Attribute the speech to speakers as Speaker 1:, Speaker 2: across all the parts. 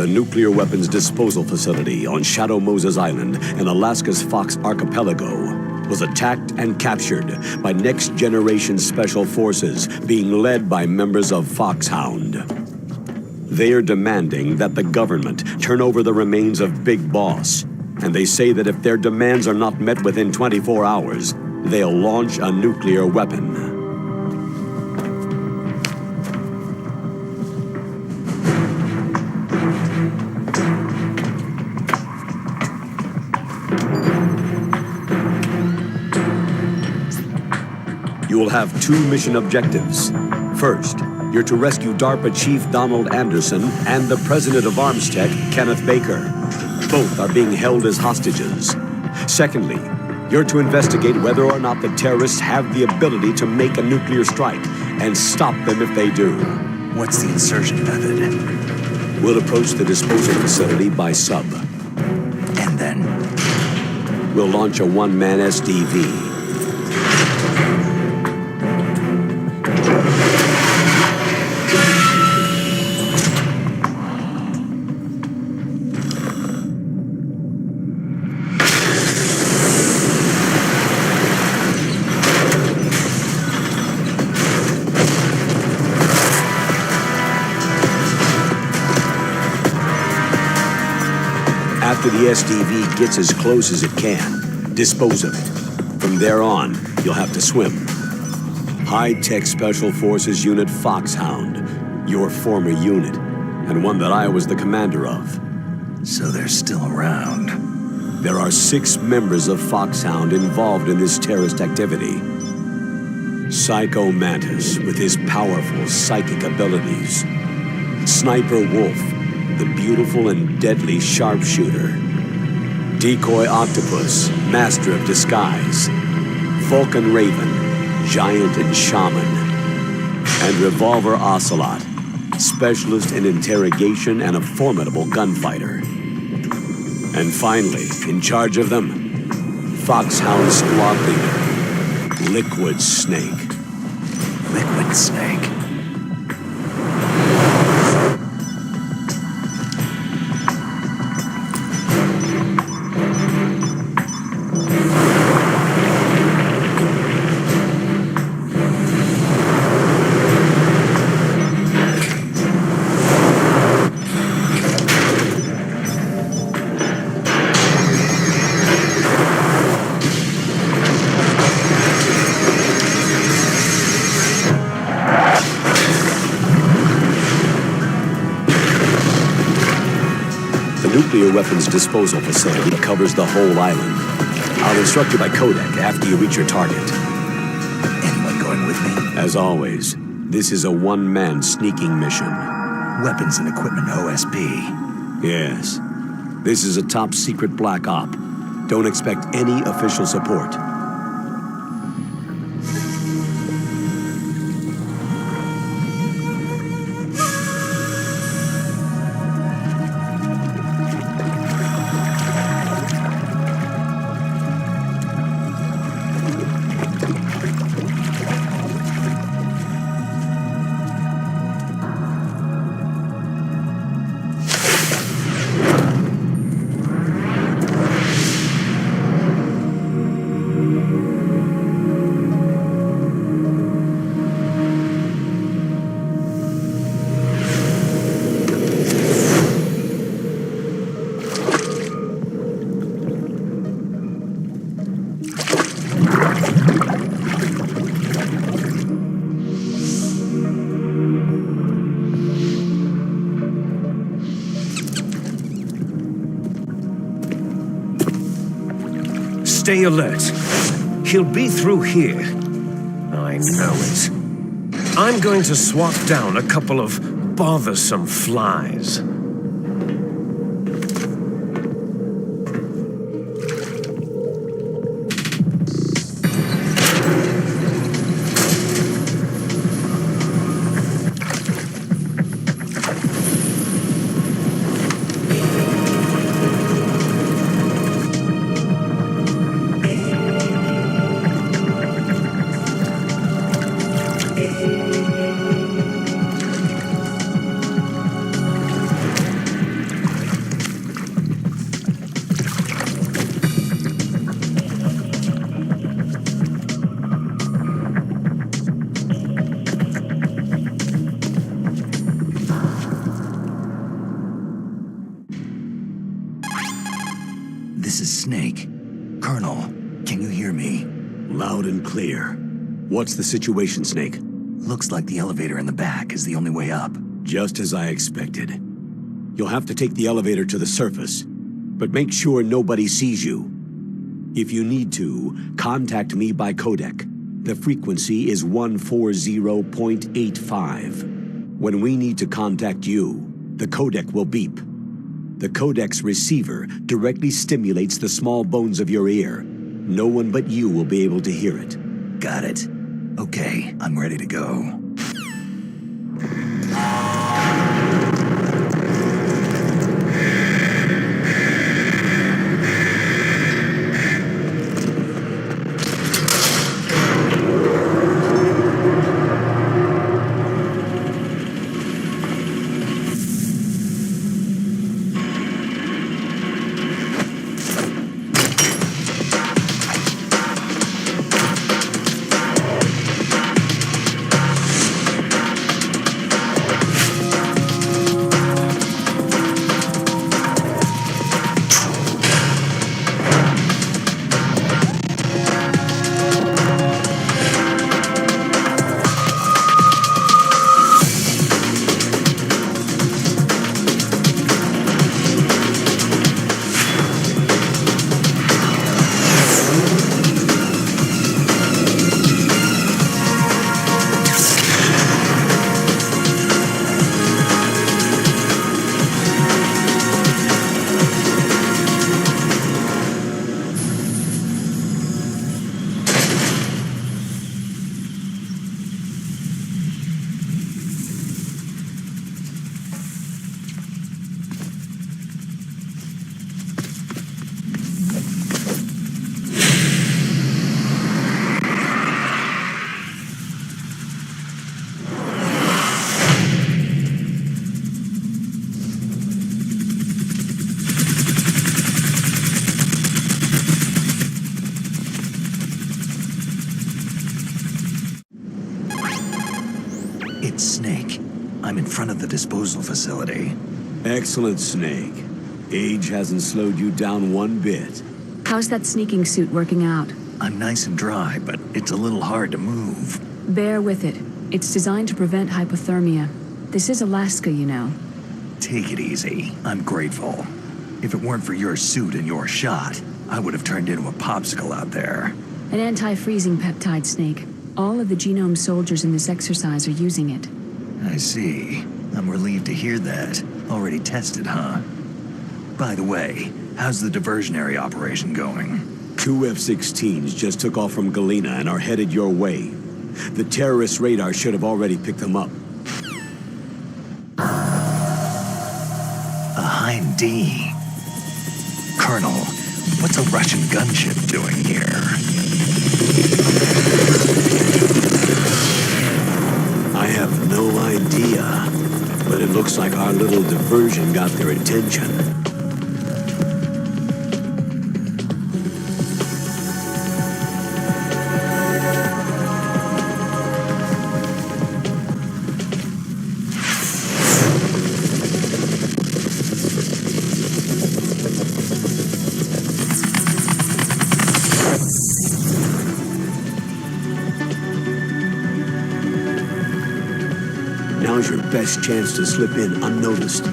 Speaker 1: The nuclear weapons disposal facility on Shadow Moses Island in Alaska's Fox Archipelago was attacked and captured by next-generation special forces being led by members of Foxhound. They are demanding that the government turn over the remains of Big Boss, and they say that if their demands are not met within 24 hours, they'll launch a nuclear weapon. You will have two mission objectives. First, you're to rescue DARPA Chief Donald Anderson and the President of Armstech, Kenneth Baker. Both are being held as hostages. Secondly, you're to investigate whether or not the terrorists have the ability to make a nuclear strike and stop them if they do.
Speaker 2: What's the insertion method?
Speaker 1: We'll approach the disposal facility by sub.
Speaker 2: And then?
Speaker 1: We'll launch a one-man SDV. After the SDV gets as close as it can, dispose of it. From there on, you'll have to swim. High-Tech Special Forces Unit Foxhound, your former unit, and one that I was the commander of.
Speaker 2: So they're still around.
Speaker 1: There are 6 members of Foxhound involved in this terrorist activity. Psycho Mantis, with his powerful psychic abilities. Sniper Wolf, the beautiful and deadly sharpshooter. Decoy Octopus, master of disguise. Vulcan Raven, giant and shaman. And Revolver Ocelot, specialist in interrogation and a formidable gunfighter. And finally, in charge of them, Foxhound squad leader, Liquid Snake.
Speaker 2: Liquid Snake?
Speaker 1: Nuclear weapons disposal facility covers the whole island. I'll instruct you by codec after you reach your target.
Speaker 2: Anyone going with me?
Speaker 1: As always, this is a one-man sneaking mission.
Speaker 2: Weapons and equipment OSP.
Speaker 1: Yes. This is a top-secret black op. Don't expect any official support.
Speaker 3: Stay alert. He'll be through here. I know it. I'm going to swat down a couple of bothersome flies.
Speaker 1: Loud and clear. What's the situation, Snake?
Speaker 2: Looks like the elevator in the back is the only way up.
Speaker 1: Just as I expected. You'll have to take the elevator to the surface, but make sure nobody sees you. If you need to, contact me by codec. The frequency is 140.85. When we need to contact you, the codec will beep. The codec's receiver directly stimulates the small bones of your ear. No one but you will be able to hear it.
Speaker 2: Got it. Okay, I'm ready to go. It's Snake. I'm in front of the disposal facility.
Speaker 1: Excellent, Snake. Age hasn't slowed you down one bit.
Speaker 4: How's that sneaking suit working out?
Speaker 2: I'm nice and dry, but it's a little hard to move.
Speaker 4: Bear with it. It's designed to prevent hypothermia. This is Alaska, you know.
Speaker 2: Take it easy. I'm grateful. If it weren't for your suit and your shot, I would have turned into a popsicle out there.
Speaker 4: An anti-freezing peptide, Snake. All of the genome soldiers in this exercise are using it.
Speaker 2: I see. I'm relieved to hear that. Already tested, huh? By the way, how's the diversionary operation going?
Speaker 1: 2 F-16s just took off from Galena and are headed your way. The terrorist radar should have already picked them up.
Speaker 2: A Hind D. Colonel, what's a Russian gunship doing here?
Speaker 1: I have no idea, but it looks like our little diversion got their attention. Now's your best chance to slip in unnoticed.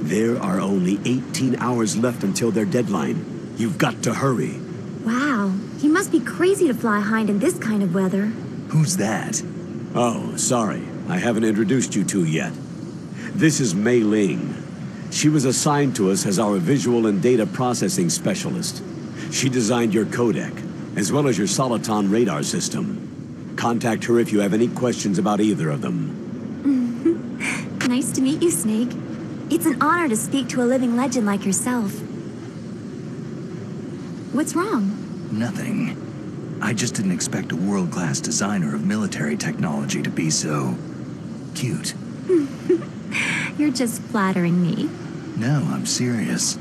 Speaker 1: There are only 18 hours left until their deadline. You've got to hurry.
Speaker 5: Wow, he must be crazy to fly Hind in this kind of weather.
Speaker 2: Who's that?
Speaker 1: Oh, sorry. I haven't introduced you two yet. This is Mei Ling. She was assigned to us as our visual and data processing specialist. She designed your codec, as well as your Soliton radar system. Contact her if you have any questions about either of them.
Speaker 5: Nice to meet you, Snake. It's an honor to speak to a living legend like yourself. What's wrong?
Speaker 2: Nothing. I just didn't expect a world-class designer of military technology to be so... cute.
Speaker 5: You're just flattering me.
Speaker 2: No, I'm serious.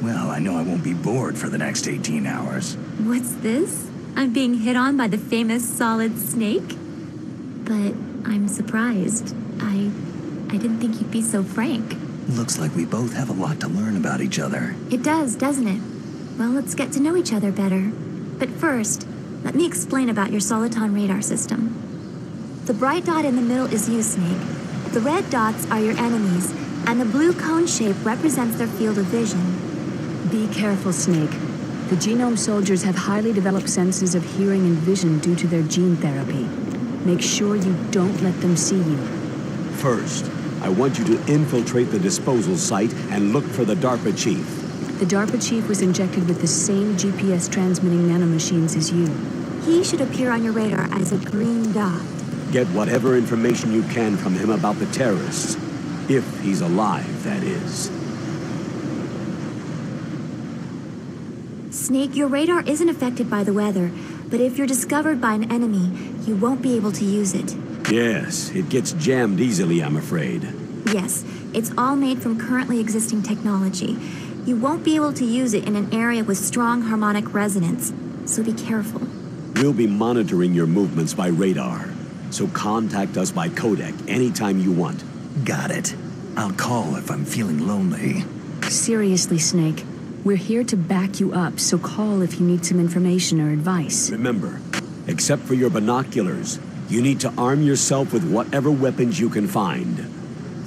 Speaker 2: Well, I know I won't be bored for the next 18 hours.
Speaker 5: What's this? I'm being hit on by the famous Solid Snake? But I'm surprised. I didn't think you'd be so frank.
Speaker 2: Looks like we both have a lot to learn about each other.
Speaker 5: It does, doesn't it? Well, let's get to know each other better. But first, let me explain about your Soliton radar system. The bright dot in the middle is you, Snake. The red dots are your enemies, and the blue cone shape represents their field of vision.
Speaker 4: Be careful, Snake. The genome soldiers have highly developed senses of hearing and vision due to their gene therapy. Make sure you don't let them see you.
Speaker 1: First, I want you to infiltrate the disposal site and look for the DARPA chief.
Speaker 4: The DARPA chief was injected with the same GPS transmitting nanomachines as you.
Speaker 5: He should appear on your radar as a green dot.
Speaker 1: Get whatever information you can from him about the terrorists. If he's alive, that is.
Speaker 5: Snake, your radar isn't affected by the weather, but if you're discovered by an enemy, you won't be able to use it.
Speaker 1: Yes, it gets jammed easily, I'm afraid.
Speaker 5: Yes, it's all made from currently existing technology. You won't be able to use it in an area with strong harmonic resonance, so be careful.
Speaker 1: We'll be monitoring your movements by radar, so contact us by codec anytime you want.
Speaker 2: Got it. I'll call if I'm feeling lonely.
Speaker 4: Seriously, Snake. We're here to back you up, so call if you need some information or advice.
Speaker 1: Remember, except for your binoculars, you need to arm yourself with whatever weapons you can find.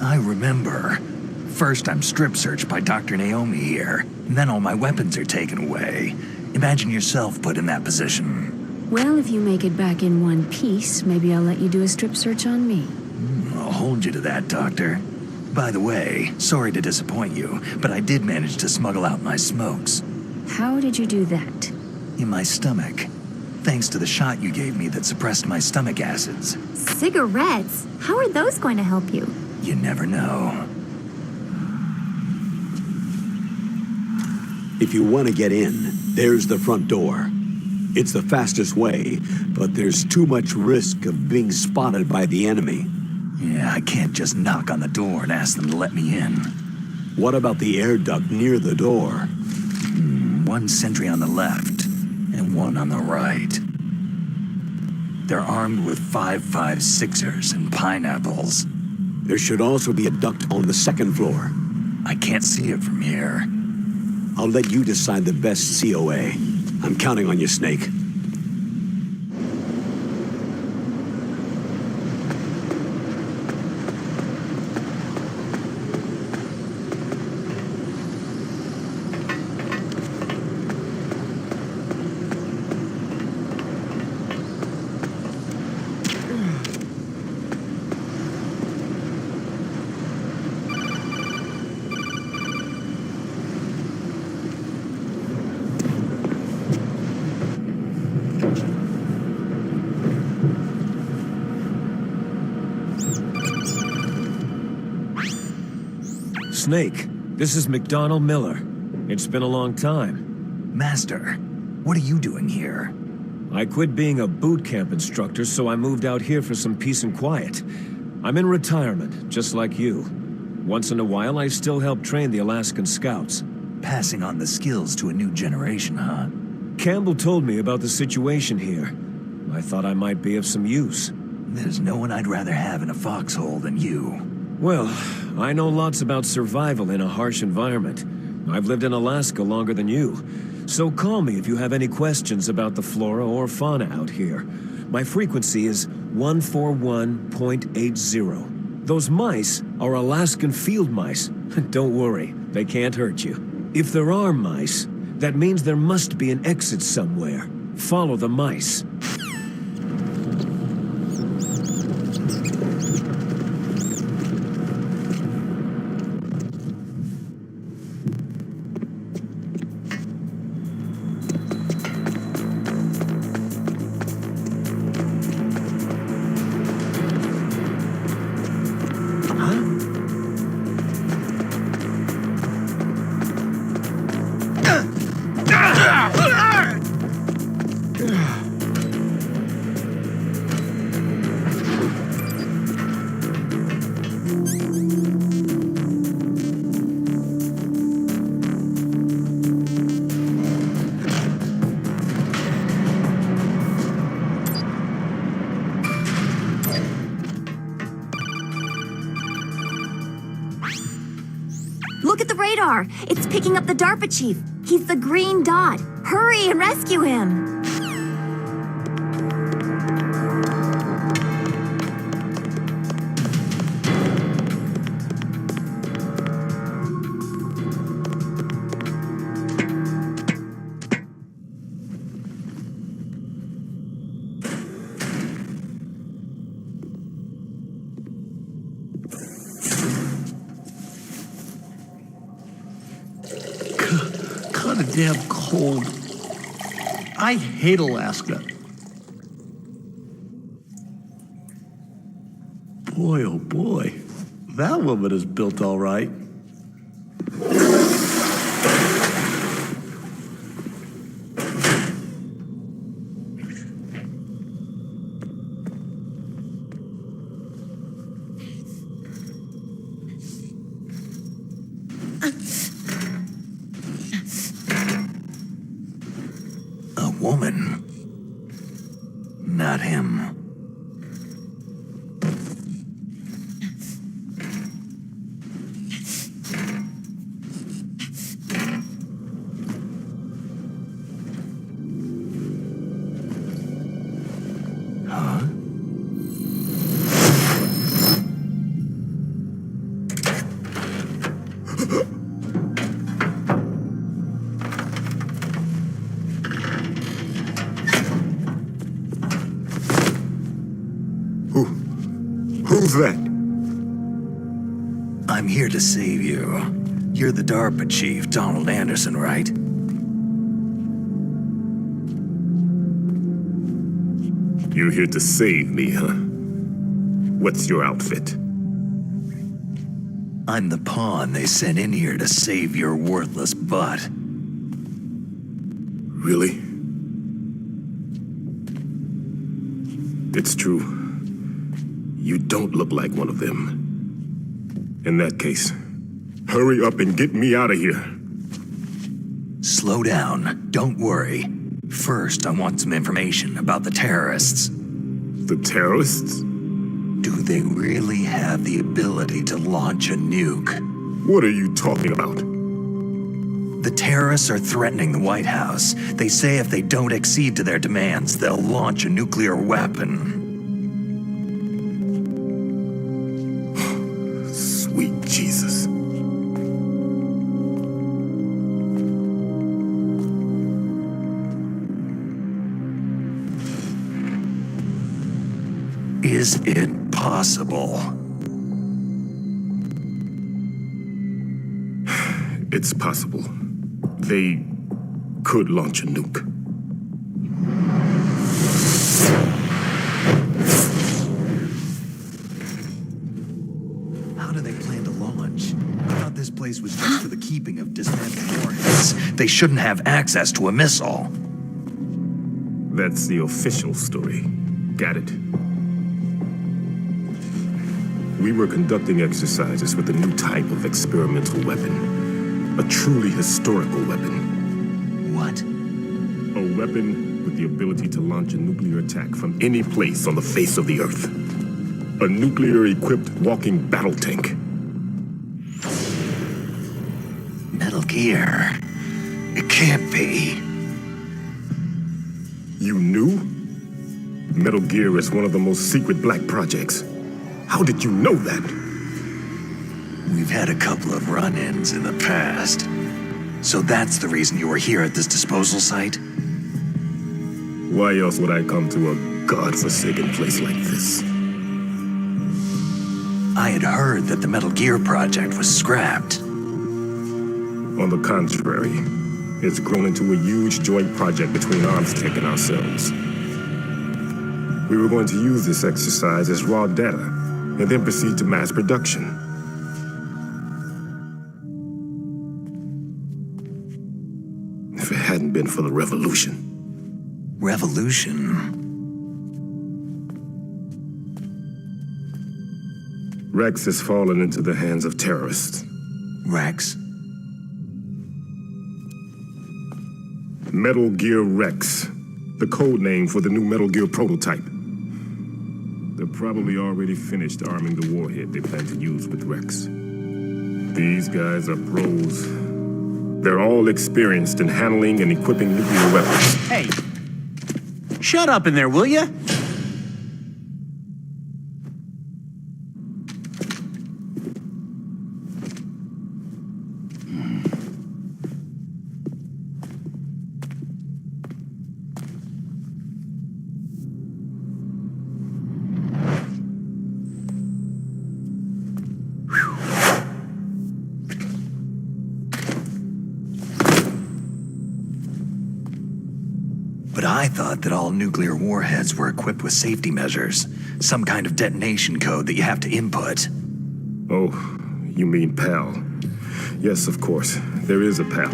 Speaker 2: I remember. First, I'm strip searched by Dr. Naomi here, and then all my weapons are taken away. Imagine yourself put in that position.
Speaker 4: Well, if you make it back in one piece, maybe I'll let you do a strip search on me.
Speaker 2: I'll hold you to that, Doctor. By the way, sorry to disappoint you, but I did manage to smuggle out my smokes.
Speaker 4: How did you do that?
Speaker 2: In my stomach. Thanks to the shot you gave me that suppressed my stomach acids.
Speaker 5: Cigarettes? How are those going to help you?
Speaker 2: You never know.
Speaker 1: If you want to get in, there's the front door. It's the fastest way, but there's too much risk of being spotted by the enemy.
Speaker 2: Yeah, I can't just knock on the door and ask them to let me in.
Speaker 1: What about the air duct near the door?
Speaker 2: One sentry on the left, and one on the right. They're armed with 5.56ers and pineapples.
Speaker 1: There should also be a duct on the second floor.
Speaker 2: I can't see it from here.
Speaker 1: I'll let you decide the best COA. I'm counting on you, Snake.
Speaker 3: Snake, this is McDonald Miller. It's been a long time.
Speaker 2: Master, what are you doing here?
Speaker 3: I quit being a boot camp instructor, so I moved out here for some peace and quiet. I'm in retirement, just like you. Once in a while, I still help train the Alaskan Scouts.
Speaker 2: Passing on the skills to a new generation, huh?
Speaker 3: Campbell told me about the situation here. I thought I might be of some use.
Speaker 2: There's no one I'd rather have in a foxhole than you.
Speaker 3: Well, I know lots about survival in a harsh environment. I've lived in Alaska longer than you. So call me if you have any questions about the flora or fauna out here. My frequency is 141.80. Those mice are Alaskan field mice. Don't worry, they can't hurt you. If there are mice, that means there must be an exit somewhere. Follow the mice.
Speaker 5: radar. It's picking up the DARPA chief. He's the green dot. Hurry and rescue him.
Speaker 2: Kinda damn cold. I hate Alaska. Boy, oh boy. That woman is built all right. A woman. Not him. Huh?
Speaker 1: Who's that?
Speaker 2: I'm here to save you. You're the DARPA chief, Donald Anderson, right?
Speaker 6: You're here to save me, huh? What's your outfit?
Speaker 2: I'm the pawn they sent in here to save your worthless butt.
Speaker 6: Really? It's true. You don't look like one of them. In that case, hurry up and get me out of here.
Speaker 2: Slow down. Don't worry. First, I want some information about the terrorists.
Speaker 6: The terrorists?
Speaker 2: Do they really have the ability to launch a nuke?
Speaker 6: What are you talking about?
Speaker 2: The terrorists are threatening the White House. They say if they don't accede to their demands, they'll launch a nuclear weapon.
Speaker 6: Sweet Jesus.
Speaker 2: Is it possible?
Speaker 6: It's possible. They could launch a nuke.
Speaker 2: How do they plan to launch? I thought this place was just for the keeping of dismantled warheads. They shouldn't have access to a missile.
Speaker 6: That's the official story. Got it. We were conducting exercises with a new type of experimental weapon. A truly historical weapon.
Speaker 2: What?
Speaker 6: A weapon with the ability to launch a nuclear attack from any place on the face of the Earth. A nuclear-equipped walking battle tank.
Speaker 2: Metal Gear. It can't be.
Speaker 6: You knew? Metal Gear is one of the most secret black projects. How did you know that?
Speaker 2: We've had a couple of run-ins in the past. So that's the reason you were here at this disposal site?
Speaker 6: Why else would I come to a godforsaken place like this?
Speaker 2: I had heard that the Metal Gear project was scrapped.
Speaker 6: On the contrary, it's grown into a huge joint project between Armstech and ourselves. We were going to use this exercise as raw data, and then proceed to mass production. If it hadn't been for the revolution.
Speaker 2: Revolution?
Speaker 6: Rex has fallen into the hands of terrorists.
Speaker 2: Rex?
Speaker 6: Metal Gear Rex, the code name for the new Metal Gear prototype. They're probably already finished arming the warhead they plan to use with Rex. These guys are pros. They're all experienced in handling and equipping nuclear weapons.
Speaker 7: Hey, shut up in there, will ya?
Speaker 2: But I thought that all nuclear warheads were equipped with safety measures, some kind of detonation code that you have to input.
Speaker 6: Oh, you mean PAL. Yes, of course, there is a PAL.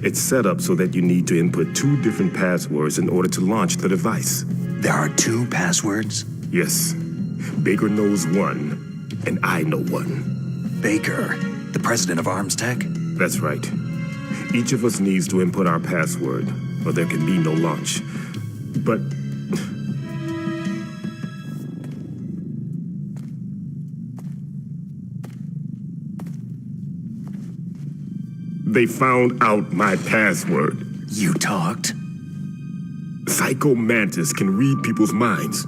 Speaker 6: It's set up so that you need to input 2 different passwords in order to launch the device.
Speaker 2: There are 2 passwords?
Speaker 6: Yes. Baker knows one, and I know one.
Speaker 2: Baker, the president of Arms Tech?
Speaker 6: That's right. Each of us needs to input our password, or there can be no launch. But they found out my password.
Speaker 2: You talked?
Speaker 6: Psycho Mantis can read people's minds.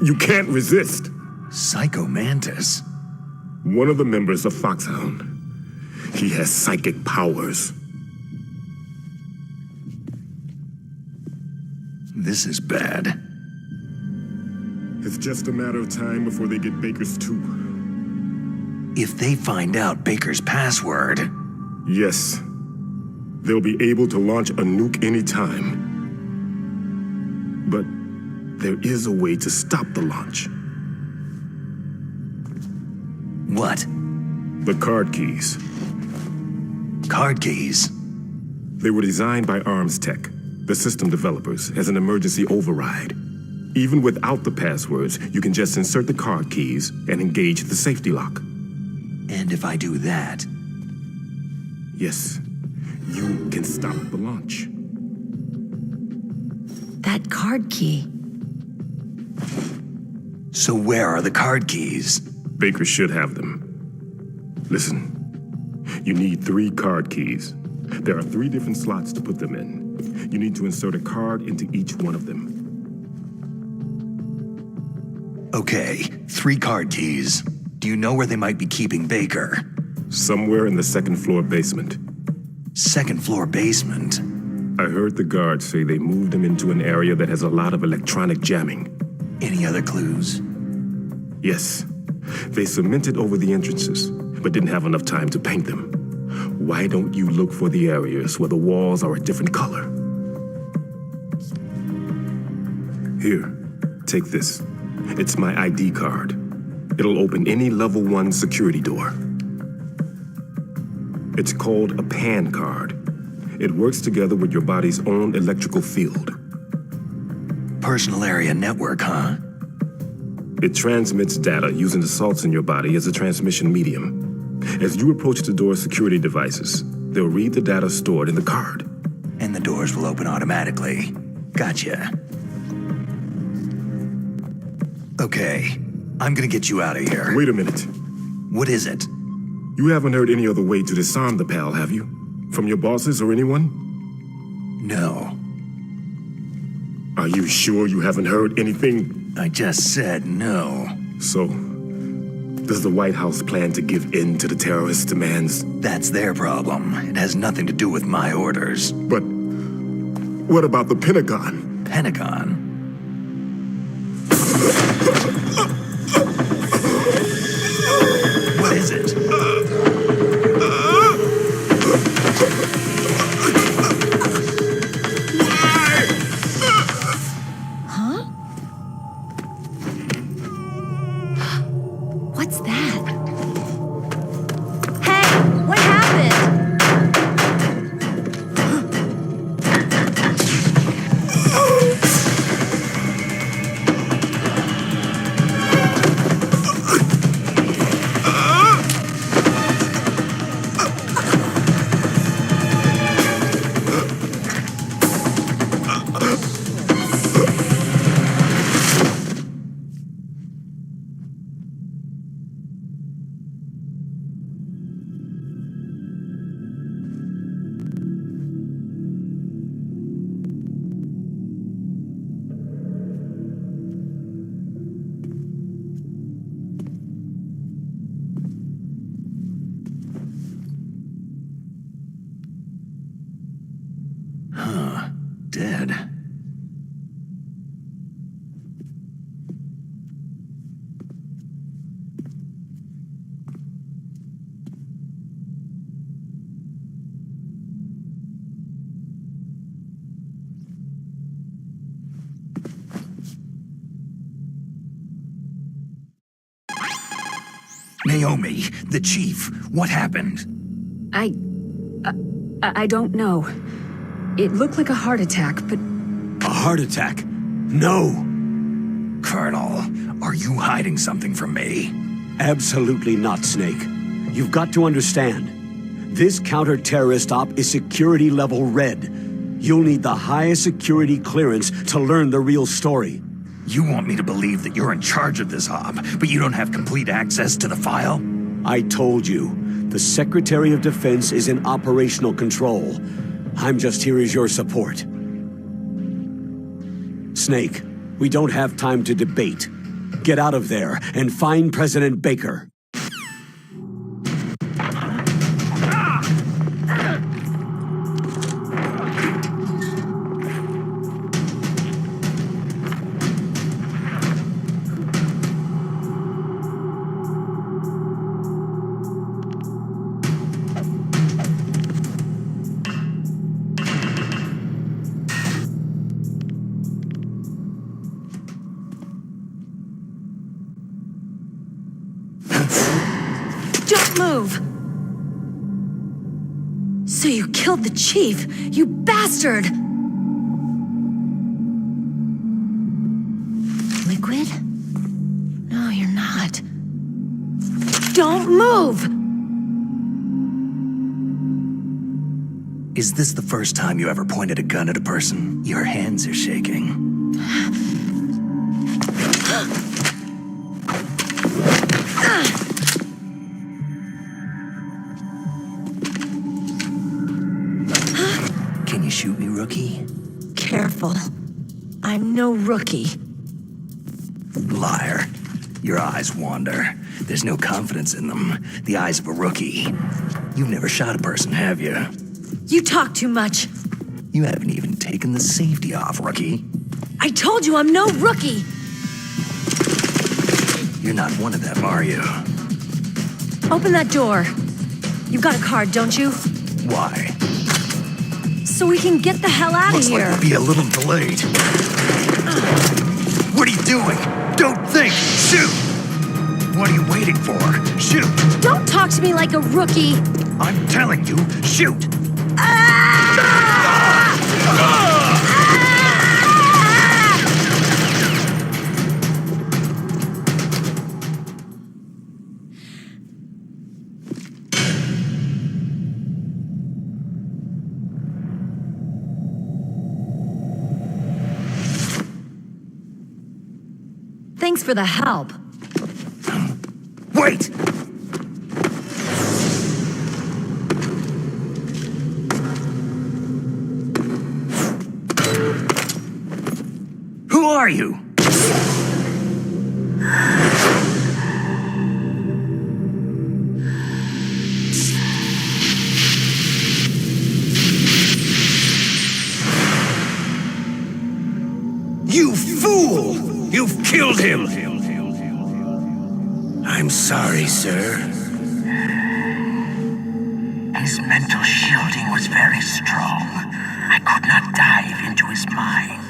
Speaker 6: You can't resist.
Speaker 2: Psycho Mantis?
Speaker 6: One of the members of Foxhound. He has psychic powers.
Speaker 2: This is bad.
Speaker 6: It's just a matter of time before they get Baker's too.
Speaker 2: If they find out Baker's password...
Speaker 6: Yes. They'll be able to launch a nuke anytime. But there is a way to stop the launch.
Speaker 2: What?
Speaker 6: The card keys.
Speaker 2: Card keys?
Speaker 6: They were designed by Arms Tech, the system developers, as an emergency override. Even without the passwords, you can just insert the card keys and engage the safety lock.
Speaker 2: And if I do that...
Speaker 6: Yes, you can stop the launch.
Speaker 5: That card key.
Speaker 2: So where are the card keys?
Speaker 6: Baker should have them. Listen, you need 3 card keys. There are 3 different slots to put them in. You need to insert a card into each one of them.
Speaker 2: Okay, 3 card keys. Do you know where they might be keeping Baker?
Speaker 6: Somewhere in the 2nd floor basement.
Speaker 2: 2nd floor basement?
Speaker 6: I heard the guards say they moved him into an area that has a lot of electronic jamming.
Speaker 2: Any other clues?
Speaker 6: Yes. They cemented over the entrances, but didn't have enough time to paint them. Why don't you look for the areas where the walls are a different color? Here, take this. It's my ID card. It'll open any level 1 security door. It's called a PAN card. It works together with your body's own electrical field.
Speaker 2: Personal area network, huh?
Speaker 6: It transmits data using the salts in your body as a transmission medium. As you approach the door's security devices, they'll read the data stored in the card.
Speaker 2: And the doors will open automatically. Gotcha. Okay, I'm gonna get you out of here.
Speaker 6: Wait a minute.
Speaker 2: What is it?
Speaker 6: You haven't heard any other way to disarm the PAL, have you? From your bosses or anyone?
Speaker 2: No.
Speaker 6: Are you sure you haven't heard anything?
Speaker 2: I just said no.
Speaker 6: So, does the White House plan to give in to the terrorists' demands?
Speaker 2: That's their problem. It has nothing to do with my orders.
Speaker 6: But what about the Pentagon?
Speaker 2: Pentagon? What is it?
Speaker 5: What's that? Hey, what happened?
Speaker 2: dead. Naomi, the chief, what happened?
Speaker 4: I don't know. It looked like a heart attack, but
Speaker 1: A heart attack? No!
Speaker 2: Colonel, are you hiding something from me?
Speaker 1: Absolutely not, Snake. You've got to understand. This counter-terrorist op is security level red. You'll need the highest security clearance to learn the real story.
Speaker 2: You want me to believe that you're in charge of this op, but you don't have complete access to the file?
Speaker 1: I told you, the Secretary of Defense is in operational control. I'm just here as your support. Snake, we don't have time to debate. Get out of there and find President Baker.
Speaker 8: Don't move! So you killed the chief, you bastard! Liquid? No, you're not. Don't move!
Speaker 2: Is this the first time you ever pointed a gun at a person? Your hands are shaking. Can you shoot me, rookie?
Speaker 8: Careful. I'm no rookie.
Speaker 2: Liar. Your eyes wander. There's no confidence in them. The eyes of a rookie. You've never shot a person, have you?
Speaker 8: You talk too much.
Speaker 2: You haven't even taken the safety off, rookie.
Speaker 8: I told you I'm no rookie!
Speaker 2: You're not one of them, are you?
Speaker 8: Open that door. You've got a card, don't you?
Speaker 2: Why?
Speaker 8: So we can get the hell out of
Speaker 2: Looks
Speaker 8: here.
Speaker 2: like we'll be a little delayed. What are you doing? Don't think! Shoot! What are you waiting for? Shoot!
Speaker 8: Don't talk to me like a rookie!
Speaker 2: I'm telling you, shoot!
Speaker 8: Thanks for the help.
Speaker 2: Wait! Who are you? You fool! You've killed him! I'm sorry, sir.
Speaker 9: His mental shielding was very strong. I could not dive into his mind.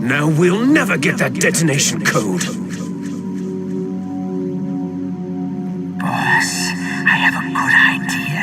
Speaker 3: Now we'll never get that detonation code.
Speaker 9: Boss, I have a good idea.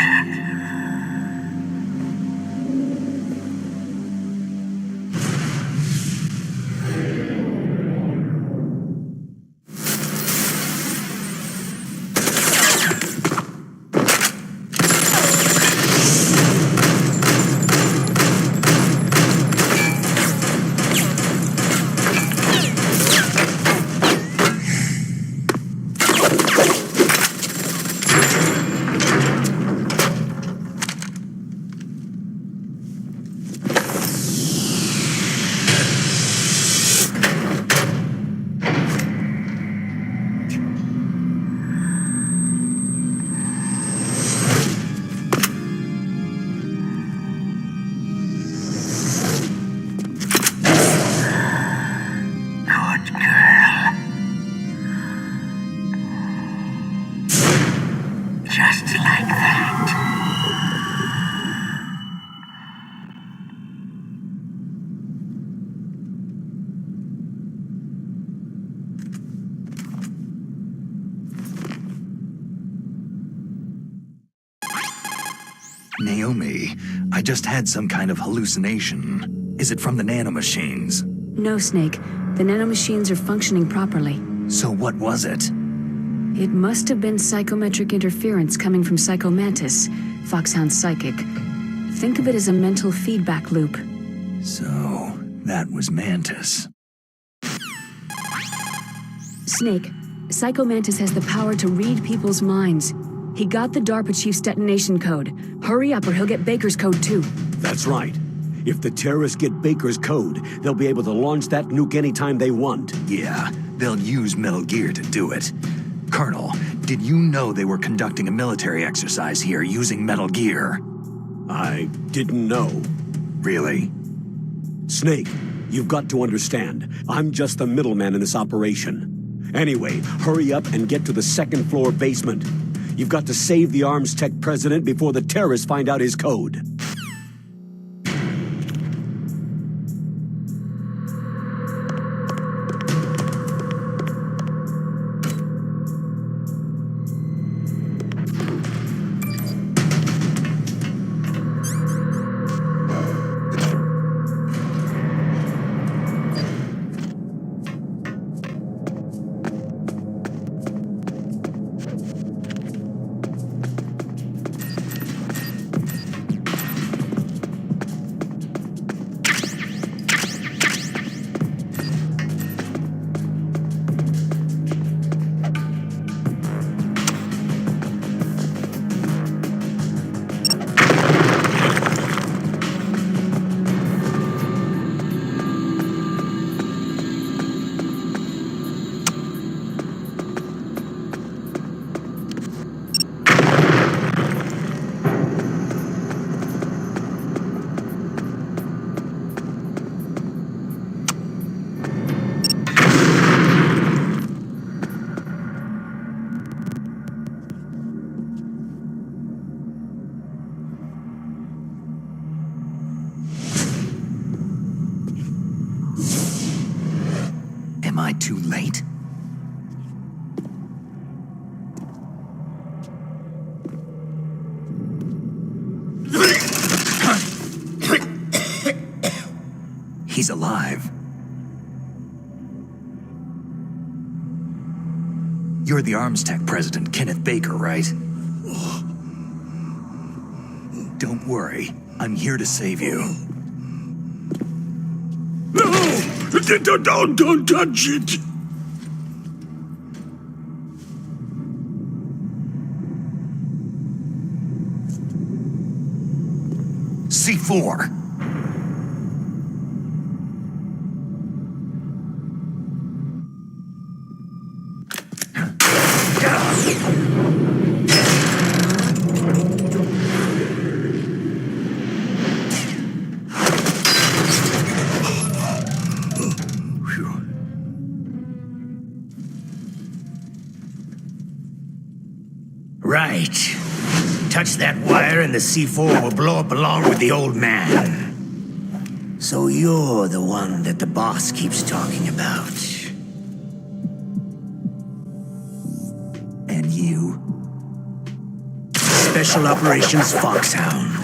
Speaker 2: Naomi, I just had some kind of hallucination. Is it from the nanomachines?
Speaker 4: No, Snake. The nanomachines are functioning properly.
Speaker 2: So what was it?
Speaker 4: It must have been psychometric interference coming from Psycho Mantis, Foxhound's psychic. Think of it as a mental feedback loop.
Speaker 2: So, that was Mantis.
Speaker 4: Snake, Psycho Mantis has the power to read people's minds. He got the DARPA chief's detonation code. Hurry up or he'll get Baker's code too.
Speaker 1: That's right. If the terrorists get Baker's code, they'll be able to launch that nuke anytime they want.
Speaker 2: Yeah, they'll use Metal Gear to do it. Colonel, did you know they were conducting a military exercise here using Metal Gear?
Speaker 1: I didn't know.
Speaker 2: Really?
Speaker 1: Snake, you've got to understand. I'm just the middleman in this operation. Anyway, hurry up and get to the second floor basement. You've got to save the Arms Tech president before the terrorists find out his code.
Speaker 2: Am I too late? He's alive. You're the Arms Tech president, Kenneth Baker, right? Don't worry. I'm here to save you.
Speaker 1: No! Don't touch it!
Speaker 2: C4!
Speaker 9: Right. Touch that wire and the C4 will blow up along with the old man. So you're the one that the boss keeps talking about.
Speaker 2: And you?
Speaker 9: Special Operations Foxhound.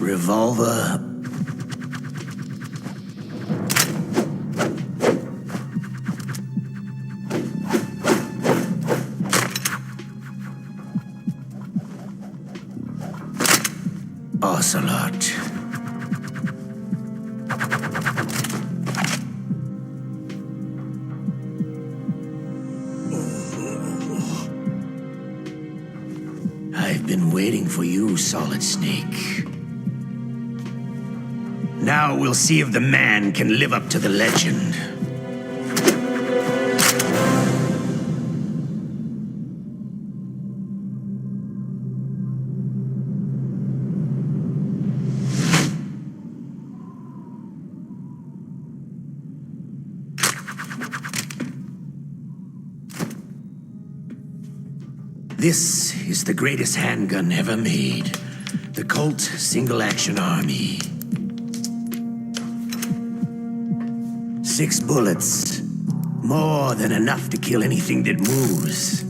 Speaker 9: Revolver. Ocelot. I've been waiting for you, Solid Snake. Now we'll see if the man can live up to the legend. This is the greatest handgun ever made. The Colt Single Action Army. 6 bullets. More than enough to kill anything that moves.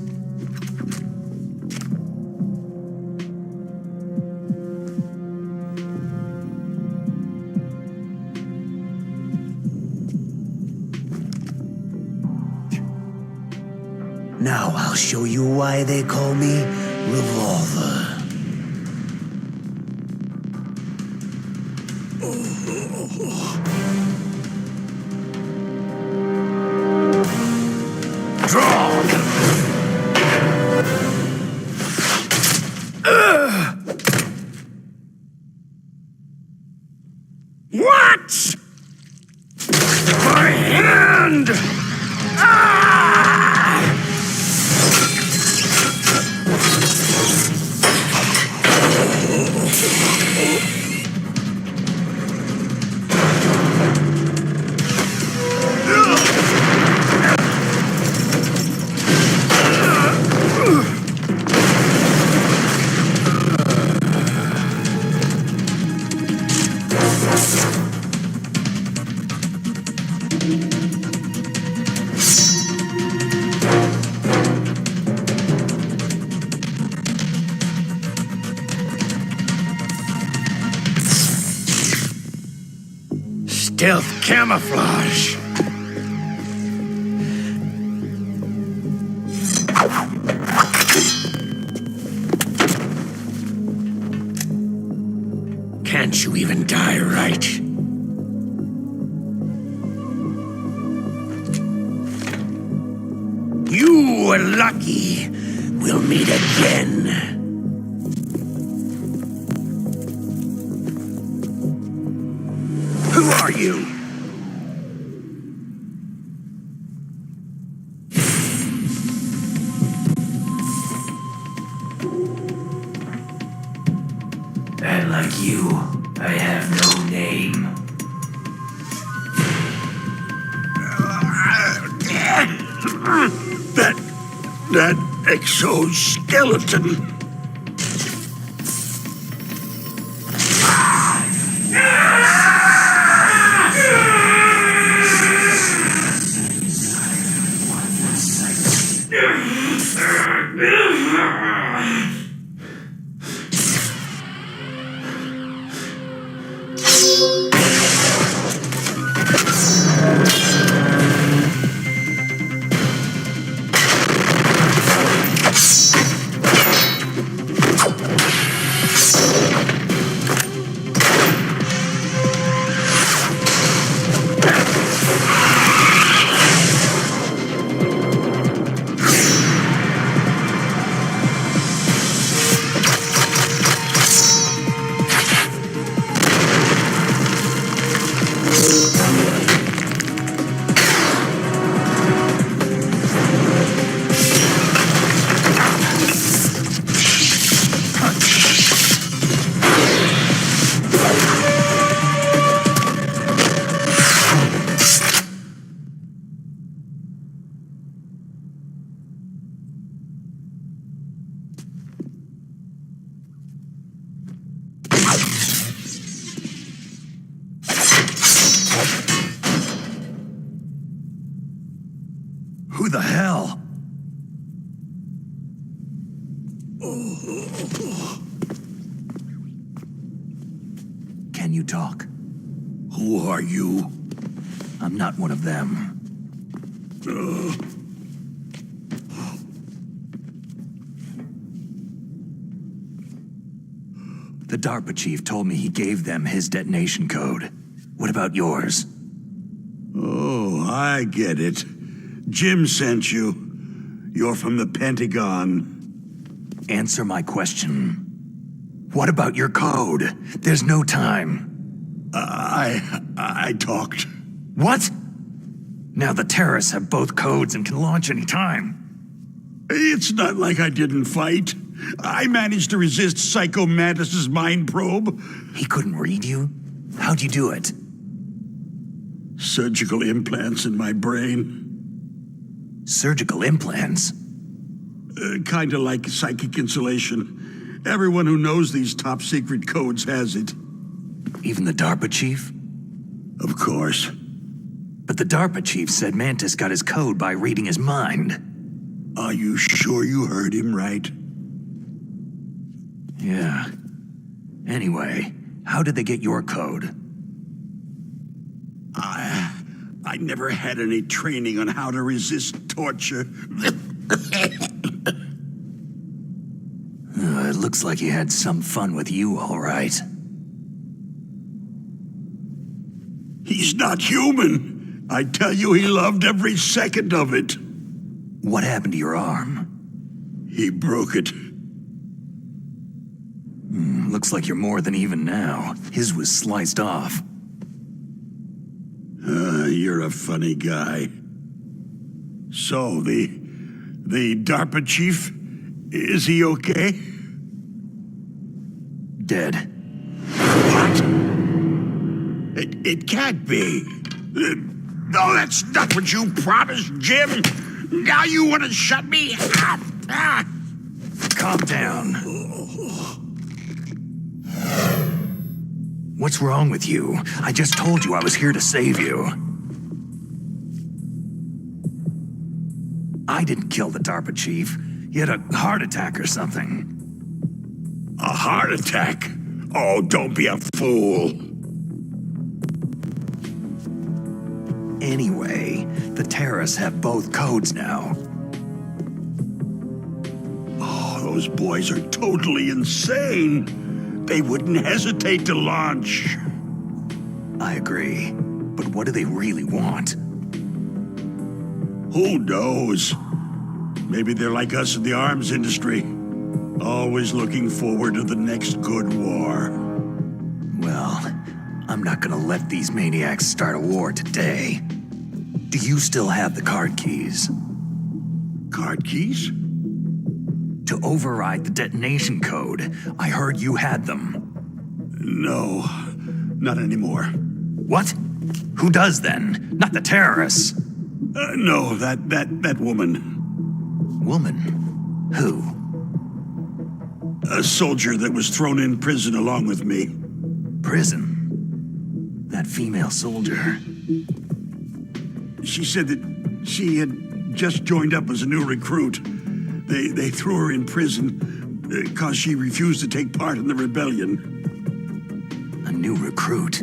Speaker 9: Now I'll show you why they call me Revolver.
Speaker 2: What? My hand! Stealth camouflage. Can't you even die right? You were lucky. We'll meet again. Who are you? And like you, I have no name. That exoskeleton. Who the hell? Can you talk? Who are you? I'm not one of them. The DARPA chief told me he gave them his detonation code. What about yours?
Speaker 10: Oh, I get it. Jim sent you. You're from the Pentagon.
Speaker 2: Answer my question. What about your code? There's no time.
Speaker 10: I talked.
Speaker 2: What? Now the terrorists have both codes and can launch any time.
Speaker 10: It's not like I didn't fight. I managed to resist Psycho Mantis's mind probe.
Speaker 2: He couldn't read you? How'd you do it?
Speaker 10: Surgical implants in my brain.
Speaker 2: Surgical implants?
Speaker 10: Kinda like psychic insulation. Everyone who knows these top-secret codes has it.
Speaker 2: Even the DARPA chief?
Speaker 10: Of course.
Speaker 2: But the DARPA chief said Mantis got his code by reading his mind.
Speaker 10: Are you sure you heard him right?
Speaker 2: Yeah. Anyway, how did they get your code?
Speaker 10: I never had any training on how to resist torture.
Speaker 2: It looks like he had some fun with you, all right.
Speaker 10: He's not human. I tell you, he loved every second of it.
Speaker 2: What happened to your arm?
Speaker 10: He broke it.
Speaker 2: Looks like you're more than even now. His was sliced off.
Speaker 10: You're a funny guy. So, the DARPA chief, is he okay?
Speaker 2: Dead.
Speaker 10: What? It can't be. No, that's not what you promised, Jim. Now you want to shut me up.
Speaker 2: Calm down. What's wrong with you? I just told you I was here to save you. I didn't kill the DARPA chief. He had a heart attack or something.
Speaker 10: A heart attack? Oh, don't be a fool.
Speaker 2: Anyway, the terrorists have both codes now.
Speaker 10: Oh, those boys are totally insane. They wouldn't hesitate to launch.
Speaker 2: I agree. But what do they really want?
Speaker 10: Who knows? Maybe they're like us in the arms industry. Always looking forward to the next good war.
Speaker 2: Well, I'm not gonna let these maniacs start a war today. Do you still have the card keys?
Speaker 10: Card keys?
Speaker 2: To override the detonation code. I heard you had them.
Speaker 10: No, not anymore.
Speaker 2: What? Who does then? Not the terrorists.
Speaker 10: No, that woman.
Speaker 2: Woman? Who?
Speaker 10: A soldier that was thrown in prison along with me.
Speaker 2: Prison? That female soldier?
Speaker 10: She said that she had just joined up as a new recruit. They threw her in prison because she refused to take part in the rebellion.
Speaker 2: A new recruit?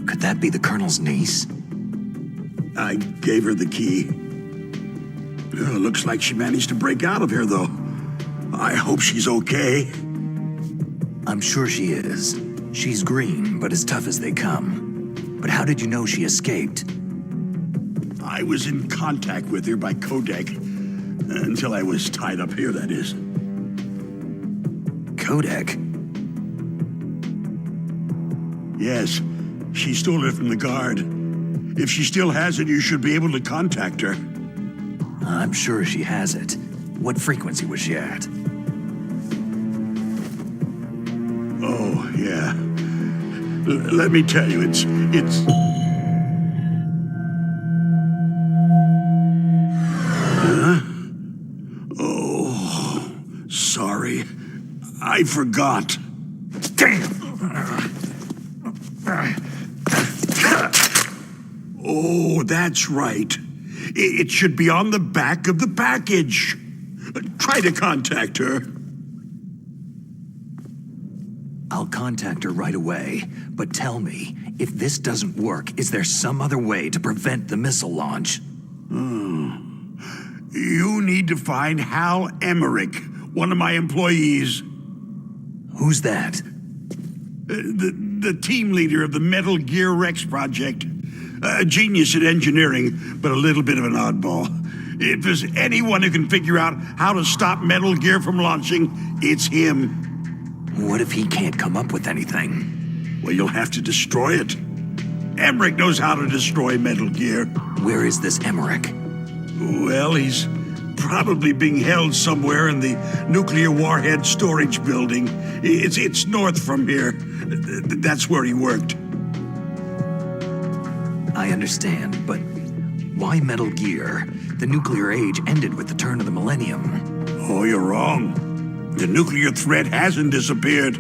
Speaker 2: Could that be the Colonel's niece?
Speaker 10: I gave her the key. Looks like she managed to break out of here, though. I hope she's okay.
Speaker 2: I'm sure she is. She's green, but as tough as they come. But how did you know she escaped?
Speaker 10: I was in contact with her by codec. Until I was tied up here, that is.
Speaker 2: Codec?
Speaker 10: Yes. She stole it from the guard. If she still has it, you should be able to contact her.
Speaker 2: I'm sure she has it. What frequency was she at?
Speaker 10: Oh, yeah. Let me tell you, it's... Huh? Oh, sorry. I forgot.
Speaker 2: Damn!
Speaker 10: Oh, that's right. It should be on the back of the package. Try to contact her.
Speaker 2: I'll contact her right away, but tell me, if this doesn't work, is there some other way to prevent the missile launch?
Speaker 10: You need to find Hal Emmerich, one of my employees.
Speaker 2: Who's that?
Speaker 10: The team leader of the Metal Gear Rex project. A genius at engineering, but a little bit of an oddball. If there's anyone who can figure out how to stop Metal Gear from launching, it's him.
Speaker 2: What if he can't come up with anything?
Speaker 10: Well, you'll have to destroy it. Emmerich knows how to destroy Metal Gear.
Speaker 2: Where is this Emmerich?
Speaker 10: Well, he's probably being held somewhere in the nuclear warhead storage building. It's north from here. That's where he worked.
Speaker 2: I understand, but why Metal Gear? The nuclear age ended with the turn of the millennium.
Speaker 10: Oh, you're wrong. The nuclear threat hasn't disappeared.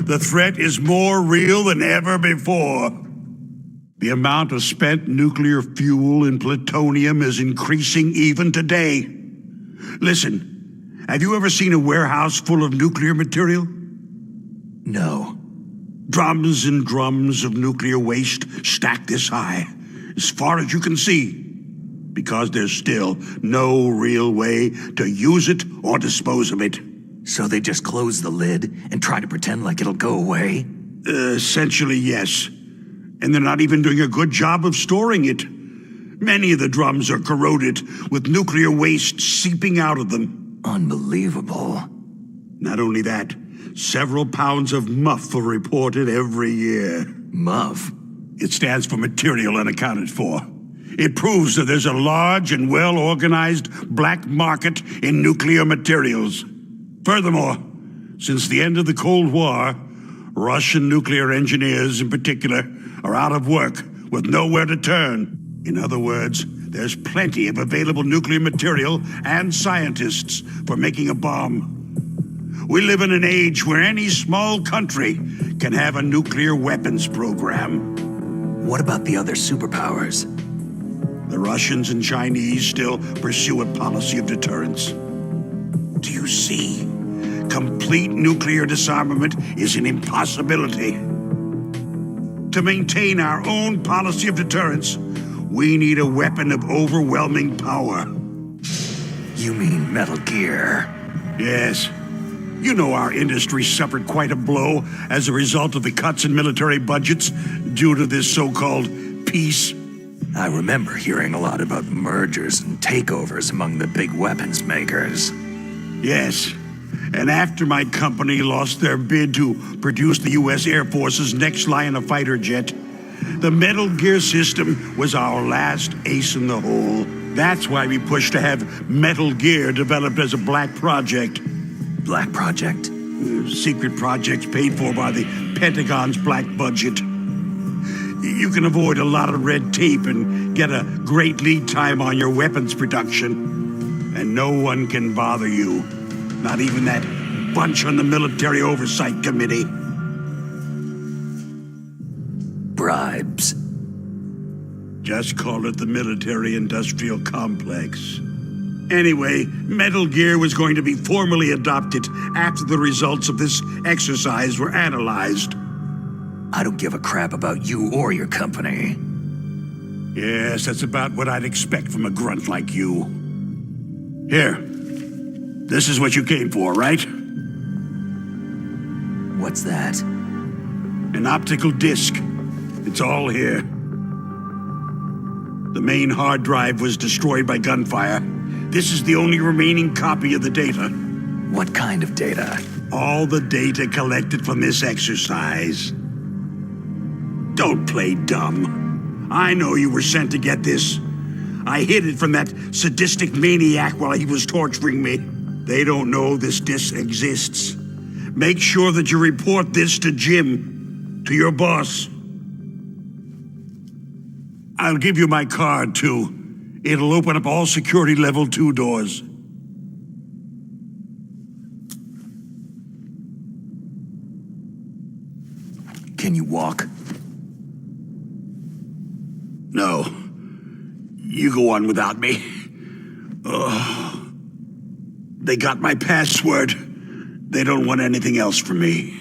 Speaker 10: The threat is more real than ever before. The amount of spent nuclear fuel and plutonium is increasing even today. Listen, have you ever seen a warehouse full of nuclear material?
Speaker 2: No.
Speaker 10: Drums and drums of nuclear waste stacked this high, as far as you can see. Because there's still no real way to use it or dispose of it.
Speaker 2: So they just close the lid and try to pretend like it'll go away?
Speaker 10: Essentially, yes. And they're not even doing a good job of storing it. Many of the drums are corroded, with nuclear waste seeping out of them.
Speaker 2: Unbelievable.
Speaker 10: Not only that, several pounds of MUF are reported every year.
Speaker 2: MUF?
Speaker 10: It stands for Material Unaccounted For. It proves that there's a large and well-organized black market in nuclear materials. Furthermore, since the end of the Cold War, Russian nuclear engineers in particular are out of work with nowhere to turn. In other words, there's plenty of available nuclear material and scientists for making a bomb. We live in an age where any small country can have a nuclear weapons program.
Speaker 2: What about the other superpowers?
Speaker 10: The Russians and Chinese still pursue a policy of deterrence. Do you see? Complete nuclear disarmament is an impossibility. To maintain our own policy of deterrence, we need a weapon of overwhelming power.
Speaker 2: You mean Metal Gear?
Speaker 10: Yes. You know our industry suffered quite a blow as a result of the cuts in military budgets due to this so-called peace.
Speaker 2: I remember hearing a lot about mergers and takeovers among the big weapons makers.
Speaker 10: Yes. And after my company lost their bid to produce the U.S. Air Force's next line of fighter jet, the Metal Gear system was our last ace in the hole. That's why we pushed to have Metal Gear developed as a black project.
Speaker 2: Black project?
Speaker 10: Secret projects paid for by the Pentagon's black budget. You can avoid a lot of red tape and get a great lead time on your weapons production. And no one can bother you. Not even that bunch on the Military Oversight Committee.
Speaker 2: Bribes.
Speaker 10: Just call it the military-industrial complex. Anyway, Metal Gear was going to be formally adopted after the results of this exercise were analyzed.
Speaker 2: I don't give a crap about you or your company.
Speaker 10: Yes, that's about what I'd expect from a grunt like you. Here. This is what you came for, right?
Speaker 2: What's that?
Speaker 10: An optical disc. It's all here. The main hard drive was destroyed by gunfire. This is the only remaining copy of the data.
Speaker 2: What kind of data?
Speaker 10: All the data collected from this exercise. Don't play dumb. I know you were sent to get this. I hid it from that sadistic maniac while he was torturing me. They don't know this disc exists. Make sure that you report this to Jim, to your boss. I'll give you my card, too. It'll open up all security level 2 doors.
Speaker 2: Can you walk?
Speaker 10: No. You go on without me. They got my password. They don't want anything else from me.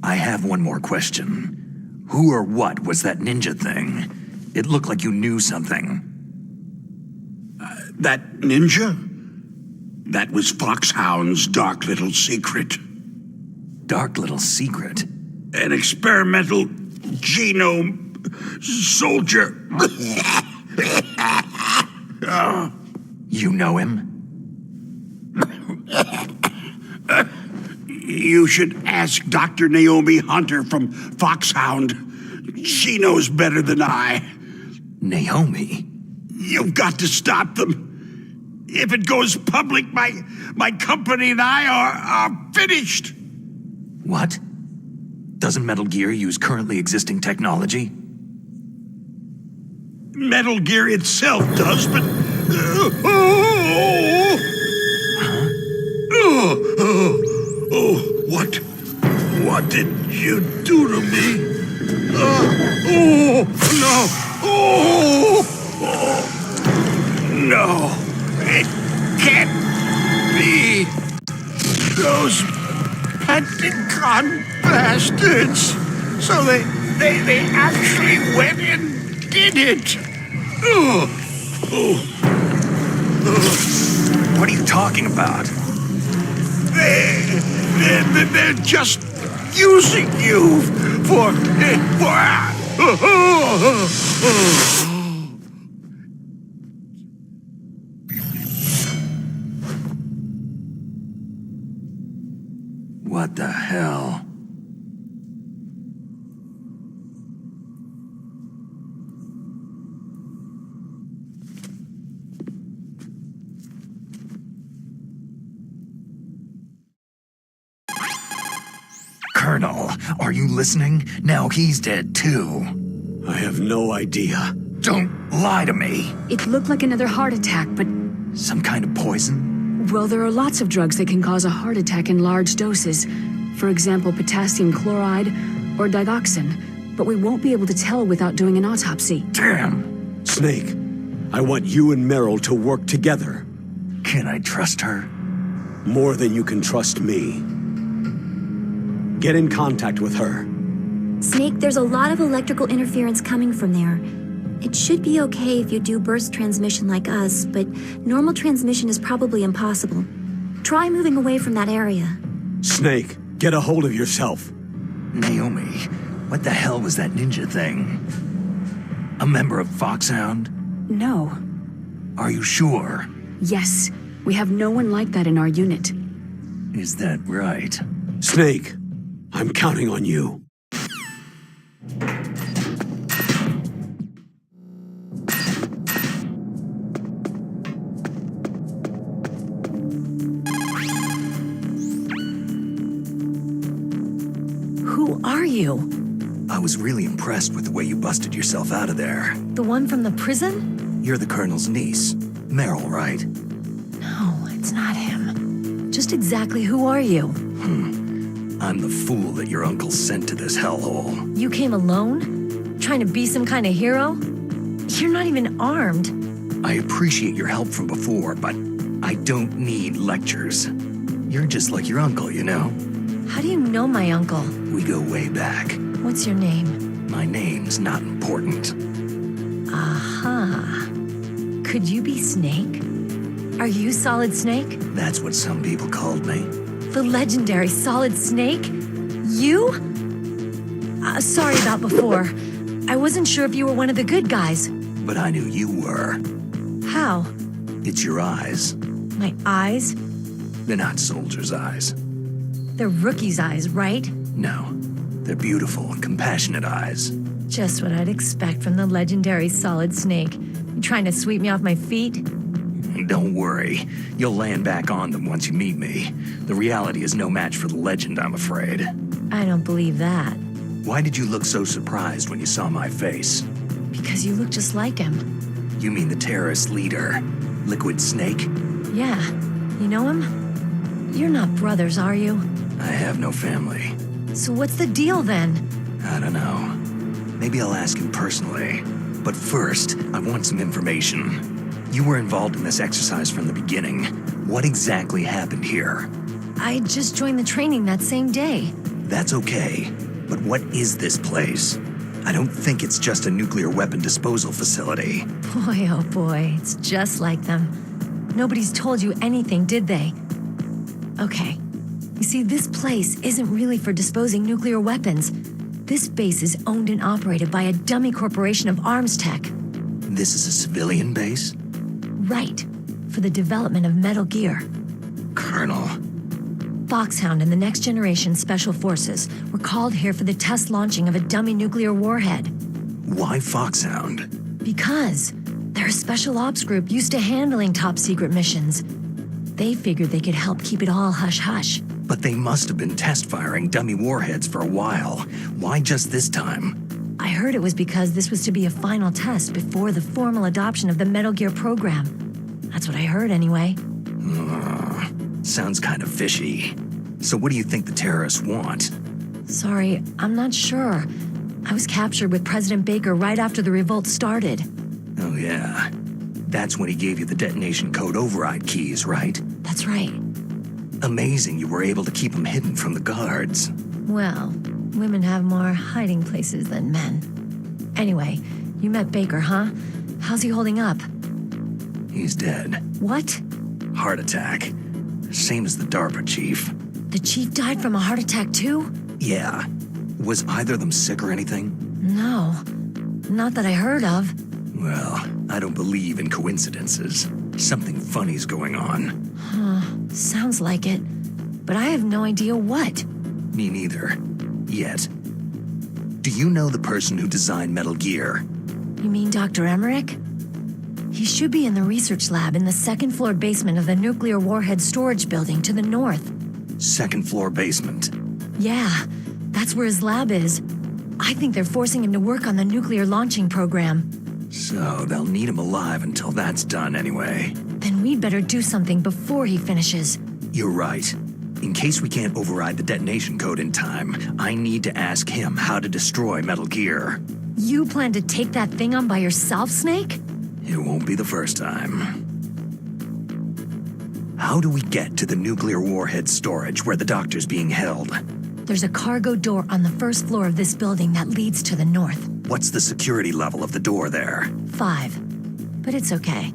Speaker 2: I have one more question. Who or what was that ninja thing? It looked like you knew something.
Speaker 10: That ninja? That was Foxhound's dark little secret.
Speaker 2: Dark little secret?
Speaker 10: An experimental genome soldier.
Speaker 2: You know him?
Speaker 10: You should ask Dr. Naomi Hunter from Foxhound. She knows better than I.
Speaker 2: Naomi?
Speaker 10: You've got to stop them. If it goes public, my company and I are finished.
Speaker 2: What? Doesn't Metal Gear use currently existing technology?
Speaker 10: Metal Gear itself does, but... What did you do to me? No, it can't be. Those Pentagon bastards. So they actually went and did it.
Speaker 2: What are you talking about?
Speaker 10: They're just using you for...
Speaker 2: What the hell? Colonel, are you listening? Now he's dead too.
Speaker 1: I have no idea.
Speaker 2: Don't lie to me.
Speaker 4: It looked like another heart attack, but,
Speaker 2: Some kind of poison?
Speaker 4: well, there are lots of drugs that can cause a heart attack in large doses. For example, potassium chloride or digoxin. But we won't be able to tell without doing an autopsy.
Speaker 2: Damn.
Speaker 1: Snake, I want you and Meryl to work together.
Speaker 2: Can I trust her?
Speaker 1: More than you can trust me. Get in contact with her.
Speaker 5: Snake, there's a lot of electrical interference coming from there. It should be okay if you do burst transmission like us, but normal transmission is probably impossible. Try moving away from that area.
Speaker 1: Snake, get a hold of yourself.
Speaker 2: Naomi, what the hell was that ninja thing? A member of Foxhound?
Speaker 4: No.
Speaker 2: Are you sure?
Speaker 4: Yes, we have no one like that in our unit.
Speaker 2: Is that right?
Speaker 1: Snake, I'm counting on you.
Speaker 8: Who are you?
Speaker 2: I was really impressed with the way you busted yourself out of there.
Speaker 8: The one from the prison?
Speaker 2: You're the Colonel's niece. Meryl, right?
Speaker 8: No, it's not him. Just exactly who are you?
Speaker 2: I'm the fool that your uncle sent to this hellhole.
Speaker 8: You came alone? Trying to be some kind of hero? You're not even armed.
Speaker 2: I appreciate your help from before, but I don't need lectures. You're just like your uncle, you know?
Speaker 8: How do you know my uncle?
Speaker 2: We go way back.
Speaker 8: What's your name?
Speaker 2: My name's not important.
Speaker 8: Aha. Could you be Snake? Are you Solid Snake?
Speaker 2: That's what some people called me.
Speaker 8: The legendary Solid Snake? You? Sorry about before. I wasn't sure if you were one of the good guys.
Speaker 2: But I knew you were.
Speaker 8: How?
Speaker 2: It's your eyes.
Speaker 8: My eyes?
Speaker 2: They're not soldiers' eyes.
Speaker 8: They're rookie's eyes, right?
Speaker 2: No. They're beautiful, compassionate eyes.
Speaker 8: Just what I'd expect from the legendary Solid Snake. You trying to sweep me off my feet?
Speaker 2: Don't worry. You'll land back on them once you meet me. The reality is no match for the legend, I'm afraid.
Speaker 8: I don't believe that.
Speaker 2: Why did you look so surprised when you saw my face?
Speaker 8: Because you look just like him.
Speaker 2: You mean the terrorist leader, Liquid Snake?
Speaker 8: Yeah. You know him? You're not brothers, are you?
Speaker 2: I have no family.
Speaker 8: So what's the deal then?
Speaker 2: I don't know. Maybe I'll ask him personally. But first, I want some information. You were involved in this exercise from the beginning. What exactly happened here?
Speaker 8: I just joined the training that same day.
Speaker 2: That's okay. But what is this place? I don't think it's just a nuclear weapon disposal facility.
Speaker 8: Boy, oh boy, it's just like them. Nobody's told you anything, did they? Okay. You see, this place isn't really for disposing nuclear weapons. This base is owned and operated by a dummy corporation of arms tech.
Speaker 2: This is a civilian base?
Speaker 8: Right. For the development of Metal Gear.
Speaker 2: Colonel.
Speaker 8: Foxhound and the Next Generation Special Forces were called here for the test launching of a dummy nuclear warhead.
Speaker 2: Why Foxhound?
Speaker 8: Because they're a special ops group used to handling top-secret missions. They figured they could help keep it all hush-hush.
Speaker 2: But they must have been test-firing dummy warheads for a while. Why just this time?
Speaker 8: I heard it was because this was to be a final test before the formal adoption of the Metal Gear program. That's what I heard anyway.
Speaker 2: Sounds kind of fishy. So what do you think the terrorists want?
Speaker 8: Sorry, I'm not sure. I was captured with President Baker right after the revolt started.
Speaker 2: Oh yeah. That's when he gave you the detonation code override keys, right?
Speaker 8: That's right.
Speaker 2: Amazing you were able to keep them hidden from the guards.
Speaker 8: Well, women have more hiding places than men. Anyway, you met Baker, huh? How's he holding up?
Speaker 2: He's dead.
Speaker 8: What?
Speaker 2: Heart attack. Same as the DARPA chief.
Speaker 8: The chief died from a heart attack too?
Speaker 2: Yeah. Was either of them sick or anything?
Speaker 8: No. Not that I heard of.
Speaker 2: Well, I don't believe in coincidences. Something funny's going on.
Speaker 8: Sounds like it. But I have no idea what.
Speaker 2: Me neither. Yet. Do you know the person who designed Metal Gear?
Speaker 8: You mean Dr. Emmerich? He should be in the research lab in the second-floor basement of the nuclear warhead storage building to the north.
Speaker 2: Second floor basement.
Speaker 8: Yeah, that's where his lab is. I think they're forcing him to work on the nuclear launching program.
Speaker 2: So they'll need him alive until that's done anyway.
Speaker 8: Then we'd better do something before he finishes.
Speaker 2: You're right. In case we can't override the detonation code in time, I need to ask him how to destroy Metal Gear.
Speaker 8: You plan to take that thing on by yourself, Snake?
Speaker 2: It won't be the first time. How do we get to the nuclear warhead storage where the doctor's being held?
Speaker 8: There's a cargo door on the first floor of this building that leads to the north.
Speaker 2: What's the security level of the door there?
Speaker 8: 5. But it's okay.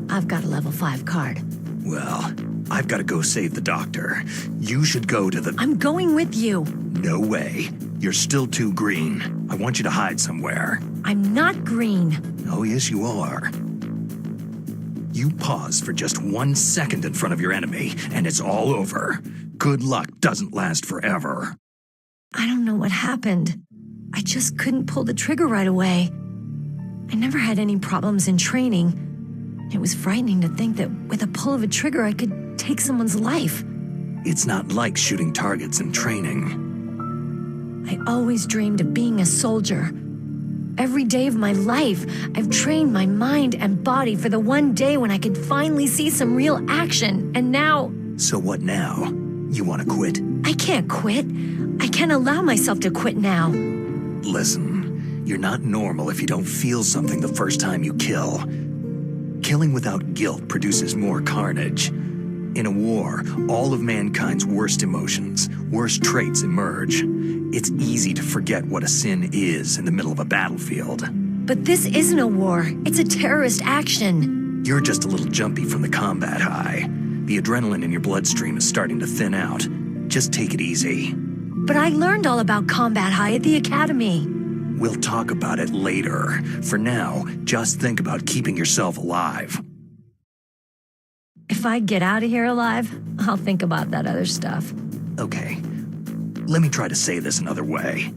Speaker 8: I've got a level 5 card.
Speaker 2: Well, I've got to go save the doctor. You should go to the...
Speaker 8: I'm going with you.
Speaker 2: No way. You're still too green. I want you to hide somewhere.
Speaker 8: I'm not green.
Speaker 2: Oh, yes, you are. You pause for just 1 second in front of your enemy, and it's all over. Good luck doesn't last forever.
Speaker 8: I don't know what happened. I just couldn't pull the trigger right away. I never had any problems in training. It was frightening to think that with a pull of a trigger I could take someone's life.
Speaker 2: It's not like shooting targets in training.
Speaker 8: I always dreamed of being a soldier. Every day of my life, I've trained my mind and body for the one day when I could finally see some real action, and now...
Speaker 2: So what now? You want to quit?
Speaker 8: I can't quit. I can't allow myself to quit now.
Speaker 2: Listen, you're not normal if you don't feel something the first time you kill. Killing without guilt produces more carnage. In a war, all of mankind's worst emotions, worst traits emerge. It's easy to forget what a sin is in the middle of a battlefield.
Speaker 8: But this isn't a war. It's a terrorist action.
Speaker 2: You're just a little jumpy from the combat high. The adrenaline in your bloodstream is starting to thin out. Just take it easy.
Speaker 8: But I learned all about combat high at the academy.
Speaker 2: We'll talk about it later. For now, just think about keeping yourself alive.
Speaker 8: If I get out of here alive, I'll think about that other stuff.
Speaker 2: Okay. Let me try to say this another way.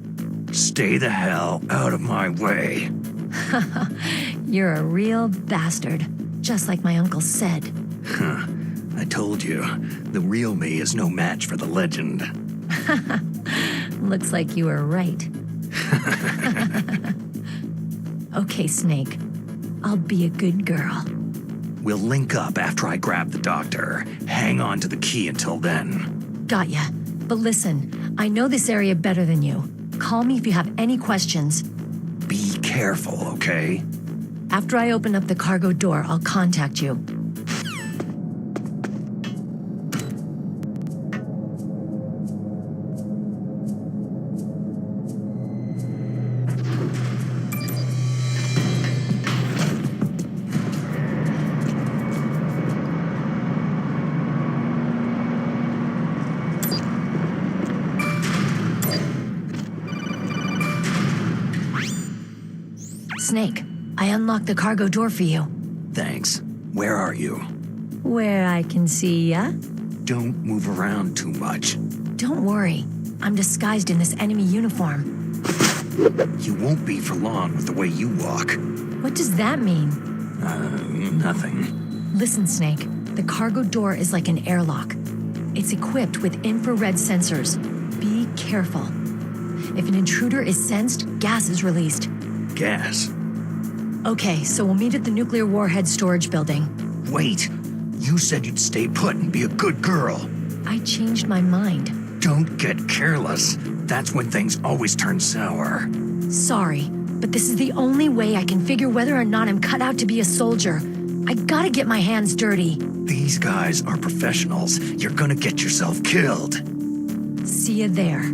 Speaker 2: Stay the hell out of my way.
Speaker 8: You're a real bastard, just like my uncle said.
Speaker 2: Huh. I told you, the real me is no match for the legend.
Speaker 8: Looks like you were right. Okay, Snake. I'll be a good girl.
Speaker 2: We'll link up after I grab the doctor. Hang on to the key until then.
Speaker 8: Got ya. But listen, I know this area better than you. Call me if you have any questions.
Speaker 2: Be careful, okay?
Speaker 8: After I open up the cargo door, I'll contact you. Snake, I unlocked the cargo door for you.
Speaker 2: Thanks. Where are you?
Speaker 8: Where I can see ya.
Speaker 2: Don't move around too much.
Speaker 8: Don't worry. I'm disguised in this enemy uniform.
Speaker 2: You won't be for long with the way you walk.
Speaker 8: What does that mean?
Speaker 2: Nothing.
Speaker 8: Listen, Snake. The cargo door is like an airlock. It's equipped with infrared sensors. Be careful. If an intruder is sensed, gas is released.
Speaker 2: Gas?
Speaker 8: Okay, so we'll meet at the nuclear warhead storage building.
Speaker 2: Wait. You said you'd stay put and be a good girl.
Speaker 8: I changed my mind.
Speaker 2: Don't get careless. That's when things always turn sour.
Speaker 8: Sorry, but this is the only way I can figure whether or not I'm cut out to be a soldier. I gotta get my hands dirty.
Speaker 2: These guys are professionals. You're gonna get yourself killed.
Speaker 8: See you there.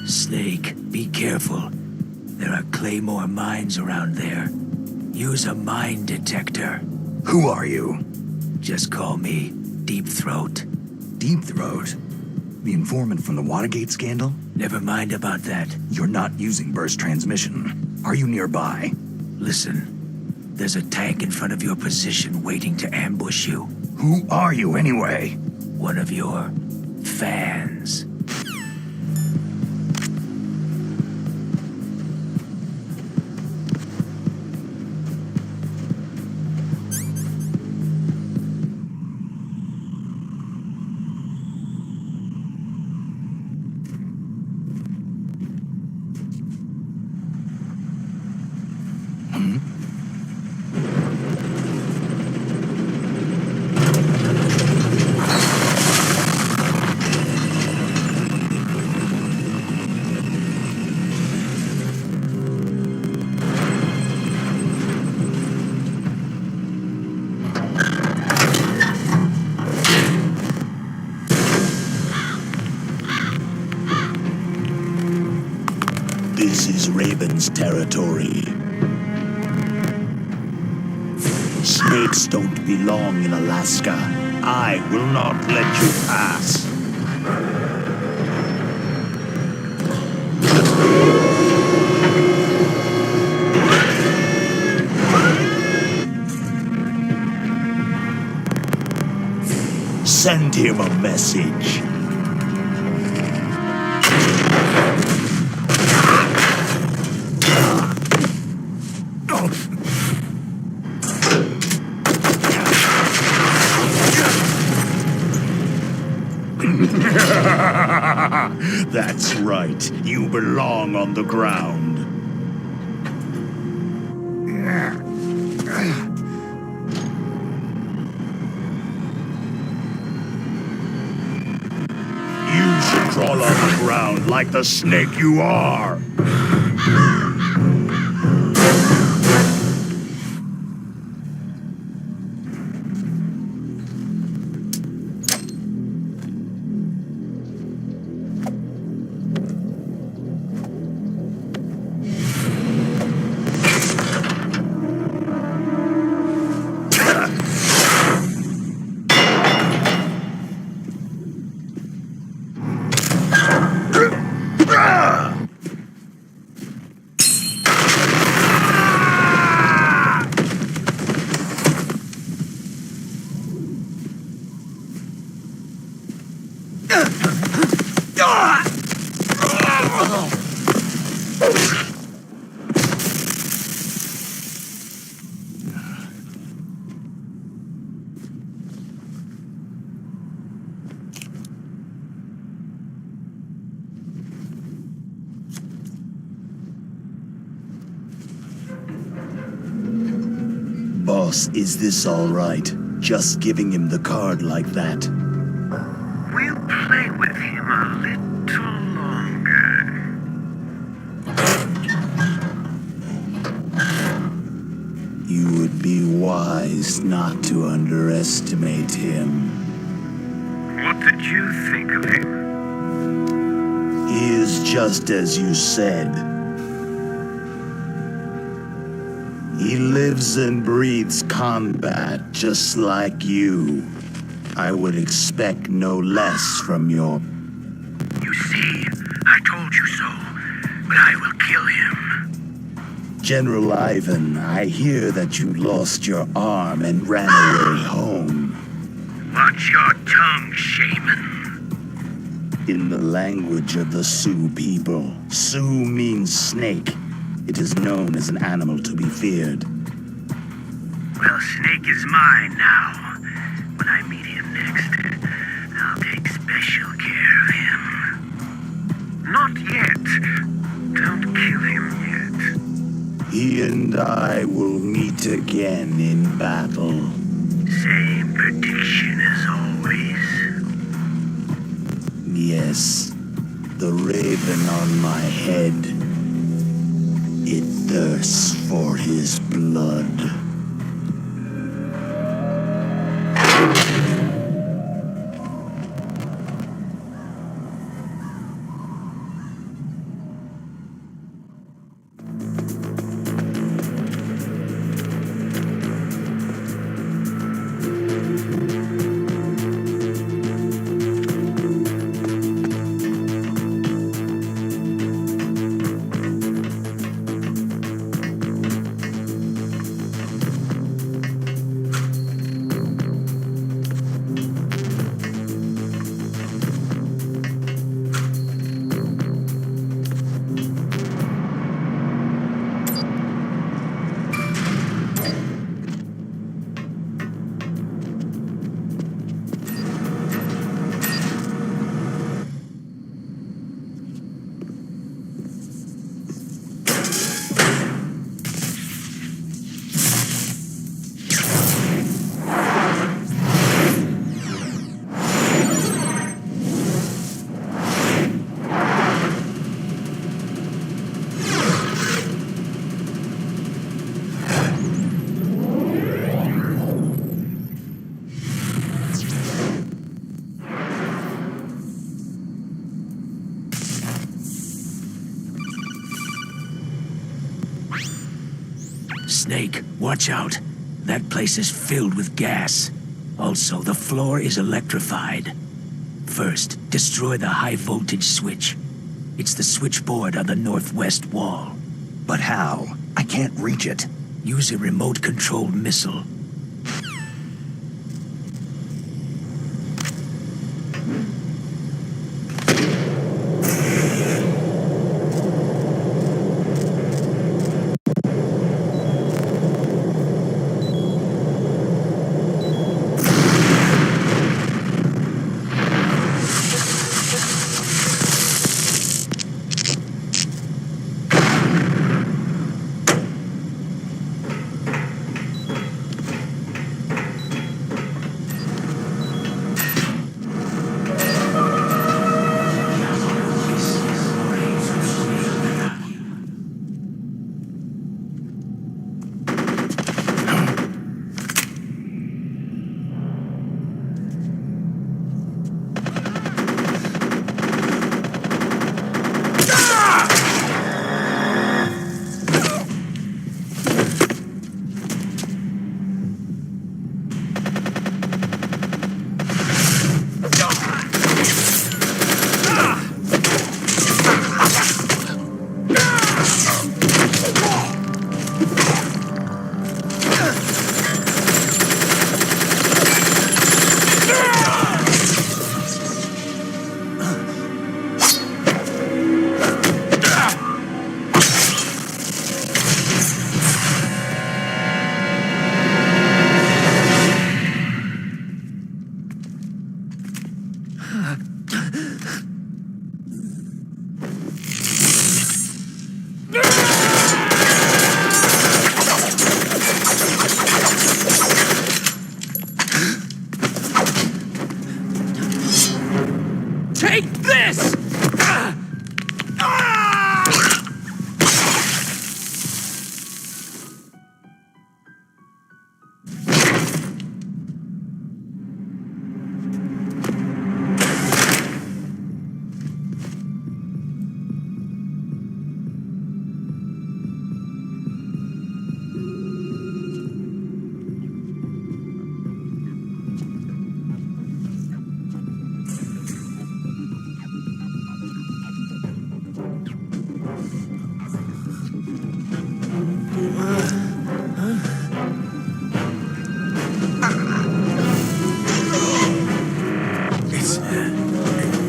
Speaker 9: Snake, be careful. There are Claymore mines around there. Use a mine detector.
Speaker 2: Who are you?
Speaker 9: Just call me Deep Throat.
Speaker 2: Deep Throat? The informant from the Watergate scandal?
Speaker 9: Never mind about that.
Speaker 2: You're not using burst transmission. Are you nearby?
Speaker 9: Listen, there's a tank in front of your position waiting to ambush you.
Speaker 2: Who are you anyway?
Speaker 9: One of your fans.
Speaker 11: This is Raven's territory. Snakes don't belong in Alaska. I will not let you pass. Send him a message. That's right. You belong on the ground. You should crawl on the ground like the snake you are. Boss, is this all right? Just giving him the card like that?
Speaker 12: We'll play with him a little longer.
Speaker 11: You would be wise not to underestimate him.
Speaker 12: What did you think of him?
Speaker 11: He is just as you said. He lives and breathes combat just like you. I would expect no less from your...
Speaker 12: You see, I told you so, but I will kill him.
Speaker 11: General Ivan, I hear that you lost your arm and ran away home.
Speaker 12: Watch your tongue, shaman.
Speaker 11: In the language of the Sioux people, Sioux means snake. It is known as an animal to be feared.
Speaker 12: Well, Snake is mine now. When I meet him next, I'll take special care of him. Not yet. Don't kill him yet.
Speaker 11: He and I will meet again in battle.
Speaker 12: Same prediction as always.
Speaker 11: Yes, the raven on my head. It thirsts for his blood.
Speaker 9: Snake, watch out. That place is filled with gas. Also, the floor is electrified. First, destroy the high-voltage switch. It's the switchboard on the northwest wall.
Speaker 2: But how? I can't reach it.
Speaker 9: Use a remote-controlled missile.
Speaker 13: Take this!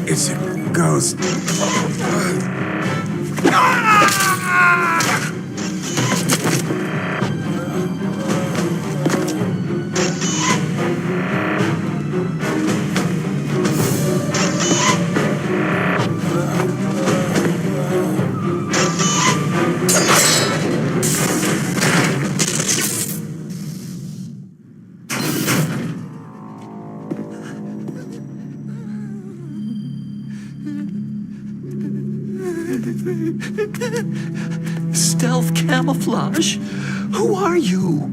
Speaker 11: It's a ghost.
Speaker 2: Stealth camouflage? Who are you?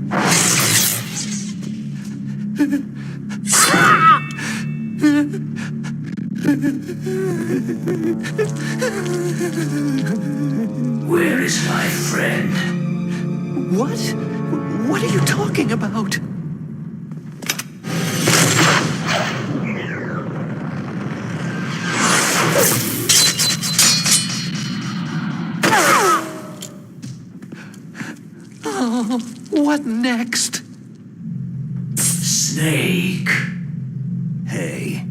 Speaker 9: Where is my friend?
Speaker 2: What? What are you talking about? Oh, what next?
Speaker 9: Snake.
Speaker 2: Hey,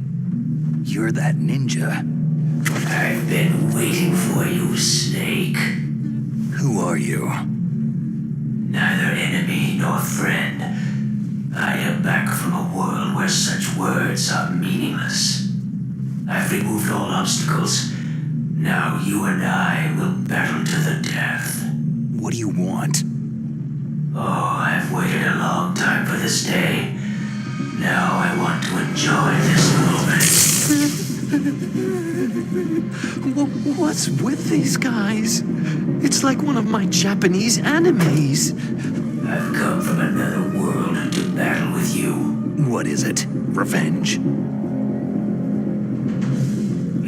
Speaker 2: you're that ninja.
Speaker 9: I've been waiting for you, Snake.
Speaker 2: Who are you?
Speaker 9: Neither enemy nor friend. I am back from a world where such words are meaningless. I've removed all obstacles. Now you and I will battle to the death.
Speaker 2: What do you want?
Speaker 9: Oh, I've waited a long time for this day. Now I want to enjoy this moment.
Speaker 2: What's with these guys? It's like one of my Japanese animes.
Speaker 9: I've come from another world to battle with you.
Speaker 2: What is it? Revenge?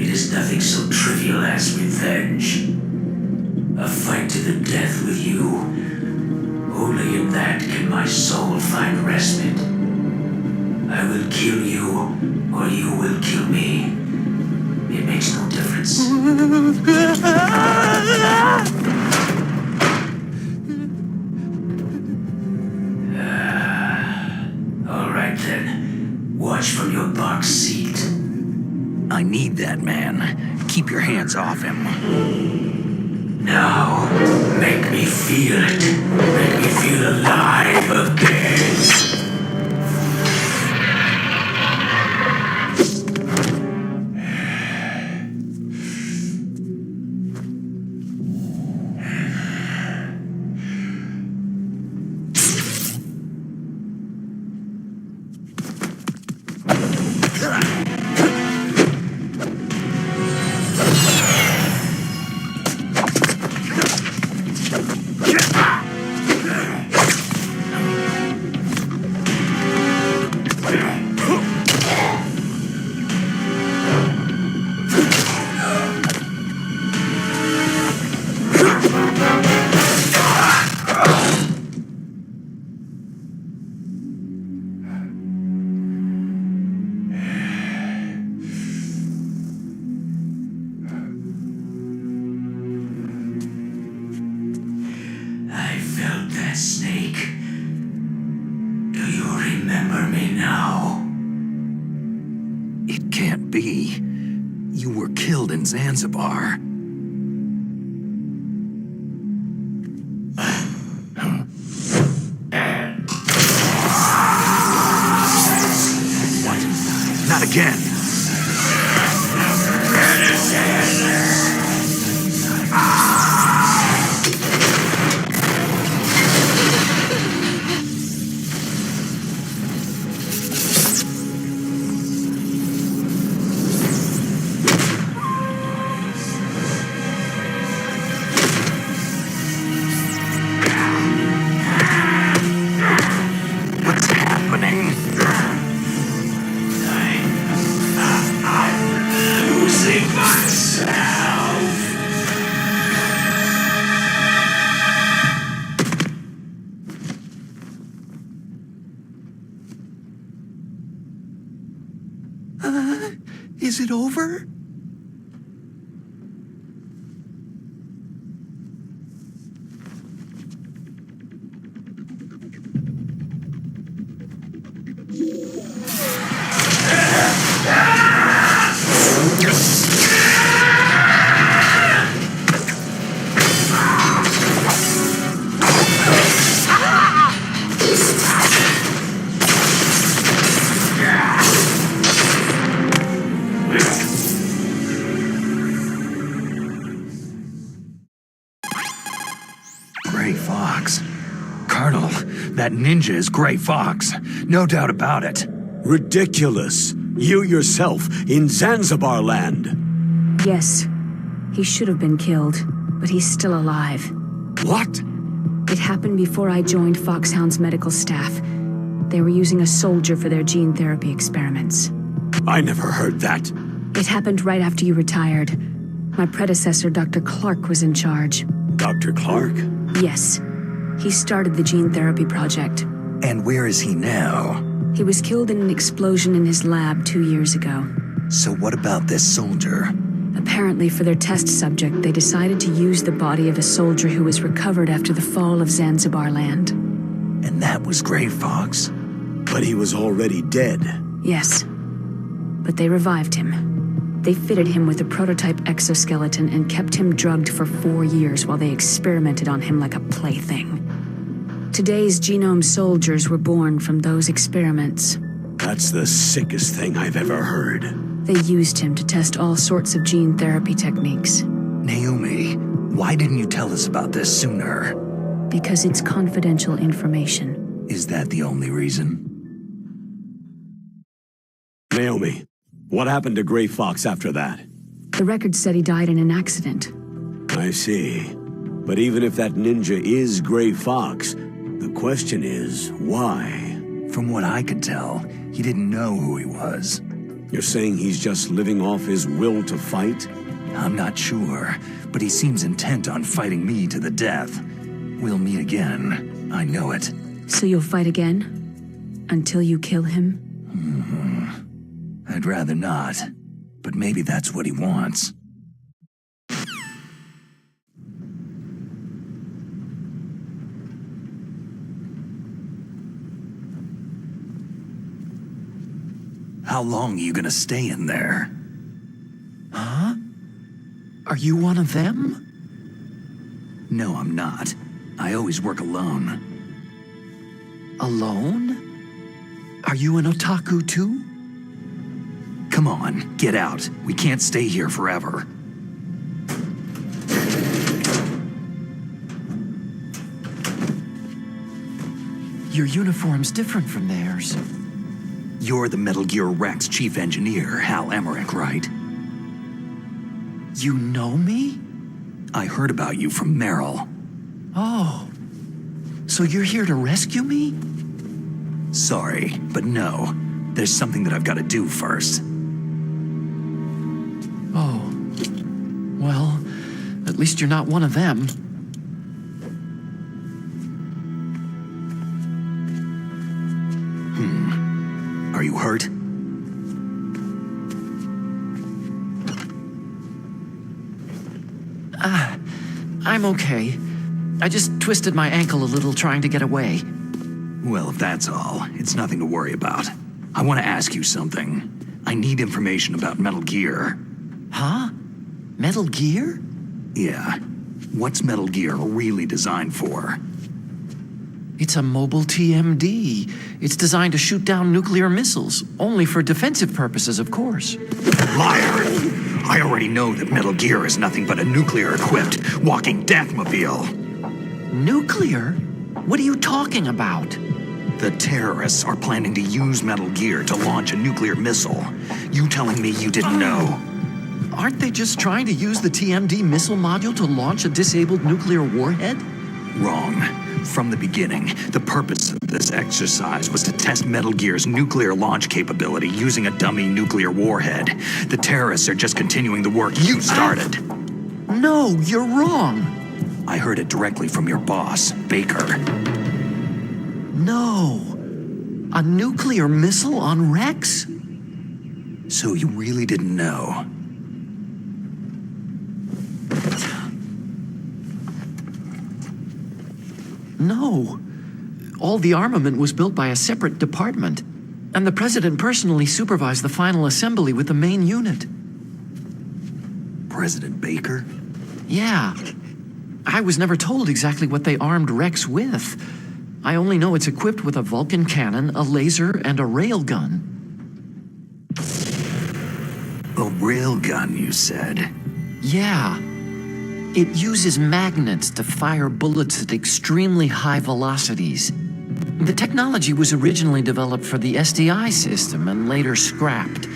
Speaker 9: It is nothing so trivial as revenge. A fight to the death with you. Only my soul find respite. I will kill you, or you will kill me. It makes no difference. All right then. Watch from your box seat.
Speaker 2: I need that man. Keep your hands off him.
Speaker 9: Now, make me feel it. Make me feel alive again. Snake. Do you remember me now?
Speaker 2: It can't be. You were killed in Zanzibar. What? Not again. Is it over? Gray Fox. Colonel, that ninja is Gray Fox. No doubt about it.
Speaker 1: Ridiculous. You yourself in Zanzibar land.
Speaker 4: Yes. He should have been killed, but he's still alive.
Speaker 1: What?
Speaker 4: It happened before I joined Foxhound's medical staff. They were using a soldier for their gene therapy experiments.
Speaker 1: I never heard that.
Speaker 4: It happened right after you retired. My predecessor, Dr. Clark, was in charge.
Speaker 1: Dr. Clark?
Speaker 4: Yes. He started the gene therapy project.
Speaker 2: And where is he now?
Speaker 4: He was killed in an explosion in his lab 2 years ago.
Speaker 2: So what about this soldier?
Speaker 4: Apparently, for their test subject, they decided to use the body of a soldier who was recovered after the fall of Zanzibar land.
Speaker 2: And that was Gray Fox?
Speaker 1: But he was already dead.
Speaker 4: Yes. But they revived him. They fitted him with a prototype exoskeleton and kept him drugged for 4 years while they experimented on him like a plaything. Today's genome soldiers were born from those experiments.
Speaker 1: That's the sickest thing I've ever heard.
Speaker 4: They used him to test all sorts of gene therapy techniques.
Speaker 2: Naomi, why didn't you tell us about this sooner?
Speaker 4: Because it's confidential information.
Speaker 2: Is that the only reason?
Speaker 1: Naomi, what happened to Gray Fox after that?
Speaker 4: The record said he died in an accident.
Speaker 1: I see. But even if that ninja is Gray Fox, the question is, why?
Speaker 2: From what I could tell, he didn't know who he was.
Speaker 1: You're saying he's just living off his will to fight?
Speaker 2: I'm not sure, but he seems intent on fighting me to the death. We'll meet again. I know it.
Speaker 4: So you'll fight again? Until you kill him?
Speaker 2: I'd rather not, but maybe that's what he wants. How long are you gonna stay in there?
Speaker 14: Huh? Are you one of them?
Speaker 2: No, I'm not. I always work alone.
Speaker 14: Alone? Are you an otaku too?
Speaker 2: Come on, get out. We can't stay here forever.
Speaker 14: Your uniform's different from theirs.
Speaker 2: You're the Metal Gear Rex chief engineer, Hal Emmerich, right?
Speaker 14: You know me?
Speaker 2: I heard about you from Meryl.
Speaker 14: Oh. So you're here to rescue me?
Speaker 2: Sorry, but no. There's something that I've got to do first.
Speaker 14: Oh. Well, at least you're not one of them.
Speaker 2: Are you hurt?
Speaker 14: I'm okay. I just twisted my ankle a little trying to get away.
Speaker 2: Well, if that's all, it's nothing to worry about. I want to ask you something. I need information about Metal Gear.
Speaker 14: Huh? Metal Gear?
Speaker 2: Yeah. What's Metal Gear really designed for?
Speaker 14: It's a mobile TMD. It's designed to shoot down nuclear missiles, only for defensive purposes, of course.
Speaker 2: Liar! I already know that Metal Gear is nothing but a nuclear-equipped walking deathmobile.
Speaker 14: Nuclear? What are you talking about?
Speaker 2: The terrorists are planning to use Metal Gear to launch a nuclear missile. You telling me you didn't know?
Speaker 14: Aren't they just trying to use the TMD missile module to launch a disabled nuclear warhead?
Speaker 2: Wrong. From the beginning, the purpose of this exercise was to test Metal Gear's nuclear launch capability using a dummy nuclear warhead. The terrorists are just continuing the work you started.
Speaker 14: No, you're wrong.
Speaker 2: I heard it directly from your boss, Baker.
Speaker 14: No. A nuclear missile on Rex?
Speaker 2: So you really didn't know?
Speaker 14: No. All the armament was built by a separate department, and the president personally supervised the final assembly with the main unit.
Speaker 2: President Baker?
Speaker 14: Yeah. I was never told exactly what they armed Rex with. I only know it's equipped with a Vulcan cannon, a laser, and a railgun.
Speaker 2: A railgun, you said?
Speaker 14: Yeah. It uses magnets to fire bullets at extremely high velocities. The technology was originally developed for the SDI system and later scrapped.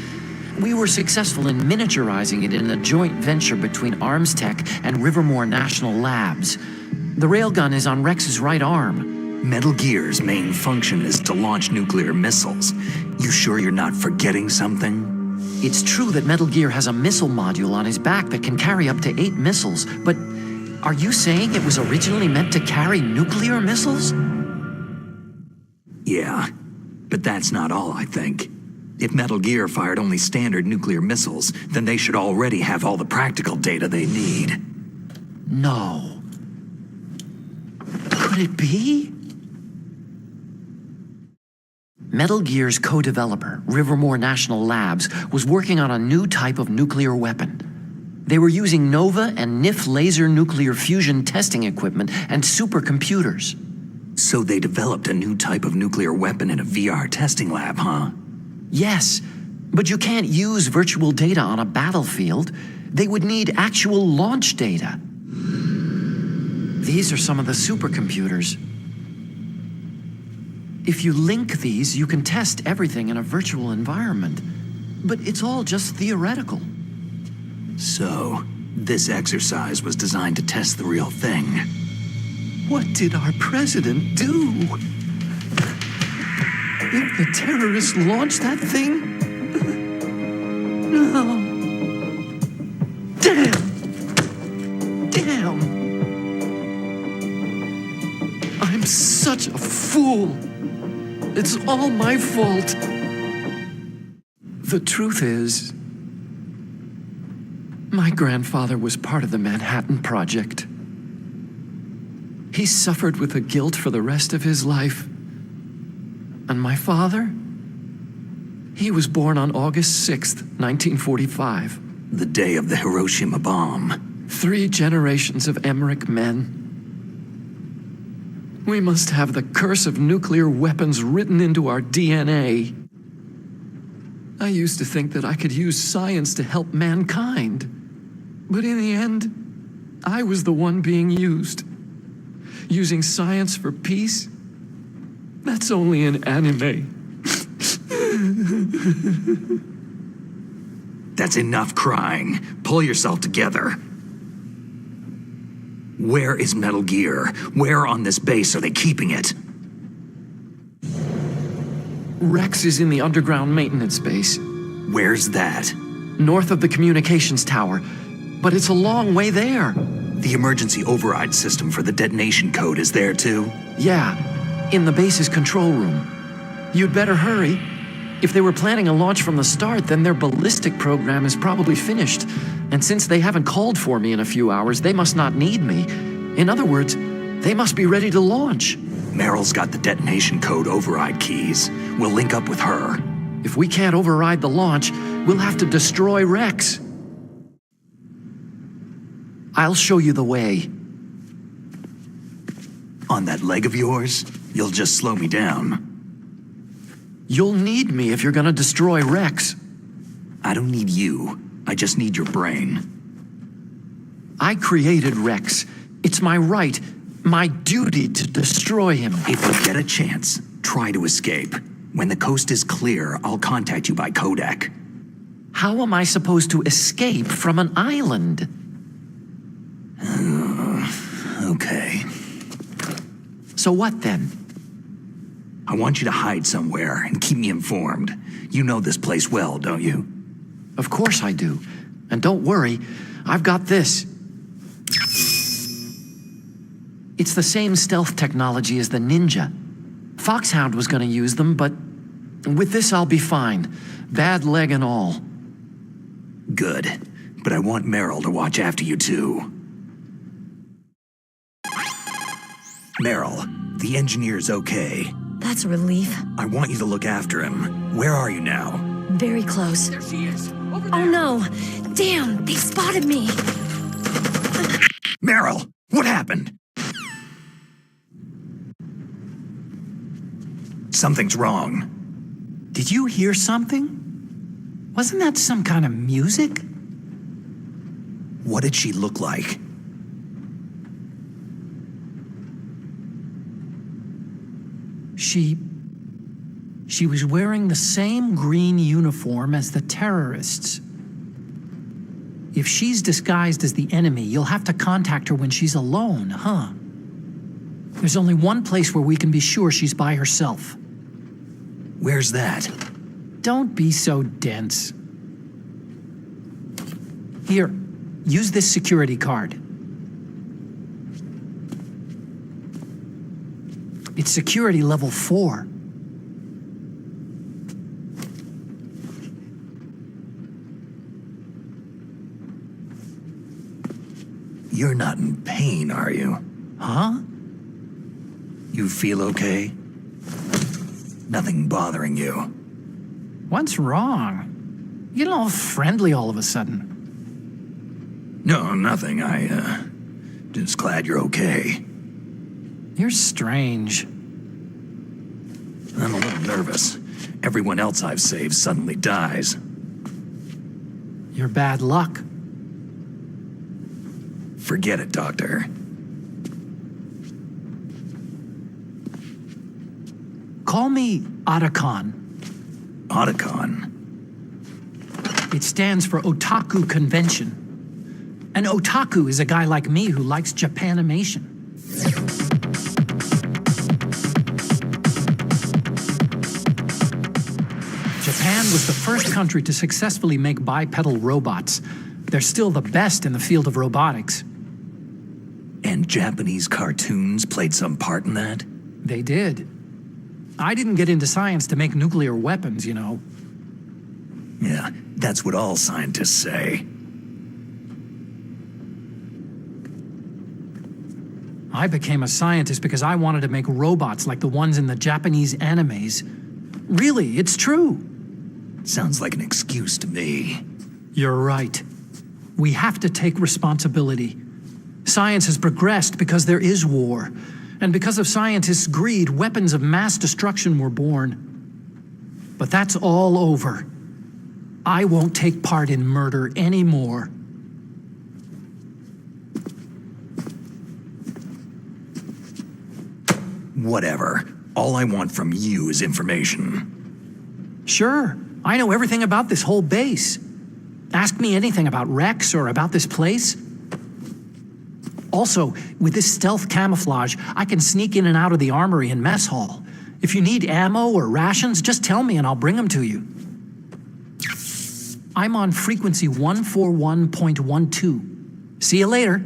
Speaker 14: We were successful in miniaturizing it in a joint venture between ArmsTech and Rivermore National Labs. The railgun is on Rex's right arm.
Speaker 2: Metal Gear's main function is to launch nuclear missiles. You sure you're not forgetting something?
Speaker 14: It's true that Metal Gear has a missile module on his back that can carry up to 8 missiles, but are you saying it was originally meant to carry nuclear missiles?
Speaker 2: Yeah, but that's not all, I think. If Metal Gear fired only standard nuclear missiles, then they should already have all the practical data they need.
Speaker 14: No. Could it be? Metal Gear's co-developer, Rivermore National Labs, was working on a new type of nuclear weapon. They were using NOVA and NIF laser nuclear fusion testing equipment and supercomputers.
Speaker 2: So they developed a new type of nuclear weapon in a VR testing lab, huh?
Speaker 14: Yes, but you can't use virtual data on a battlefield. They would need actual launch data. These are some of the supercomputers. If you link these, you can test everything in a virtual environment. But it's all just theoretical.
Speaker 2: So, this exercise was designed to test the real thing.
Speaker 14: What did our president do? If the terrorists launched that thing? No. Damn! I'm such a fool. It's all my fault. The truth is, my grandfather was part of the Manhattan Project. He suffered with the guilt for the rest of his life. And my father? He was born on August 6th, 1945.
Speaker 2: The day of the Hiroshima bomb.
Speaker 14: 3 generations of Emmerich men. We must have the curse of nuclear weapons written into our DNA. I used to think that I could use science to help mankind. But in the end, I was the one being used. Using science for peace? That's only in anime.
Speaker 2: That's enough crying. Pull yourself together. Where is Metal Gear? Where on this base are they keeping it?
Speaker 14: Rex is in the underground maintenance base.
Speaker 2: Where's that?
Speaker 14: North of the communications tower. But it's a long way there.
Speaker 2: The emergency override system for the detonation code is there too?
Speaker 14: Yeah, in the base's control room. You'd better hurry. If they were planning a launch from the start, then their ballistic program is probably finished. And since they haven't called for me in a few hours, they must not need me. In other words, they must be ready to launch.
Speaker 2: Meryl's got the detonation code override keys. We'll link up with her.
Speaker 14: If we can't override the launch, we'll have to destroy Rex. I'll show you the way.
Speaker 2: On that leg of yours, you'll just slow me down.
Speaker 14: You'll need me if you're gonna destroy Rex.
Speaker 2: I don't need you. I just need your brain.
Speaker 14: I created Rex. It's my right, my duty to destroy him.
Speaker 2: If you get a chance, try to escape. When the coast is clear, I'll contact you by codec.
Speaker 14: How am I supposed to escape from an island?
Speaker 2: Okay.
Speaker 14: So what then?
Speaker 2: I want you to hide somewhere and keep me informed. You know this place well, don't you?
Speaker 14: Of course I do. And don't worry, I've got this. It's the same stealth technology as the Ninja. Foxhound was gonna use them, but with this I'll be fine. Bad leg and all.
Speaker 2: Good. But I want Meryl to watch after you too. Meryl, the engineer's okay.
Speaker 8: That's a relief.
Speaker 2: I want you to look after him. Where are you now?
Speaker 8: Very close.
Speaker 13: There she is. Over there.
Speaker 8: Oh no! Damn, they spotted me!
Speaker 2: Meryl, what happened? Something's wrong.
Speaker 15: Did you hear something? Wasn't that some kind of music?
Speaker 2: What did she look like?
Speaker 15: She was wearing the same green uniform as the terrorists. If she's disguised as the enemy, you'll have to contact her when she's alone, huh? There's only one place where we can be sure she's by herself.
Speaker 2: Where's that?
Speaker 15: Don't be so dense. Here, use this security card. It's security level 4.
Speaker 2: You're not in pain, are you?
Speaker 15: Huh?
Speaker 2: You feel okay? Nothing bothering you?
Speaker 15: What's wrong? You get all friendly all of a sudden.
Speaker 2: No, nothing. Just glad you're okay.
Speaker 15: You're strange.
Speaker 2: I'm a little nervous. Everyone else I've saved suddenly dies.
Speaker 15: You're bad luck.
Speaker 2: Forget it, Doctor.
Speaker 15: Call me Otacon.
Speaker 2: Otacon?
Speaker 15: It stands for Otaku Convention. An otaku is a guy like me who likes Japanimation. Japan was the first country to successfully make bipedal robots. They're still the best in the field of robotics.
Speaker 2: And Japanese cartoons played some part in that?
Speaker 15: They did. I didn't get into science to make nuclear weapons, you know.
Speaker 2: Yeah, that's what all scientists say.
Speaker 15: I became a scientist because I wanted to make robots like the ones in the Japanese animes. Really, it's true.
Speaker 2: Sounds like an excuse to me.
Speaker 15: You're right. We have to take responsibility. Science has progressed because there is war. And because of scientists' greed, weapons of mass destruction were born. But that's all over. I won't take part in murder anymore.
Speaker 2: Whatever. All I want from you is information.
Speaker 15: Sure, I know everything about this whole base. Ask me anything about Rex or about this place. Also, with this stealth camouflage, I can sneak in and out of the armory and mess hall. If you need ammo or rations, just tell me and I'll bring them to you. I'm on frequency 141.12. See you later.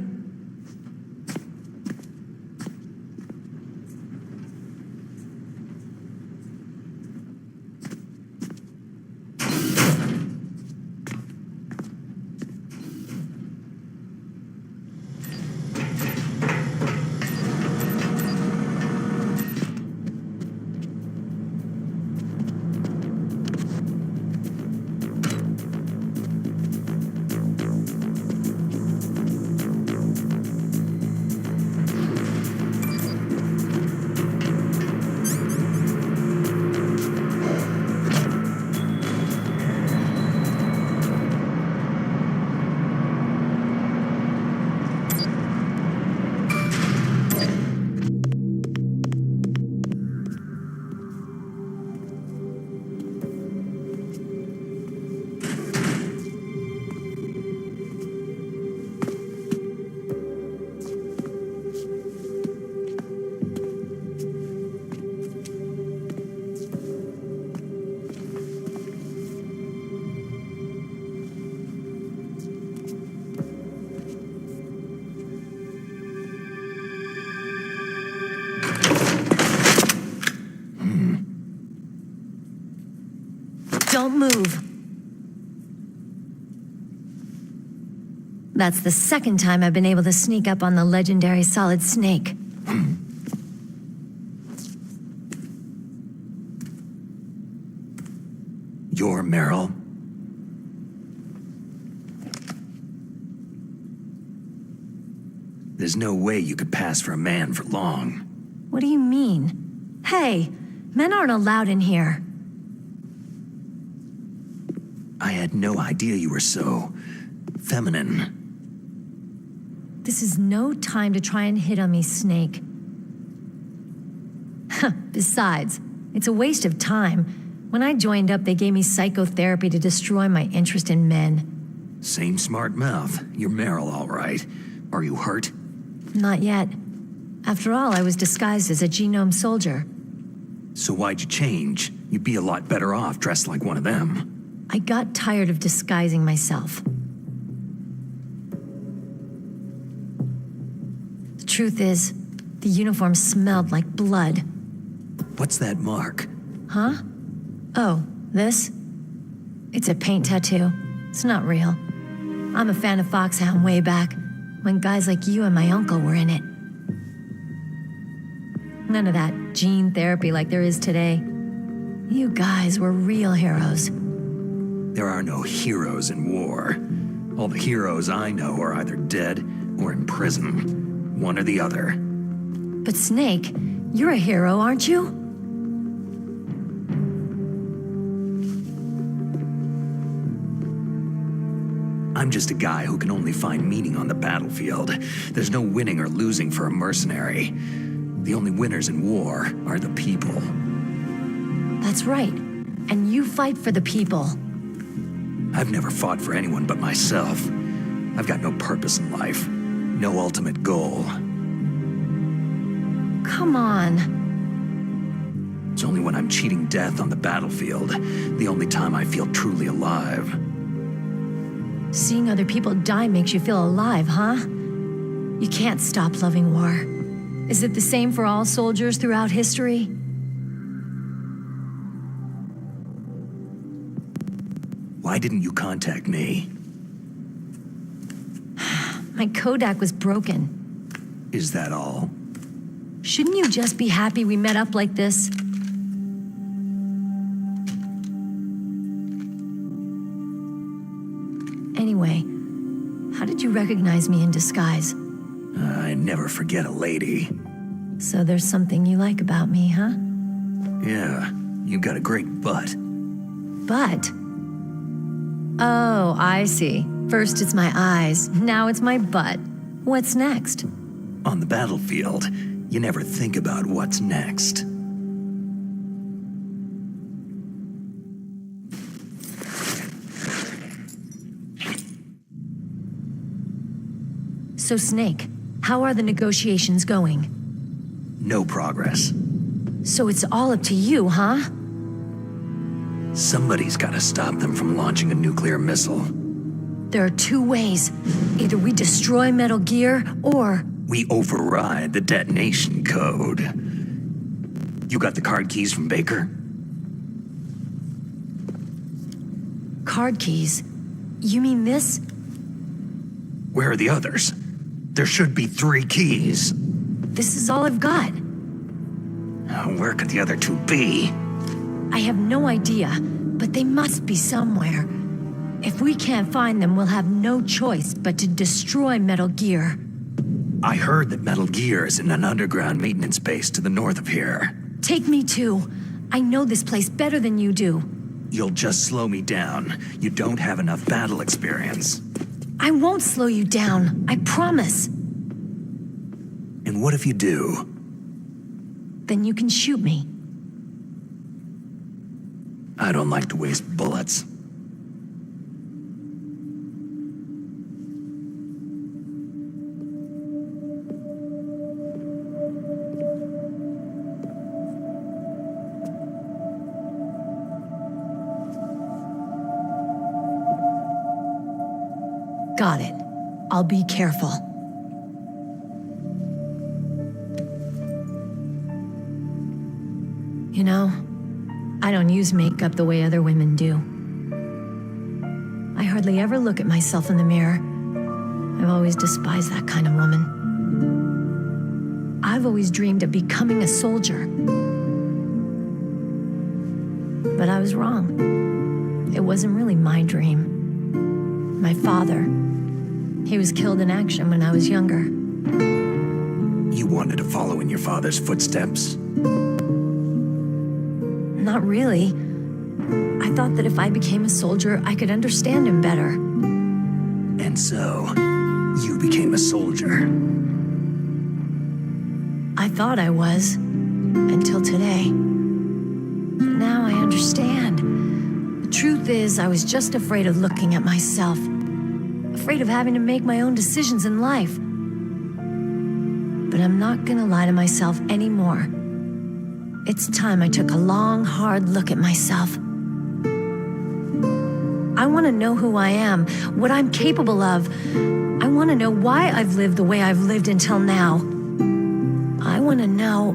Speaker 8: Don't move. That's the second time I've been able to sneak up on the legendary Solid Snake.
Speaker 2: You're Meryl? There's no way you could pass for a man for long.
Speaker 8: What do you mean? Hey, men aren't allowed in here.
Speaker 2: I had no idea you were so feminine.
Speaker 8: This is no time to try and hit on me, Snake. Besides, it's a waste of time. When I joined up, they gave me psychotherapy to destroy my interest in men.
Speaker 2: Same smart mouth. You're Meryl, all right. Are you hurt?
Speaker 8: Not yet. After all, I was disguised as a genome soldier.
Speaker 2: So why'd you change? You'd be a lot better off dressed like one of them.
Speaker 8: I got tired of disguising myself. The truth is, the uniform smelled like blood.
Speaker 2: What's that mark?
Speaker 8: Huh? Oh, this? It's a paint tattoo. It's not real. I'm a fan of Foxhound way back, when guys like you and my uncle were in it. None of that gene therapy like there is today. You guys were real heroes.
Speaker 2: There are no heroes in war. All the heroes I know are either dead or in prison. One or the other.
Speaker 8: But Snake, you're a hero, aren't you?
Speaker 2: I'm just a guy who can only find meaning on the battlefield. There's no winning or losing for a mercenary. The only winners in war are the people.
Speaker 8: That's right. And you fight for the people.
Speaker 2: I've never fought for anyone but myself. I've got no purpose in life. No ultimate goal.
Speaker 8: Come on.
Speaker 2: It's only when I'm cheating death on the battlefield, the only time I feel truly alive.
Speaker 8: Seeing other people die makes you feel alive, huh? You can't stop loving war. Is it the same for all soldiers throughout history?
Speaker 2: Why didn't you contact me?
Speaker 8: My Kodak was broken.
Speaker 2: Is that all?
Speaker 8: Shouldn't you just be happy we met up like this? Anyway, how did you recognize me in disguise?
Speaker 2: I never forget a lady.
Speaker 8: So there's something you like about me, huh?
Speaker 2: Yeah, you got a great butt.
Speaker 8: Butt? Oh, I see. First it's my eyes, now it's my butt. What's next?
Speaker 2: On the battlefield, you never think about what's next.
Speaker 8: So, Snake, how are the negotiations going?
Speaker 2: No progress.
Speaker 8: So it's all up to you, huh?
Speaker 2: Somebody's gotta stop them from launching a nuclear missile.
Speaker 8: There are two ways. Either we destroy Metal Gear, or...
Speaker 2: We override the detonation code. You got the card keys from Baker?
Speaker 8: Card keys? You mean this?
Speaker 2: Where are the others? There should be 3 keys.
Speaker 8: This is all I've got.
Speaker 2: Where could the other 2 be?
Speaker 8: I have no idea, but they must be somewhere. If we can't find them, we'll have no choice but to destroy Metal Gear.
Speaker 2: I heard that Metal Gear is in an underground maintenance base to the north of here.
Speaker 8: Take me too. I know this place better than you do.
Speaker 2: You'll just slow me down. You don't have enough battle experience.
Speaker 8: I won't slow you down, I promise.
Speaker 2: And what if you do?
Speaker 8: Then you can shoot me.
Speaker 2: I don't like to waste bullets.
Speaker 8: Got it. I'll be careful. You know, I don't use makeup the way other women do. I hardly ever look at myself in the mirror. I've always despised that kind of woman. I've always dreamed of becoming a soldier. But I was wrong. It wasn't really my dream. My father, he was killed in action when I was younger.
Speaker 2: You wanted to follow in your father's footsteps?
Speaker 8: Not really. I thought that if I became a soldier, I could understand him better.
Speaker 2: And so, you became a soldier.
Speaker 8: I thought I was, until today. But now I understand. The truth is, I was just afraid of looking at myself. Afraid of having to make my own decisions in life. But I'm not gonna lie to myself anymore. It's time I took a long, hard look at myself. I want to know who I am, what I'm capable of. I want to know why I've lived the way I've lived until now. I want to know...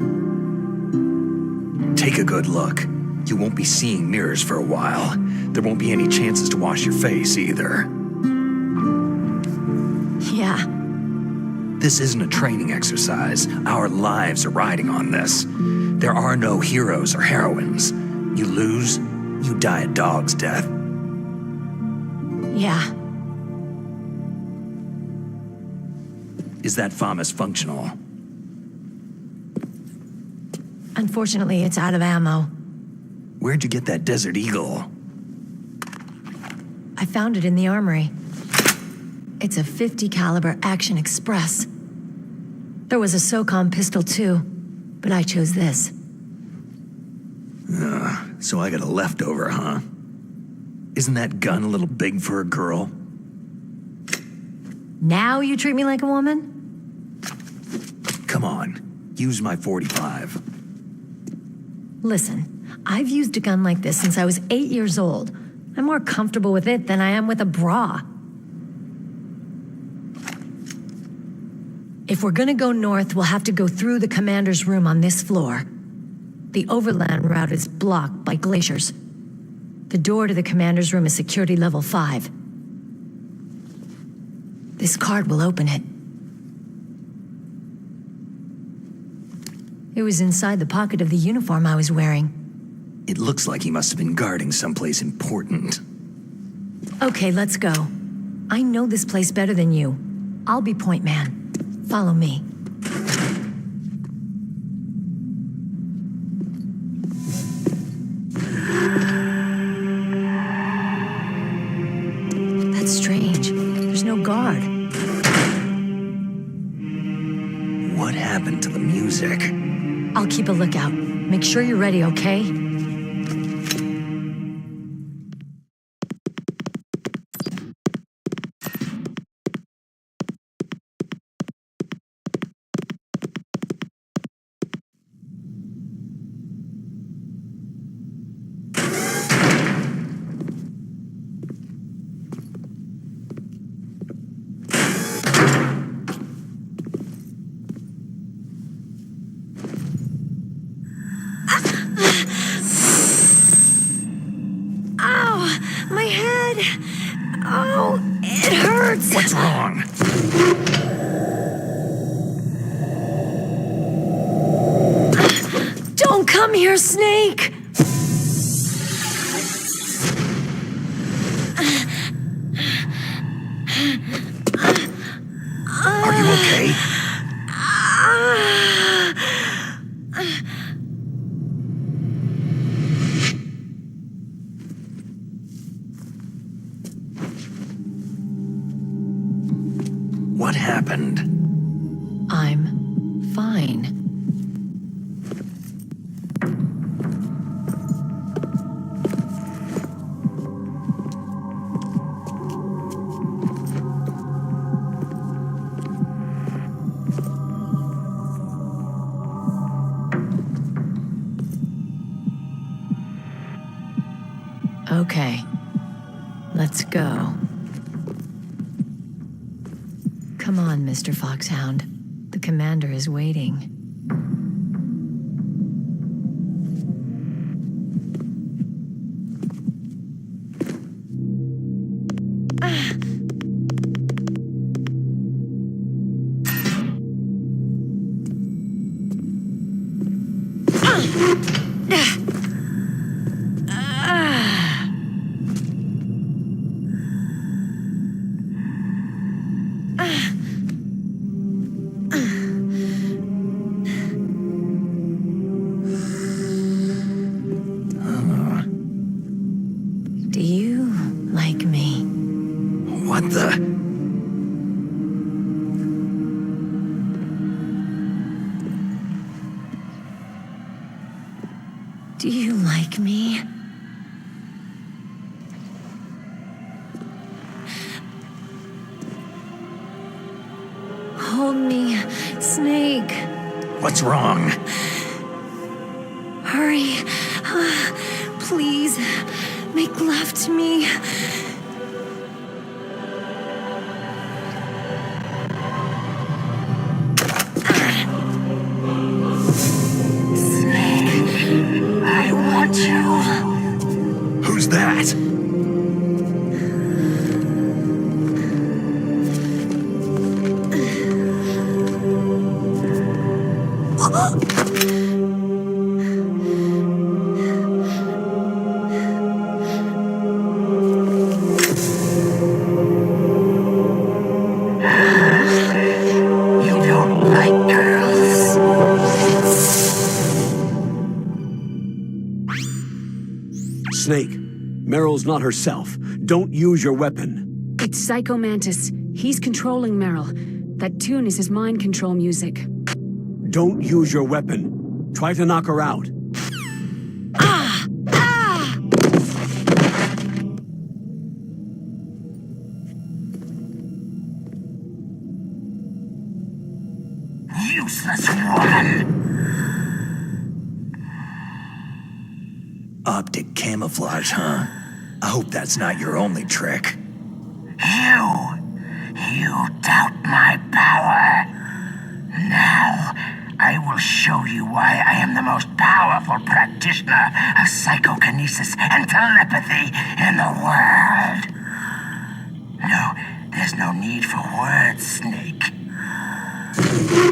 Speaker 2: Take a good look. You won't be seeing mirrors for a while. There won't be any chances to wash your face either.
Speaker 8: Yeah.
Speaker 2: This isn't a training exercise. Our lives are riding on this. There are no heroes or heroines. You lose, you die a dog's death.
Speaker 8: Yeah.
Speaker 2: Is that FAMAS functional?
Speaker 8: Unfortunately, it's out of ammo.
Speaker 2: Where'd you get that Desert Eagle?
Speaker 8: I found it in the armory. It's a .50 caliber Action Express. There was a SOCOM pistol too, but I chose this.
Speaker 2: So I got a leftover, huh? Isn't that gun a little big for a girl?
Speaker 8: Now you treat me like a woman?
Speaker 2: Come on, use my .45.
Speaker 8: Listen, I've used a gun like this since I was 8 years old. I'm more comfortable with it than I am with a bra. If we're gonna go north, we'll have to go through the commander's room on this floor. The overland route is blocked by glaciers. The door to the commander's room is security level 5. This card will open it. It was inside the pocket of the uniform I was wearing.
Speaker 2: It looks like he must have been guarding someplace important.
Speaker 8: Okay, let's go. I know this place better than you. I'll be point man. Follow me. That's strange. There's no guard.
Speaker 2: What happened to the music?
Speaker 8: I'll keep a lookout. Make sure you're ready, okay? My head! Oh, it hurts!
Speaker 2: What's wrong?
Speaker 8: Don't come here, Snake!
Speaker 2: Are you okay? What happened?
Speaker 8: I'm fine. Okay, let's go. Come on, Mr. Foxhound. The commander is waiting. Do you like me?
Speaker 2: What the?
Speaker 8: Do you like me? Hold me, Snake.
Speaker 2: What's wrong?
Speaker 8: Hurry. Please, make love to me. Snake, I want you.
Speaker 2: Who's that?
Speaker 12: You don't like girls.
Speaker 1: Snake, Meryl's not herself. Don't use your weapon.
Speaker 4: It's Psycho Mantis. He's controlling Meryl. That tune is his mind control music.
Speaker 1: Don't use your weapon. Try to knock her out.
Speaker 12: Useless woman.
Speaker 2: Optic camouflage, huh? I hope that's not your only trick.
Speaker 12: You doubt my power. Now, I will show you why I am the most powerful practitioner of psychokinesis and telepathy in the world. No, there's no need for words, Snake.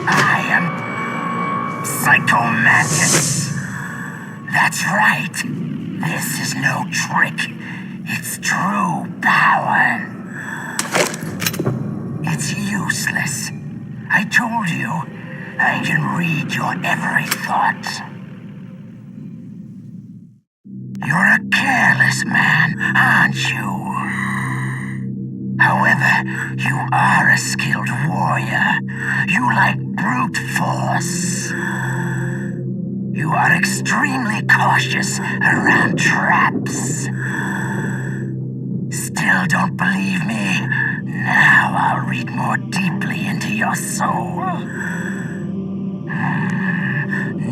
Speaker 12: I am Psychomantis. That's right. This is no trick. It's true power. It's useless. I told you, I can read your every thought. You're a careless man, aren't you? However, you are a skilled warrior. You like brute force. You are extremely cautious around traps. Still don't believe me? Now I'll read more deeply into your soul.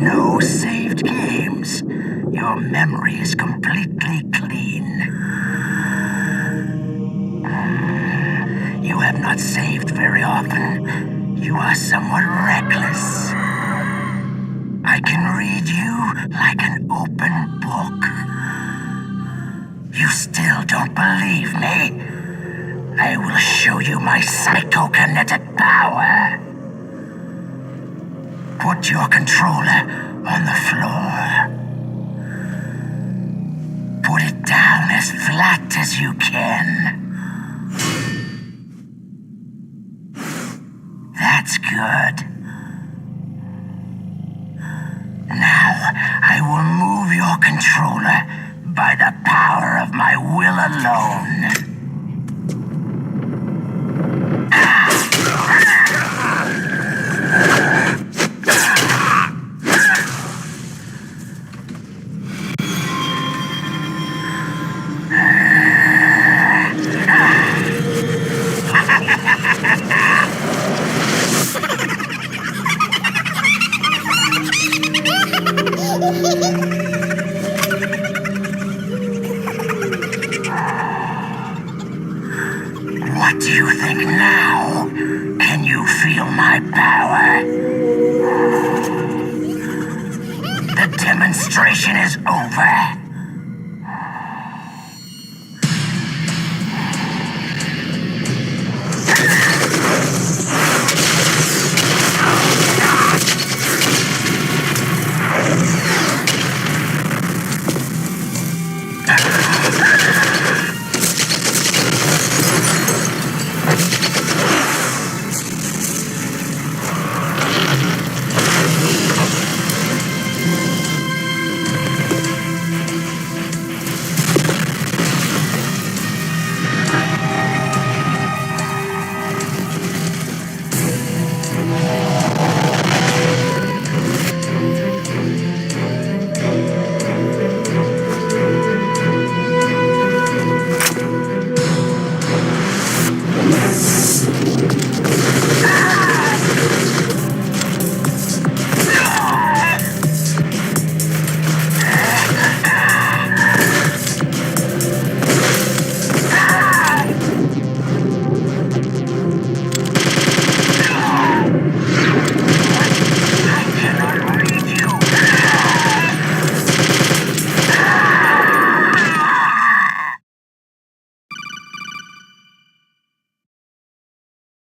Speaker 12: No saved games. Your memory is completely clean. You have not saved very often. You are somewhat reckless. I can read you like an open book. You still don't believe me? I will show you my psychokinetic power. Put your controller on the floor. Put it down as flat as you can. That's good. Now, I will move your controller by the power of my will alone. What do you think now? Can you feel my power? The demonstration is over.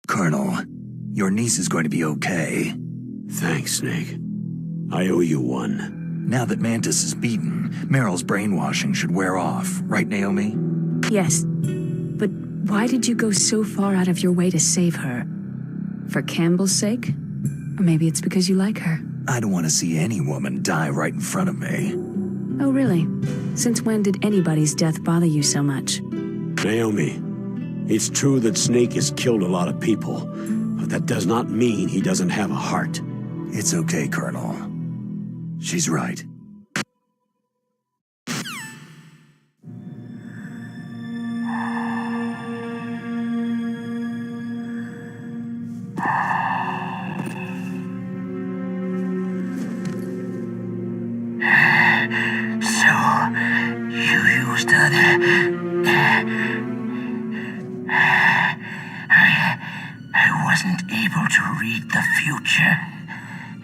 Speaker 2: Colonel, your niece is going to be okay.
Speaker 1: Thanks, Snake. I owe you one.
Speaker 2: Now that Mantis is beaten, Meryl's brainwashing should wear off, right, Naomi?
Speaker 4: Yes, but why did you go so far out of your way to save her? For Campbell's sake? Or maybe it's because you like her.
Speaker 2: I don't want to see any woman die right in front of me.
Speaker 4: Oh, really? Since when did anybody's death bother you so much?
Speaker 1: Naomi, it's true that Snake has killed a lot of people, but that does not mean he doesn't have a heart.
Speaker 2: It's okay, Colonel. She's right.
Speaker 12: I wasn't able to read the future.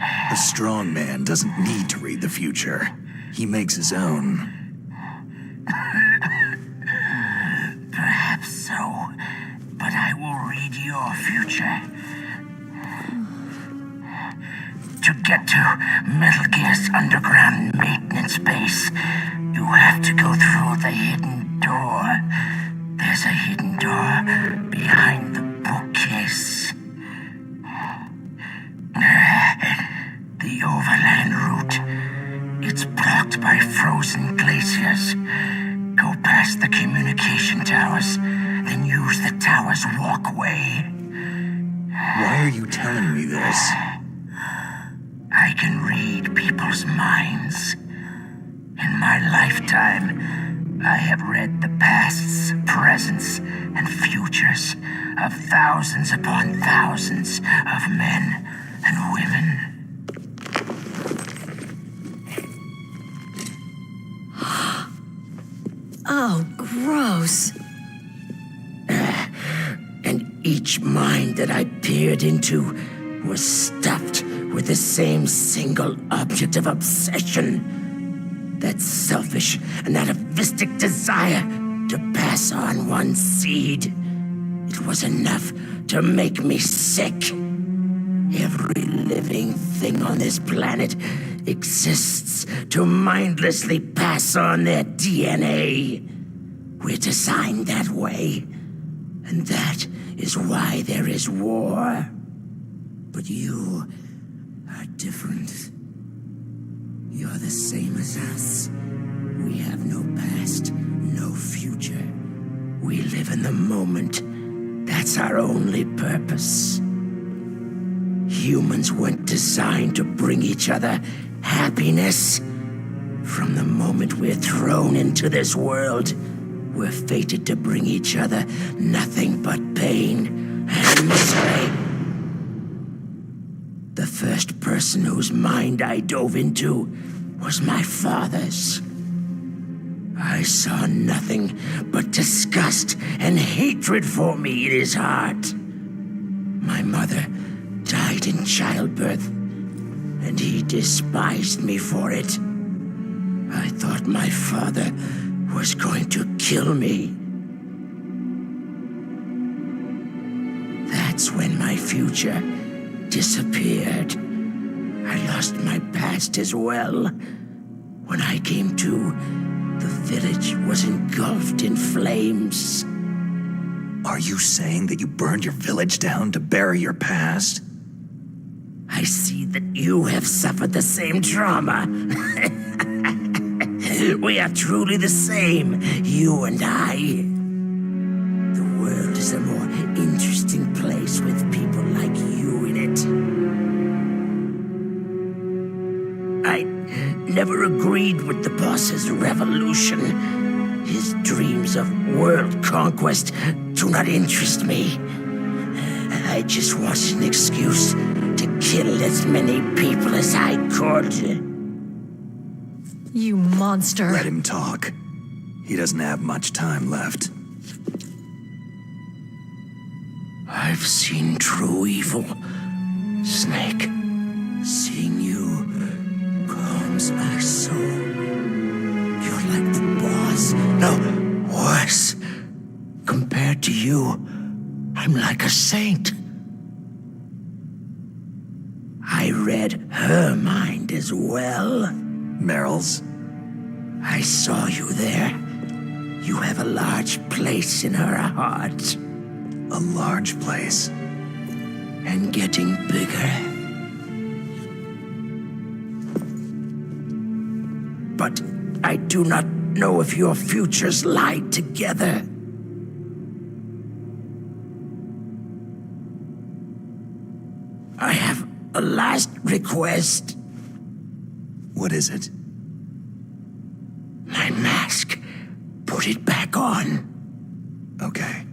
Speaker 2: A strong man doesn't need to read the future. He makes his own.
Speaker 12: Perhaps so, but I will read your future. To get to Metal Gear's underground maintenance base, you have to go through the hidden door. There's a hidden door behind the bookcase. The overland route. It's blocked by frozen glaciers. Go past the communication towers, then use the tower's walkway.
Speaker 2: Why are you telling me this?
Speaker 12: I can read people's minds. In my lifetime, I have read the pasts, presents, and futures of thousands upon thousands of men and women.
Speaker 8: Oh, gross.
Speaker 12: And each mind that I peered into was stuffed with the same single object of obsession. That selfish and atavistic desire to pass on one seed. It was enough to make me sick. Every living thing on this planet exists to mindlessly pass on their DNA. We're designed that way. And that is why there is war. But you are different. You're the same as us. We have no past, no future. We live in the moment. That's our only purpose. Humans weren't designed to bring each other happiness. From the moment we're thrown into this world, we're fated to bring each other nothing but pain and misery. The first person whose mind I dove into was my father's. I saw nothing but disgust and hatred for me in his heart. My mother died in childbirth, and he despised me for it. I thought my father was going to kill me. That's when my future disappeared. I lost my past as well. When I came to, the village was engulfed in flames.
Speaker 2: Are you saying that you burned your village down to bury your past?
Speaker 12: I see that you have suffered the same trauma. We are truly the same, you and I. The world is a more interesting place with people like you in it. I never agreed with the boss's revolution. His dreams of world conquest do not interest me. I just wanted an excuse to kill as many people as I could.
Speaker 8: You monster.
Speaker 2: Let him talk. He doesn't have much time left.
Speaker 12: I've seen true evil, Snake. Seeing you calms my soul. You're like the boss. No, worse. Compared to you, I'm like a saint. I read her mind as well.
Speaker 2: Meryl's?
Speaker 12: I saw you there. You have a large place in her heart.
Speaker 2: A large place?
Speaker 12: And getting bigger. But I do not know if your futures lie together. I have a last request.
Speaker 2: What is it?
Speaker 12: My mask. Put it back on.
Speaker 2: Okay.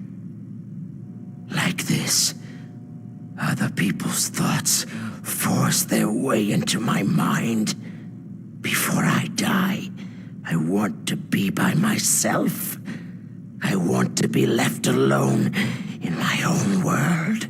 Speaker 12: Like this. Other people's thoughts force their way into my mind. Before I die, I want to be by myself. I want to be left alone in my own world.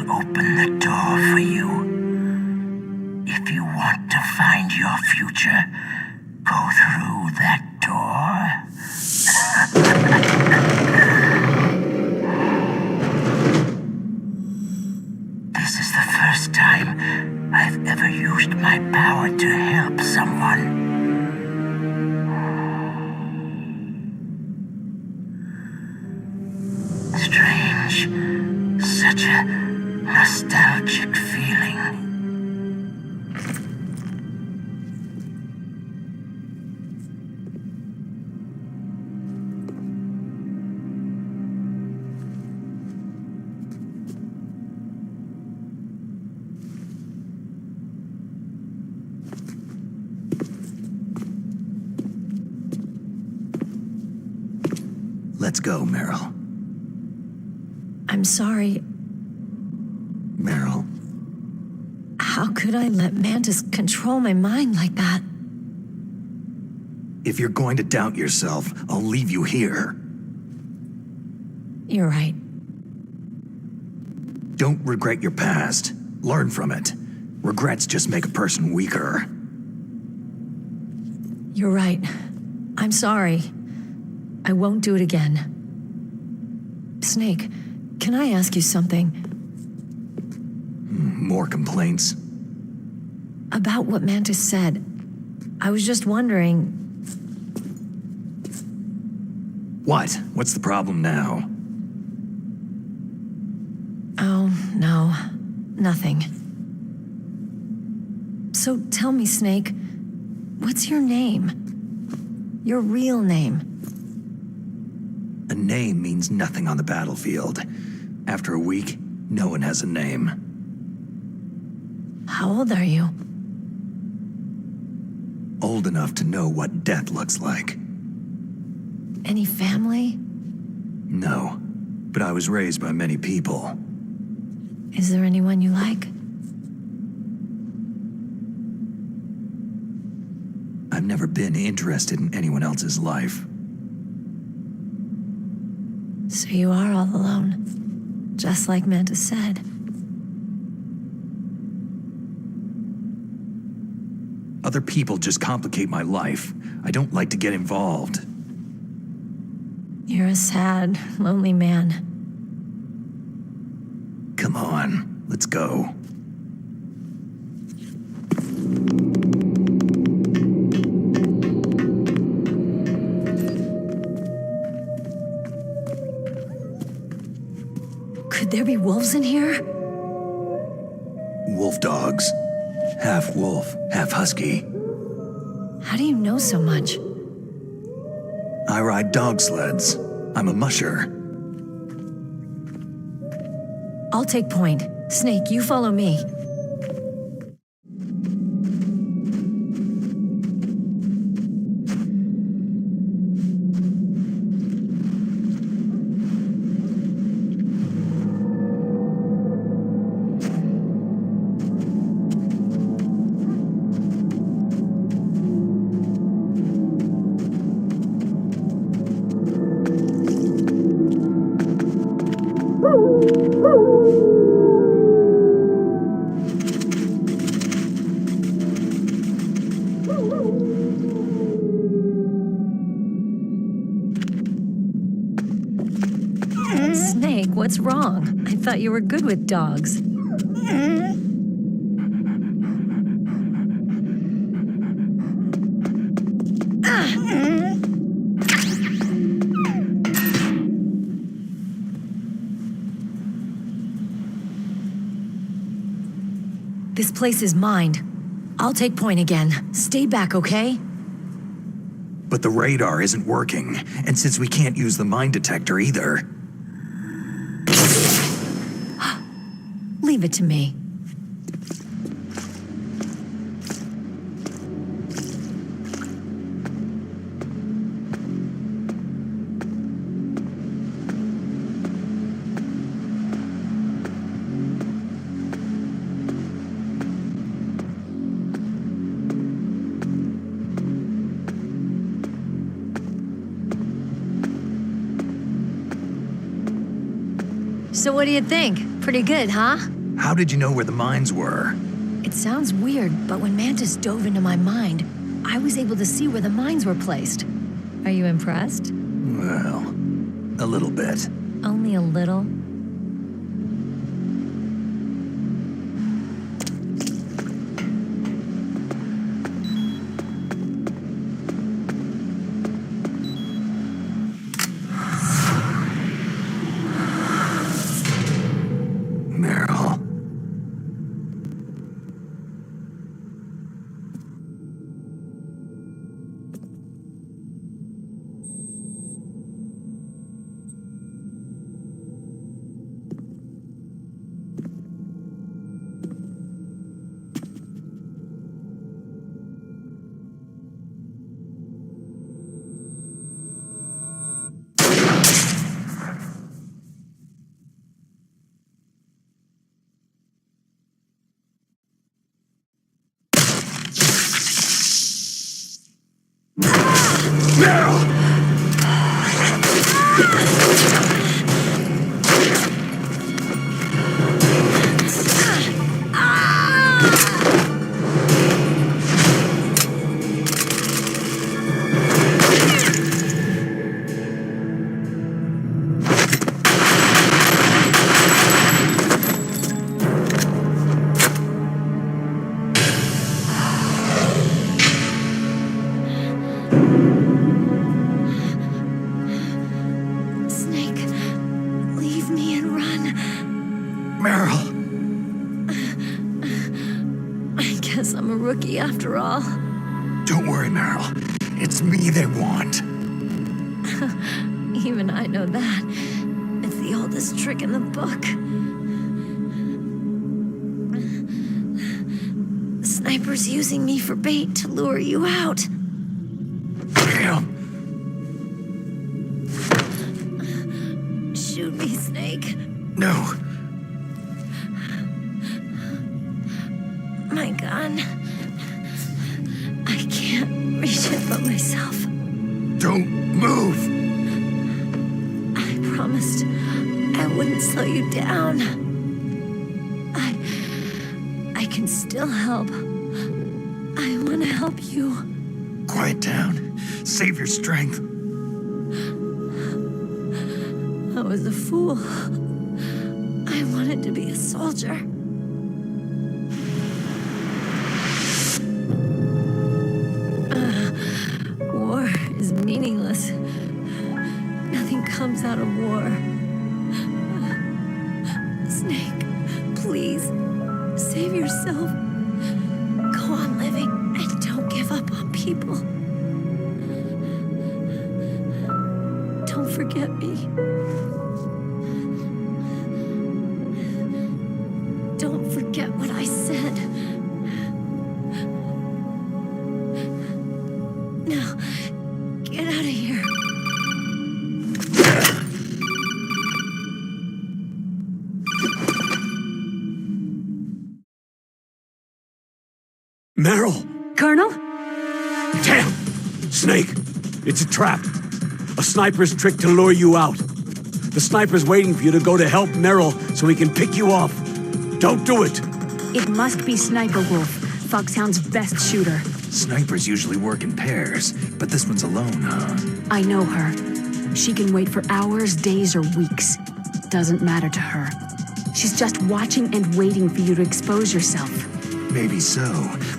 Speaker 12: I'll open the door for you. If you want to find your future, go through that door. This is the first time I've ever used my power to help someone. Strange. Such a nostalgic feeling.
Speaker 2: Let's go, Meryl.
Speaker 8: I'm sorry.
Speaker 2: Meryl.
Speaker 8: How could I let Mantis control my mind like that?
Speaker 2: If you're going to doubt yourself, I'll leave you here.
Speaker 8: You're right.
Speaker 2: Don't regret your past. Learn from it. Regrets just make a person weaker.
Speaker 8: You're right. I'm sorry. I won't do it again. Snake, can I ask you something?
Speaker 2: More complaints?
Speaker 8: About what Mantis said. I was just wondering...
Speaker 2: What? What's the problem now?
Speaker 8: Oh, no. Nothing. So tell me, Snake, what's your name? Your real name?
Speaker 2: A name means nothing on the battlefield. After a week, no one has a name.
Speaker 8: How old are you?
Speaker 2: Old enough to know what death looks like.
Speaker 8: Any family?
Speaker 2: No, but I was raised by many people.
Speaker 8: Is there anyone you like?
Speaker 2: I've never been interested in anyone else's life.
Speaker 8: So you are all alone, just like Mantis said.
Speaker 2: Other people just complicate my life. I don't like to get involved.
Speaker 8: You're a sad, lonely man.
Speaker 2: Come on, let's go.
Speaker 8: Could there be wolves in here?
Speaker 2: Wolf dogs. Half wolf, half husky.
Speaker 8: How do you know so much?
Speaker 2: I ride dog sleds. I'm a musher.
Speaker 8: I'll take point. Snake, you follow me. Snake, what's wrong? I thought you were good with dogs. This place is mine. I'll take point again. Stay back, okay?
Speaker 2: But the radar isn't working, and since we can't use the mine detector either...
Speaker 8: Leave it to me. So what do you think? Pretty good, huh?
Speaker 2: How did you know where the mines were?
Speaker 8: It sounds weird, but when Mantis dove into my mind, I was able to see where the mines were placed. Are you impressed?
Speaker 2: Well, a little bit.
Speaker 8: Only a little?
Speaker 2: Meryl.
Speaker 8: After all.
Speaker 2: Don't worry, Meryl. It's me they want.
Speaker 8: Even I know that. It's the oldest trick in the book. The sniper's using me for bait to lure you out.
Speaker 2: Damn.
Speaker 8: Shoot me, Snake.
Speaker 2: No.
Speaker 8: My gun. I can't reach it by myself.
Speaker 2: Don't move!
Speaker 8: I promised I wouldn't slow you down. I can still help. I want to help you.
Speaker 2: Quiet down. Save your strength.
Speaker 8: I was a fool. I wanted to be a soldier. War is meaningless. Nothing comes out of war. Snake, please, save yourself. Go on living and don't give up on people. Don't forget me. Don't forget what I said. Now, get out of here.
Speaker 1: Meryl!
Speaker 4: Colonel?
Speaker 1: Damn! Snake! It's a trap. A sniper's trick to lure you out. The sniper's waiting for you to go to help Meryl so he can pick you off. Don't do it!
Speaker 4: It must be Sniper Wolf, Foxhound's best shooter.
Speaker 2: Snipers usually work in pairs, but this one's alone, huh?
Speaker 4: I know her. She can wait for hours, days, or weeks. Doesn't matter to her. She's just watching and waiting for you to expose yourself.
Speaker 2: Maybe so,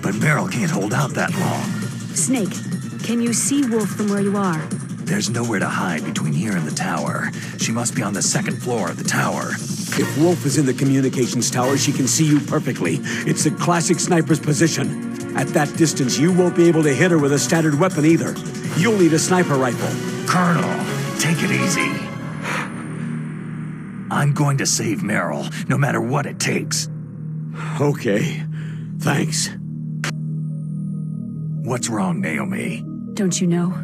Speaker 2: but Meryl can't hold out that long.
Speaker 4: Snake, can you see Wolf from where you are?
Speaker 2: There's nowhere to hide between here and the tower. She must be on the second floor of the tower.
Speaker 1: If Wolf is in the communications tower, she can see you perfectly. It's a classic sniper's position. At that distance, you won't be able to hit her with a standard weapon either. You'll need a sniper rifle.
Speaker 2: Colonel, take it easy. I'm going to save Meryl, no matter what it takes.
Speaker 1: Okay. Thanks.
Speaker 2: What's wrong, Naomi?
Speaker 4: Don't you know?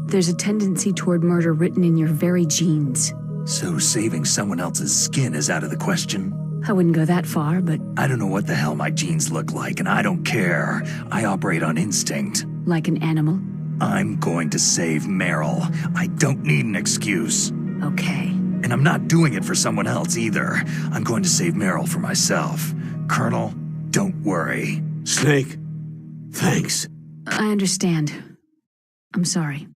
Speaker 4: There's a tendency toward murder written in your very genes.
Speaker 2: So saving someone else's skin is out of the question?
Speaker 4: I wouldn't go that far, but...
Speaker 2: I don't know what the hell my genes look like, and I don't care. I operate on instinct.
Speaker 4: Like an animal?
Speaker 2: I'm going to save Meryl. I don't need an excuse.
Speaker 4: Okay.
Speaker 2: And I'm not doing it for someone else either. I'm going to save Meryl for myself. Colonel, don't worry.
Speaker 1: Snake, thanks.
Speaker 4: I understand. I'm sorry.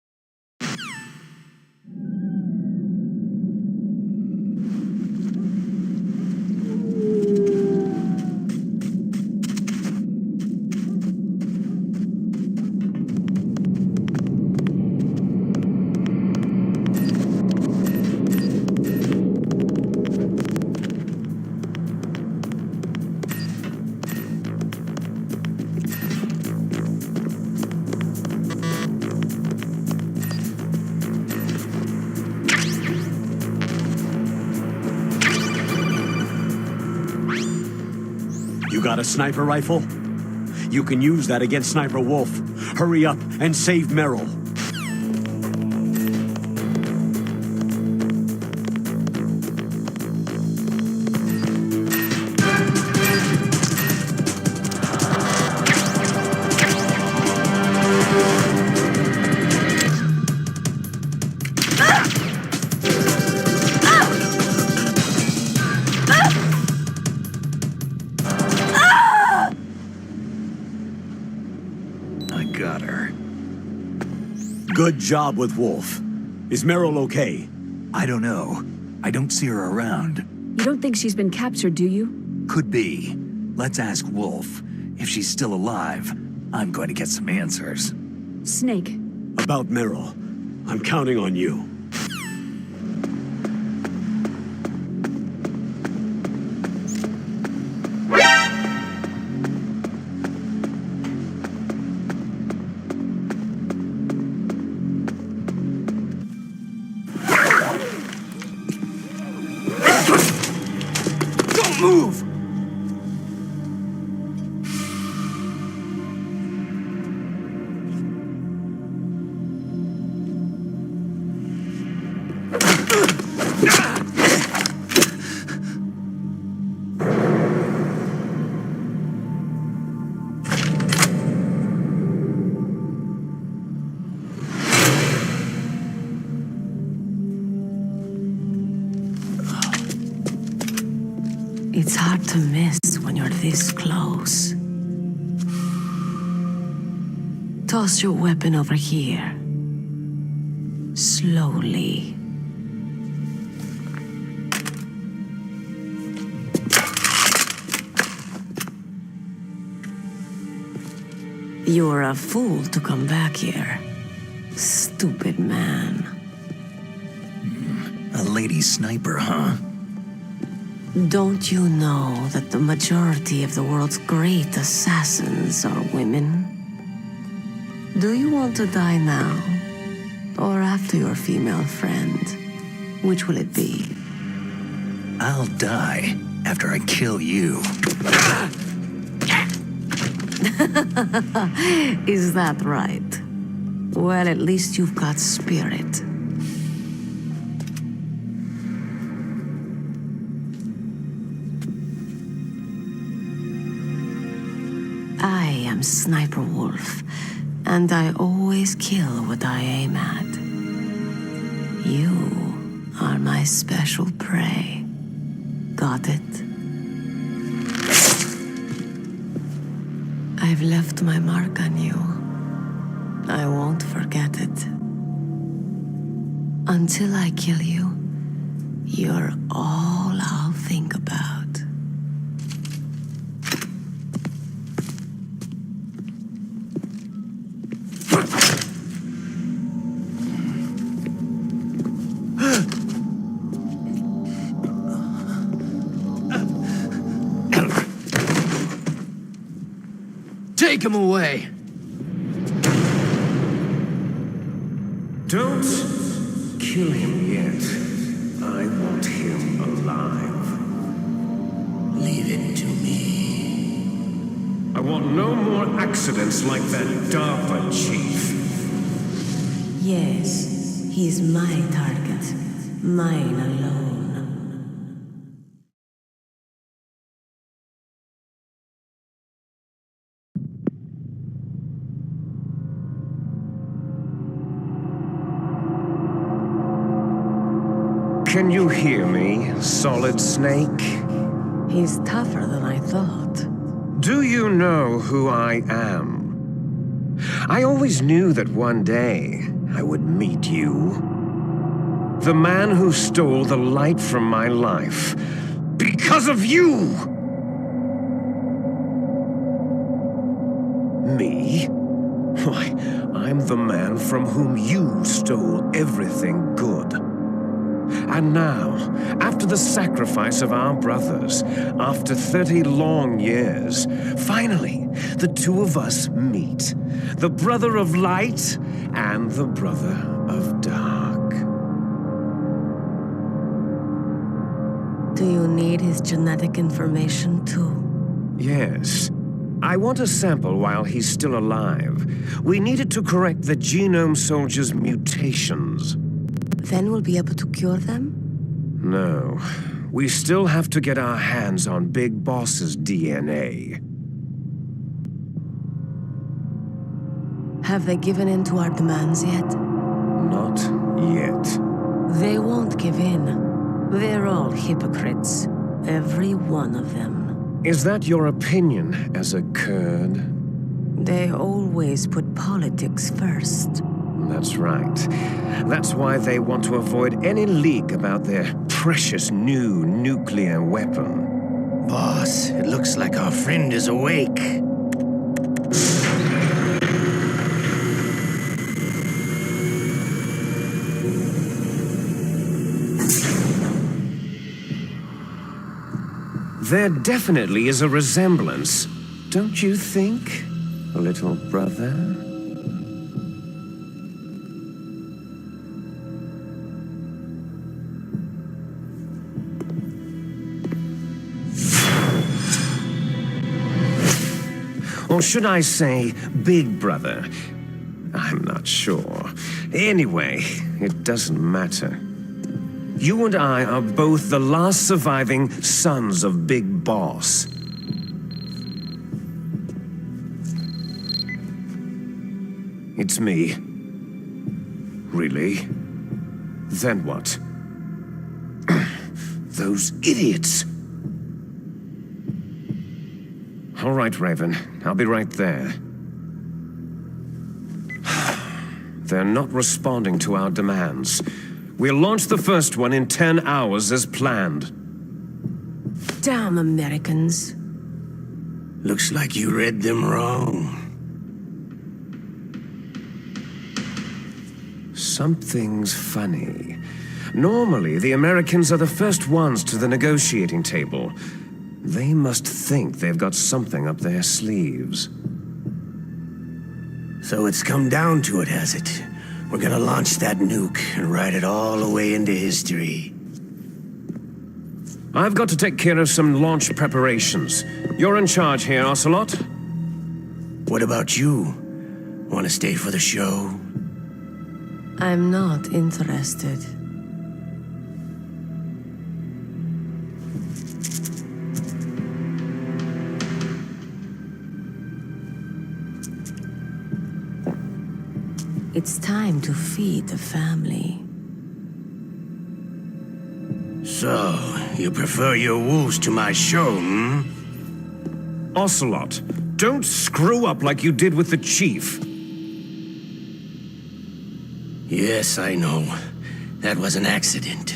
Speaker 1: You got a sniper rifle? You can use that against Sniper Wolf. Hurry up and save Meryl.
Speaker 2: Got her.
Speaker 1: Good job with Wolf. Is Meryl okay?
Speaker 2: I don't know. I don't see her around.
Speaker 4: You don't think she's been captured, do you?
Speaker 2: Could be. Let's ask Wolf. If she's still alive, I'm going to get some answers.
Speaker 4: Snake.
Speaker 1: About Meryl. I'm counting on you.
Speaker 13: Move!
Speaker 16: It's hard to miss when you're this close. Toss your weapon over here. Slowly. You're a fool to come back here. Stupid man.
Speaker 2: A lady sniper, huh?
Speaker 16: Don't you know that the majority of the world's great assassins are women? Do you want to die now? Or after your female friend? Which will it be?
Speaker 2: I'll die after I kill you.
Speaker 16: Is that right? Well, at least you've got spirit. I am Sniper Wolf, and I always kill what I aim at. You are my special prey. Got it? I've left my mark on you. I won't forget it. Until I kill you, you're all I'll think about.
Speaker 13: Take him away!
Speaker 3: Don't kill him yet. I want him alive.
Speaker 9: Leave it to me.
Speaker 3: I want no more accidents like that DARPA chief.
Speaker 16: Yes, he's my target. Mine alone.
Speaker 3: Can you hear me, Solid Snake?
Speaker 16: He's tougher than I thought.
Speaker 3: Do you know who I am? I always knew that one day I would meet you. The man who stole the light from my life. Because of you! Me? Why, I'm the man from whom you stole everything good. And now, after the sacrifice of our brothers, after 30 long years, finally, the two of us meet. The brother of light and the brother of dark.
Speaker 16: Do you need his genetic information too?
Speaker 3: Yes. I want a sample while he's still alive. We need it to correct the Genome Soldier's mutations.
Speaker 16: Then we'll be able to cure them?
Speaker 3: No. We still have to get our hands on Big Boss's DNA.
Speaker 16: Have they given in to our demands yet?
Speaker 3: Not yet.
Speaker 16: They won't give in. They're all hypocrites. Every one of them.
Speaker 3: Is that your opinion as a Kurd?
Speaker 16: They always put politics first.
Speaker 3: That's right. That's why they want to avoid any leak about their precious new nuclear weapon.
Speaker 7: Boss, it looks like our friend is awake.
Speaker 3: There definitely is a resemblance, don't you think, little brother? Or should I say, big brother? I'm not sure. Anyway, it doesn't matter. You and I are both the last surviving sons of Big Boss. It's me. Really? Then what? Those idiots! All right, Raven. I'll be right there. They're not responding to our demands. We'll launch the first one in 10 hours as planned.
Speaker 16: Damn Americans.
Speaker 7: Looks like you read them wrong.
Speaker 3: Something's funny. Normally, the Americans are the first ones to the negotiating table. They must think they've got something up their sleeves.
Speaker 7: So it's come down to it, has it? We're gonna launch that nuke and ride it all the way into history.
Speaker 3: I've got to take care of some launch preparations. You're in charge here, Ocelot.
Speaker 7: What about you? Want to stay for the show?
Speaker 16: I'm not interested. It's time to feed the family.
Speaker 7: So, you prefer your wolves to my show, hmm?
Speaker 3: Ocelot, don't screw up like you did with the chief.
Speaker 7: Yes, I know. That was an accident.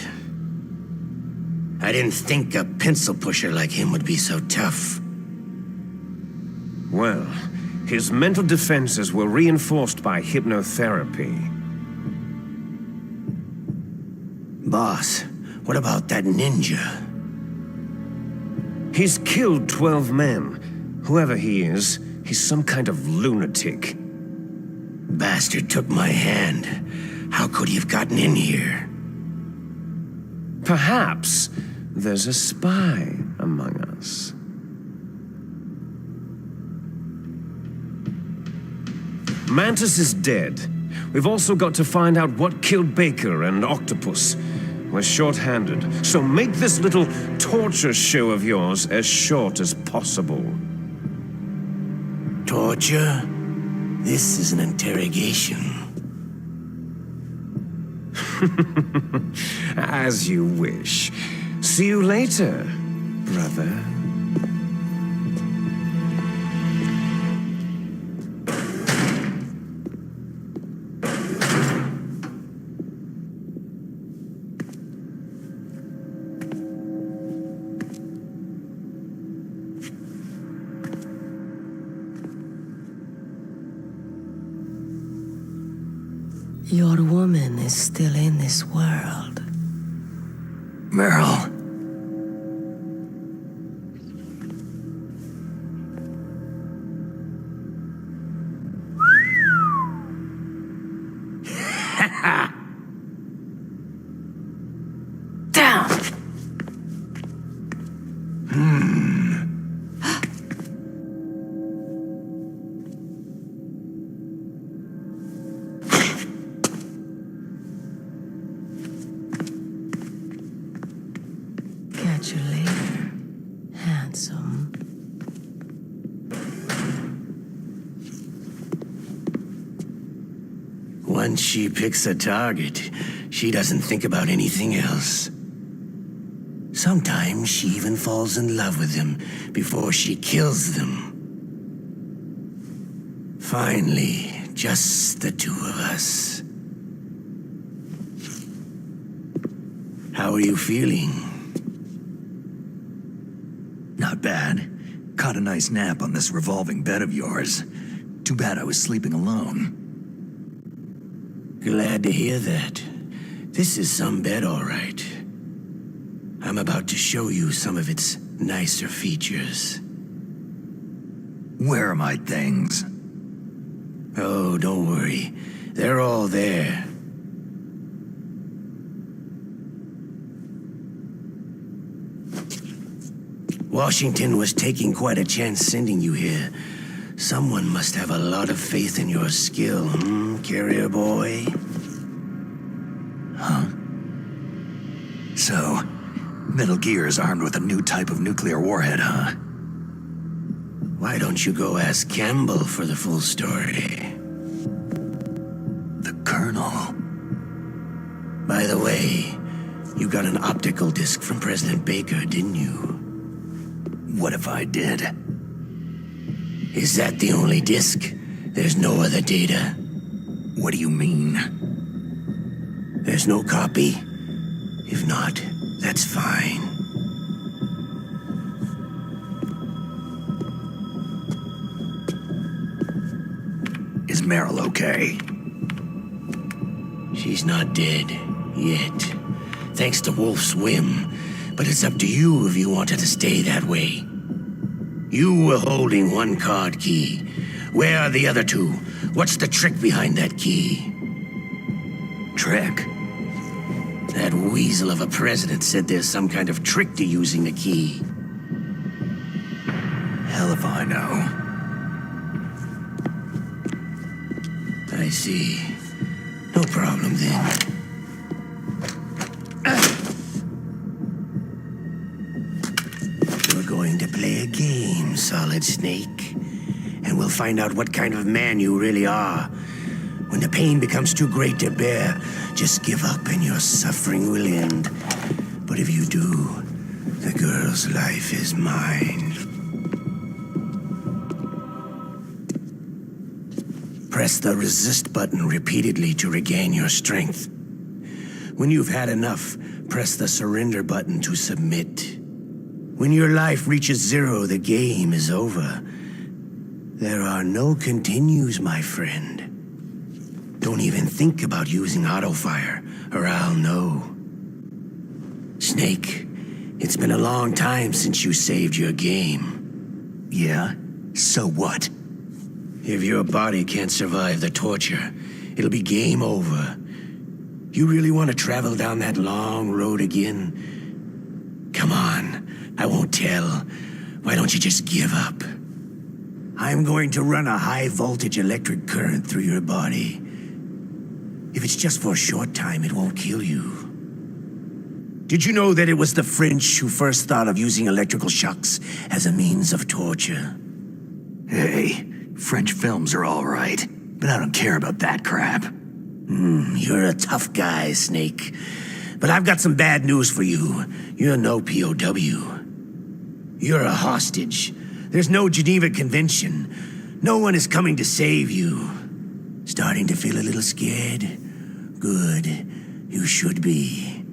Speaker 7: I didn't think a pencil pusher like him would be so tough.
Speaker 3: Well, his mental defenses were reinforced by hypnotherapy.
Speaker 7: Boss, what about that ninja?
Speaker 3: He's killed 12 men. Whoever he is, he's some kind of lunatic.
Speaker 7: Bastard took my hand. How could he have gotten in here?
Speaker 3: Perhaps there's a spy among us. Mantis is dead. We've also got to find out what killed Baker and Octopus. We're short-handed, so make this little torture show of yours as short as possible.
Speaker 7: Torture? This is an interrogation.
Speaker 3: As you wish. See you later, brother.
Speaker 16: Your woman is still in this world.
Speaker 2: Meryl.
Speaker 16: Down! Catch you later, handsome.
Speaker 7: Once she picks a target, she doesn't think about anything else. Sometimes she even falls in love with them before she kills them. Finally, just the two of us. How are you feeling?
Speaker 2: Not bad. Caught a nice nap on this revolving bed of yours. Too bad I was sleeping alone.
Speaker 7: Glad to hear that. This is some bed, all right. I'm about to show you some of its nicer features.
Speaker 2: Where are my things?
Speaker 7: Oh, don't worry. They're all there. Washington was taking quite a chance sending you here. Someone must have a lot of faith in your skill, carrier boy?
Speaker 2: Huh? So, Metal Gear is armed with a new type of nuclear warhead, huh?
Speaker 7: Why don't you go ask Campbell for the full story?
Speaker 2: The Colonel.
Speaker 7: By the way, you got an optical disc from President Baker, didn't you?
Speaker 2: What if I did?
Speaker 7: Is that the only disc? There's no other data?
Speaker 2: What do you mean?
Speaker 7: There's no copy? If not, that's fine.
Speaker 2: Is Meryl okay?
Speaker 7: She's not dead, yet. Thanks to Wolf's whim. But it's up to you if you want her to stay that way. You were holding one card key. Where are the other two? What's the trick behind that key?
Speaker 2: Trick?
Speaker 7: That weasel of a president said there's some kind of trick to using the key.
Speaker 2: Hell if I know.
Speaker 7: I see. No problem then. We're going to play a game, Solid Snake. And we'll find out what kind of man you really are. When the pain becomes too great to bear, just give up and your suffering will end. But if you do, the girl's life is mine. Press the resist button repeatedly to regain your strength. When you've had enough, press the surrender button to submit. When your life reaches 0, the game is over. There are no continues, my friend. Don't even think about using auto-fire, or I'll know. Snake, it's been a long time since you saved your game.
Speaker 2: Yeah? So what?
Speaker 7: If your body can't survive the torture, it'll be game over. You really want to travel down that long road again? Come on, I won't tell. Why don't you just give up? I'm going to run a high-voltage electric current through your body. If it's just for a short time, it won't kill you. Did you know that it was the French who first thought of using electrical shocks as a means of torture?
Speaker 2: Hey, French films are all right, but I don't care about that crap.
Speaker 7: You're a tough guy, Snake. But I've got some bad news for you. You're no POW. You're a hostage. There's no Geneva Convention. No one is coming to save you. Starting to feel a little scared? Good. You should be.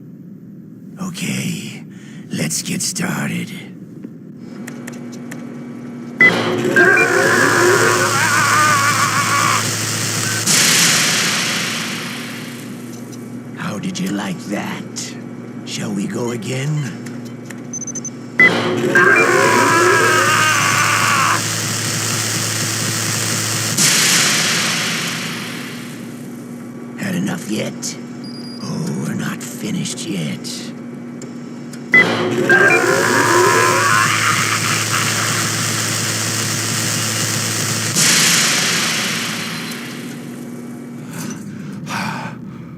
Speaker 7: Okay, let's get started. How did you like that? Shall we go again? Had enough yet? Oh, we're not finished yet.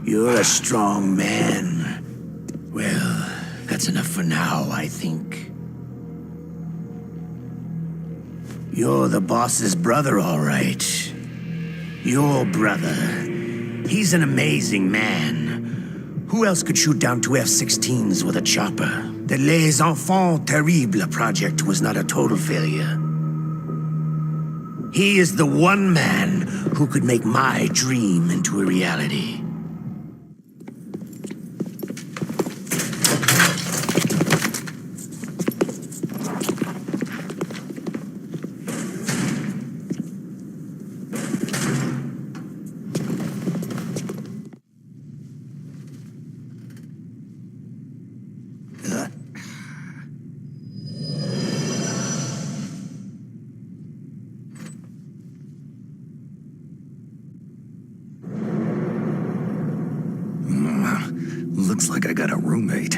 Speaker 7: You're a strong man. Well, that's enough for now, I think. You're the boss's brother, all right. Your brother. He's an amazing man. Who else could shoot down 2 F-16s with a chopper? The Les Enfants Terribles project was not a total failure. He is the one man who could make my dream into a reality.
Speaker 2: Looks like I got a roommate.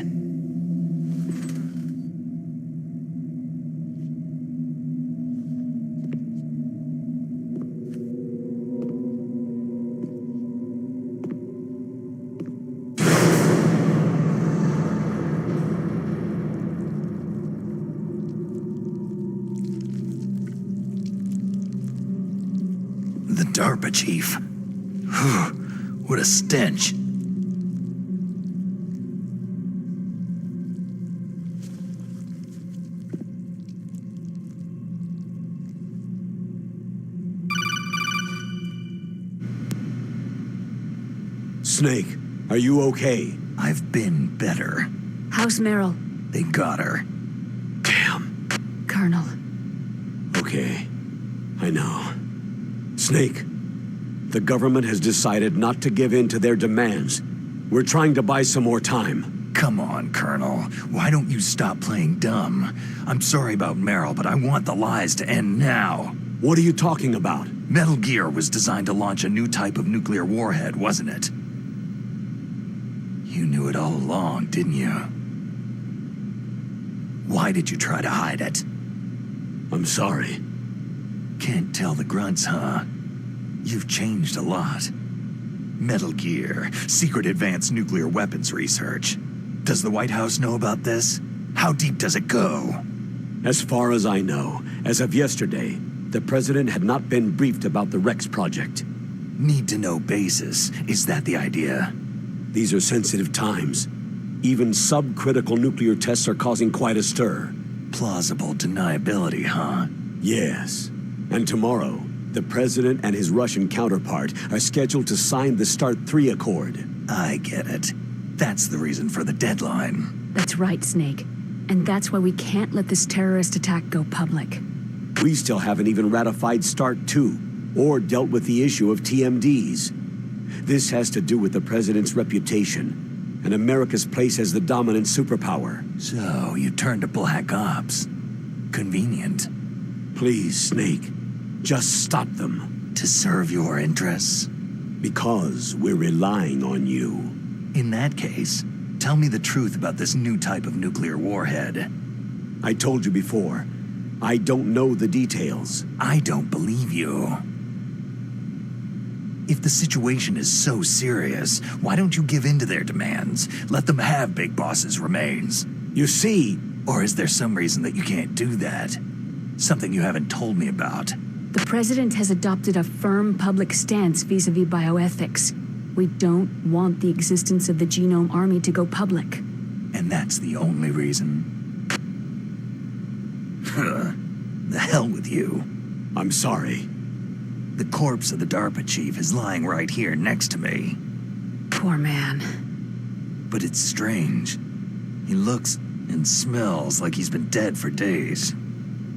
Speaker 2: The DARPA chief. What a stench.
Speaker 1: Snake, are you okay?
Speaker 2: I've been better.
Speaker 4: How's Meryl?
Speaker 2: They got her.
Speaker 1: Damn.
Speaker 4: Colonel.
Speaker 1: Okay. I know. Snake, the government has decided not to give in to their demands. We're trying to buy some more time.
Speaker 2: Come on, Colonel. Why don't you stop playing dumb? I'm sorry about Meryl, but I want the lies to end now.
Speaker 1: What are you talking about?
Speaker 2: Metal Gear was designed to launch a new type of nuclear warhead, wasn't it? You knew it all along, didn't you? Why did you try to hide it?
Speaker 1: I'm sorry.
Speaker 2: Can't tell the grunts, huh? You've changed a lot. Metal Gear, secret advanced nuclear weapons research. Does the White House know about this? How deep does it go?
Speaker 1: As far as I know, as of yesterday, the president had not been briefed about the Rex project.
Speaker 2: Need-to-know basis. Is that the idea?
Speaker 1: These are sensitive times. Even subcritical nuclear tests are causing quite a stir.
Speaker 2: Plausible deniability, huh?
Speaker 1: Yes. And tomorrow, the president and his Russian counterpart are scheduled to sign the START 3 Accord.
Speaker 2: I get it. That's the reason for the deadline.
Speaker 4: That's right, Snake. And that's why we can't let this terrorist attack go public.
Speaker 1: We still haven't even ratified START 2, or dealt with the issue of TMDs. This has to do with the president's reputation, and America's place as the dominant superpower.
Speaker 2: So, you turned to Black Ops. Convenient.
Speaker 1: Please, Snake, just stop them.
Speaker 2: To serve your interests?
Speaker 1: Because we're relying on you.
Speaker 2: In that case, tell me the truth about this new type of nuclear warhead.
Speaker 1: I told you before, I don't know the details.
Speaker 2: I don't believe you. If the situation is so serious, why don't you give in to their demands? Let them have Big Boss's remains.
Speaker 1: You see...
Speaker 2: Or is there some reason that you can't do that? Something you haven't told me about.
Speaker 4: The president has adopted a firm public stance vis-a-vis bioethics. We don't want the existence of the Genome Army to go public.
Speaker 2: And that's the only reason? The hell with you.
Speaker 1: I'm sorry.
Speaker 2: The corpse of the DARPA chief is lying right here next to me.
Speaker 4: Poor man.
Speaker 2: But it's strange. He looks and smells like he's been dead for days.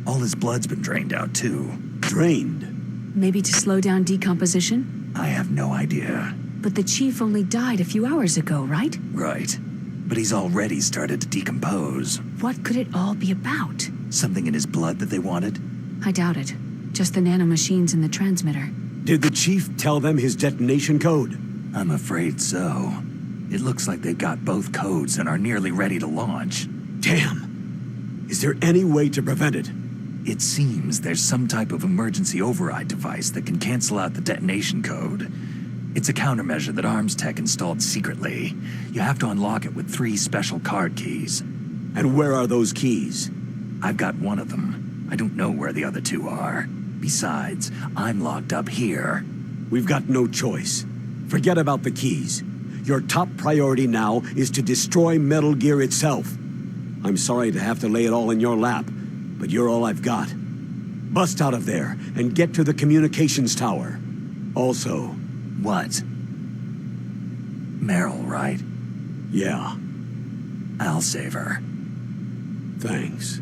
Speaker 2: All his blood's been drained out, too.
Speaker 1: Drained?
Speaker 4: Maybe to slow down decomposition?
Speaker 2: I have no idea.
Speaker 4: But the chief only died a few hours ago, right?
Speaker 2: Right. But he's already started to decompose.
Speaker 4: What could it all be about?
Speaker 2: Something in his blood that they wanted?
Speaker 4: I doubt it. Just the nanomachines in the transmitter.
Speaker 1: Did the chief tell them his detonation code?
Speaker 2: I'm afraid so. It looks like they've got both codes and are nearly ready to launch.
Speaker 1: Damn! Is there any way to prevent it?
Speaker 2: It seems there's some type of emergency override device that can cancel out the detonation code. It's a countermeasure that Arms Tech installed secretly. You have to unlock it with 3 special card keys.
Speaker 1: And where are those keys?
Speaker 2: I've got one of them. I don't know where the other 2 are. Besides, I'm locked up here.
Speaker 1: We've got no choice. Forget about the keys. Your top priority now is to destroy Metal Gear itself. I'm sorry to have to lay it all in your lap, but you're all I've got. Bust out of there and get to the communications tower. Also...
Speaker 2: What? Meryl, right?
Speaker 1: Yeah.
Speaker 2: I'll save her.
Speaker 1: Thanks.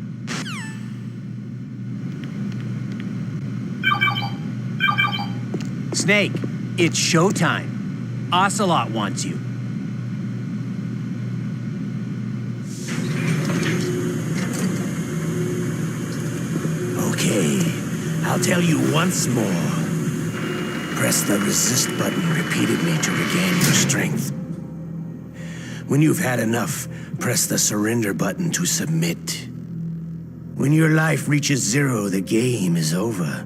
Speaker 17: Snake, it's showtime. Ocelot wants you.
Speaker 7: Okay, I'll tell you once more. Press the resist button repeatedly to regain your strength. When you've had enough, press the surrender button to submit. When your life reaches 0, the game is over.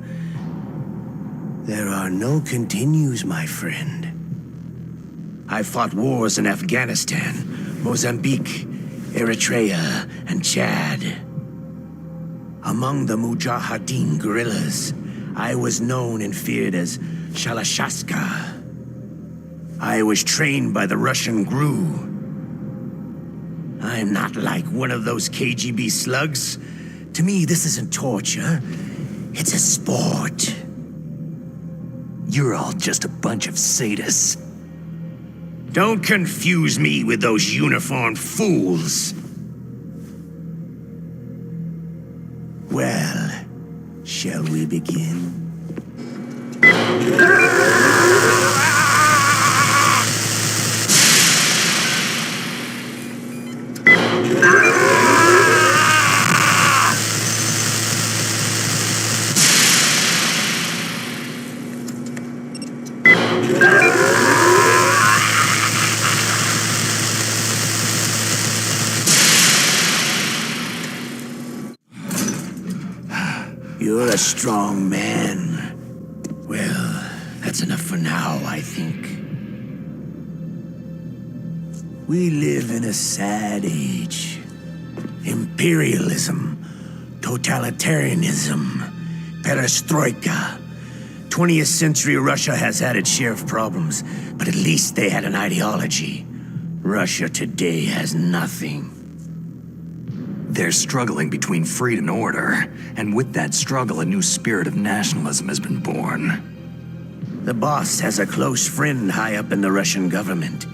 Speaker 7: There are no continues, my friend. I fought wars in Afghanistan, Mozambique, Eritrea, and Chad. Among the Mujahideen guerrillas, I was known and feared as Shalashaska. I was trained by the Russian GRU. I'm not like one of those KGB slugs. To me, this isn't torture. It's a sport.
Speaker 2: You're all just a bunch of sadists.
Speaker 7: Don't confuse me with those uniformed fools. Well, shall we begin? You're a strong man. Well, that's enough for now, I think. We live in a sad age. Imperialism, totalitarianism, perestroika. 20th century Russia has had its share of problems, but at least they had an ideology. Russia today has nothing.
Speaker 2: They're struggling between freedom and order, and with that struggle, a new spirit of nationalism has been born.
Speaker 7: The boss has a close friend high up in the Russian government.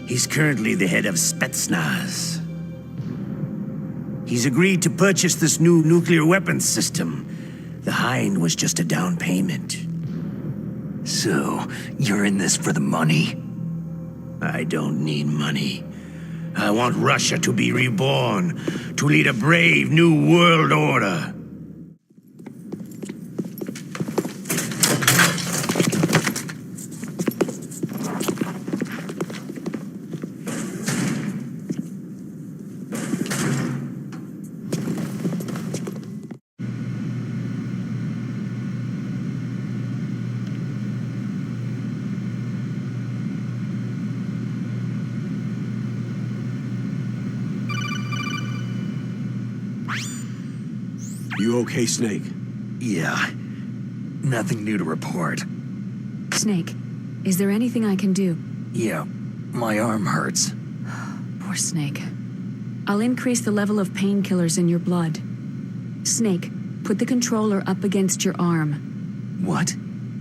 Speaker 7: He's currently the head of Spetsnaz. He's agreed to purchase this new nuclear weapons system. The Hind was just a down payment.
Speaker 2: So, you're in this for the money?
Speaker 7: I don't need money. I want Russia to be reborn, to lead a brave new world order.
Speaker 1: You okay, Snake?
Speaker 2: Yeah. Nothing new to report.
Speaker 4: Snake, is there anything I can do?
Speaker 2: Yeah, my arm hurts.
Speaker 4: Poor Snake. I'll increase the level of painkillers in your blood. Snake, put the controller up against your arm.
Speaker 2: What?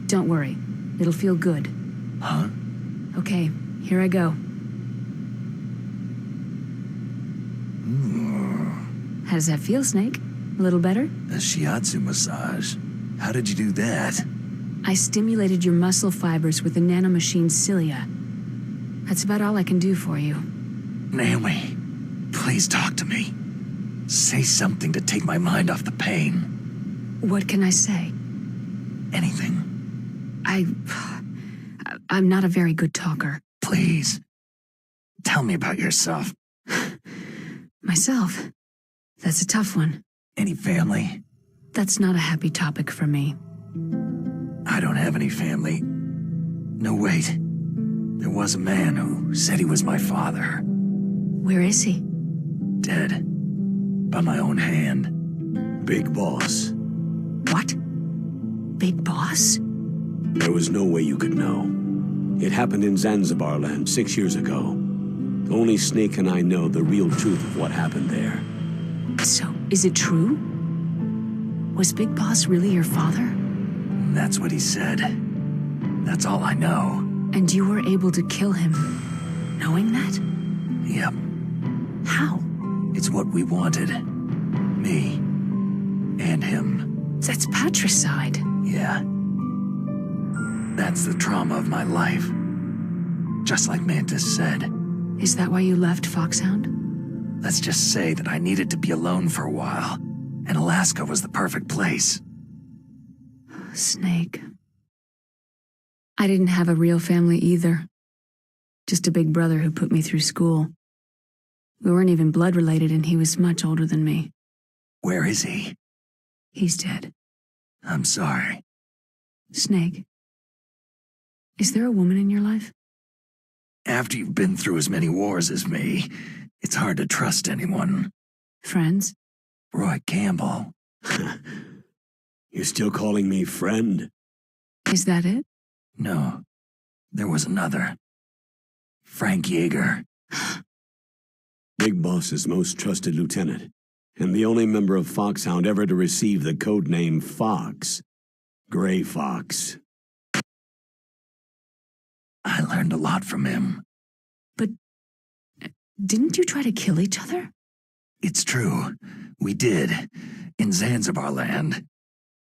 Speaker 4: Don't worry. It'll feel good.
Speaker 2: Huh?
Speaker 4: Okay, here I go. How does that feel, Snake? A little better?
Speaker 2: A shiatsu massage. How did you do that?
Speaker 4: I stimulated your muscle fibers with the nanomachine cilia. That's about all I can do for you.
Speaker 2: Naomi, please talk to me. Say something to take my mind off the pain.
Speaker 4: What can I say?
Speaker 2: Anything.
Speaker 4: I'm not a very good talker.
Speaker 2: Please. Tell me about yourself.
Speaker 4: Myself? That's a tough one.
Speaker 2: Any family?
Speaker 4: That's not a happy topic for me.
Speaker 2: I don't have any family. No, wait. There was a man who said he was my father.
Speaker 4: Where is he?
Speaker 2: Dead. By my own hand.
Speaker 1: Big Boss.
Speaker 4: What? Big Boss?
Speaker 1: There was no way you could know. It happened in Zanzibar land 6 years ago. Only Snake and I know the real truth of what happened there.
Speaker 4: So, is it true? Was Big Boss really your father?
Speaker 2: That's what he said. That's all I know.
Speaker 4: And you were able to kill him, knowing that?
Speaker 2: Yep.
Speaker 4: How?
Speaker 2: It's what we wanted. Me. And him.
Speaker 4: That's patricide.
Speaker 2: Yeah. That's the trauma of my life. Just like Mantis said.
Speaker 4: Is that why you left Foxhound?
Speaker 2: Let's just say that I needed to be alone for a while, and Alaska was the perfect place.
Speaker 4: Snake. I didn't have a real family either. Just a big brother who put me through school. We weren't even blood related, and he was much older than me.
Speaker 2: Where is he?
Speaker 4: He's dead.
Speaker 2: I'm sorry.
Speaker 4: Snake. Is there a woman in your life?
Speaker 2: After you've been through as many wars as me, it's hard to trust anyone.
Speaker 4: Friends?
Speaker 2: Roy Campbell.
Speaker 1: You're still calling me friend?
Speaker 4: Is that it?
Speaker 2: No. There was another. Frank Yeager.
Speaker 1: Big Boss's most trusted lieutenant, and the only member of Foxhound ever to receive the code name Fox. Gray Fox.
Speaker 2: I learned a lot from him.
Speaker 4: But didn't you try to kill each other?
Speaker 2: It's true. We did. In Zanzibar land.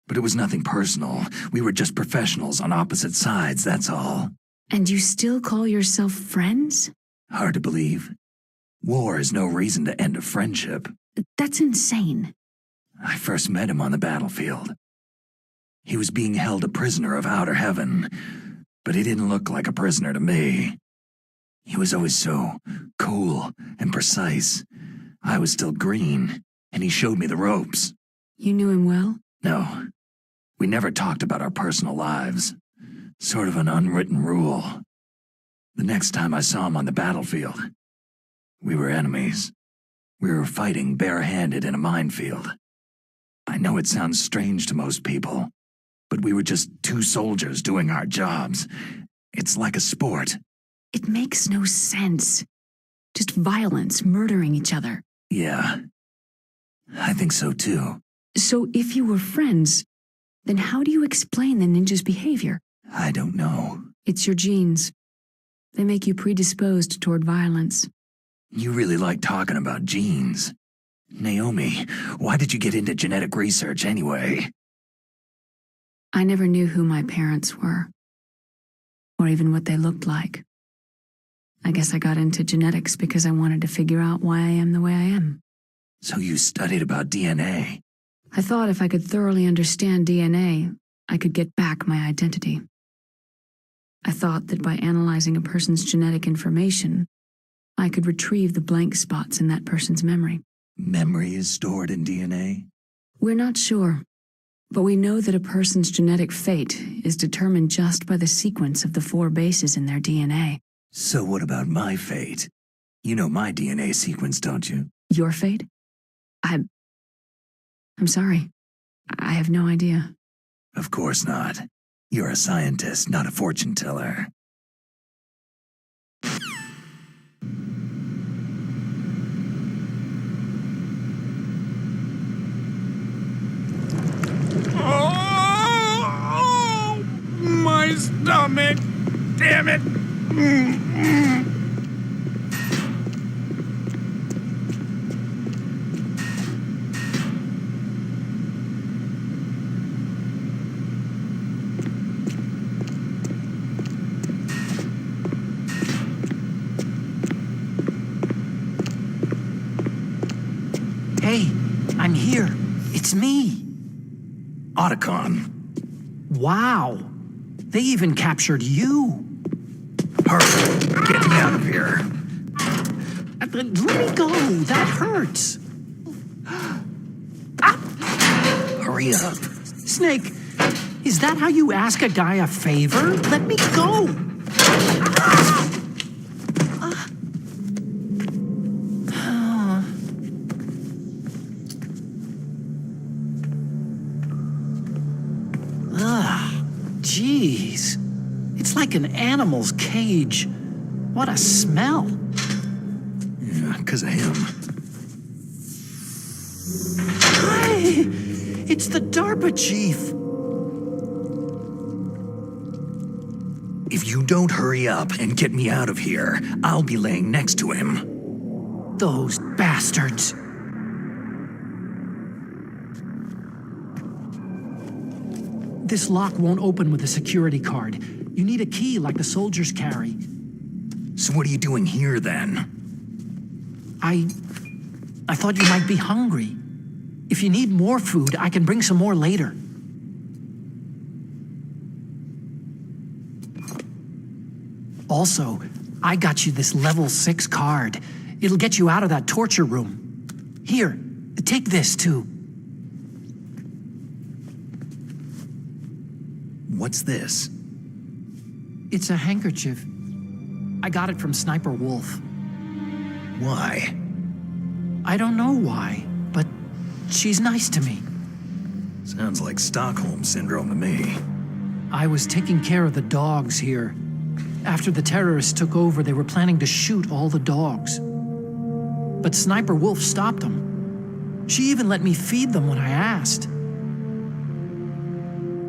Speaker 2: But it was nothing personal. We were just professionals on opposite sides, that's all.
Speaker 4: And you still call yourself friends?
Speaker 2: Hard to believe. War is no reason to end a friendship.
Speaker 4: That's insane.
Speaker 2: I first met him on the battlefield. He was being held a prisoner of outer heaven, but he didn't look like a prisoner to me. He was always so cool and precise. I was still green, and he showed me the ropes.
Speaker 4: You knew him well?
Speaker 2: No. We never talked about our personal lives. Sort of an unwritten rule. The next time I saw him on the battlefield, we were enemies. We were fighting barehanded in a minefield. I know it sounds strange to most people, but we were just two soldiers doing our jobs. It's like a sport.
Speaker 4: It makes no sense. Just violence, murdering each other.
Speaker 2: Yeah. I think so too.
Speaker 4: So if you were friends, then how do you explain the ninja's behavior?
Speaker 2: I don't know.
Speaker 4: It's your genes. They make you predisposed toward violence.
Speaker 2: You really like talking about genes. Naomi, why did you get into genetic research anyway?
Speaker 4: I never knew who my parents were, or even what they looked like. I guess I got into genetics because I wanted to figure out why I am the way I am.
Speaker 2: So you studied about DNA?
Speaker 4: I thought if I could thoroughly understand DNA, I could get back my identity. I thought that by analyzing a person's genetic information, I could retrieve the blank spots in that person's memory.
Speaker 2: Memory is stored in DNA?
Speaker 4: We're not sure, but we know that a person's genetic fate is determined just by the sequence of the 4 bases in their DNA.
Speaker 2: So what about my fate? You know my DNA sequence, don't you?
Speaker 4: Your fate? I'm sorry. I have no idea.
Speaker 2: Of course not. You're a scientist, not a fortune teller.
Speaker 15: Hey, I'm here. It's me.
Speaker 2: Otacon.
Speaker 15: Wow. They even captured you.
Speaker 2: Hurry, get me out of here.
Speaker 15: Let me go. That hurts.
Speaker 2: Hurry up.
Speaker 15: Snake, is that how you ask a guy a favor? Let me go. Jeez. It's like an animal's cage. What a smell.
Speaker 2: Yeah, because of him.
Speaker 15: Hey, it's the DARPA chief.
Speaker 2: If you don't hurry up and get me out of here, I'll be laying next to him.
Speaker 15: Those bastards. This lock won't open with a security card. You need a key like the soldiers carry.
Speaker 2: So what are you doing here, then?
Speaker 15: I thought you might be hungry. If you need more food, I can bring some more later. Also, I got you this level 6 card. It'll get you out of that torture room. Here, take this too.
Speaker 2: What's this?
Speaker 15: It's a handkerchief. I got it from Sniper Wolf.
Speaker 2: Why?
Speaker 15: I don't know why, but she's nice to me.
Speaker 2: Sounds like Stockholm Syndrome to me.
Speaker 15: I was taking care of the dogs here. After the terrorists took over, they were planning to shoot all the dogs. But Sniper Wolf stopped them. She even let me feed them when I asked.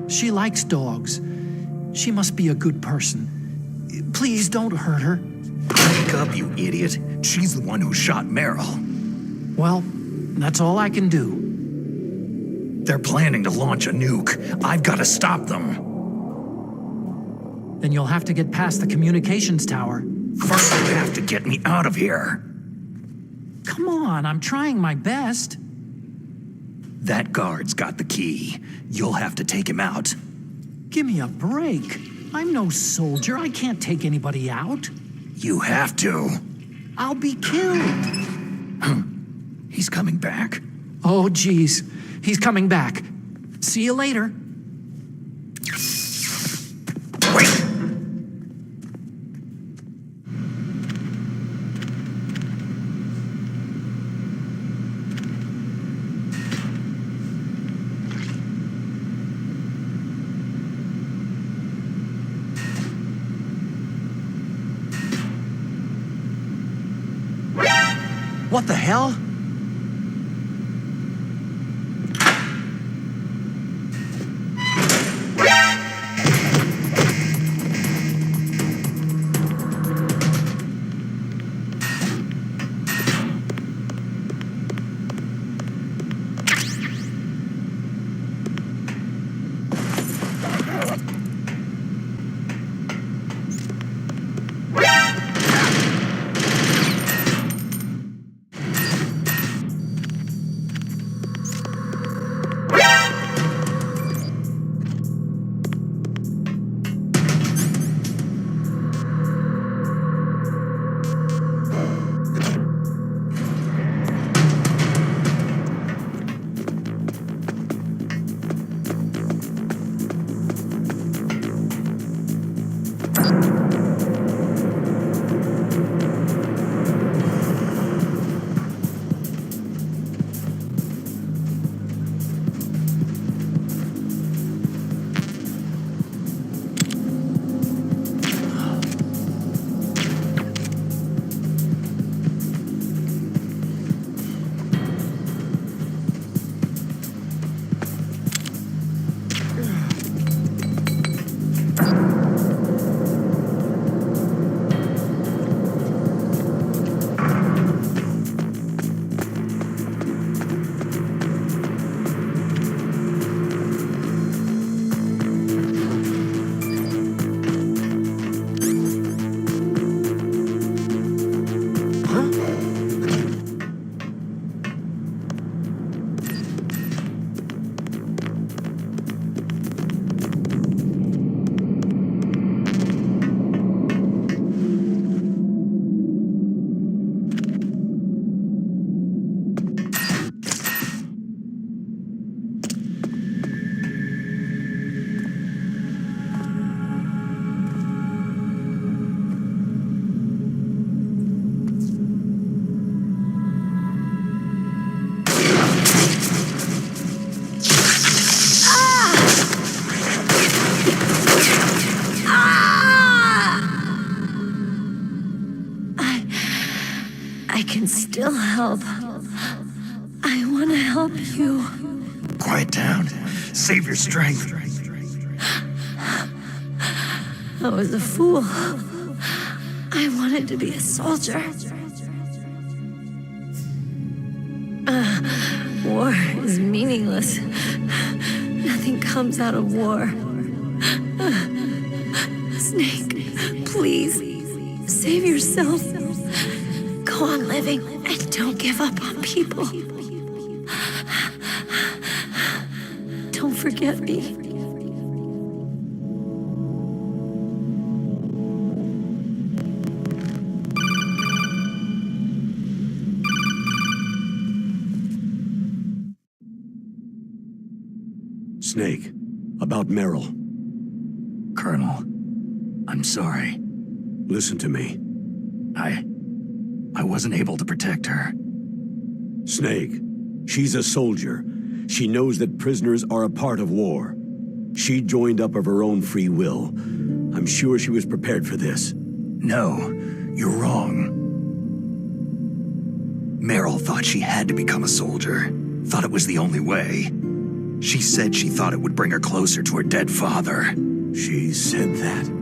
Speaker 15: She likes dogs. She must be a good person. Please don't hurt her.
Speaker 2: Wake up, you idiot. She's the one who shot Meryl.
Speaker 15: Well, that's all I can do.
Speaker 2: They're planning to launch a nuke. I've got to stop them.
Speaker 15: Then you'll have to get past the communications tower.
Speaker 2: First, you have to get me out of here.
Speaker 15: Come on, I'm trying my best.
Speaker 2: That guard's got the key. You'll have to take him out.
Speaker 15: Give me a break. I'm no soldier. I can't take anybody out.
Speaker 2: You have to.
Speaker 15: I'll be killed.
Speaker 2: He's coming back.
Speaker 15: Oh, geez. He's coming back. See you later.
Speaker 2: Wait!
Speaker 17: What the hell?
Speaker 8: I can still help. I want to help you.
Speaker 2: Quiet down. Save your strength.
Speaker 8: I was a fool. I wanted to be a soldier. War is meaningless. Nothing comes out of war. Snake, please, save yourself. Go on living and don't give up on people. Don't forget me.
Speaker 1: Snake, about Meryl.
Speaker 2: Colonel, I'm sorry.
Speaker 1: Listen to me.
Speaker 2: I wasn't able to protect her.
Speaker 1: Snake, she's a soldier. She knows that prisoners are a part of war. She joined up of her own free will. I'm sure she was prepared for this.
Speaker 2: No, you're wrong. Meryl thought she had to become a soldier. Thought it was the only way. She said she thought it would bring her closer to her dead father.
Speaker 1: She said that?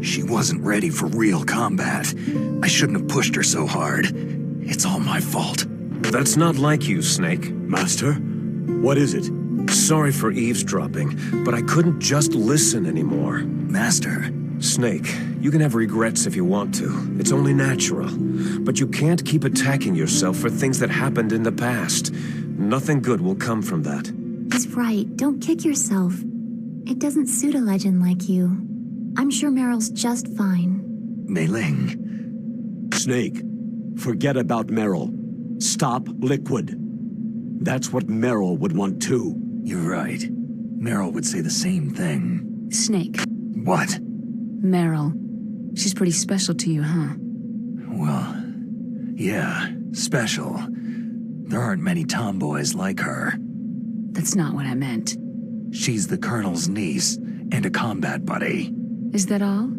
Speaker 2: She wasn't ready for real combat. I shouldn't have pushed her so hard. It's all my fault.
Speaker 3: That's not like you, Snake.
Speaker 1: Master? What is it?
Speaker 3: Sorry for eavesdropping, but I couldn't just listen anymore.
Speaker 2: Master?
Speaker 3: Snake, you can have regrets if you want to. It's only natural. But you can't keep attacking yourself for things that happened in the past. Nothing good will come from that.
Speaker 5: He's right. Don't kick yourself. It doesn't suit a legend like you. I'm sure Meryl's just fine.
Speaker 2: Mei Ling.
Speaker 1: Snake, forget about Meryl. Stop Liquid. That's what Meryl would want too.
Speaker 2: You're right. Meryl would say the same thing.
Speaker 4: Snake.
Speaker 2: What?
Speaker 4: Meryl. She's pretty special to you, huh?
Speaker 2: Well, yeah, special. There aren't many tomboys like her.
Speaker 4: That's not what I meant.
Speaker 2: She's the Colonel's niece and a combat buddy.
Speaker 4: Is that all?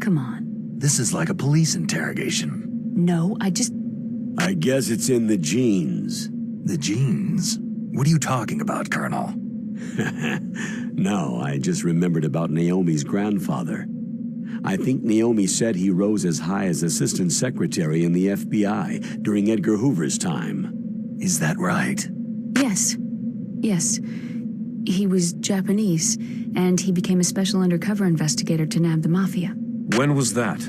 Speaker 4: Come on.
Speaker 2: This is like a police interrogation.
Speaker 4: No,
Speaker 1: I guess it's in the genes.
Speaker 2: The genes? What are you talking about, Colonel?
Speaker 1: No, I just remembered about Naomi's grandfather. I think Naomi said he rose as high as assistant secretary in the FBI during Edgar Hoover's time.
Speaker 2: Is that right?
Speaker 4: Yes. Yes. He was Japanese, and he became a special undercover investigator to nab the mafia.
Speaker 3: When was that?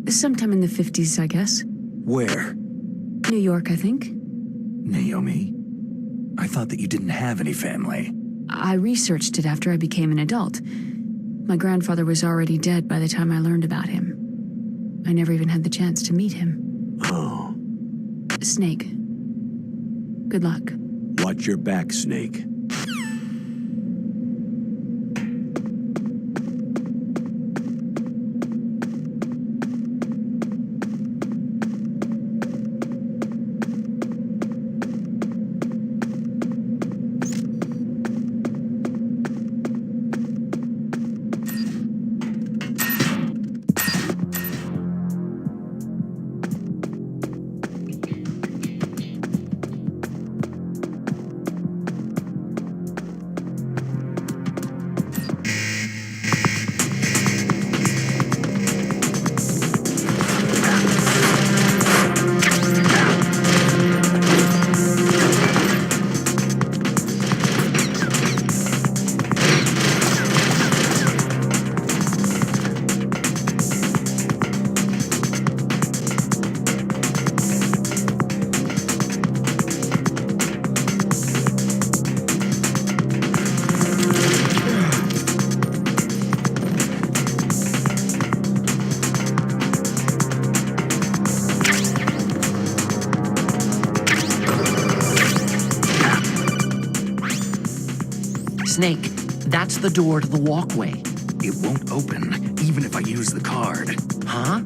Speaker 4: Sometime in the 50s, I guess.
Speaker 3: Where?
Speaker 4: New York, I think.
Speaker 2: Naomi? I thought that you didn't have any family.
Speaker 4: I researched it after I became an adult. My grandfather was already dead by the time I learned about him. I never even had the chance to meet him.
Speaker 1: Oh.
Speaker 4: Snake. Good luck.
Speaker 1: Watch your back, Snake.
Speaker 14: Snake, that's the door to the walkway.
Speaker 2: It won't open, even if I use the card.
Speaker 14: Huh?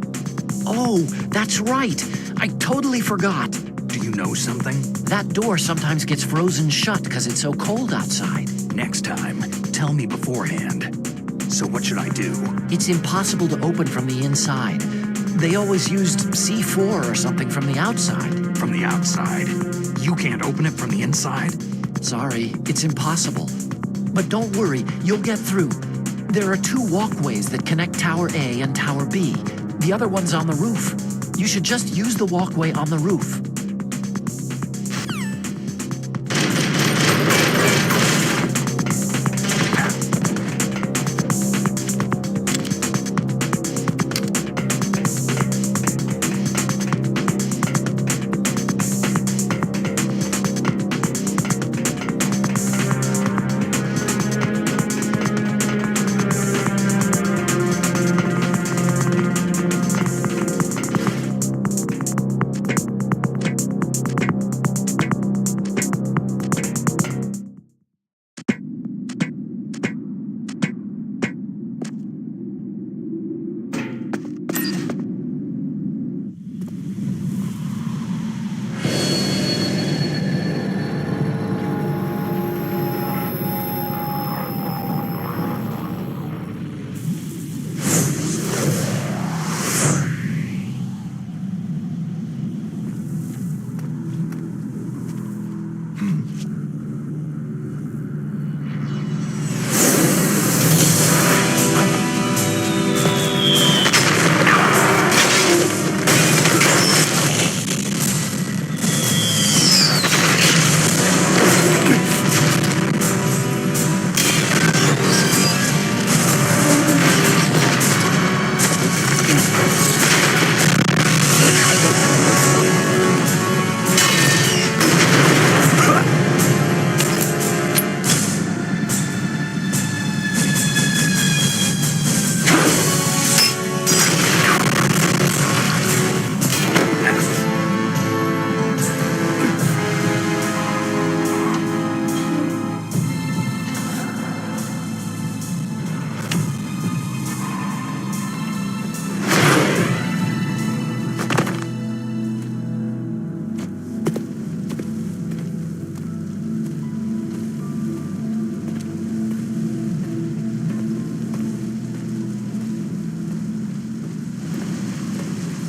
Speaker 14: Oh, that's right. I totally forgot.
Speaker 2: Do you know something?
Speaker 14: That door sometimes gets frozen shut because it's so cold outside.
Speaker 2: Next time, tell me beforehand. So what should I do?
Speaker 14: It's impossible to open from the inside. They always used C4 or something from the outside.
Speaker 2: From the outside? You can't open it from the inside?
Speaker 14: Sorry, it's impossible. But don't worry, you'll get through. There are 2 walkways that connect Tower A and Tower B. The other one's on the roof. You should just use the walkway on the roof.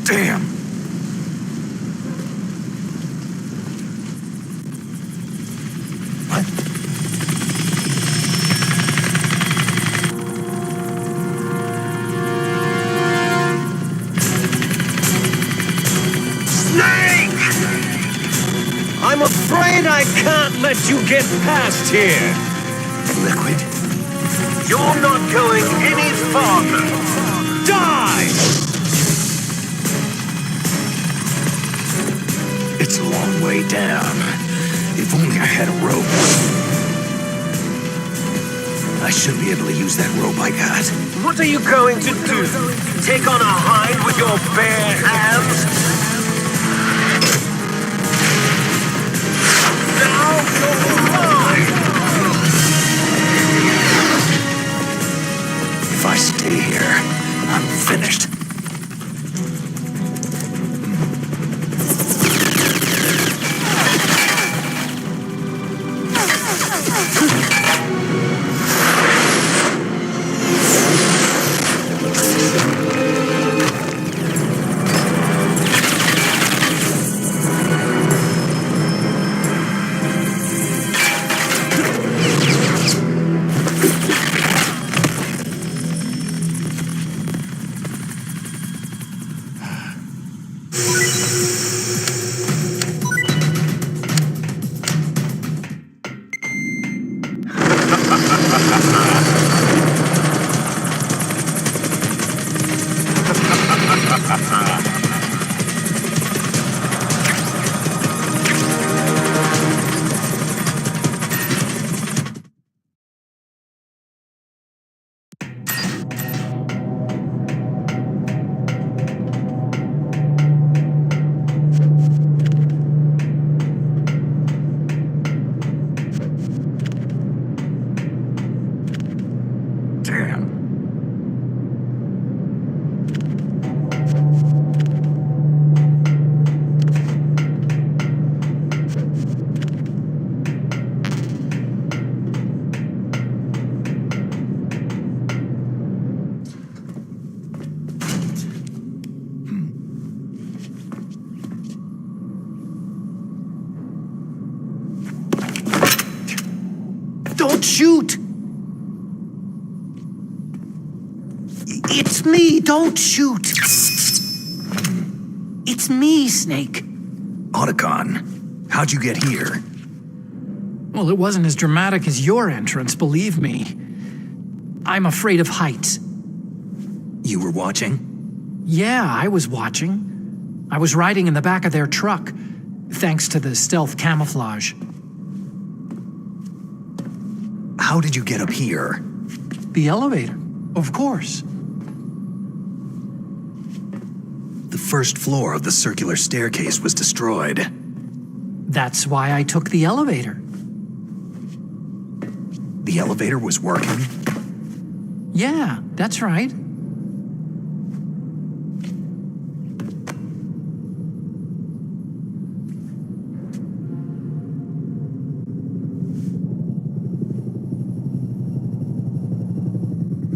Speaker 2: Damn! What?
Speaker 12: Snake!
Speaker 3: I'm afraid I can't let you get past here.
Speaker 2: Liquid?
Speaker 12: You're not going any farther.
Speaker 3: Die!
Speaker 2: It's a long way down. If only I had a rope. I should be able to use that rope I got.
Speaker 12: What are you going to do? Take on a hind with your bare hands? Now you're mine!
Speaker 2: If I stay here, I'm finished.
Speaker 15: Don't shoot! It's me! Don't shoot! It's me, Snake.
Speaker 2: Otacon, how'd you get here?
Speaker 15: Well, it wasn't as dramatic as your entrance, believe me. I'm afraid of heights.
Speaker 2: You were watching?
Speaker 15: Yeah, I was watching. I was riding in the back of their truck, thanks to the stealth camouflage.
Speaker 2: How did you get up here?
Speaker 15: The elevator, of course.
Speaker 2: The first floor of the circular staircase was destroyed.
Speaker 15: That's why I took the elevator.
Speaker 2: The elevator was working?
Speaker 15: Yeah, that's right.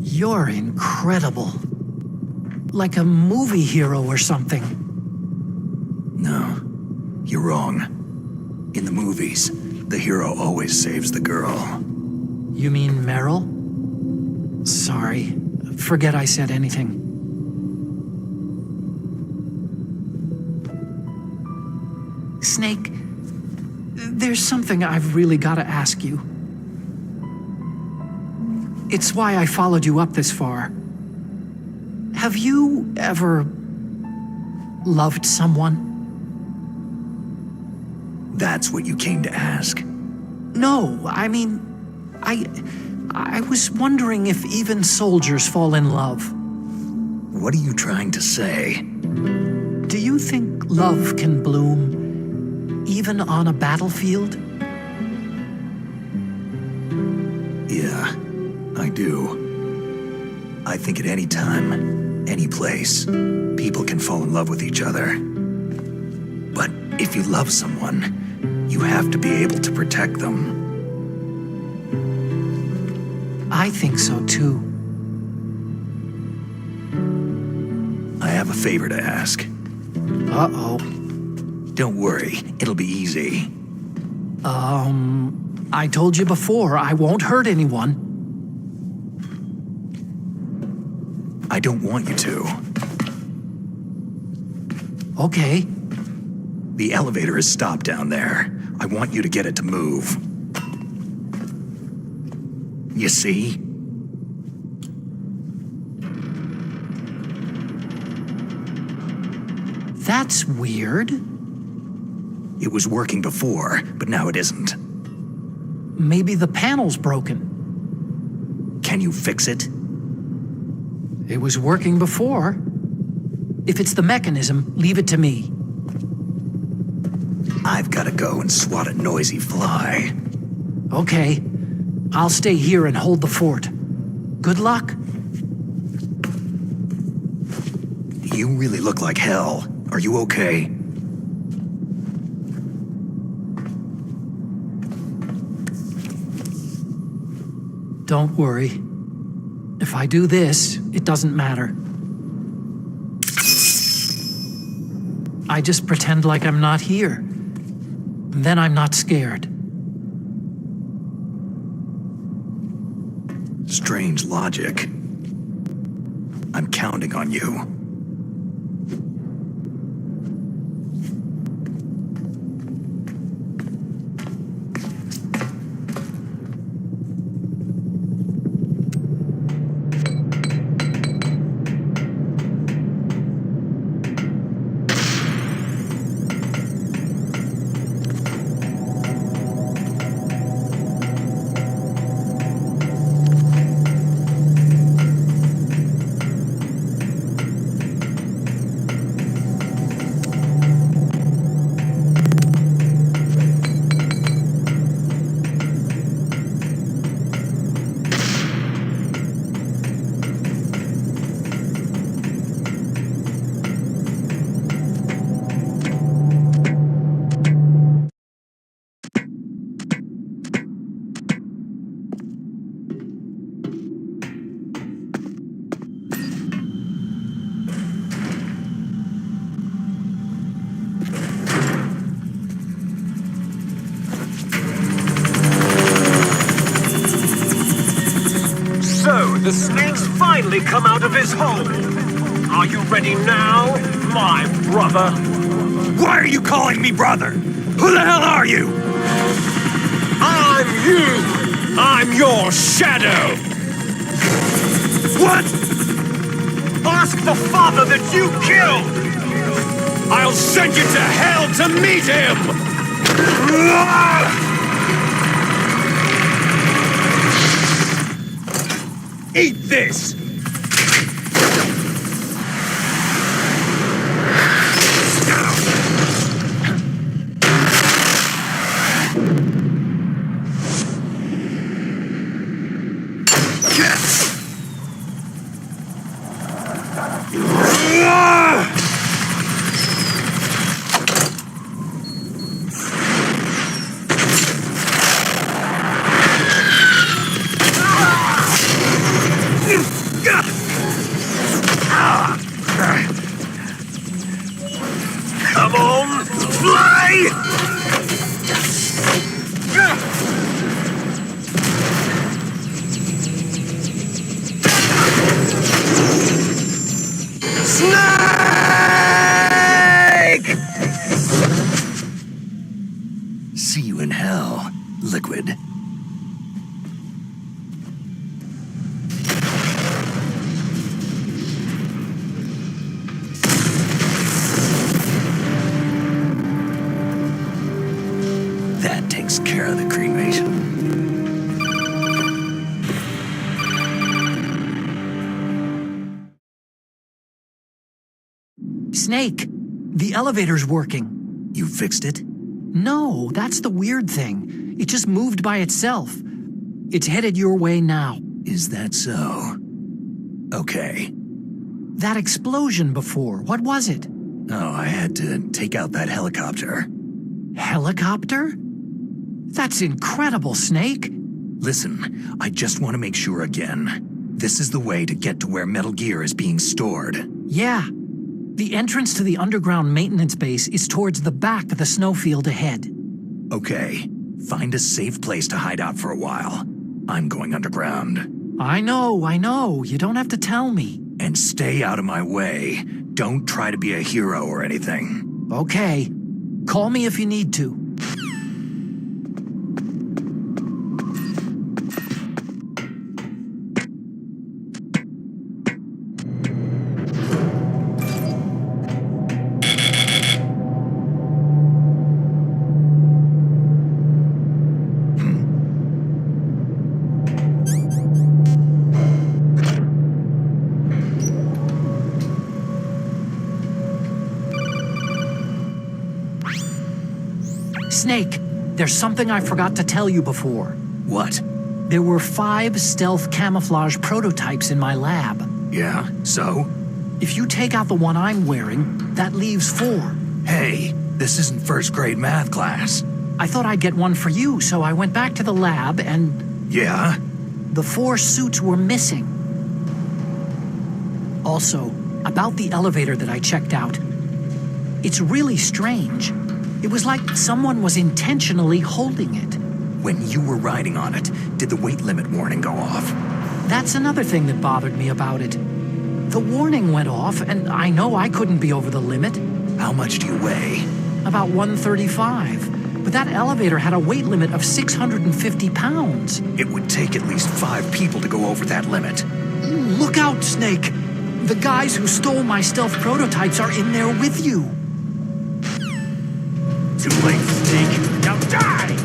Speaker 15: You're incredible. Like a movie hero or something.
Speaker 2: No, you're wrong. In the movies, the hero always saves the girl.
Speaker 15: You mean Meryl? Sorry. Forget I said anything. Snake, there's something I've really got to ask you. It's why I followed you up this far. Have you ever loved someone?
Speaker 2: That's what you came to ask?
Speaker 15: No, I mean, I was wondering if even soldiers fall in love.
Speaker 2: What are you trying to say?
Speaker 15: Do you think love can bloom even on a battlefield?
Speaker 2: Yeah, I do. I think at any time, any place, people can fall in love with each other. But if you love someone, you have to be able to protect them.
Speaker 15: I think so too.
Speaker 2: I have a favor to ask.
Speaker 15: Uh-oh.
Speaker 2: Don't worry, it'll be easy.
Speaker 15: I told you before, I won't hurt anyone.
Speaker 2: I don't want you to.
Speaker 15: Okay.
Speaker 2: The elevator is stopped down there. I want you to get it to move. You see?
Speaker 15: That's weird.
Speaker 2: It was working before, but now it isn't.
Speaker 15: Maybe the panel's broken.
Speaker 2: Can you fix it?
Speaker 15: It was working before. If it's the mechanism, leave it to me.
Speaker 2: I've got to go and swat a noisy fly.
Speaker 15: Okay. I'll stay here and hold the fort. Good luck.
Speaker 2: You really look like hell. Are you okay?
Speaker 15: Don't worry. If I do this, it doesn't matter. I just pretend like I'm not here. Then I'm not scared.
Speaker 2: Strange logic. I'm counting on you.
Speaker 18: The snake's finally come out of his hole. Are you ready now, my brother?
Speaker 2: Why are you calling me brother? Who the hell are you?
Speaker 18: I'm you! I'm your shadow!
Speaker 2: What?
Speaker 18: Ask the father that you killed! I'll send you to hell to meet him! Eat this! Come on, fly! Snake!
Speaker 2: See you in hell, Liquid. That takes care of the cremation.
Speaker 15: Snake, the elevator's working.
Speaker 2: You fixed it?
Speaker 15: No, that's the weird thing. It just moved by itself. It's headed your way now.
Speaker 2: Is that so? Okay.
Speaker 15: That explosion before, what was it?
Speaker 2: Oh, I had to take out that helicopter.
Speaker 15: Helicopter? That's incredible, Snake.
Speaker 2: Listen, I just want to make sure again. This is the way to get to where Metal Gear is being stored.
Speaker 15: Yeah. The entrance to the underground maintenance base is towards the back of the snowfield ahead.
Speaker 2: Okay, find a safe place to hide out for a while. I'm going underground.
Speaker 15: I know. You don't have to tell me.
Speaker 2: And stay out of my way. Don't try to be a hero or anything.
Speaker 15: Okay. Call me if you need to. Snake, there's something I forgot to tell you before.
Speaker 2: What?
Speaker 15: There were 5 stealth camouflage prototypes in my lab.
Speaker 2: Yeah, so?
Speaker 15: If you take out the one I'm wearing, that leaves 4.
Speaker 2: Hey, this isn't first grade math class.
Speaker 15: I thought I'd get one for you, so I went back to the lab and...
Speaker 2: Yeah?
Speaker 15: The 4 suits were missing. Also, about the elevator that I checked out, it's really strange. It was like someone was intentionally holding it.
Speaker 2: When you were riding on it, did the weight limit warning go off?
Speaker 15: That's another thing that bothered me about it. The warning went off, and I know I couldn't be over the limit.
Speaker 2: How much do you weigh?
Speaker 15: About 135. But that elevator had a weight limit of 650 pounds.
Speaker 2: It would take at least 5 people to go over that limit.
Speaker 15: Look out, Snake! The guys who stole my stealth prototypes are in there with you.
Speaker 18: Too late, Snake. Now die!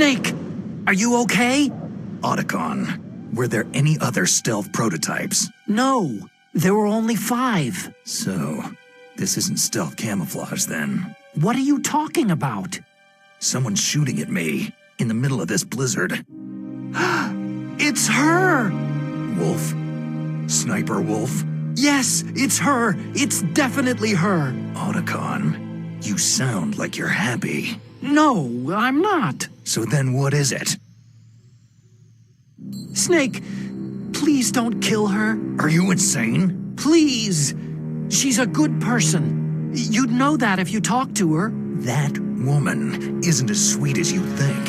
Speaker 15: Snake, are you okay?
Speaker 2: Otacon, were there any other stealth prototypes?
Speaker 15: No, there were only 5.
Speaker 2: So, this isn't stealth camouflage then.
Speaker 15: What are you talking about?
Speaker 2: Someone's shooting at me in the middle of this blizzard.
Speaker 15: It's her!
Speaker 2: Wolf? Sniper Wolf?
Speaker 15: Yes, it's her. It's definitely her.
Speaker 2: Otacon, you sound like you're happy.
Speaker 15: No, I'm not.
Speaker 2: So then what is it?
Speaker 15: Snake, please don't kill her.
Speaker 2: Are you insane?
Speaker 15: Please. She's a good person. You'd know that if you talked to her.
Speaker 2: That woman isn't as sweet as you think.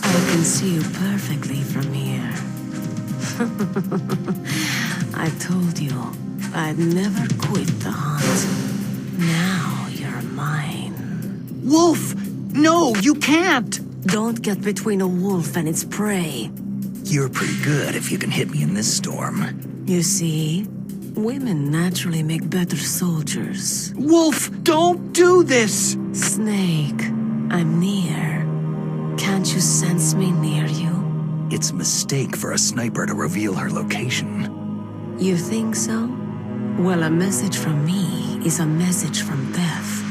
Speaker 16: I can see you perfectly from here. I told you I'd never quit the hunt. Now you're mine.
Speaker 15: Wolf! No, you can't!
Speaker 16: Don't get between a wolf and its prey.
Speaker 2: You're pretty good if you can hit me in this storm.
Speaker 16: You see, women naturally make better soldiers.
Speaker 15: Wolf, don't do this!
Speaker 16: Snake, I'm near. Can't you sense me near you?
Speaker 2: It's a mistake for a sniper to reveal her location.
Speaker 16: You think so? Well, a message from me is a message from death.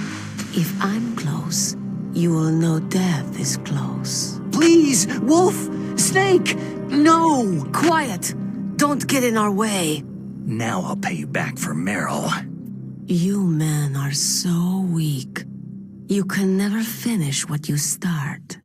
Speaker 16: If I'm close, you will know death is close.
Speaker 15: Please, Wolf! Snake! No!
Speaker 16: Quiet! Don't get in our way.
Speaker 2: Now I'll pay you back for Meryl.
Speaker 16: You men are so weak. You can never finish what you start.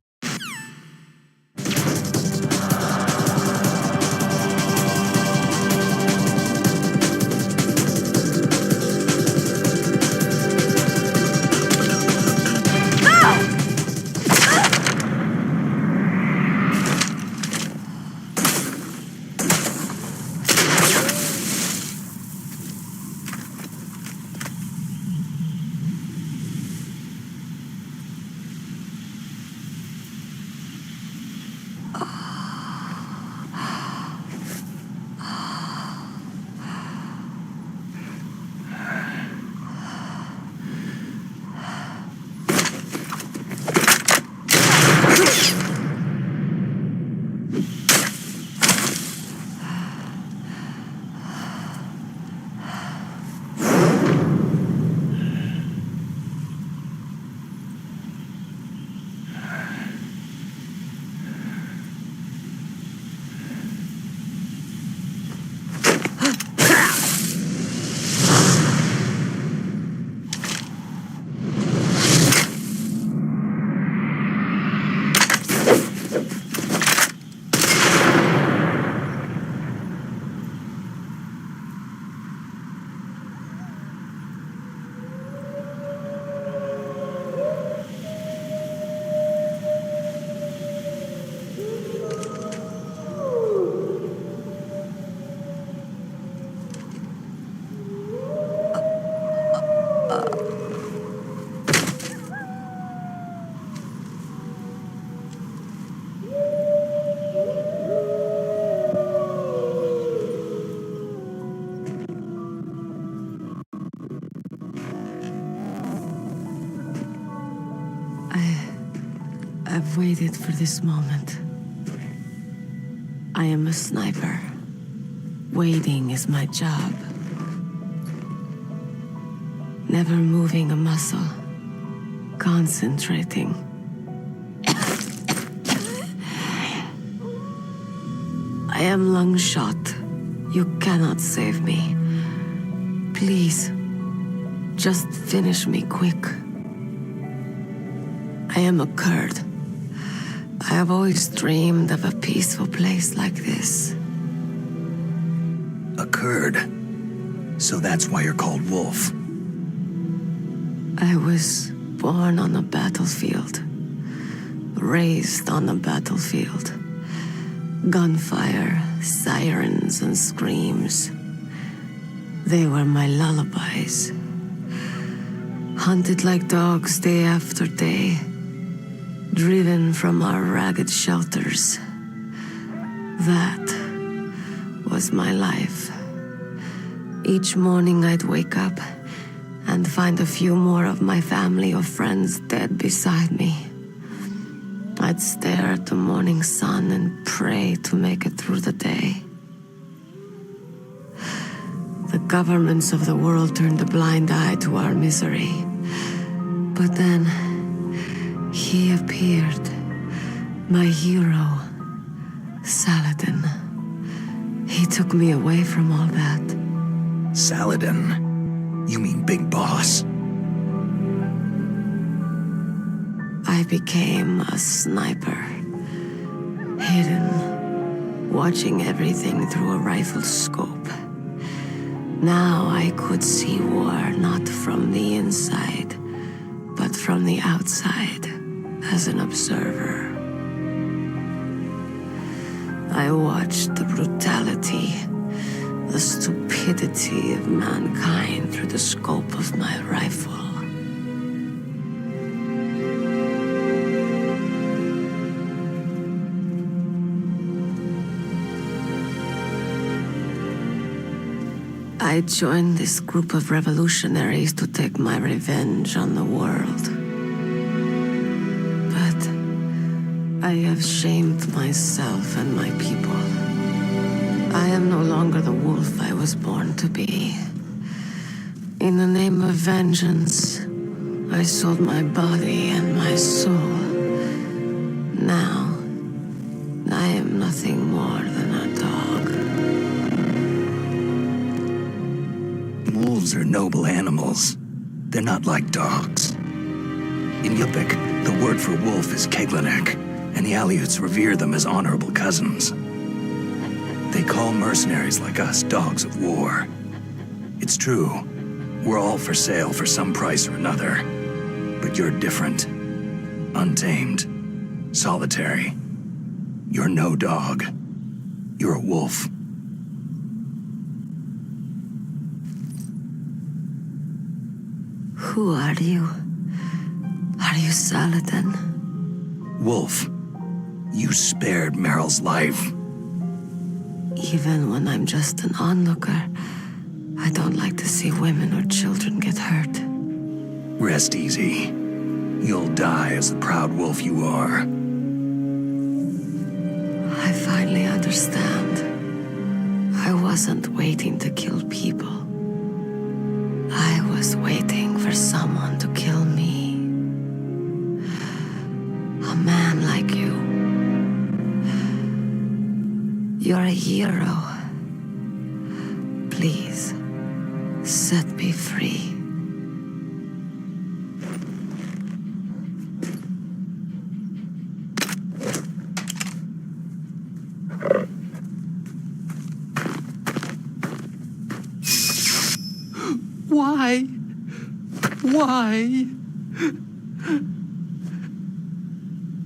Speaker 16: I've waited for this moment. I am a sniper. Waiting is my job. Never moving a muscle. Concentrating. I am lung shot. You cannot save me. Please, just finish me quick. I am a Kurd. I have always dreamed of a peaceful place like this.
Speaker 2: A Kurd? So that's why you're called Wolf.
Speaker 16: I was born on a battlefield. Raised on a battlefield. Gunfire, sirens, and screams. They were my lullabies. Hunted like dogs day after day. Driven from our ragged shelters. That was my life. Each morning I'd wake up and find a few more of my family or friends dead beside me. I'd stare at the morning sun and pray to make it through the day. The governments of the world turned a blind eye to our misery. But then, he appeared. My hero, Saladin. He took me away from all that.
Speaker 2: Saladin? You mean Big Boss?
Speaker 16: I became a sniper. Hidden, watching everything through a rifle's scope. Now I could see war not from the inside, but from the outside, as an observer. I watched the brutality, the stupidity of mankind through the scope of my rifle. I joined this group of revolutionaries to take my revenge on the world. But I have shamed myself and my people. I am no longer the wolf I was born to be. In the name of vengeance, I sold my body and my soul. Now, I am nothing more than a dog.
Speaker 2: Wolves are noble animals. They're not like dogs. In Yupik, the word for wolf is Keglanek, and the Aleuts revere them as honorable cousins. They call mercenaries like us dogs of war. It's true, we're all for sale for some price or another. But you're different. Untamed. Solitary. You're no dog. You're a wolf.
Speaker 16: Who are you? Are you Saladin?
Speaker 2: Wolf, you spared Meryl's life.
Speaker 16: Even when I'm just an onlooker, I don't like to see women or children get hurt.
Speaker 2: Rest easy. You'll die as the proud wolf you are.
Speaker 16: I finally understand. I wasn't waiting to kill people. I was waiting for someone to kill me. A man like you. You're a hero. Please, set me free.
Speaker 15: Why? Why?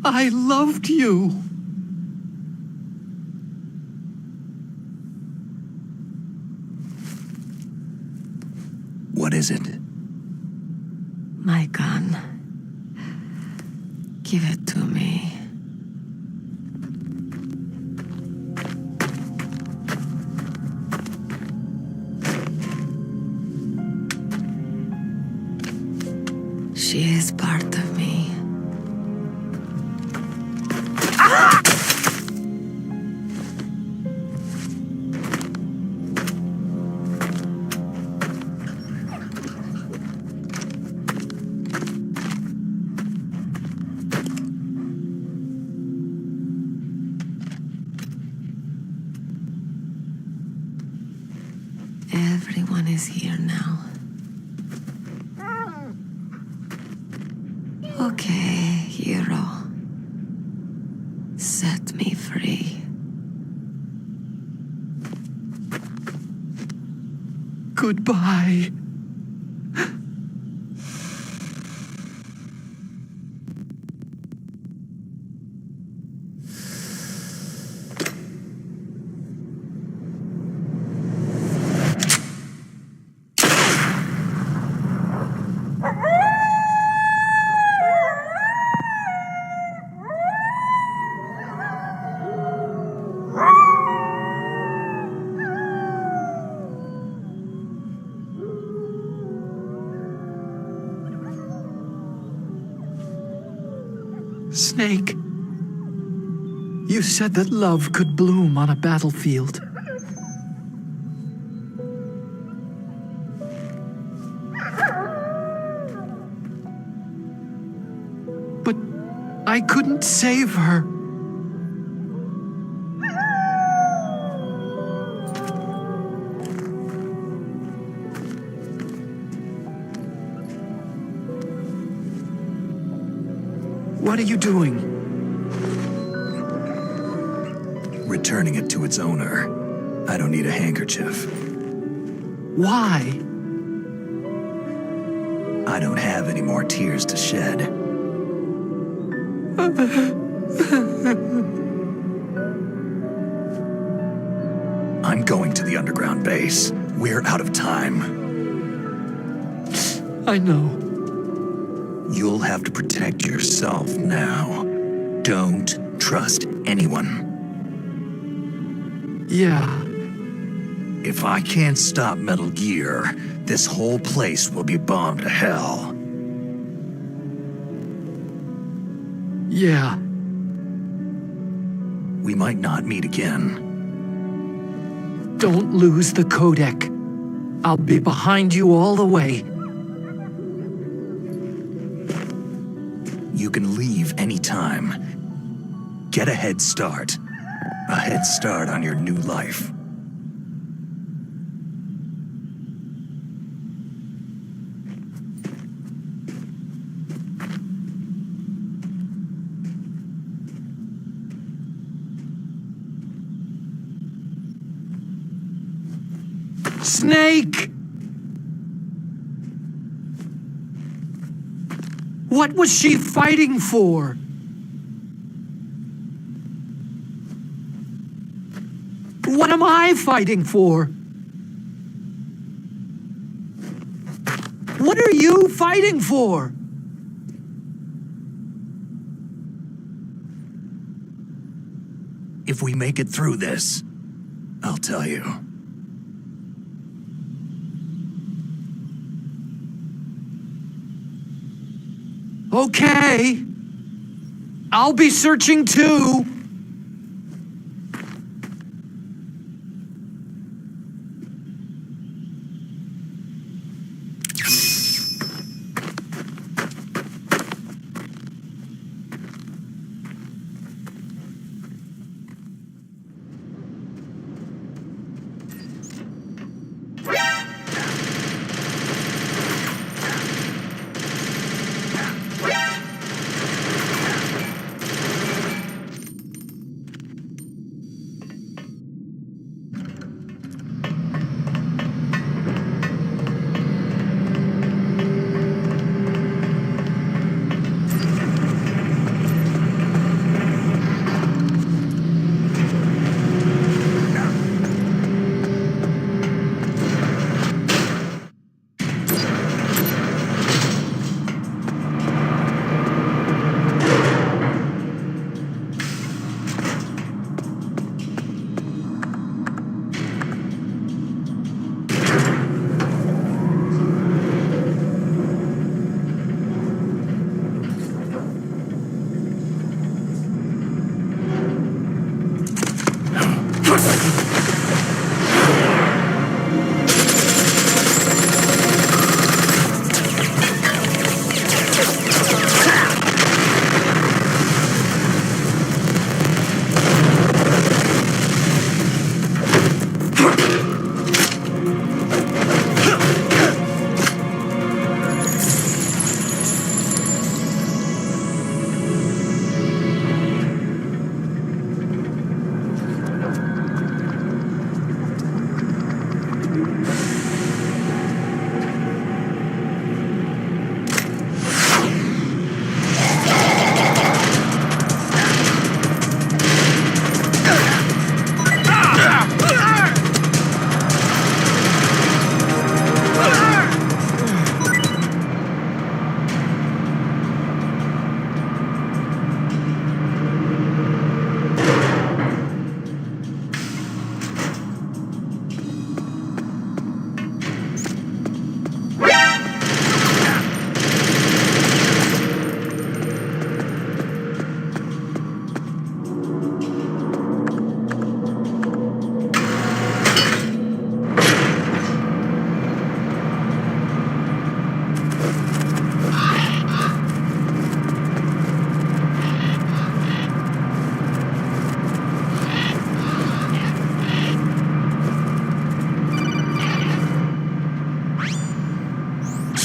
Speaker 15: I loved you.
Speaker 2: What is it?
Speaker 16: My gun. Give it to me. She is part of me. Everyone is here now. Okay, hero. Set me free.
Speaker 15: Goodbye. Snake. You said that love could bloom on a battlefield. But I couldn't save her. What are you doing?
Speaker 2: Returning it to its owner. I don't need a handkerchief.
Speaker 15: Why?
Speaker 2: I don't have any more tears to shed. I'm going to the underground base. We're out of time.
Speaker 15: I know.
Speaker 2: You'll have to protect yourself now. Don't trust anyone.
Speaker 15: Yeah.
Speaker 2: If I can't stop Metal Gear, this whole place will be bombed to hell.
Speaker 15: Yeah.
Speaker 2: We might not meet again.
Speaker 15: Don't lose the codec. I'll be behind you all the way.
Speaker 2: You can leave anytime. Get a head start. A head start on your new life.
Speaker 15: Snake! What was she fighting for? What am I fighting for? What are you fighting for?
Speaker 2: If we make it through this, I'll tell you.
Speaker 15: Okay. I'll be searching too.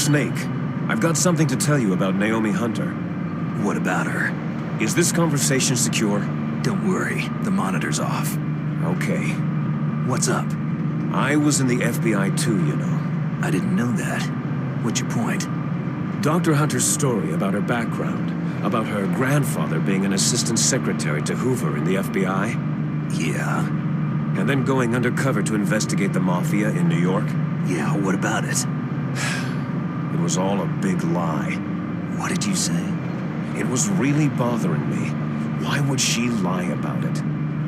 Speaker 3: Snake, I've got something to tell you about Naomi Hunter.
Speaker 2: What about her?
Speaker 3: Is this conversation secure?
Speaker 2: Don't worry, the monitor's off.
Speaker 3: Okay.
Speaker 2: What's up?
Speaker 3: I was in the FBI too, you know.
Speaker 2: I didn't know that. What's your point?
Speaker 3: Dr. Hunter's story about her background, about her grandfather being an assistant secretary to Hoover in the FBI.
Speaker 2: Yeah?
Speaker 3: And then going undercover to investigate the Mafia in New York.
Speaker 2: Yeah, what about it?
Speaker 3: It was all a big lie.
Speaker 2: What did you say?
Speaker 3: It was really bothering me. Why would she lie about it?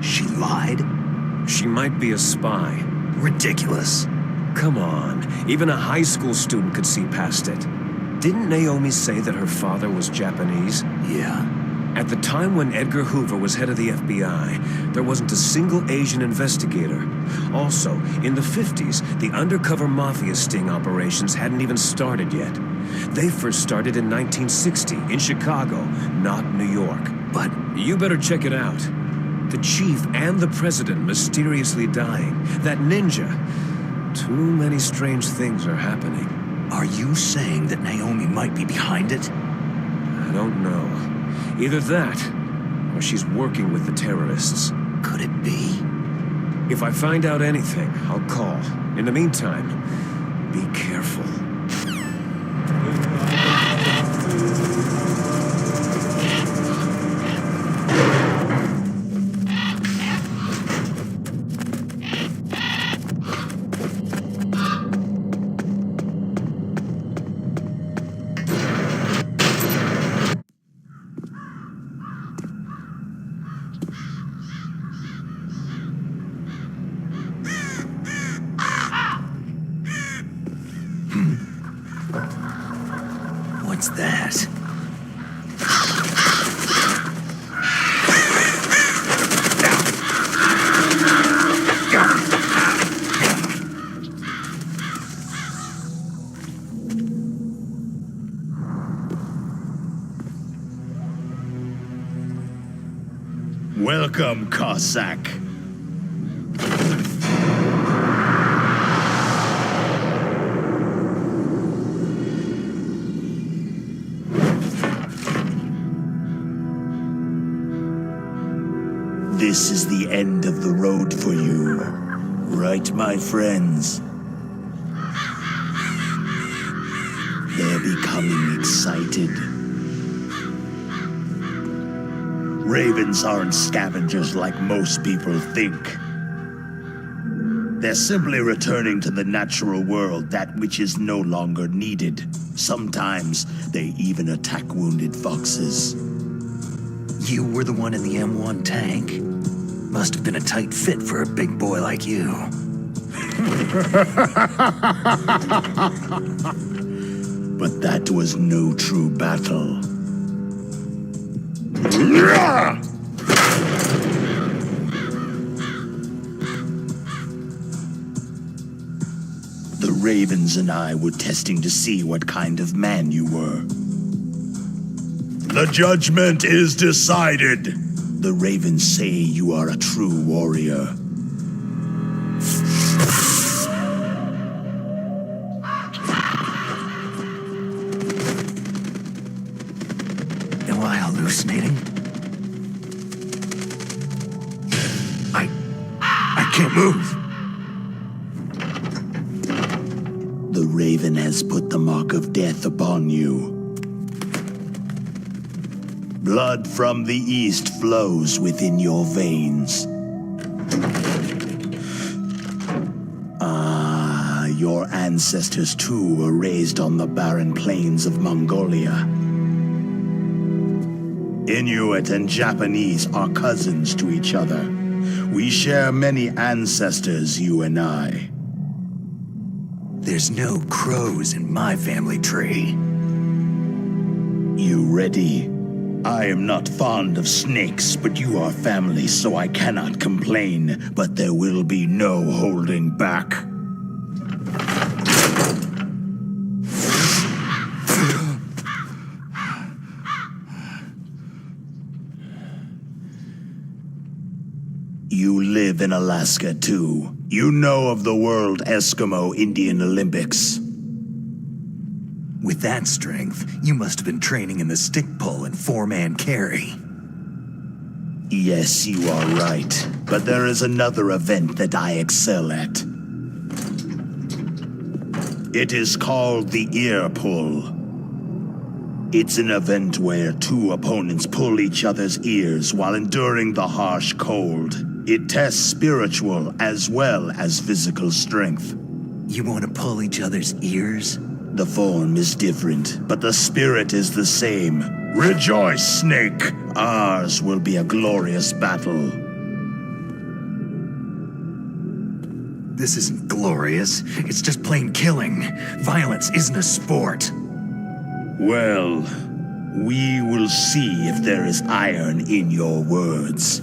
Speaker 2: She lied?
Speaker 3: She might be a spy.
Speaker 2: Ridiculous.
Speaker 3: Come on, even a high school student could see past it. Didn't Naomi say that her father was Japanese?
Speaker 2: Yeah.
Speaker 3: At the time when Edgar Hoover was head of the FBI, there wasn't a single Asian investigator. Also, in the 50s, the undercover mafia sting operations hadn't even started yet. They first started in 1960, in Chicago, not New York. But you better check it out. The chief and the president mysteriously dying. That ninja. Too many strange things are happening.
Speaker 2: Are you saying that Naomi might be behind it?
Speaker 3: I don't know. Either that, or she's working with the terrorists.
Speaker 2: Could it be?
Speaker 3: If I find out anything, I'll call. In the meantime, be careful.
Speaker 2: What's that?
Speaker 11: Welcome, Cossack. This is the end of the road for you, right, my friends? They're becoming excited. Ravens aren't scavengers like most people think. They're simply returning to the natural world that which is no longer needed. Sometimes they even attack wounded foxes.
Speaker 2: You were the one in the M1 tank. Must have been a tight fit for a big boy like you.
Speaker 11: But that was no true battle. The Ravens and I were testing to see what kind of man you were. The judgment is decided. The Ravens say you are a true warrior.
Speaker 2: Am I hallucinating? I can't move.
Speaker 11: The Raven has put the mark of death upon you. Blood from the east flows within your veins. Ah, your ancestors too were raised on the barren plains of Mongolia. Inuit and Japanese are cousins to each other. We share many ancestors, you and I.
Speaker 2: There's no crows in my family tree.
Speaker 11: You ready? I am not fond of snakes, but you are family, so I cannot complain. But there will be no holding back. You live in Alaska, too. You know of the World Eskimo Indian Olympics.
Speaker 2: With that strength, you must have been training in the stick pull and four-man carry.
Speaker 11: Yes, you are right. But there is another event that I excel at. It is called the ear pull. It's an event where two opponents pull each other's ears while enduring the harsh cold. It tests spiritual as well as physical strength.
Speaker 2: You want to pull each other's ears?
Speaker 11: The form is different, but the spirit is the same. Rejoice, Snake! Ours will be a glorious battle.
Speaker 2: This isn't glorious. It's just plain killing. Violence isn't a sport.
Speaker 11: Well, we will see if there is iron in your words.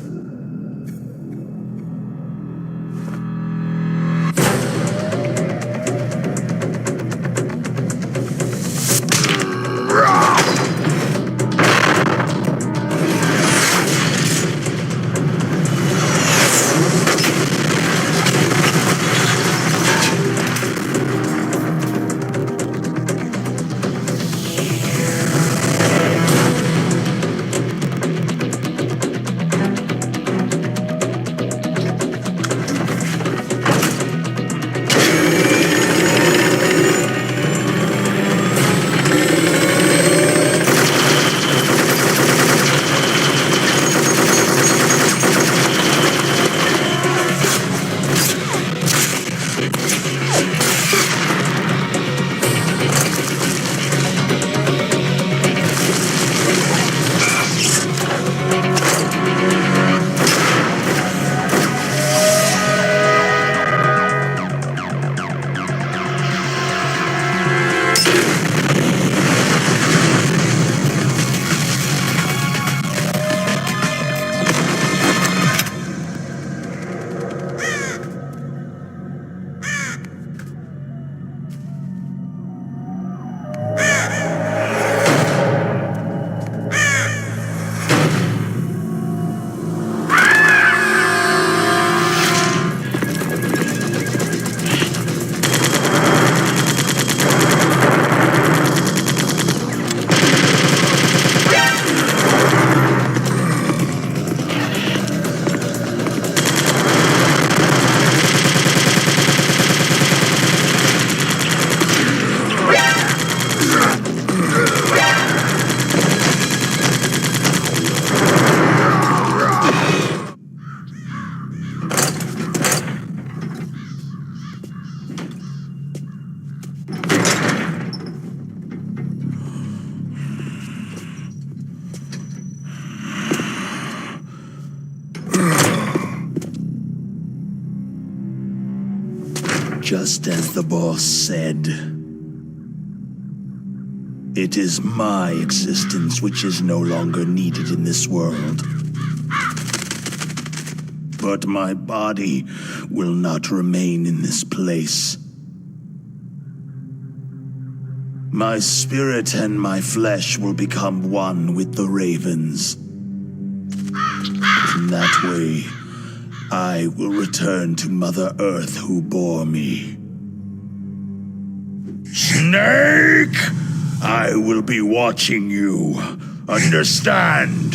Speaker 11: Just as the boss said, it is my existence which is no longer needed in this world. But my body will not remain in this place. My spirit and my flesh will become one with the ravens. In that way, I will return to Mother Earth who bore me. Snake! I will be watching you. Understand?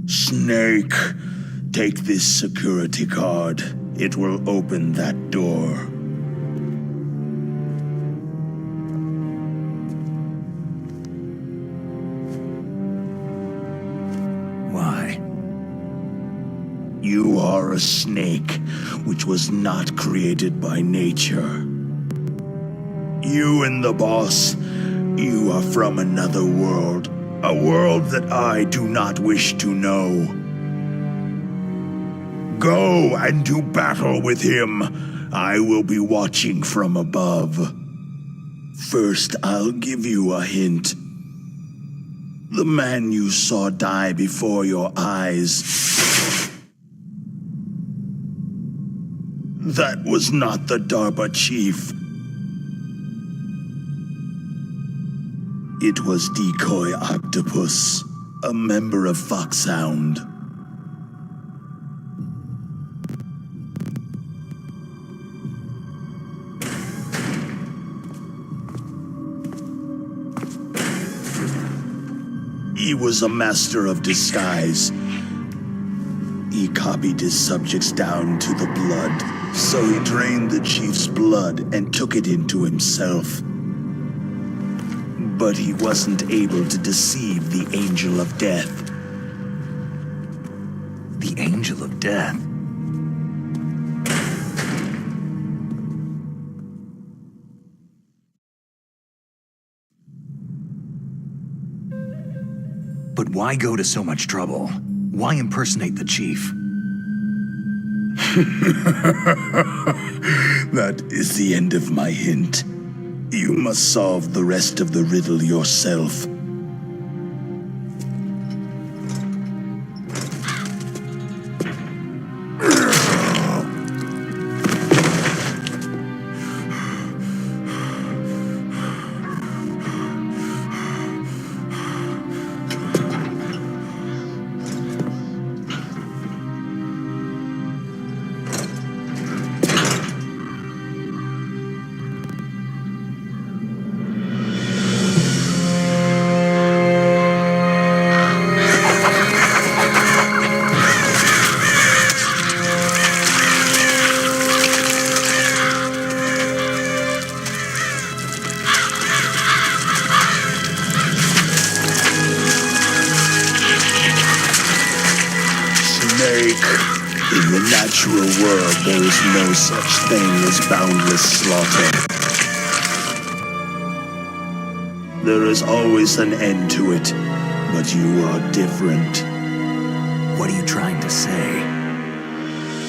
Speaker 11: Snake, take this security card. It will open that door. You are a snake, which was not created by nature. You and the boss, you are from another world, a world that I do not wish to know. Go and do battle with him. I will be watching from above. First, I'll give you a hint. The man you saw die before your eyes, that was not the DARPA chief. It was Decoy Octopus, a member of Foxhound. He was a master of disguise. He copied his subjects down to the blood, so he drained the chief's blood and took it into himself. But he wasn't able to deceive the Angel of Death.
Speaker 2: The Angel of Death? But why go to so much trouble? Why impersonate the chief?
Speaker 11: That is the end of my hint. You must solve the rest of the riddle yourself. In the natural world, there is no such thing as boundless slaughter. There is always an end to it, but you are different.
Speaker 2: What are you trying to say?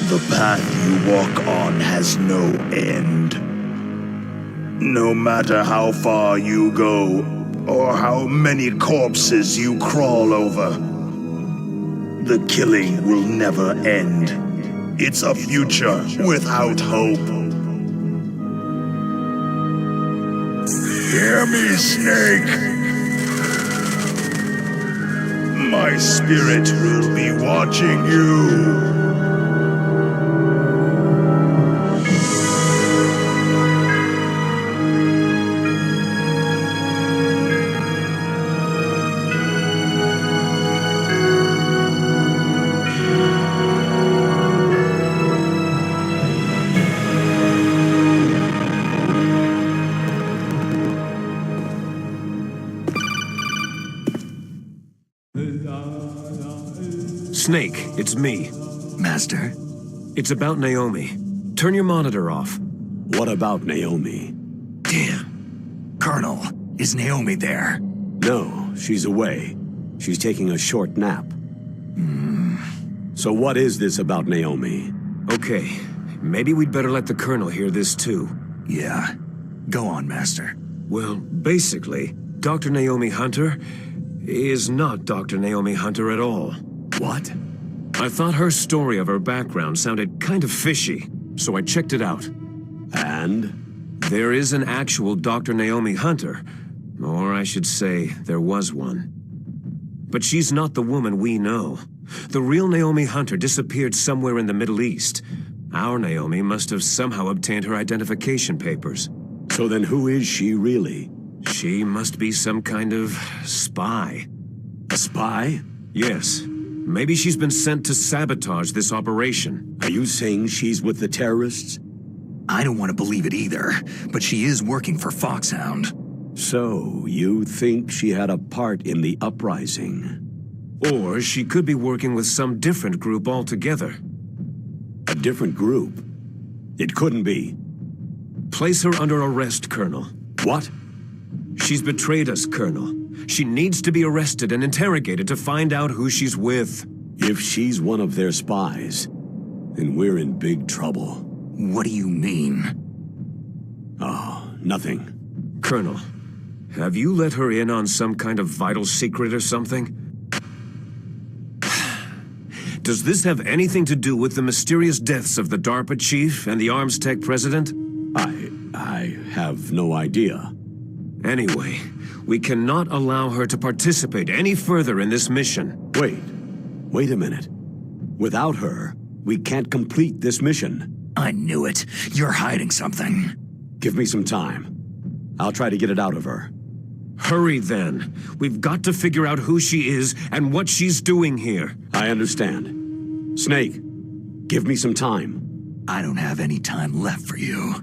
Speaker 11: The path you walk on has no end. No matter how far you go, or how many corpses you crawl over, the killing will never end. It's a future without hope. Hear me, Snake. My spirit will be watching you.
Speaker 3: Snake, it's me.
Speaker 2: Master?
Speaker 3: It's about Naomi. Turn your monitor off.
Speaker 1: What about Naomi?
Speaker 2: Damn. Colonel, is Naomi there?
Speaker 1: No, she's away. She's taking a short nap. So what is this about Naomi?
Speaker 3: Okay, maybe we'd better let the Colonel hear this too.
Speaker 2: Yeah. Go on, Master.
Speaker 3: Well, basically, Dr. Naomi Hunter is not Dr. Naomi Hunter at all.
Speaker 2: What?
Speaker 3: I thought her story of her background sounded kind of fishy, so I checked it out.
Speaker 1: And?
Speaker 3: There is an actual Dr. Naomi Hunter, or I should say, there was one. But she's not the woman we know. The real Naomi Hunter disappeared somewhere in the Middle East. Our Naomi must have somehow obtained her identification papers.
Speaker 1: So then who is she really?
Speaker 3: She must be some kind of spy.
Speaker 1: A spy?
Speaker 3: Yes. Maybe she's been sent to sabotage this operation.
Speaker 1: Are you saying she's with the terrorists?
Speaker 2: I don't want to believe it either, but she is working for Foxhound.
Speaker 1: So, you think she had a part in the uprising?
Speaker 3: Or she could be working with some different group altogether.
Speaker 1: A different group? It couldn't be.
Speaker 3: Place her under arrest, Colonel.
Speaker 1: What?
Speaker 3: She's betrayed us, Colonel. She needs to be arrested and interrogated to find out who she's with.
Speaker 1: If she's one of their spies, then we're in big trouble.
Speaker 2: What do you mean?
Speaker 1: Oh, nothing.
Speaker 3: Colonel, have you let her in on some kind of vital secret or something? Does this have anything to do with the mysterious deaths of the DARPA chief and the arms tech president?
Speaker 1: I have no idea.
Speaker 3: Anyway, we cannot allow her to participate any further in this mission.
Speaker 1: Wait a minute. Without her, we can't complete this mission.
Speaker 2: I knew it. You're hiding something.
Speaker 1: Give me some time. I'll try to get it out of her.
Speaker 3: Hurry then. We've got to figure out who she is and what she's doing here.
Speaker 1: I understand. Snake, give me some time.
Speaker 2: I don't have any time left for you.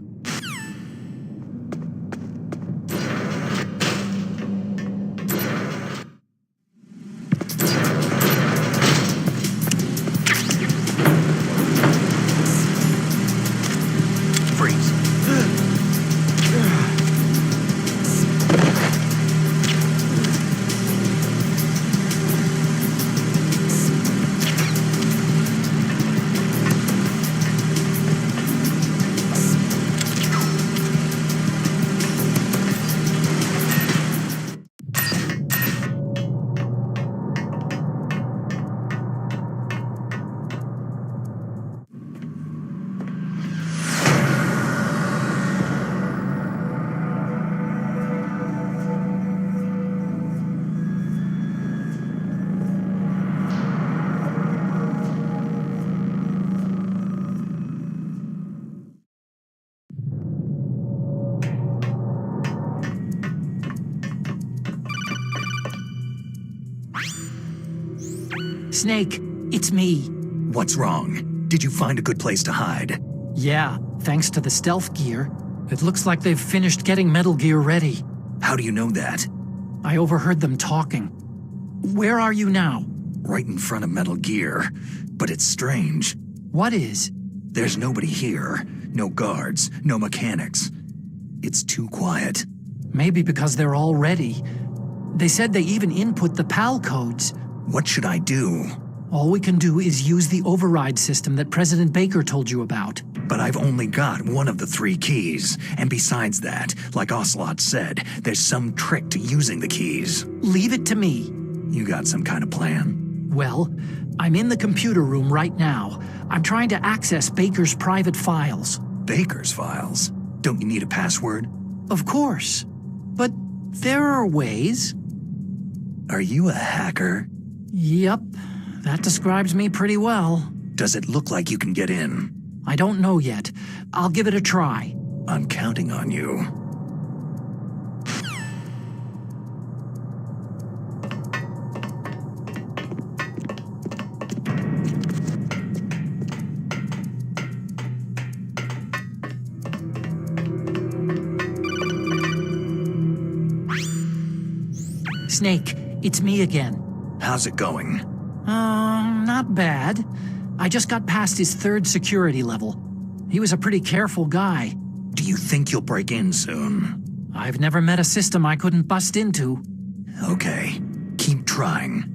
Speaker 15: Snake, it's me.
Speaker 2: What's wrong? Did you find a good place to hide?
Speaker 15: Yeah, thanks to the stealth gear. It looks like they've finished getting Metal Gear ready.
Speaker 2: How do you know that?
Speaker 15: I overheard them talking. Where are you now?
Speaker 2: Right in front of Metal Gear. But it's strange.
Speaker 15: What is?
Speaker 2: There's nobody here. No guards, no mechanics. It's too quiet.
Speaker 15: Maybe because they're all ready. They said they even input the PAL codes.
Speaker 2: What should I do?
Speaker 15: All we can do is use the override system that President Baker told you about.
Speaker 2: But I've only got one of the 3 keys. And besides that, like Ocelot said, there's some trick to using the keys.
Speaker 15: Leave it to me.
Speaker 2: You got some kind of plan?
Speaker 15: Well, I'm in the computer room right now. I'm trying to access Baker's private files.
Speaker 2: Baker's files? Don't you need a password?
Speaker 15: Of course. But there are ways.
Speaker 2: Are you a hacker?
Speaker 15: Yep. That describes me pretty well.
Speaker 2: Does it look like you can get in?
Speaker 15: I don't know yet. I'll give it a try.
Speaker 2: I'm counting on you.
Speaker 15: Snake, it's me again.
Speaker 2: How's it going?
Speaker 15: Not bad. I just got past his 3rd security level. He was a pretty careful guy.
Speaker 2: Do you think you'll break in soon?
Speaker 15: I've never met a system I couldn't bust into.
Speaker 2: Okay, keep trying.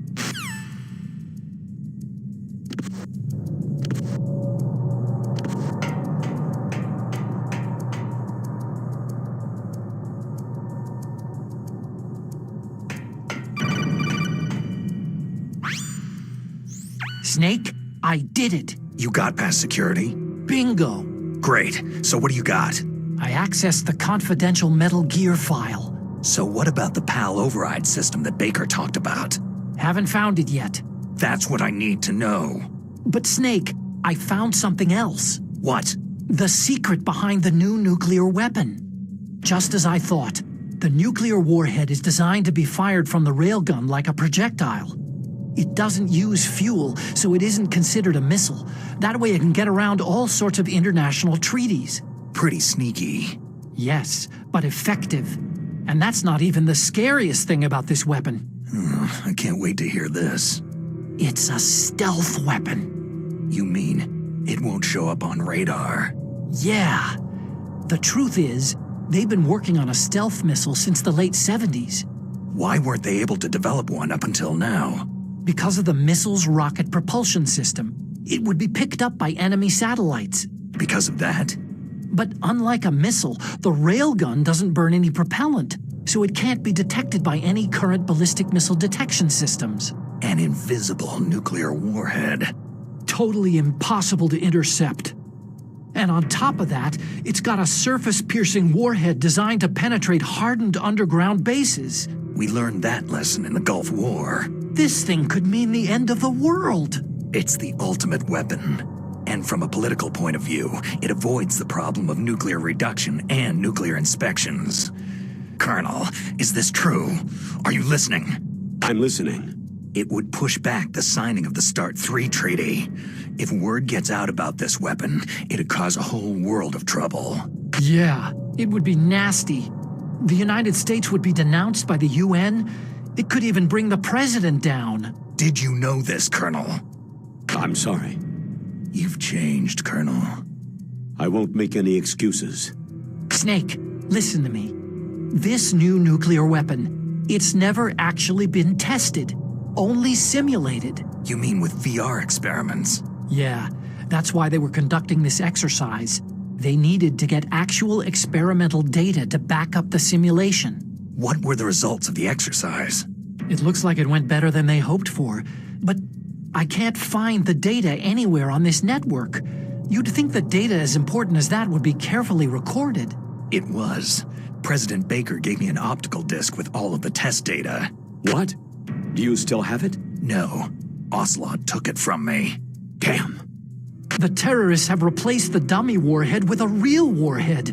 Speaker 15: Snake, I did it.
Speaker 2: You got past security?
Speaker 15: Bingo.
Speaker 2: Great. So what do you got?
Speaker 15: I accessed the confidential Metal Gear file.
Speaker 2: So what about the PAL override system that Baker talked about?
Speaker 15: Haven't found it yet.
Speaker 2: That's what I need to know.
Speaker 15: But Snake, I found something else.
Speaker 2: What?
Speaker 15: The secret behind the new nuclear weapon. Just as I thought, the nuclear warhead is designed to be fired from the railgun like a projectile. It doesn't use fuel, so it isn't considered a missile. That way it can get around all sorts of international treaties.
Speaker 2: Pretty sneaky.
Speaker 15: Yes, but effective. And that's not even the scariest thing about this weapon.
Speaker 2: I can't wait to hear this.
Speaker 15: It's a stealth weapon.
Speaker 2: You mean it won't show up on radar?
Speaker 15: Yeah. The truth is, they've been working on a stealth missile since the late 70s.
Speaker 2: Why weren't they able to develop one up until now?
Speaker 15: Because of the missile's rocket propulsion system. It would be picked up by enemy satellites.
Speaker 2: Because of that?
Speaker 15: But unlike a missile, the railgun doesn't burn any propellant, so it can't be detected by any current ballistic missile detection systems.
Speaker 2: An invisible nuclear warhead.
Speaker 15: Totally impossible to intercept. And on top of that, it's got a surface-piercing warhead designed to penetrate hardened underground bases.
Speaker 2: We learned that lesson in the Gulf War.
Speaker 15: This thing could mean the end of the world.
Speaker 2: It's the ultimate weapon. And from a political point of view, it avoids the problem of nuclear reduction and nuclear inspections. Colonel, is this true? Are you listening?
Speaker 1: I'm listening.
Speaker 2: It would push back the signing of the START 3 treaty. If word gets out about this weapon, it'd cause a whole world of trouble.
Speaker 15: Yeah, it would be nasty. The United States would be denounced by the UN. It could even bring the president down.
Speaker 2: Did you know this, Colonel?
Speaker 1: I'm sorry.
Speaker 2: You've changed, Colonel.
Speaker 1: I won't make any excuses.
Speaker 15: Snake, listen to me. This new nuclear weapon, it's never actually been tested. Only simulated.
Speaker 2: You mean with VR experiments?
Speaker 15: Yeah, that's why they were conducting this exercise. They needed to get actual experimental data to back up the simulation.
Speaker 2: What were the results of the exercise?
Speaker 15: It looks like it went better than they hoped for, but I can't find the data anywhere on this network. You'd think the data as important as that would be carefully recorded.
Speaker 2: It was. President Baker gave me an optical disc with all of the test data.
Speaker 1: What? Do you still have it?
Speaker 2: No. Ocelot took it from me.
Speaker 1: Damn.
Speaker 15: The terrorists have replaced the dummy warhead with a real warhead.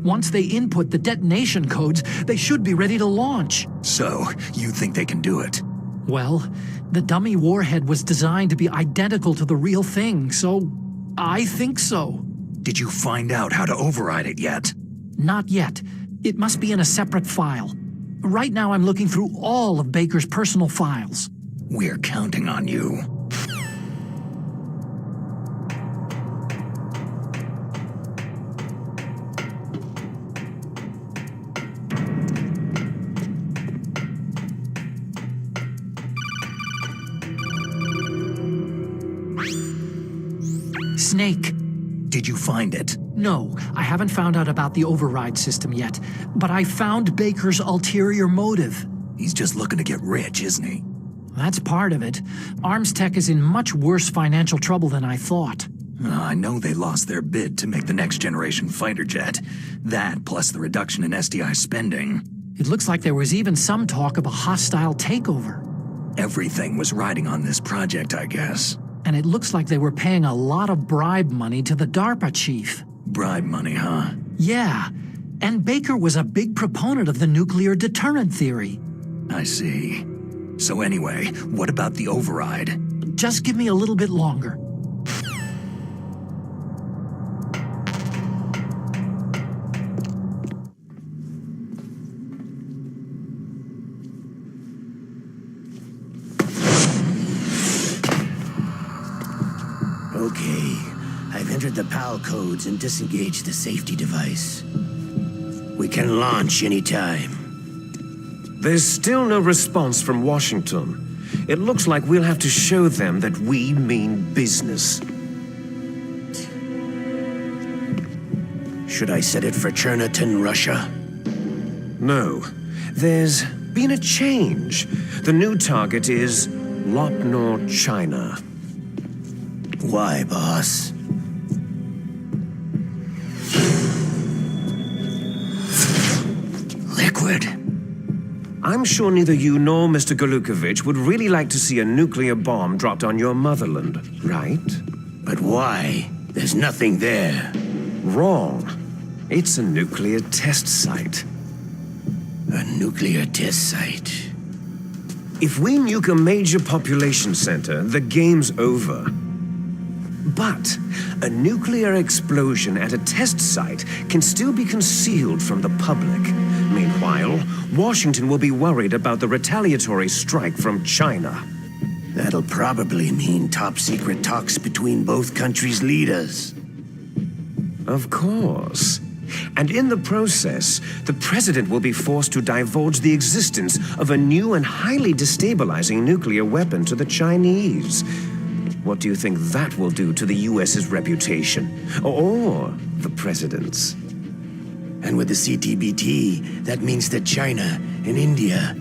Speaker 15: Once they input the detonation codes, they should be ready to launch.
Speaker 2: So, you think they can do it?
Speaker 15: Well, the dummy warhead was designed to be identical to the real thing, so I think so.
Speaker 2: Did you find out how to override it yet?
Speaker 15: Not yet. It must be in a separate file. Right now I'm looking through all of Baker's personal files.
Speaker 2: We're counting on you.
Speaker 15: Snake.
Speaker 2: Did you find it?
Speaker 15: No, I haven't found out about the override system yet, but I found Baker's ulterior motive.
Speaker 2: He's just looking to get rich, isn't he?
Speaker 15: That's part of it. Arms Tech is in much worse financial trouble than I thought.
Speaker 2: I know they lost their bid to make the next generation fighter jet. That, plus the reduction in SDI spending.
Speaker 15: It looks like there was even some talk of a hostile takeover.
Speaker 2: Everything was riding on this project, I guess.
Speaker 15: And it looks like they were paying a lot of bribe money to the DARPA chief.
Speaker 2: Bribe money, huh?
Speaker 15: Yeah. And Baker was a big proponent of the nuclear deterrent theory.
Speaker 2: I see. So anyway, what about the override?
Speaker 15: Just give me a little bit longer.
Speaker 7: Okay, I've entered the PAL codes and disengaged the safety device. We can launch anytime.
Speaker 3: There's still no response from Washington. It looks like we'll have to show them that we mean business.
Speaker 7: Should I set it for Cherniton, Russia?
Speaker 3: No. There's been a change. The new target is Lopnor, China.
Speaker 7: Why, boss? Liquid.
Speaker 3: I'm sure neither you nor Mr. Golukovich would really like to see a nuclear bomb dropped on your motherland, right?
Speaker 7: But why? There's nothing there.
Speaker 3: Wrong. It's a nuclear test site.
Speaker 7: A nuclear test site.
Speaker 3: If we nuke a major population center, the game's over. But a nuclear explosion at a test site can still be concealed from the public. Meanwhile, Washington will be worried about the retaliatory strike from China.
Speaker 7: That'll probably mean top-secret talks between both countries' leaders.
Speaker 3: Of course. And in the process, the president will be forced to divulge the existence of a new and highly destabilizing nuclear weapon to the Chinese. What do you think that will do to the US's reputation? Or the president's?
Speaker 7: And with the CTBT, that means that China and India...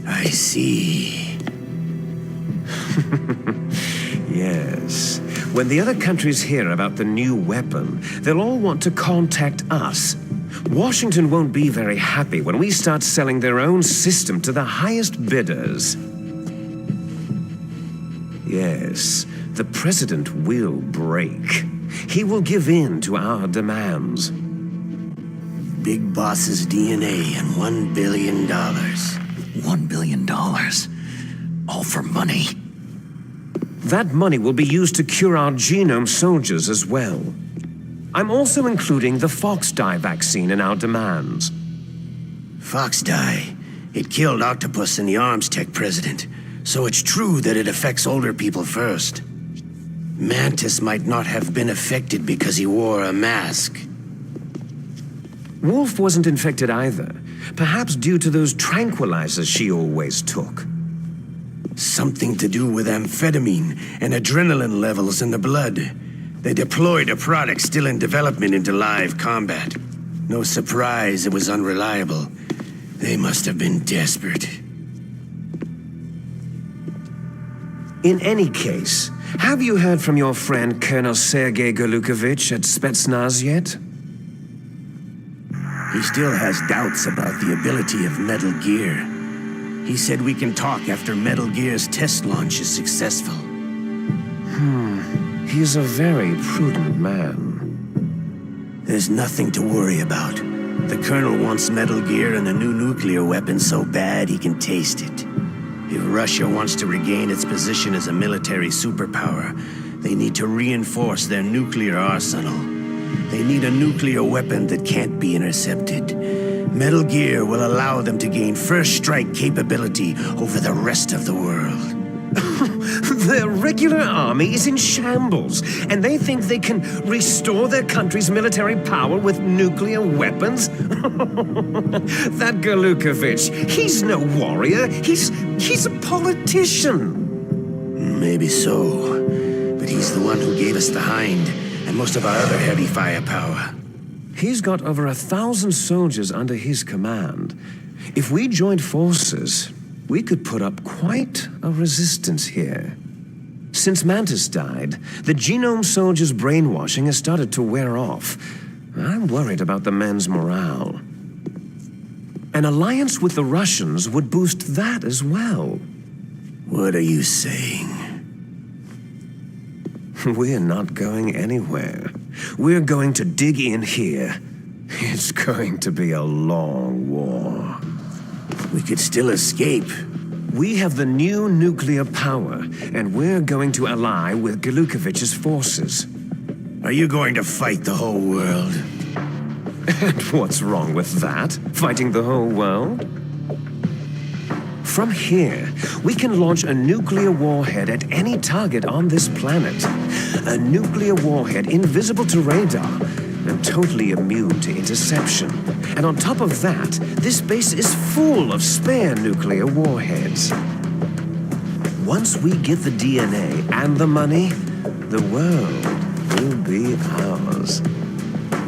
Speaker 7: I see.
Speaker 3: Yes. When the other countries hear about the new weapon, they'll all want to contact us. Washington won't be very happy when we start selling their own system to the highest bidders. Yes, the president will break. He will give in to our demands.
Speaker 7: Big Boss's DNA and $1 billion.
Speaker 2: $1 billion? All for money?
Speaker 3: That money will be used to cure our genome soldiers as well. I'm also including the Fox Dye vaccine in our demands.
Speaker 7: Fox Dye? It killed Octopus and the Arms Tech president, so it's true that it affects older people first. Mantis might not have been affected because he wore a mask.
Speaker 3: Wolf wasn't infected either, perhaps due to those tranquilizers she always took.
Speaker 7: Something to do with amphetamine and adrenaline levels in the blood. They deployed a product still in development into live combat. No surprise it was unreliable. They must have been desperate.
Speaker 3: In any case, have you heard from your friend Colonel Sergei Golukovich at Spetsnaz yet?
Speaker 7: He still has doubts about the ability of Metal Gear. He said we can talk after Metal Gear's test launch is successful.
Speaker 3: He's a very prudent man.
Speaker 7: There's nothing to worry about. The Colonel wants Metal Gear and a new nuclear weapon so bad he can taste it. If Russia wants to regain its position as a military superpower, they need to reinforce their nuclear arsenal. They need a nuclear weapon that can't be intercepted. Metal Gear will allow them to gain first strike capability over the rest of the world.
Speaker 3: Their regular army is in shambles, and they think they can restore their country's military power with nuclear weapons? That Golukovich, he's no warrior. He's a politician.
Speaker 7: Maybe so, but he's the one who gave us the Hind and most of our other heavy firepower.
Speaker 3: He's got over 1,000 soldiers under his command. If we joined forces, we could put up quite a resistance here. Since Mantis died, the genome soldiers' brainwashing has started to wear off. I'm worried about the men's morale. An alliance with the Russians would boost that as well.
Speaker 7: What are you saying?
Speaker 3: We're not going anywhere. We're going to dig in here. It's going to be a long war.
Speaker 7: We could still escape.
Speaker 3: We have the new nuclear power, and we're going to ally with Golukovich's forces.
Speaker 7: Are you going to fight the whole world?
Speaker 3: And what's wrong with that? Fighting the whole world? From here, we can launch a nuclear warhead at any target on this planet. A nuclear warhead invisible to radar and totally immune to interception. And on top of that, this base is full of spare nuclear warheads. Once we get the DNA and the money, the world will be ours.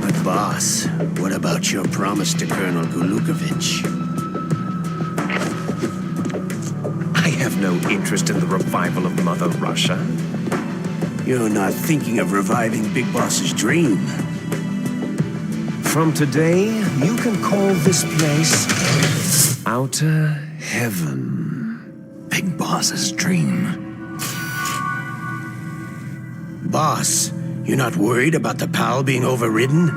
Speaker 7: But boss, what about your promise to Colonel Golukovich?
Speaker 3: I have no interest in the revival of Mother Russia.
Speaker 7: You're not thinking of reviving Big Boss's dream.
Speaker 3: From today, you can call this place Outer Heaven.
Speaker 2: Big Boss's dream.
Speaker 7: Boss, you're not worried about the PAL being overridden?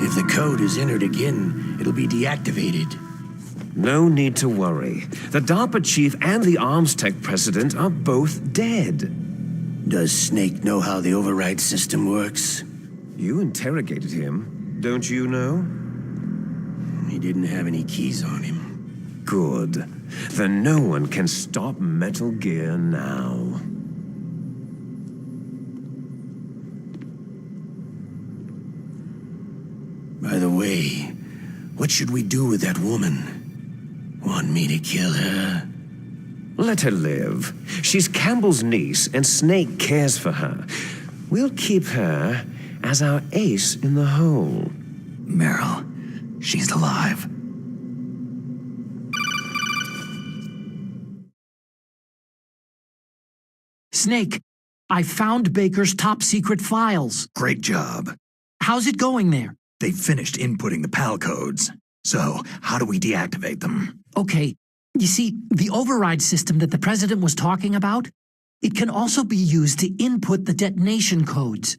Speaker 7: If the code is entered again, it'll be deactivated.
Speaker 3: No need to worry. The DARPA chief and the Arms Tech president are both dead.
Speaker 7: Does Snake know how the override system works?
Speaker 3: You interrogated him. Don't you know?
Speaker 7: He didn't have any keys on him.
Speaker 3: Good. Then no one can stop Metal Gear now.
Speaker 7: By the way, what should we do with that woman? Want me to kill her?
Speaker 3: Let her live. She's Campbell's niece, and Snake cares for her. We'll keep her as our ace in the hole.
Speaker 2: Meryl, she's alive.
Speaker 15: Snake, I found Baker's top-secret files.
Speaker 2: Great job.
Speaker 15: How's it going there?
Speaker 2: They've finished inputting the PAL codes. So, how do we deactivate them?
Speaker 15: Okay, you see, the override system that the president was talking about, it can also be used to input the detonation codes.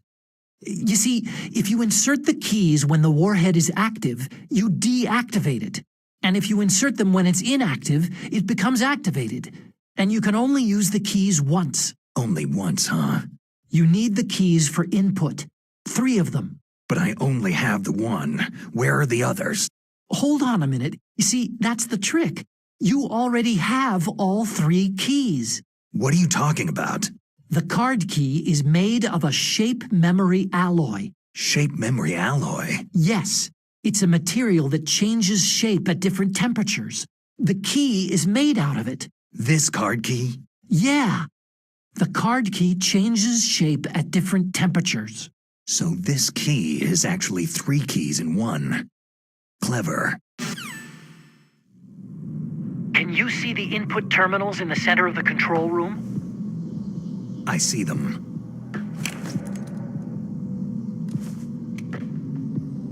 Speaker 15: You see, if you insert the keys when the warhead is active, you deactivate it. And if you insert them when it's inactive, it becomes activated. And you can only use the keys once.
Speaker 2: Only once, huh?
Speaker 15: You need the keys for input. 3 of them.
Speaker 2: But I only have the one. Where are the others?
Speaker 15: Hold on a minute. You see, that's the trick. You already have all 3 keys.
Speaker 2: What are you talking about?
Speaker 15: The card key is made of a shape memory alloy.
Speaker 2: Shape memory alloy?
Speaker 15: Yes. It's a material that changes shape at different temperatures. The key is made out of it.
Speaker 2: This card key?
Speaker 15: Yeah. The card key changes shape at different temperatures.
Speaker 2: So this key is actually 3 keys in one. Clever.
Speaker 19: Can you see the input terminals in the center of the control room?
Speaker 2: I see them.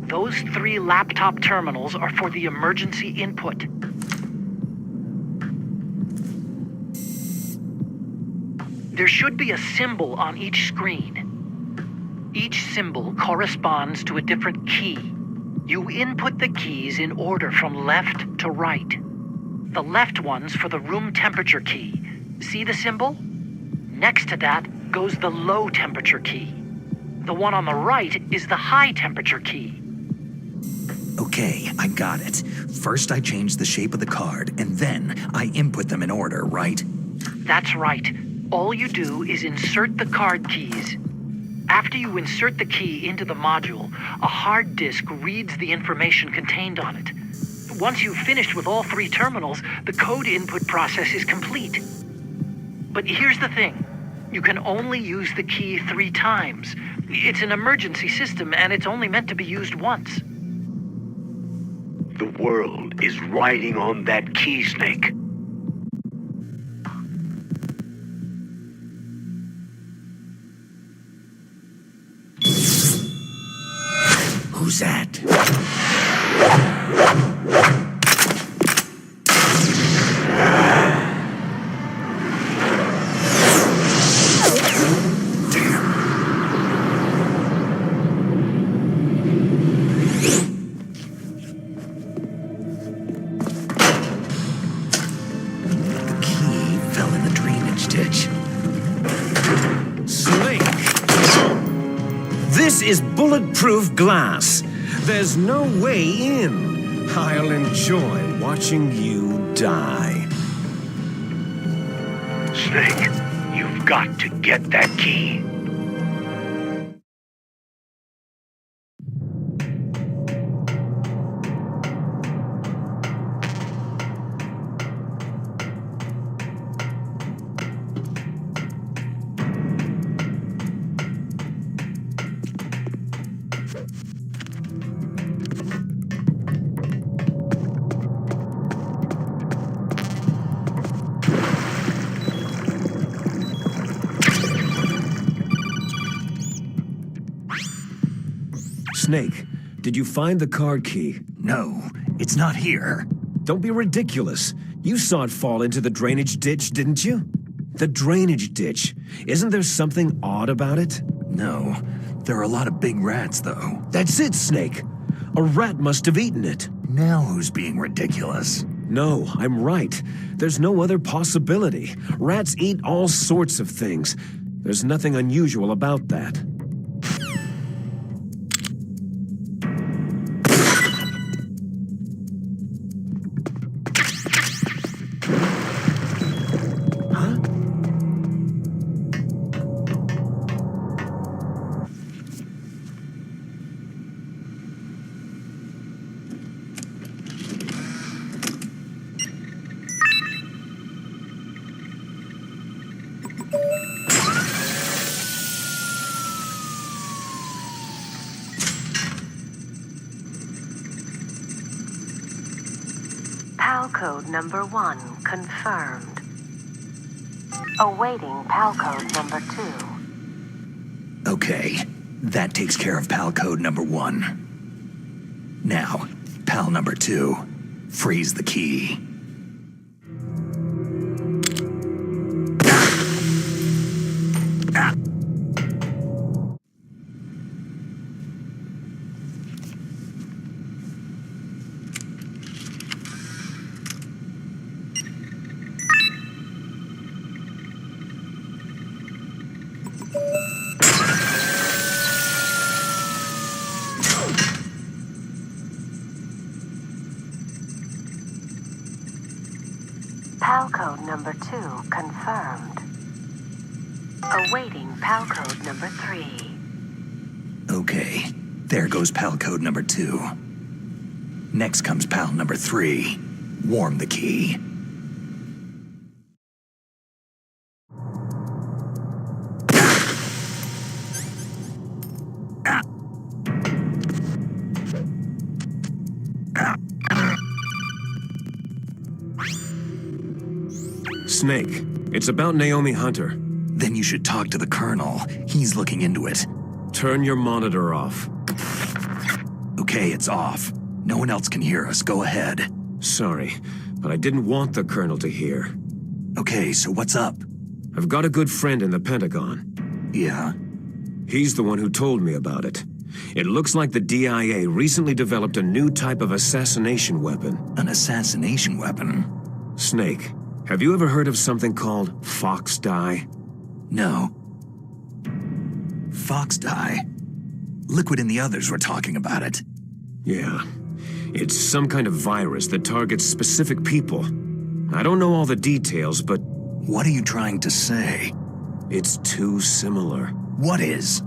Speaker 19: Those 3 laptop terminals are for the emergency input. There should be a symbol on each screen. Each symbol corresponds to a different key. You input the keys in order from left to right. The left one's for the room temperature key. See the symbol? Next to that goes the low temperature key. The one on the right is the high temperature key.
Speaker 2: Okay, I got it. First I change the shape of the card, and then I input them in order, right?
Speaker 19: That's right. All you do is insert the card keys. After you insert the key into the module, a hard disk reads the information contained on it. Once you've finished with all 3 terminals, the code input process is complete. But here's the thing. You can only use the key 3 times. It's an emergency system, and it's only meant to be used once.
Speaker 9: The world is riding on that key, Snake.
Speaker 2: Who's that?
Speaker 3: This is bulletproof glass. There's no way in. I'll enjoy watching you die.
Speaker 9: Snake, you've got to get that key.
Speaker 3: Snake, did you find the card key?
Speaker 2: No, it's not here.
Speaker 3: Don't be ridiculous. You saw it fall into the drainage ditch, didn't you? The drainage ditch. Isn't there something odd about it?
Speaker 2: No. There are a lot of big rats, though.
Speaker 3: That's it, Snake. A rat must have eaten it.
Speaker 2: Now who's being ridiculous?
Speaker 3: No, I'm right. There's no other possibility. Rats eat all sorts of things. There's nothing unusual about that.
Speaker 20: PAL code number 1 confirmed. Awaiting PAL code number 2.
Speaker 2: Okay, that takes care of PAL code number 1. Now, PAL number 2, freeze the key.
Speaker 20: 2 confirmed. Awaiting PAL code number 3.
Speaker 2: Okay, there goes PAL code number 2. Next comes PAL number 3. Warm the key.
Speaker 3: Snake, it's about Naomi Hunter.
Speaker 2: Then you should talk to the Colonel. He's looking into it.
Speaker 3: Turn your monitor off.
Speaker 2: Okay, it's off. No one else can hear us. Go ahead.
Speaker 3: Sorry, but I didn't want the Colonel to hear.
Speaker 2: Okay, so what's up?
Speaker 3: I've got a good friend in the Pentagon.
Speaker 2: Yeah?
Speaker 3: He's the one who told me about it. It looks like the DIA recently developed a new type of assassination weapon.
Speaker 2: An assassination weapon?
Speaker 3: Snake, have you ever heard of something called Fox Dye?
Speaker 2: No. Fox Dye? Liquid and the others were talking about it.
Speaker 3: Yeah. It's some kind of virus that targets specific people. I don't know all the details, but...
Speaker 2: What are you trying to say?
Speaker 3: It's too similar.
Speaker 2: What is?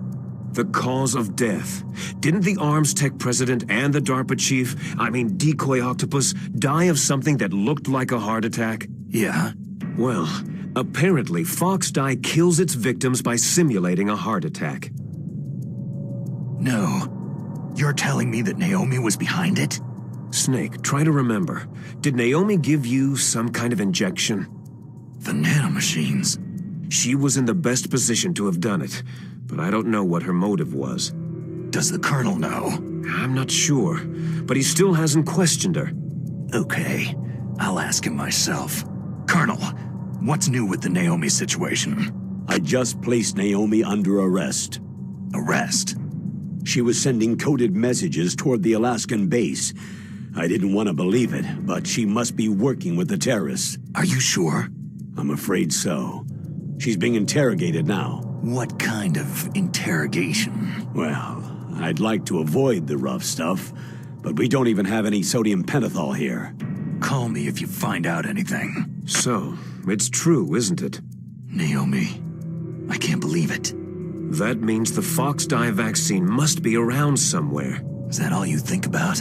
Speaker 3: The cause of death. Didn't the Arms Tech president and the DARPA chief, Decoy Octopus, die of something that looked like a heart attack?
Speaker 2: Yeah?
Speaker 3: Well, apparently Fox Dye kills its victims by simulating a heart attack.
Speaker 2: No. You're telling me that Naomi was behind it?
Speaker 3: Snake, try to remember. Did Naomi give you some kind of injection?
Speaker 2: The nanomachines.
Speaker 3: She was in the best position to have done it, but I don't know what her motive was.
Speaker 2: Does the Colonel know?
Speaker 3: I'm not sure, but he still hasn't questioned her.
Speaker 2: Okay, I'll ask him myself. Colonel, what's new with the Naomi situation?
Speaker 1: I just placed Naomi under arrest.
Speaker 2: Arrest?
Speaker 1: She was sending coded messages toward the Alaskan base. I didn't want to believe it, but she must be working with the terrorists.
Speaker 2: Are you sure?
Speaker 1: I'm afraid so. She's being interrogated now.
Speaker 2: What kind of interrogation?
Speaker 1: Well, I'd like to avoid the rough stuff, but we don't even have any sodium pentothal here.
Speaker 2: Call me if you find out anything.
Speaker 3: So, it's true, isn't it?
Speaker 2: Naomi, I can't believe it.
Speaker 3: That means the Fox Dye vaccine must be around somewhere.
Speaker 2: Is that all you think about?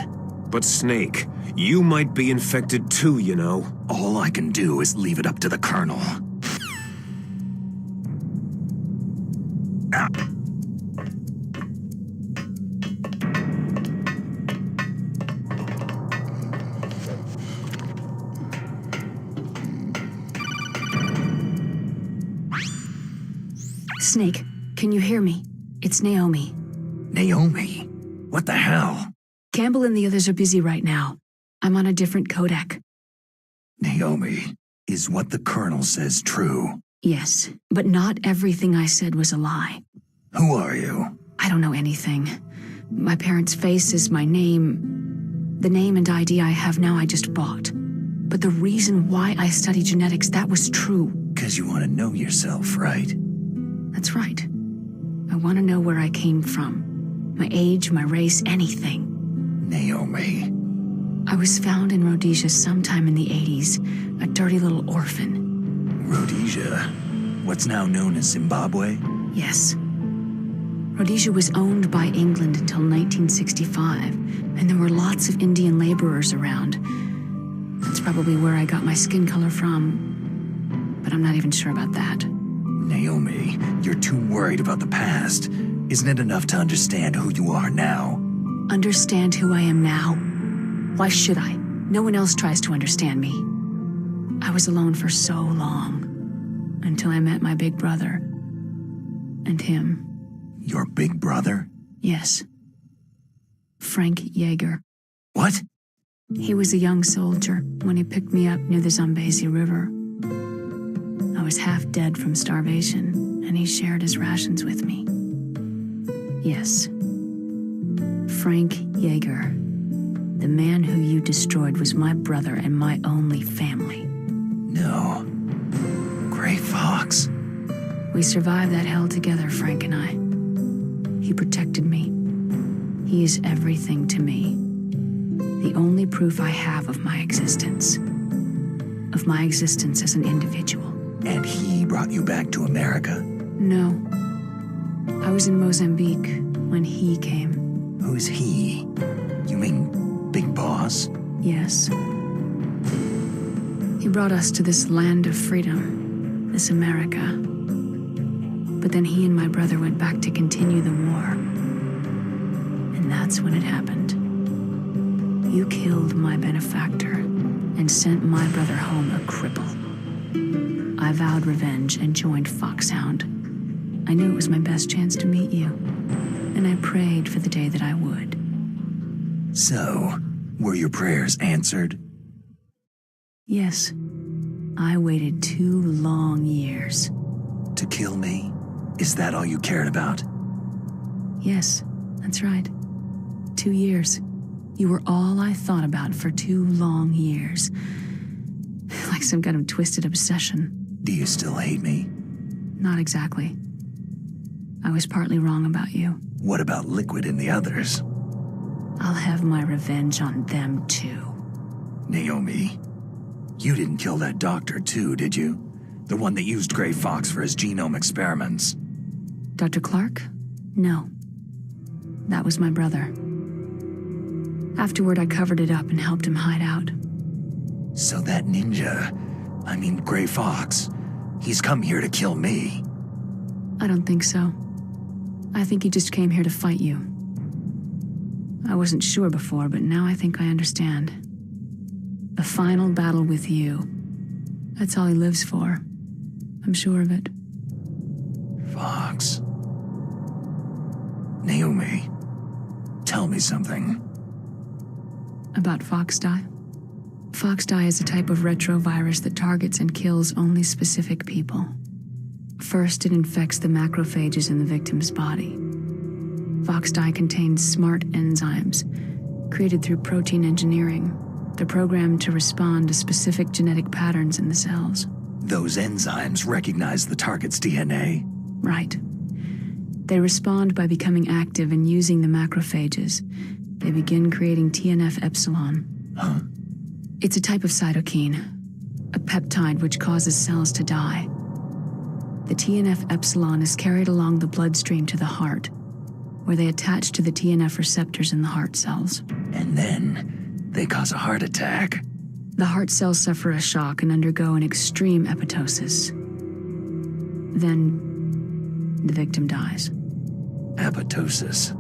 Speaker 3: But Snake, you might be infected too, you know.
Speaker 2: All I can do is leave it up to the Colonel.
Speaker 4: Snake, can you hear me? It's Naomi.
Speaker 2: Naomi? What the hell?
Speaker 4: Campbell and the others are busy right now. I'm on a different codec.
Speaker 2: Naomi, is what the Colonel says true?
Speaker 4: Yes, but not everything I said was a lie.
Speaker 2: Who are you?
Speaker 4: I don't know anything. My parents' faces, my name... The name and ID I have now I just bought. But the reason why I study genetics, that was true.
Speaker 2: 'Cause you want to know yourself, right?
Speaker 4: That's right. I want to know where I came from. My age, my race, anything.
Speaker 2: Naomi.
Speaker 4: I was found in Rhodesia sometime in the 80s, a dirty little orphan.
Speaker 2: Rhodesia? What's now known as Zimbabwe?
Speaker 4: Yes. Rhodesia was owned by England until 1965, and there were lots of Indian laborers around. That's probably where I got my skin color from, but I'm not even sure about that.
Speaker 2: Naomi, you're too worried about the past. Isn't it enough to understand who you are now?
Speaker 4: Understand who I am now? Why should I? No one else tries to understand me. I was alone for so long, until I met my big brother. And him.
Speaker 2: Your big brother?
Speaker 4: Yes. Frank Yeager.
Speaker 2: What?
Speaker 4: He was a young soldier when he picked me up near the Zambezi River. I was half dead from starvation, and he shared his rations with me. Yes. Frank Yeager. The man who you destroyed was my brother and my only family.
Speaker 2: No. Gray Fox.
Speaker 4: We survived that hell together, Frank and I. He protected me. He is everything to me. The only proof I have of my existence. Of my existence as an individual.
Speaker 2: And he brought you back to America?
Speaker 4: No. I was in Mozambique when he came.
Speaker 2: Who's he? You mean Big Boss?
Speaker 4: Yes. He brought us to this land of freedom, this America. But then he and my brother went back to continue the war. And that's when it happened. You killed my benefactor and sent my brother home a cripple. I vowed revenge and joined Foxhound. I knew it was my best chance to meet you, and I prayed for the day that I would.
Speaker 2: So, were your prayers answered?
Speaker 4: Yes. I waited 2 long years.
Speaker 2: To kill me? Is that all you cared about?
Speaker 4: Yes, that's right. 2 years. You were all I thought about for 2 long years. Like some kind of twisted obsession.
Speaker 2: Do you still hate me?
Speaker 4: Not exactly. I was partly wrong about you.
Speaker 2: What about Liquid and the others?
Speaker 4: I'll have my revenge on them too.
Speaker 2: Naomi, you didn't kill that doctor too, did you? The one that used Gray Fox for his genome experiments.
Speaker 4: Dr. Clark? No. That was my brother. Afterward, I covered it up and helped him hide out.
Speaker 2: So that ninja, Gray Fox, he's come here to kill me.
Speaker 4: I don't think so. I think he just came here to fight you. I wasn't sure before, but now I think I understand. A final battle with you. That's all he lives for. I'm sure of it.
Speaker 2: Fox. Naomi, tell me something.
Speaker 4: About Foxdie? Foxdie is a type of retrovirus that targets and kills only specific people. First, it infects the macrophages in the victim's body. Foxdie contains smart enzymes, created through protein engineering. They're programmed to respond to specific genetic patterns in the cells.
Speaker 2: Those enzymes recognize the target's DNA?
Speaker 4: Right. They respond by becoming active and using the macrophages. They begin creating TNF-epsilon.
Speaker 2: Huh?
Speaker 4: It's a type of cytokine, a peptide which causes cells to die. The TNF-epsilon is carried along the bloodstream to the heart, where they attach to the TNF receptors in the heart cells.
Speaker 2: And then they cause a heart attack.
Speaker 4: The heart cells suffer a shock and undergo an extreme apoptosis. Then the victim dies.
Speaker 2: Apoptosis?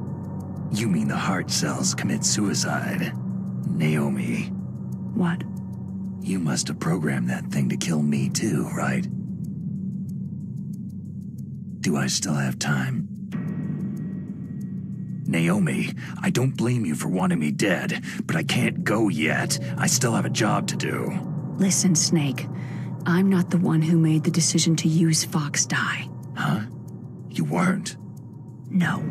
Speaker 2: You mean the heart cells commit suicide? Naomi.
Speaker 4: What?
Speaker 2: You must have programmed that thing to kill me too, right? Do I still have time? Naomi, I don't blame you for wanting me dead, but I can't go yet. I still have a job to do.
Speaker 4: Listen, Snake. I'm not the one who made the decision to use Foxdie.
Speaker 2: Huh? You weren't?
Speaker 4: No.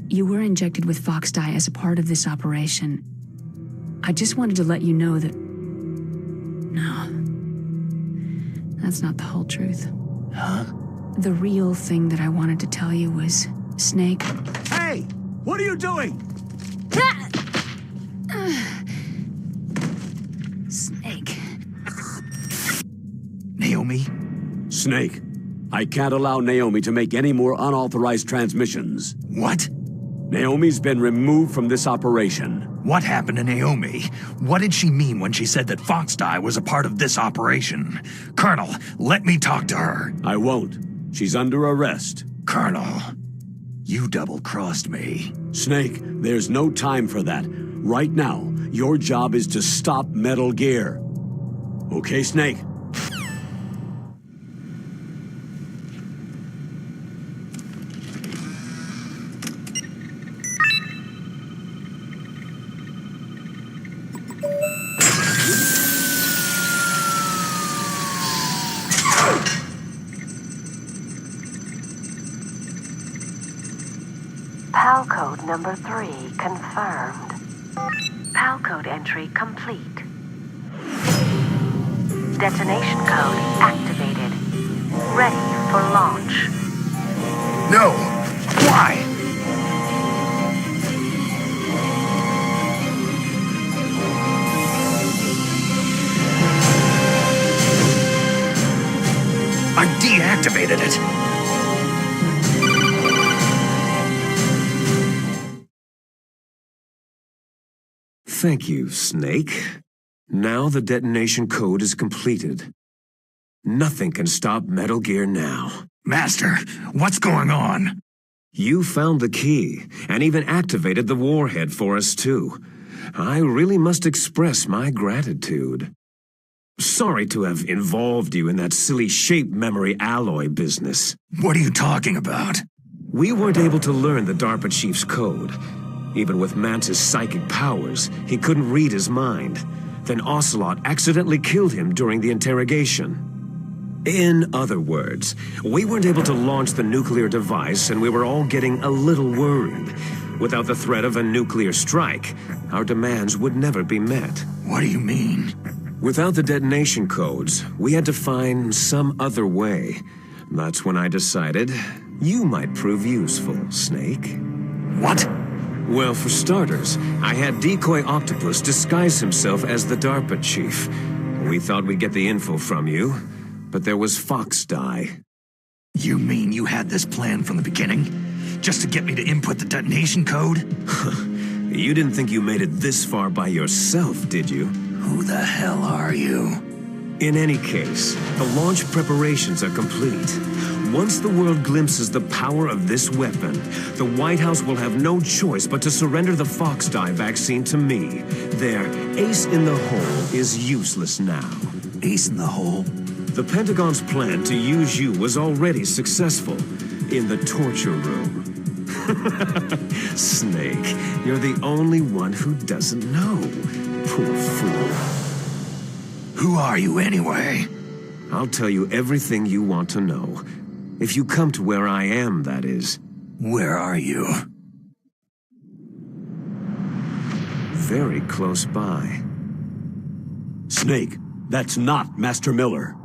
Speaker 4: You were injected with Foxdie as a part of this operation. I just wanted to let you know that... No. That's not the whole truth.
Speaker 2: Huh?
Speaker 4: The real thing that I wanted to tell you was, Snake...
Speaker 18: Hey! What are you doing?
Speaker 4: Snake.
Speaker 2: Naomi?
Speaker 1: Snake, I can't allow Naomi to make any more unauthorized transmissions.
Speaker 2: What?
Speaker 1: Naomi's been removed from this operation.
Speaker 2: What happened to Naomi? What did she mean when she said that Foxdie was a part of this operation? Colonel, let me talk to her.
Speaker 1: I won't. She's under arrest.
Speaker 2: Colonel, you double-crossed me.
Speaker 1: Snake, there's no time for that. Right now, your job is to stop Metal Gear. Okay, Snake?
Speaker 20: PAL code number 3 confirmed. PAL code entry complete. Detonation code activated. Ready for launch.
Speaker 2: No! Why? I deactivated it.
Speaker 3: Thank you, Snake. Now the detonation code is completed. Nothing can stop Metal Gear now.
Speaker 2: Master, what's going on?
Speaker 3: You found the key, and even activated the warhead for us too. I really must express my gratitude. Sorry to have involved you in that silly shape memory alloy business.
Speaker 2: What are you talking about?
Speaker 3: We weren't able to learn the DARPA chief's code. Even with Mantis' psychic powers, he couldn't read his mind. Then Ocelot accidentally killed him during the interrogation. In other words, we weren't able to launch the nuclear device, and we were all getting a little worried. Without the threat of a nuclear strike, our demands would never be met.
Speaker 2: What do you mean?
Speaker 3: Without the detonation codes, we had to find some other way. That's when I decided you might prove useful, Snake.
Speaker 2: What?
Speaker 3: Well, for starters, I had Decoy Octopus disguise himself as the DARPA chief. We thought we'd get the info from you, but there was Fox Die.
Speaker 2: You mean you had this plan from the beginning? Just to get me to input the detonation code?
Speaker 3: You didn't think you made it this far by yourself, did you?
Speaker 2: Who the hell are you?
Speaker 3: In any case, the launch preparations are complete. Once the world glimpses the power of this weapon, the White House will have no choice but to surrender the Fox Die vaccine to me. Their ace in the hole is useless now.
Speaker 2: Ace in the hole?
Speaker 3: The Pentagon's plan to use you was already successful in the torture room. Snake, you're the only one who doesn't know. Poor fool.
Speaker 2: Who are you anyway?
Speaker 3: I'll tell you everything you want to know. If you come to where I am, that is.
Speaker 2: Where are you?
Speaker 3: Very close by.
Speaker 1: Snake, that's not Master Miller.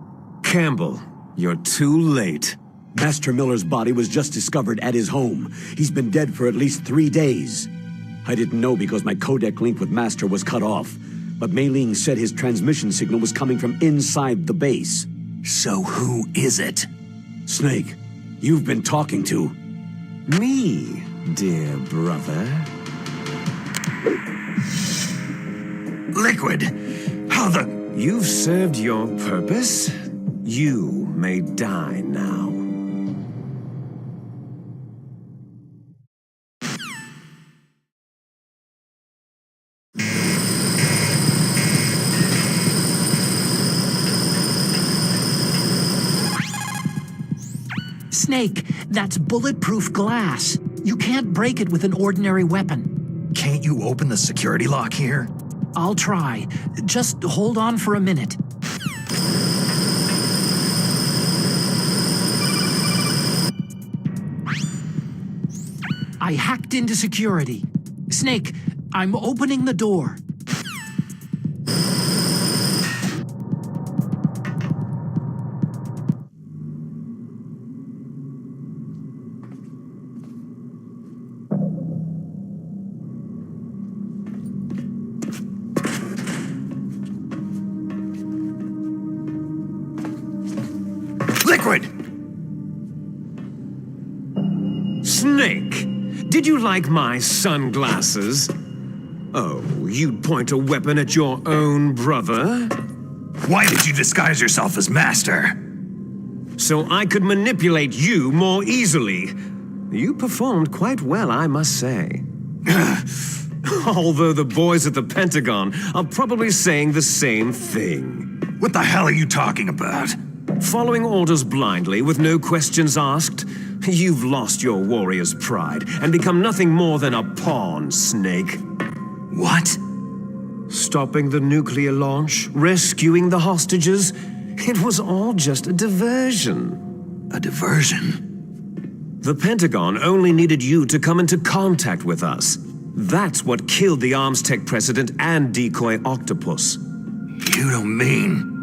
Speaker 3: Campbell, you're too late.
Speaker 1: Master Miller's body was just discovered at his home. He's been dead for at least 3 days. I didn't know because my codec link with Master was cut off, but Mei Ling said his transmission signal was coming from inside the base.
Speaker 2: So who is it?
Speaker 1: Snake, you've been talking to...
Speaker 3: Me, dear brother.
Speaker 2: Liquid! How the...
Speaker 3: You've served your purpose. You may die now.
Speaker 15: Snake, that's bulletproof glass. You can't break it with an ordinary weapon.
Speaker 2: Can't you open the security lock here?
Speaker 15: I'll try. Just hold on for a minute. I hacked into security. Snake, I'm opening the door.
Speaker 2: Liquid!
Speaker 3: Snake, did you like my sunglasses? Oh, you'd point a weapon at your own brother?
Speaker 2: Why did you disguise yourself as Master?
Speaker 3: So I could manipulate you more easily. You performed quite well, I must say. Although the boys at the Pentagon are probably saying the same thing.
Speaker 2: What the hell are you talking about?
Speaker 3: Following orders blindly with no questions asked, you've lost your warrior's pride and become nothing more than a pawn, Snake.
Speaker 2: What?
Speaker 3: Stopping the nuclear launch, rescuing the hostages, it was all just a diversion.
Speaker 2: A diversion?
Speaker 3: The Pentagon only needed you to come into contact with us. That's what killed the Arms Tech president and Decoy Octopus.
Speaker 2: You don't mean...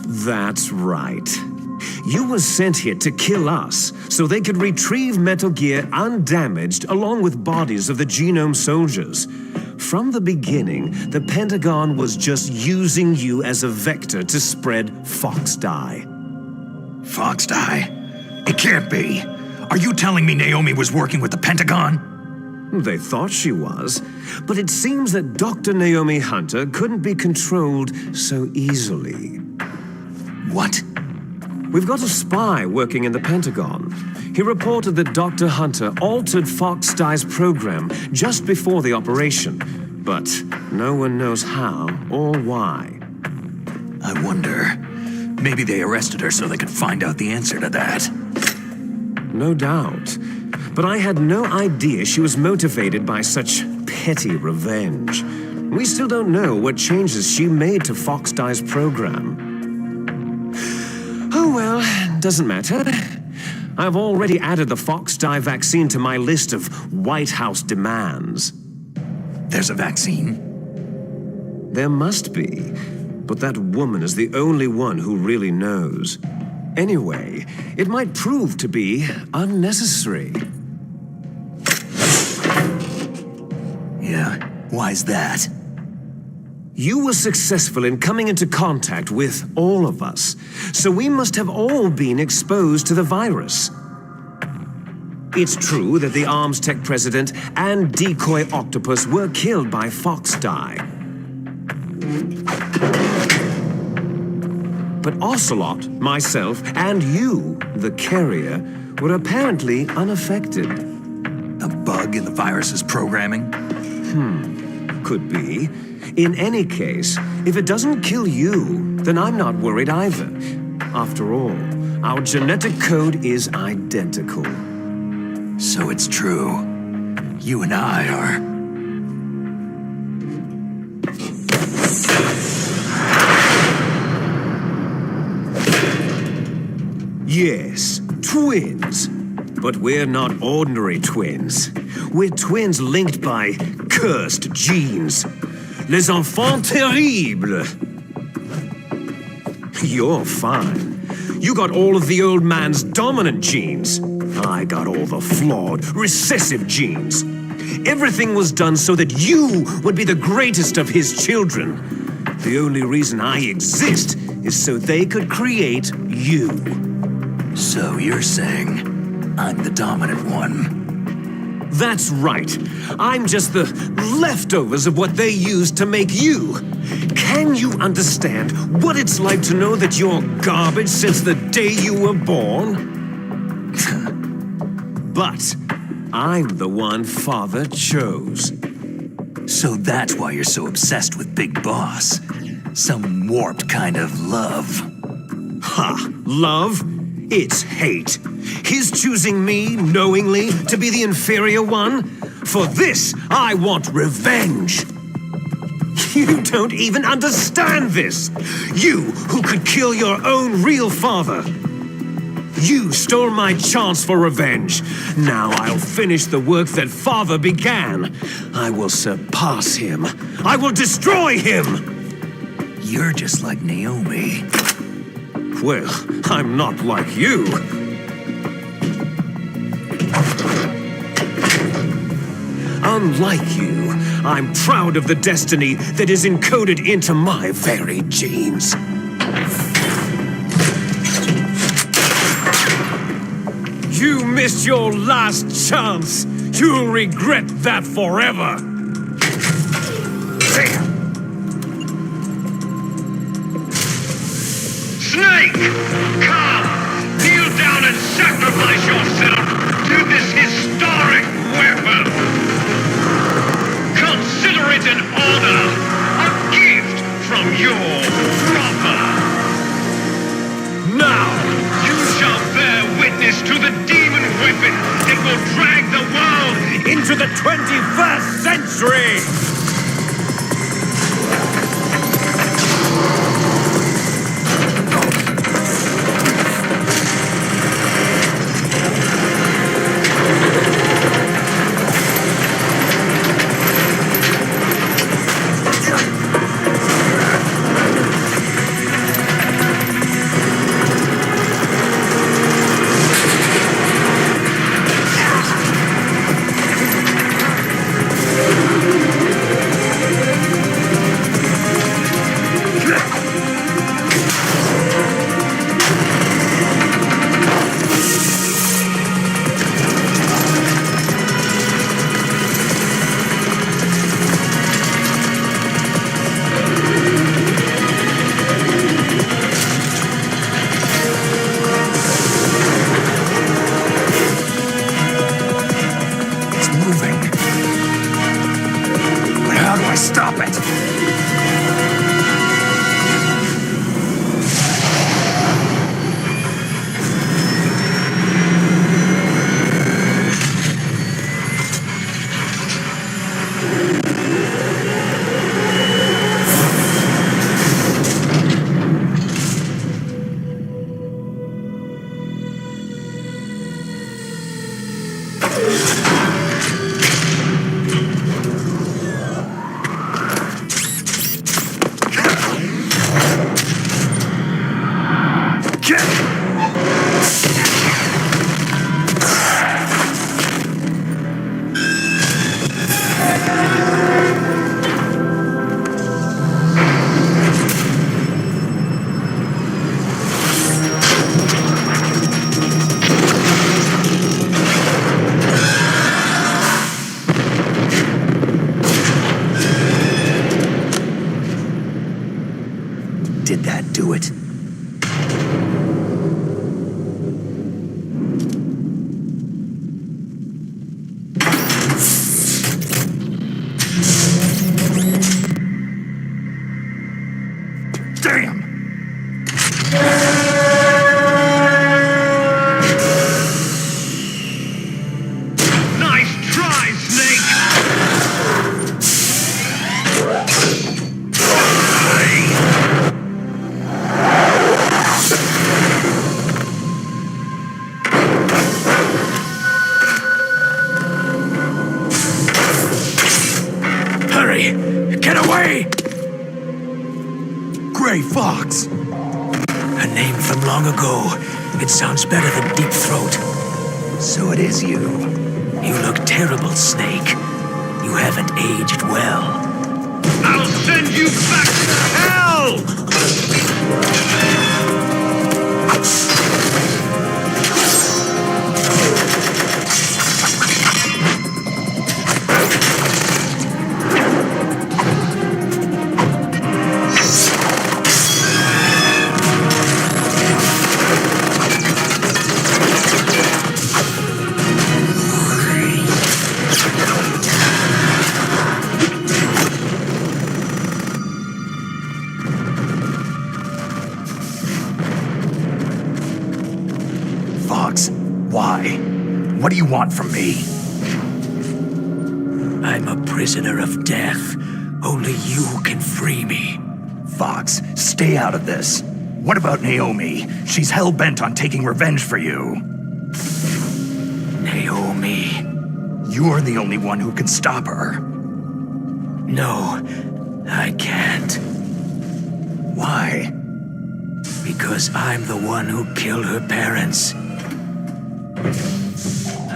Speaker 3: That's right. You were sent here to kill us, so they could retrieve Metal Gear undamaged along with bodies of the Genome soldiers. From the beginning, the Pentagon was just using you as a vector to spread Fox Die.
Speaker 2: Foxdie? It can't be. Are you telling me Naomi was working with the Pentagon?
Speaker 3: They thought she was, but it seems that Dr. Naomi Hunter couldn't be controlled so easily.
Speaker 2: What?
Speaker 3: We've got a spy working in the Pentagon. He reported that Dr. Hunter altered Foxdie's program just before the operation, but no one knows how or why.
Speaker 2: I wonder, maybe they arrested her so they could find out the answer to that.
Speaker 3: No doubt. But I had no idea she was motivated by such petty revenge. We still don't know what changes she made to Foxdie's program. Oh well, doesn't matter. I've already added the Foxdie vaccine to my list of White House demands.
Speaker 2: There's a vaccine?
Speaker 3: There must be, but that woman is the only one who really knows. Anyway, it might prove to be unnecessary.
Speaker 2: Yeah, why's that?
Speaker 3: You were successful in coming into contact with all of us, so we must have all been exposed to the virus. It's true that the Arms Tech president and decoy octopus were killed by Foxdie. But Ocelot, myself, and you, the carrier, were apparently unaffected.
Speaker 2: A bug in the virus's programming?
Speaker 3: Could be. In any case, if it doesn't kill you, then I'm not worried either. After all, our genetic code is identical.
Speaker 2: So it's true. You and I are...
Speaker 3: Yes, twins. But we're not ordinary twins. We're twins linked by cursed genes. Les enfants terribles. You're fine. You got all of the old man's dominant genes. I got all the flawed, recessive genes. Everything was done so that you would be the greatest of his children. The only reason I exist is so they could create you.
Speaker 2: So you're saying I'm the dominant one?
Speaker 3: That's right. I'm just the leftovers of what they used to make you. Can you understand what it's like to know that you're garbage since the day you were born? But I'm the one Father chose.
Speaker 2: So that's why you're so obsessed with Big Boss. Some warped kind of love.
Speaker 3: Ha! Love? It's hate. His choosing me, knowingly, to be the inferior one? For this, I want revenge. You don't even understand this. You, who could kill your own real father. You stole my chance for revenge. Now I'll finish the work that Father began. I will surpass him. I will destroy him.
Speaker 2: You're just like Naomi.
Speaker 3: Well, I'm not like you. Unlike you, I'm proud of the destiny that is encoded into my very genes. You missed your last chance. You'll regret that forever.
Speaker 12: Snake! Come! Kneel down and sacrifice yourself to this historic weapon! Consider it an honor, a gift from your brother!
Speaker 3: Now!
Speaker 12: You shall bear witness to the demon weapon that will drag the world
Speaker 3: into the 21st century!
Speaker 9: ago. It sounds better than Deep Throat.
Speaker 2: So it is you.
Speaker 9: You look terrible, Snake. You haven't aged well.
Speaker 12: I'll send you back to hell!
Speaker 2: Fox, why? What do you want from me?
Speaker 9: I'm a prisoner of death. Only you can free me.
Speaker 2: Fox, stay out of this. What about Naomi? She's hell-bent on taking revenge for you.
Speaker 9: Naomi?
Speaker 2: You're the only one who can stop her.
Speaker 9: No, I can't.
Speaker 2: Why?
Speaker 9: Because I'm the one who killed her parents.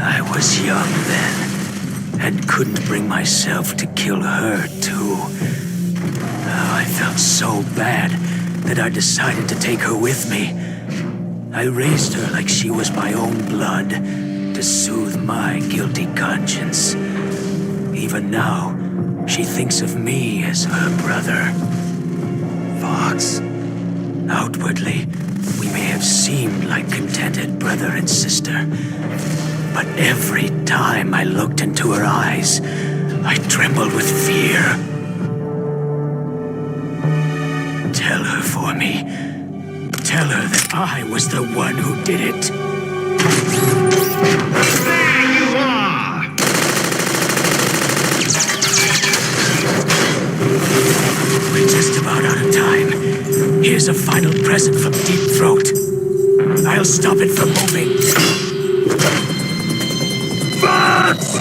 Speaker 9: I was young then, and couldn't bring myself to kill her, too. Oh, I felt so bad that I decided to take her with me. I raised her like she was my own blood, to soothe my guilty conscience. Even now, she thinks of me as her brother.
Speaker 2: Fox.
Speaker 9: Outwardly, we may have seemed like contented brother and sister. But every time I looked into her eyes, I trembled with fear. Tell her for me. Tell her that I was the one who did it.
Speaker 12: There you are!
Speaker 9: We're just about out of time. Here's a final present from Deep Throat. I'll stop it from moving.
Speaker 12: Fox!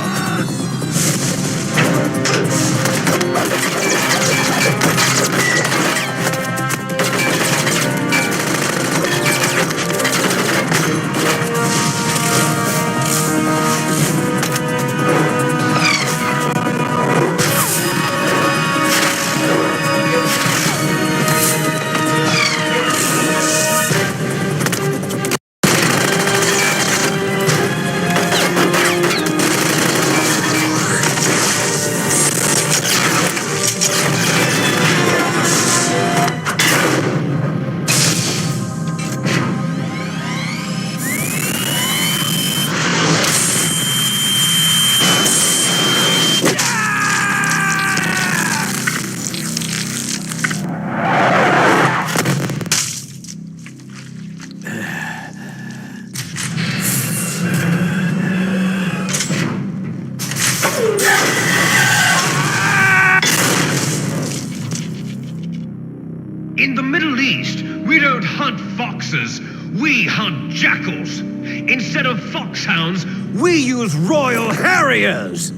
Speaker 12: In the Middle East, we don't hunt foxes, we hunt jackals. Instead of foxhounds,
Speaker 18: We use Royal Harriers!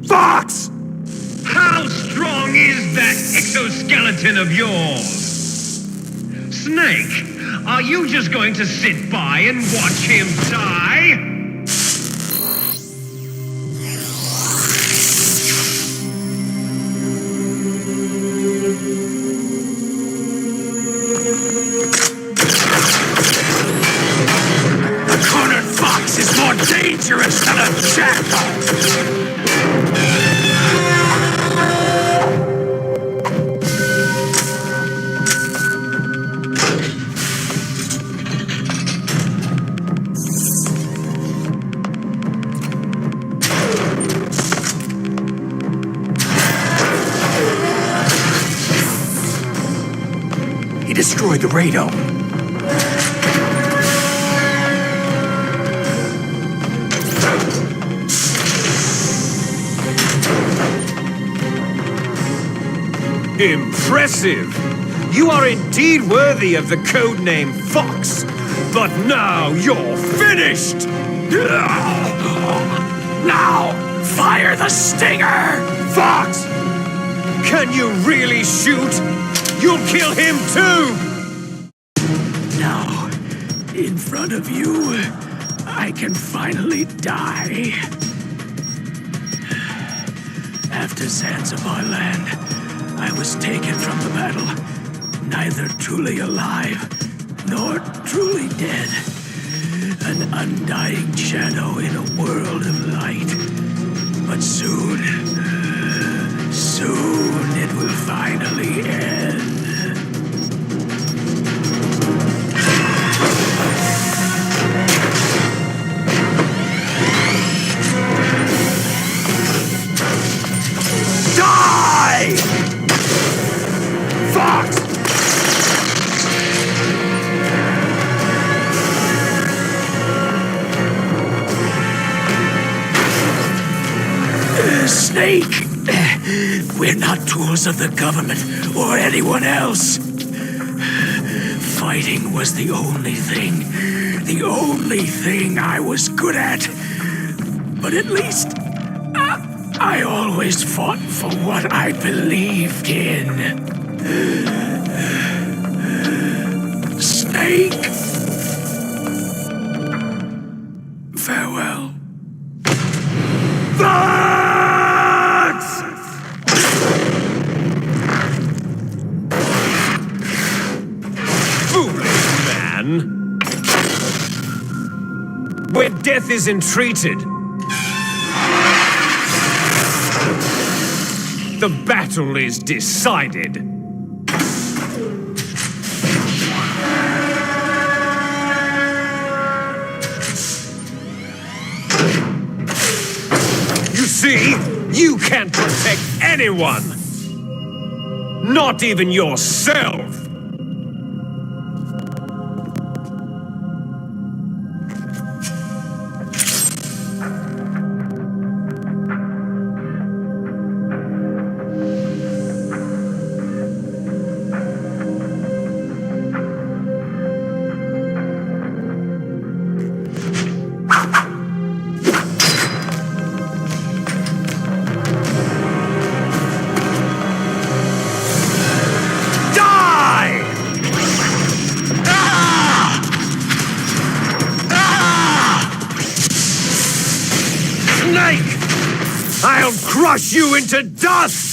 Speaker 18: Fox!
Speaker 12: how strong is that exoskeleton of yours? Snake, are you just going to sit by and watch him die?
Speaker 9: The cornered fox is more dangerous than a jackal!
Speaker 2: He destroyed the radome.
Speaker 18: Impressive! You are indeed worthy of the codename Fox, but now you're finished!
Speaker 9: Now, fire the stinger!
Speaker 18: Fox! Can you really shoot? You'll kill him too!
Speaker 9: No, In front of you, I can finally die. After Zanzibar land, I was taken from the battle, neither truly alive nor truly dead. An undying shadow in a world of light. But soon it will finally end.
Speaker 7: Die! Fox!
Speaker 9: Snake! We're not tools of the government or anyone else. Fighting was the only thing I was good at. But at least I always fought for what I believed in. Snake! Farewell.
Speaker 3: Where death is entreated, the battle is decided. You see, you can't protect anyone. Not even yourself. I'll crush you into dust!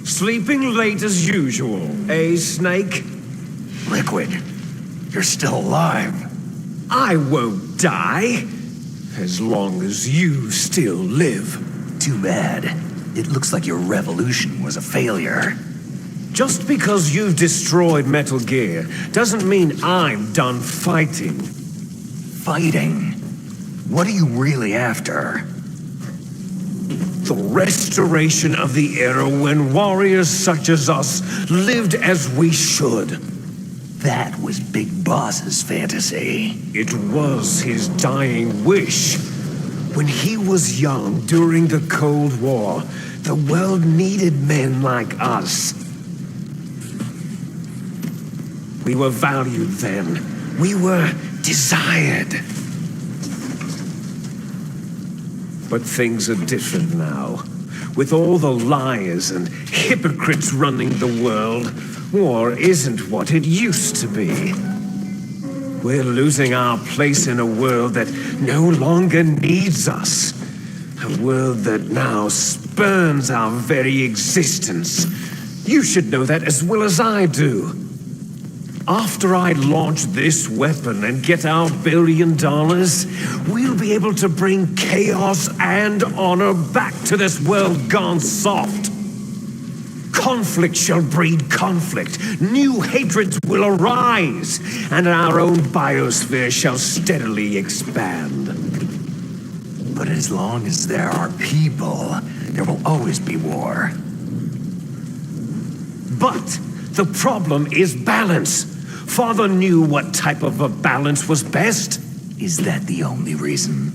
Speaker 3: Sleeping late as usual, eh, Snake?
Speaker 2: Liquid, you're still alive.
Speaker 3: I won't die, as long as you still live.
Speaker 2: Too bad. It looks like your revolution was a failure.
Speaker 3: Just because you've destroyed Metal Gear doesn't mean I'm done fighting.
Speaker 2: Fighting? What are you really after?
Speaker 3: The restoration of the era when warriors such as us lived as we should.
Speaker 2: That was Big Boss's fantasy.
Speaker 3: It was his dying wish. When he was young during the Cold War, the world needed men like us. We were valued then. We were desired. But things are different now. With all the liars and hypocrites running the world, war isn't what it used to be. We're losing our place in a world that no longer needs us. A world that now spurns our very existence. You should know that as well as I do. After I launch this weapon and get our $1 billion, we'll be able to bring chaos and honor back to this world gone soft. Conflict shall breed conflict. New hatreds will arise, and our own biosphere shall steadily expand.
Speaker 2: But as long as there are people, there will always be war.
Speaker 3: But the problem is balance. Father knew what type of a balance was best.
Speaker 2: Is that the only reason?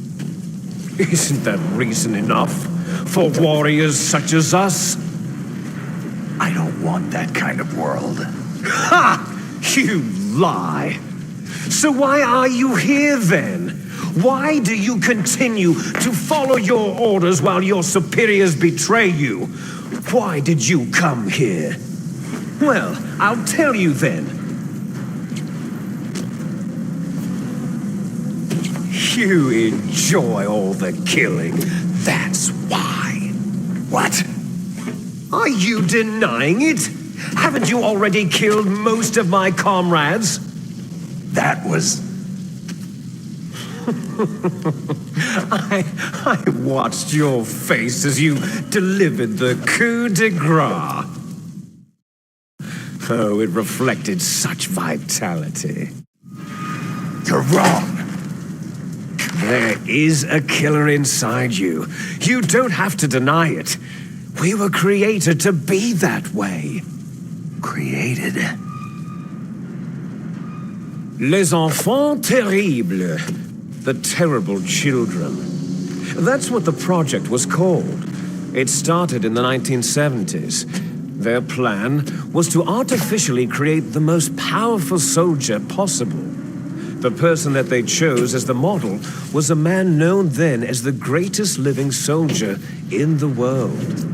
Speaker 3: Isn't that reason enough for warriors such as us?
Speaker 2: I don't want that kind of world.
Speaker 3: Ha! You lie. So why are you here then? Why do you continue to follow your orders while your superiors betray you? Why did you come here? Well, I'll tell you then. You enjoy all the killing, that's why.
Speaker 2: What?
Speaker 3: Are you denying it? Haven't you already killed most of my comrades?
Speaker 2: That was...
Speaker 3: I watched your face as you delivered the coup de grace. Oh, it reflected such vitality.
Speaker 2: You're wrong.
Speaker 3: There is a killer inside you. You don't have to deny it. We were created to be that way.
Speaker 2: Created?
Speaker 3: Les enfants terribles. The terrible children. That's what the project was called. It started in the 1970s. Their plan was to artificially create the most powerful soldier possible. The person that they chose as the model was a man known then as the greatest living soldier in the world.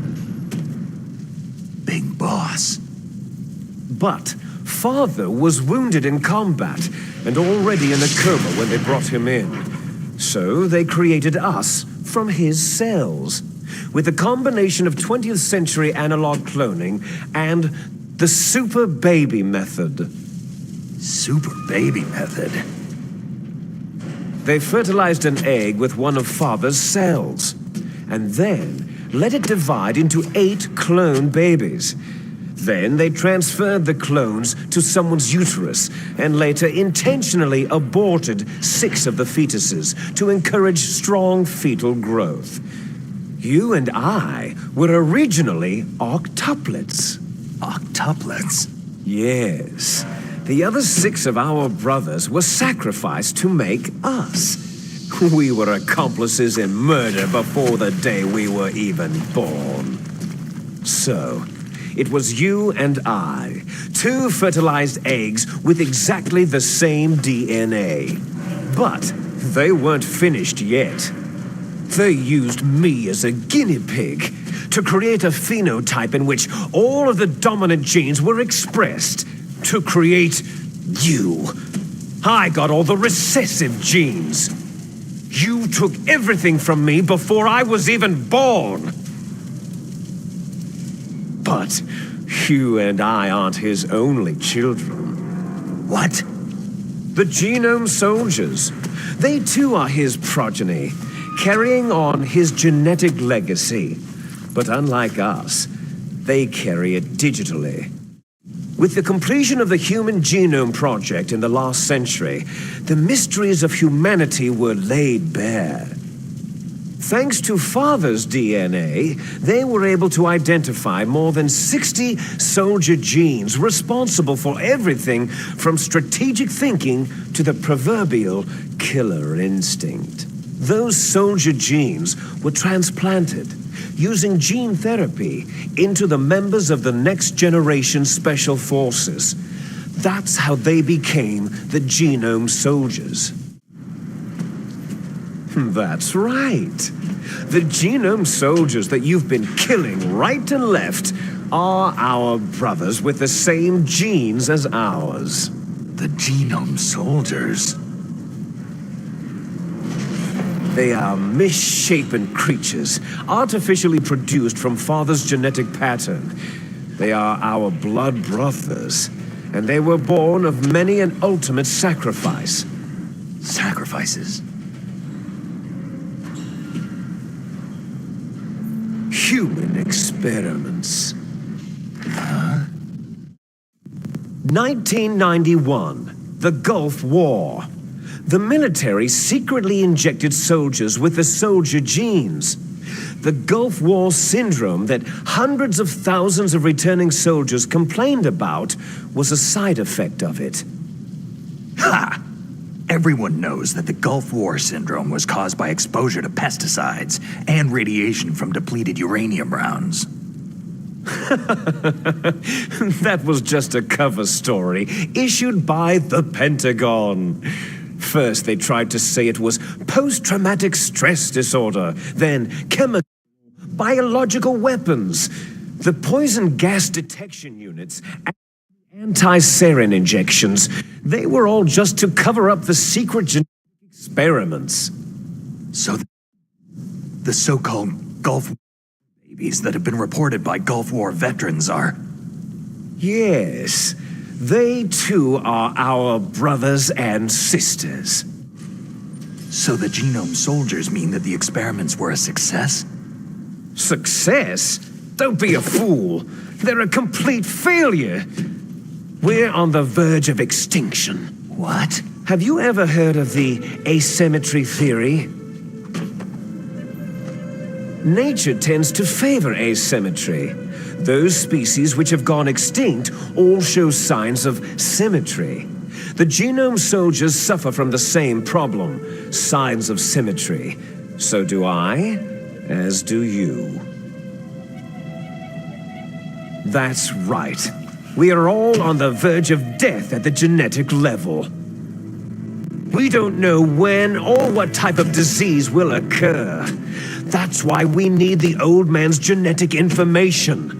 Speaker 2: Big boss.
Speaker 3: But Father was wounded in combat and already in a coma when they brought him in. So they created us from his cells, with a combination of 20th century analog cloning and the super baby method.
Speaker 2: Super baby method?
Speaker 3: They fertilized an egg with one of Father's cells, and then let it divide into 8 clone babies. Then they transferred the clones to someone's uterus and later intentionally aborted 6 of the fetuses to encourage strong fetal growth. You and I were originally octuplets.
Speaker 2: Octuplets?
Speaker 3: Yes. The other 6 of our brothers were sacrificed to make us. We were accomplices in murder before the day we were even born. So, it was you and I, 2 fertilized eggs with exactly the same DNA. But they weren't finished yet. They used me as a guinea pig to create a phenotype in which all of the dominant genes were expressed to create you. I got all the recessive genes. You took everything from me before I was even born. But you and I aren't his only children.
Speaker 2: What?
Speaker 3: The genome soldiers. They too are his progeny, carrying on his genetic legacy. But unlike us, they carry it digitally. With the completion of the Human Genome Project in the last century, the mysteries of humanity were laid bare. Thanks to Father's DNA, they were able to identify more than 60 soldier genes responsible for everything from strategic thinking to the proverbial killer instinct. Those soldier genes were transplanted using gene therapy into the members of the next generation special forces. That's how they became the genome soldiers. That's right. The genome soldiers that you've been killing right and left are our brothers with the same genes as ours.
Speaker 2: The genome soldiers?
Speaker 3: They are misshapen creatures, artificially produced from Father's genetic pattern. They are our blood brothers, and they were born of many an ultimate sacrifice.
Speaker 2: Sacrifices?
Speaker 3: Human experiments. 1991, the Gulf War. The military secretly injected soldiers with the soldier genes. The Gulf War syndrome that hundreds of thousands of returning soldiers complained about was a side effect of it.
Speaker 2: Ha! Everyone knows that the Gulf War syndrome was caused by exposure to pesticides and radiation from depleted uranium rounds.
Speaker 3: That was just a cover story issued by the Pentagon. First, they tried to say it was post-traumatic stress disorder, then chemical, biological weapons, the poison gas detection units, and anti-sarin injections. They were all just to cover up the secret genetic experiments.
Speaker 2: So the so-called Gulf War babies that have been reported by Gulf War veterans are...
Speaker 3: Yes, they too are our brothers and sisters.
Speaker 2: So the genome soldiers mean that the experiments were a success?
Speaker 3: Success? Don't be a fool. They're a complete failure. We're on the verge of extinction.
Speaker 2: What?
Speaker 3: Have you ever heard of the asymmetry theory? Nature tends to favor asymmetry. Those species which have gone extinct all show signs of symmetry. The genome soldiers suffer from the same problem, signs of symmetry. So do I, as do you. That's right. We are all on the verge of death at the genetic level. We don't know when or what type of disease will occur. That's why we need the old man's genetic information.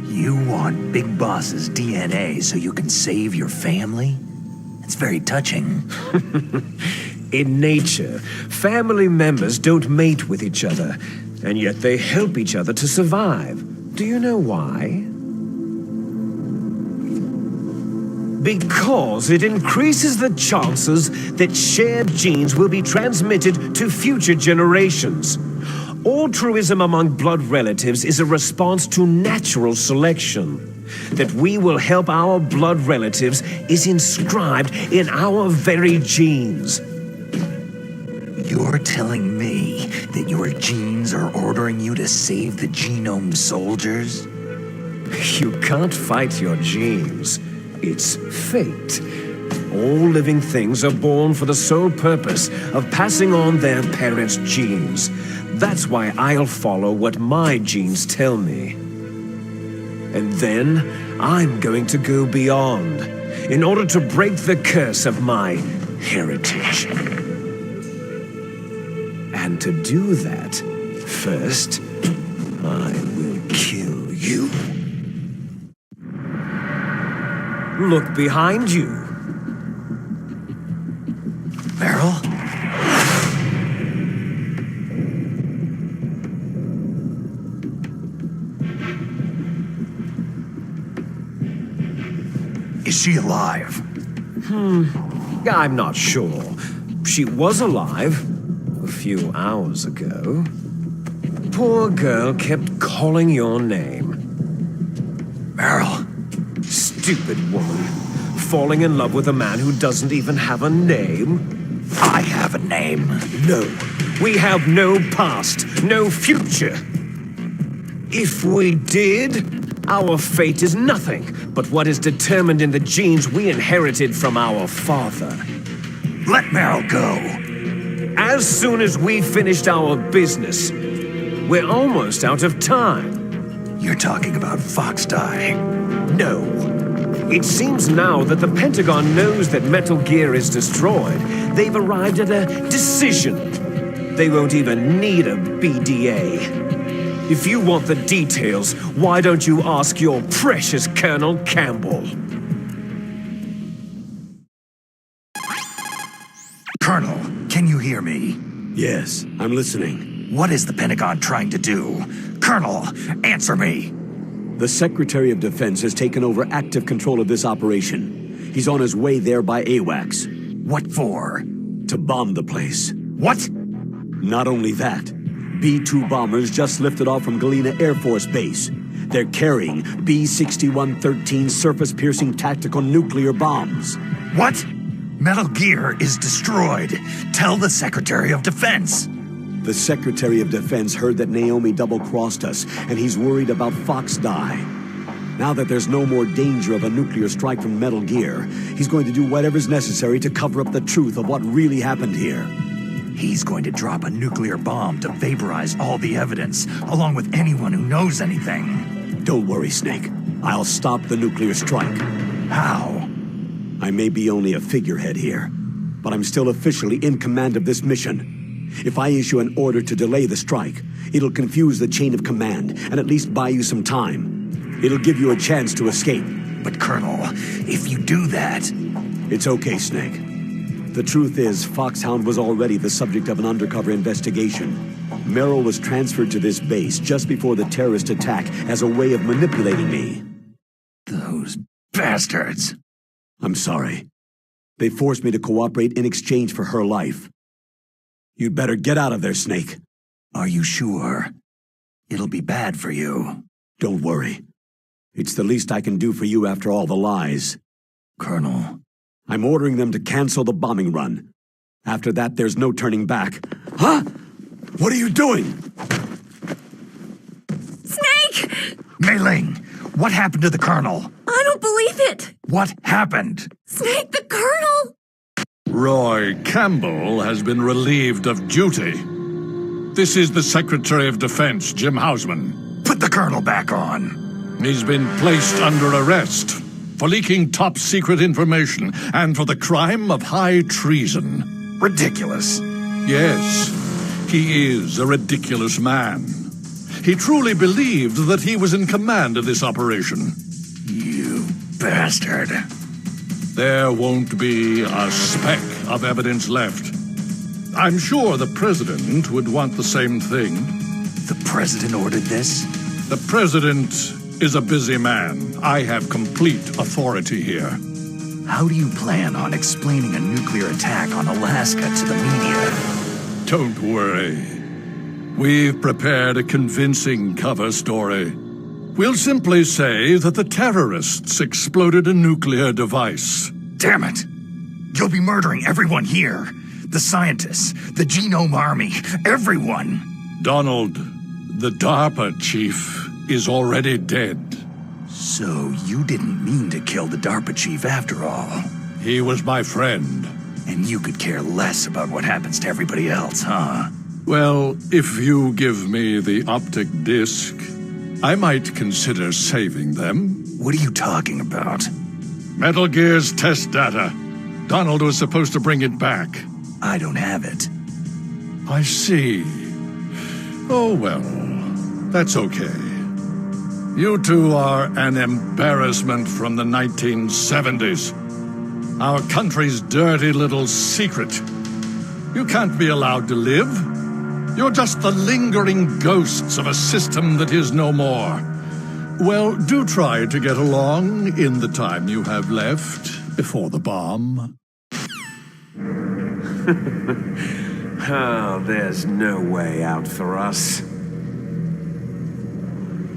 Speaker 2: You want Big Boss's DNA so you can save your family? It's very touching.
Speaker 3: In nature, family members don't mate with each other, and yet they help each other to survive. Do you know why? Because it increases the chances that shared genes will be transmitted to future generations. Altruism among blood relatives is a response to natural selection. That we will help our blood relatives is inscribed in our very genes.
Speaker 2: You're telling me that your genes are ordering you to save the genome soldiers?
Speaker 3: You can't fight your genes. It's fate. All living things are born for the sole purpose of passing on their parents' genes. That's why I'll follow what my genes tell me. And then I'm going to go beyond in order to break the curse of my heritage. And to do that, first, I will kill you. Look behind you.
Speaker 2: Meryl? Is she alive?
Speaker 3: I'm not sure. She was alive a few hours ago. Poor girl kept calling your name.
Speaker 2: Meryl.
Speaker 3: Stupid woman. Falling in love with a man who doesn't even have a name.
Speaker 2: I have a name.
Speaker 3: No. We have no past, no future. If we did, our fate is nothing but what is determined in the genes we inherited from our father.
Speaker 2: Let Meryl go.
Speaker 3: As soon as we finished our business, we're almost out of time.
Speaker 2: You're talking about Fox Die.
Speaker 3: No. It seems now that the Pentagon knows that Metal Gear is destroyed. They've arrived at a decision. They won't even need a BDA. If you want the details, why don't you ask your precious Colonel Campbell?
Speaker 2: Colonel, can you hear me?
Speaker 1: Yes, I'm listening.
Speaker 2: What is the Pentagon trying to do? Colonel, answer me!
Speaker 1: The Secretary of Defense has taken over active control of this operation. He's on his way there by AWACS.
Speaker 2: What for?
Speaker 1: To bomb the place.
Speaker 2: What?
Speaker 1: Not only that, B-2 bombers just lifted off from Galena Air Force Base. They're carrying B-6113 surface-piercing tactical nuclear bombs.
Speaker 2: What? Metal Gear is destroyed. Tell the Secretary of Defense.
Speaker 1: The Secretary of Defense heard that Naomi double-crossed us, and he's worried about Fox Die. Now that there's no more danger of a nuclear strike from Metal Gear, he's going to do whatever's necessary to cover up the truth of what really happened here.
Speaker 2: He's going to drop a nuclear bomb to vaporize all the evidence, along with anyone who knows anything.
Speaker 1: Don't worry, Snake. I'll stop the nuclear strike.
Speaker 2: How?
Speaker 1: I may be only a figurehead here, but I'm still officially in command of this mission. If I issue an order to delay the strike, it'll confuse the chain of command and at least buy you some time. It'll give you a chance to escape.
Speaker 2: But Colonel, if you do that...
Speaker 1: It's okay, Snake. The truth is, Foxhound was already the subject of an undercover investigation. Merrill was transferred to this base just before the terrorist attack as a way of manipulating me.
Speaker 2: Those bastards.
Speaker 1: I'm sorry. They forced me to cooperate in exchange for her life. You'd better get out of there, Snake.
Speaker 2: Are you sure? It'll be bad for you.
Speaker 1: Don't worry. It's the least I can do for you after all the lies.
Speaker 2: Colonel.
Speaker 1: I'm ordering them to cancel the bombing run. After that, there's no turning back. Huh? What are you doing?
Speaker 5: Snake!
Speaker 2: Mei Ling, what happened to the Colonel?
Speaker 5: I don't believe it!
Speaker 2: What happened?
Speaker 5: Snake, the Colonel!
Speaker 21: Roy Campbell has been relieved of duty. This is the Secretary of Defense, Jim Hausman.
Speaker 2: Put the Colonel back on.
Speaker 21: He's been placed under arrest for leaking top-secret information and for the crime of high treason.
Speaker 2: Ridiculous.
Speaker 21: Yes, he is a ridiculous man. He truly believed that he was in command of this operation.
Speaker 2: You bastard.
Speaker 21: There won't be a speck of evidence left. I'm sure the President would want the same thing.
Speaker 2: The President ordered this?
Speaker 21: The President is a busy man. I have complete authority here.
Speaker 2: How do you plan on explaining a nuclear attack on Alaska to the media?
Speaker 21: Don't worry. We've prepared a convincing cover story. We'll simply say that the terrorists exploded a nuclear device.
Speaker 2: Damn it! You'll be murdering everyone here. The scientists, the Genome Army, everyone.
Speaker 21: Donald, the DARPA chief, is already dead.
Speaker 2: So you didn't mean to kill the DARPA chief after all.
Speaker 21: He was my friend.
Speaker 2: And you could care less about what happens to everybody else, huh?
Speaker 21: Well, if you give me the optic disc, I might consider saving them.
Speaker 2: What are you talking about?
Speaker 21: Metal Gear's test data. Donald was supposed to bring it back.
Speaker 2: I don't have it.
Speaker 21: I see. Oh, well, that's okay. You two are an embarrassment from the 1970s. Our country's dirty little secret. You can't be allowed to live. You're just the lingering ghosts of a system that is no more. Well, do try to get along in the time you have left before the bomb.
Speaker 7: Oh, there's no way out for us.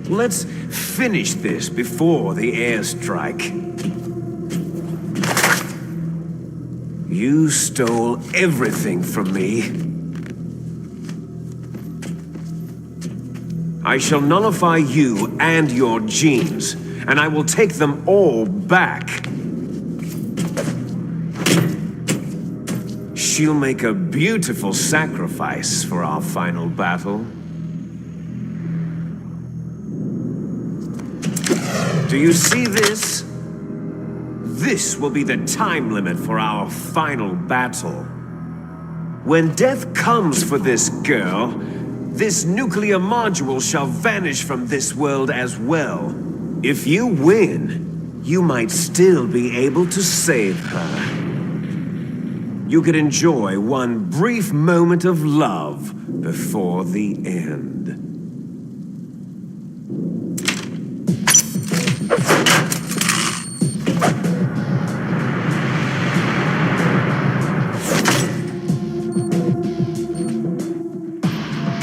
Speaker 7: Let's finish this before the airstrike. You stole everything from me. I shall nullify you and your genes, and I will take them all back. She'll make a beautiful sacrifice for our final battle. Do you see this? This will be the time limit for our final battle. When death comes for this girl, this nuclear module shall vanish from this world as well. If you win, you might still be able to save her. You could enjoy one brief moment of love before the end.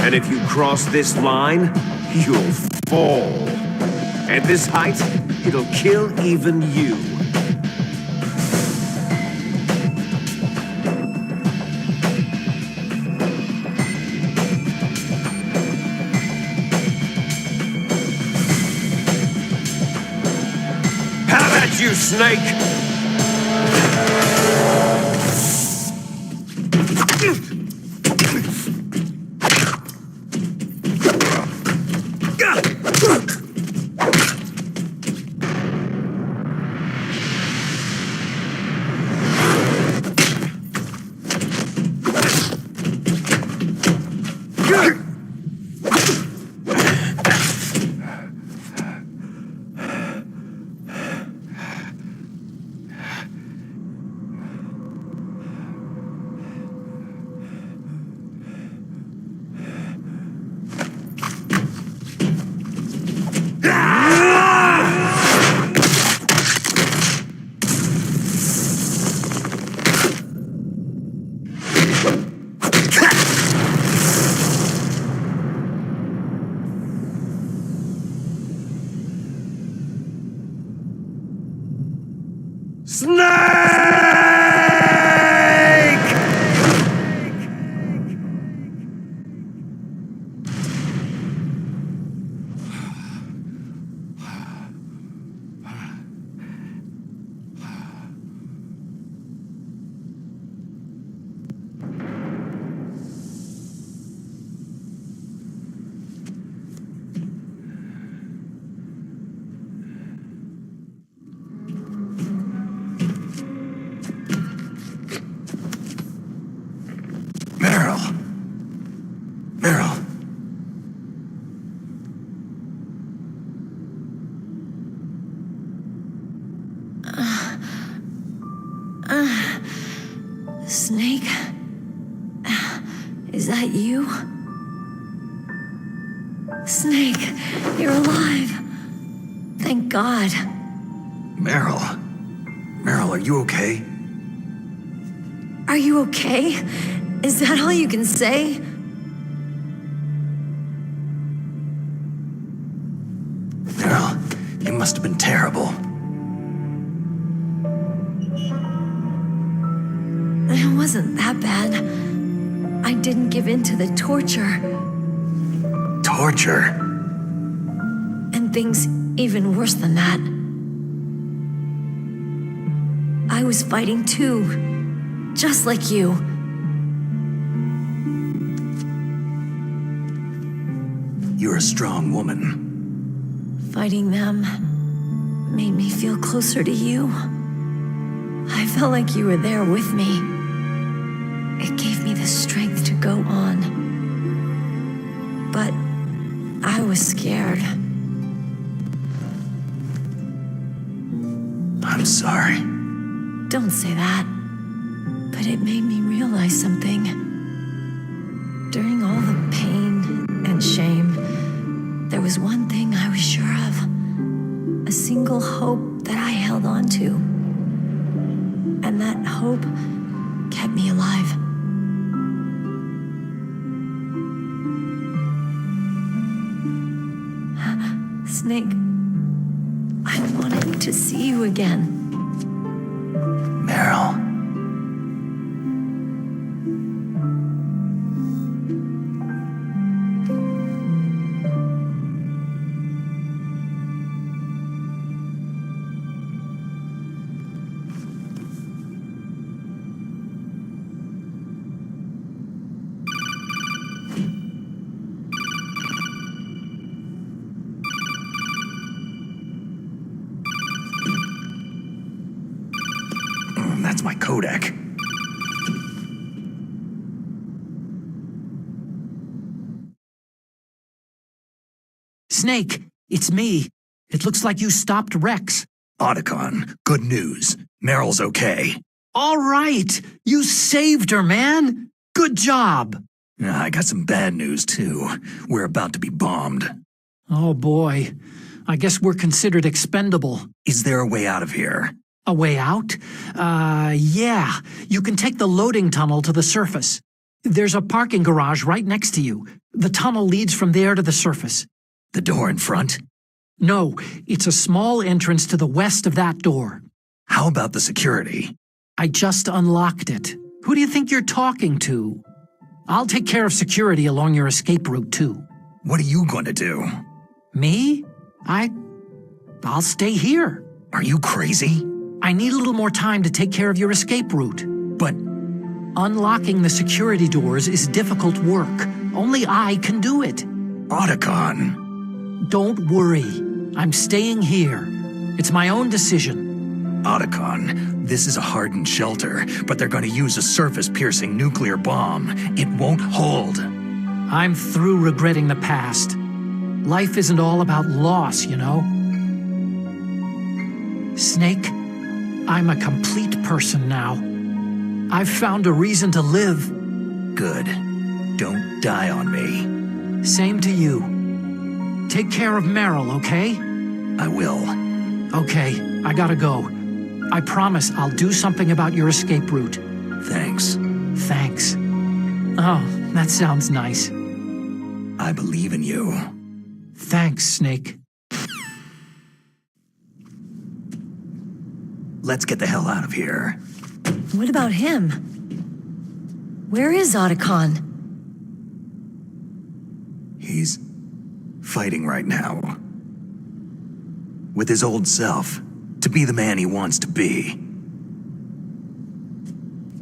Speaker 7: And if you cross this line, you'll fall.
Speaker 18: At this height, it'll kill even you. How about you, Snake?
Speaker 8: Snake? Is that you? Snake, you're alive. Thank God.
Speaker 2: Meryl. Meryl, are you okay?
Speaker 8: Are you okay? Is that all you can say?
Speaker 2: Meryl, it must have been terrible.
Speaker 8: It wasn't that bad. I didn't give in to the torture.
Speaker 2: Torture?
Speaker 8: And things even worse than that. I was fighting too, just like you.
Speaker 2: You're a strong woman.
Speaker 8: Fighting them made me feel closer to you. I felt like you were there with me. It gave me the strength to go on. But I was scared.
Speaker 2: I'm sorry.
Speaker 8: Don't say that. But it made me realize something. During all the pain and shame, there was one thing I was sure of. A single hope that I held on to. And that hope kept me alive. Snake, I wanted to see you again.
Speaker 2: Meryl. That's my Kodak.
Speaker 15: Snake, it's me. It looks like you stopped Rex.
Speaker 2: Otacon, good news. Meryl's okay.
Speaker 15: All right. You saved her, man. Good job.
Speaker 2: I got some bad news, too. We're about to be bombed.
Speaker 15: Oh, boy. I guess we're considered expendable.
Speaker 2: Is there a way out of here?
Speaker 15: A way out? Yeah. You can take the loading tunnel to the surface. There's a parking garage right next to you. The tunnel leads from there to the surface.
Speaker 2: The door in front?
Speaker 15: No, it's a small entrance to the west of that door.
Speaker 2: How about the security?
Speaker 15: I just unlocked it. Who do you think you're talking to? I'll take care of security along your escape route, too.
Speaker 2: What are you going to do?
Speaker 15: Me? I'll stay here.
Speaker 2: Are you crazy?
Speaker 15: I need a little more time to take care of your escape route.
Speaker 2: But
Speaker 15: unlocking the security doors is difficult work. Only I can do it.
Speaker 2: Otacon.
Speaker 15: Don't worry. I'm staying here. It's my own decision.
Speaker 2: Otacon, this is a hardened shelter, but they're going to use a surface-piercing nuclear bomb. It won't hold.
Speaker 15: I'm through regretting the past. Life isn't all about loss, you know? Snake, I'm a complete person now. I've found a reason to live.
Speaker 2: Good. Don't die on me.
Speaker 15: Same to you. Take care of Meryl, okay?
Speaker 2: I will.
Speaker 15: Okay, I gotta go. I promise I'll do something about your escape route.
Speaker 2: Thanks.
Speaker 15: Thanks. Oh, that sounds nice.
Speaker 2: I believe in you.
Speaker 15: Thanks, Snake.
Speaker 2: Let's get the hell out of here.
Speaker 8: What about him? Where is Otacon?
Speaker 2: He's fighting right now. With his old self, to be the man he wants to be.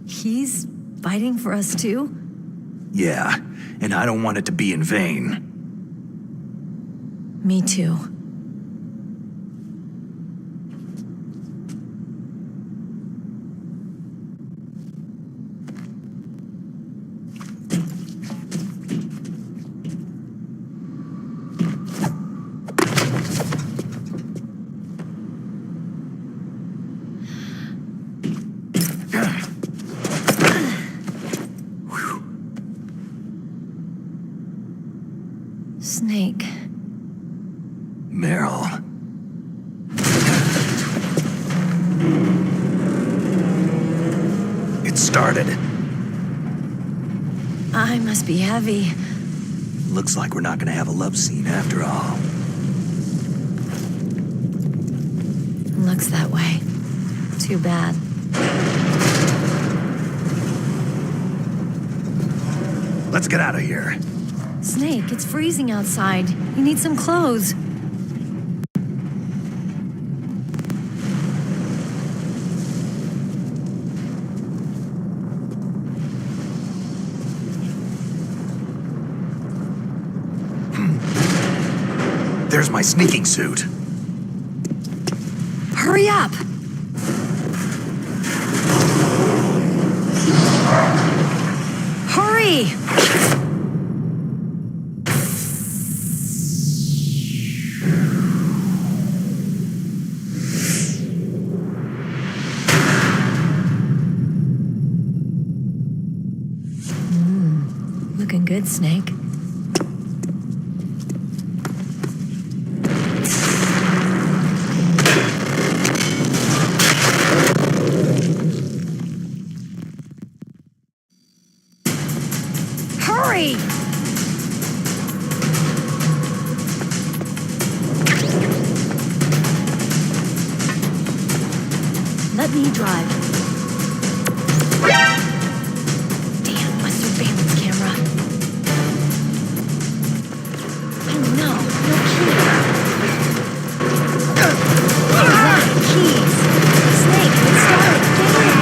Speaker 8: He's fighting for us too?
Speaker 2: Yeah, and I don't want it to be in vain.
Speaker 8: Me too. Snake.
Speaker 2: Meryl. It started.
Speaker 8: I must be heavy.
Speaker 2: Looks like we're not gonna have a love scene after all.
Speaker 8: Looks that way. Too bad.
Speaker 2: Let's get out of here.
Speaker 8: Snake, it's freezing outside. You need some clothes.
Speaker 2: There's my sneaking suit.
Speaker 8: Hurry up! Hurry! Looking good, Snake. Hurry! Let me drive. Damn, Mustard Bane's camera. Oh no, no key. Right, keys. Snake, it's started. Get in.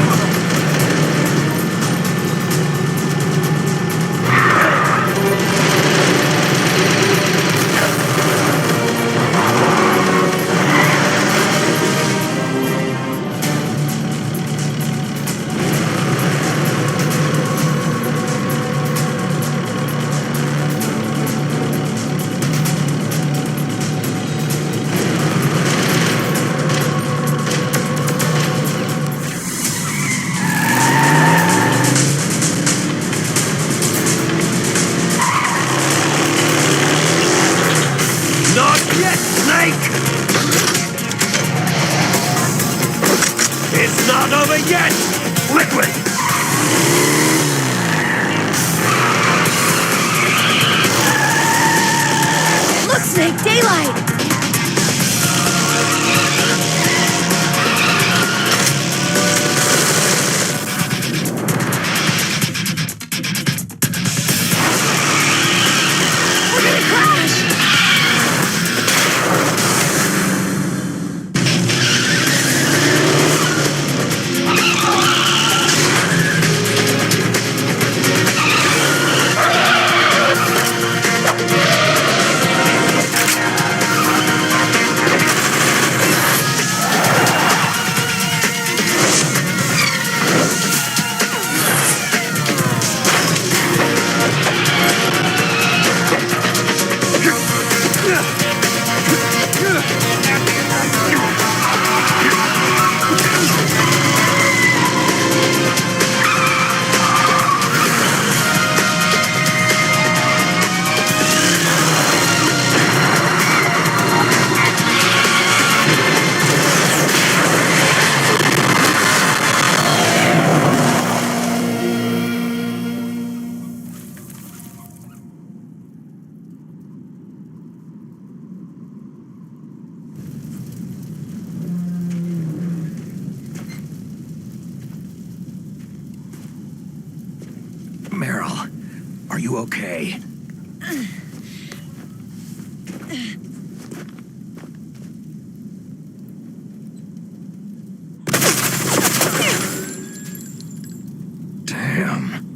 Speaker 2: Are you okay? Damn.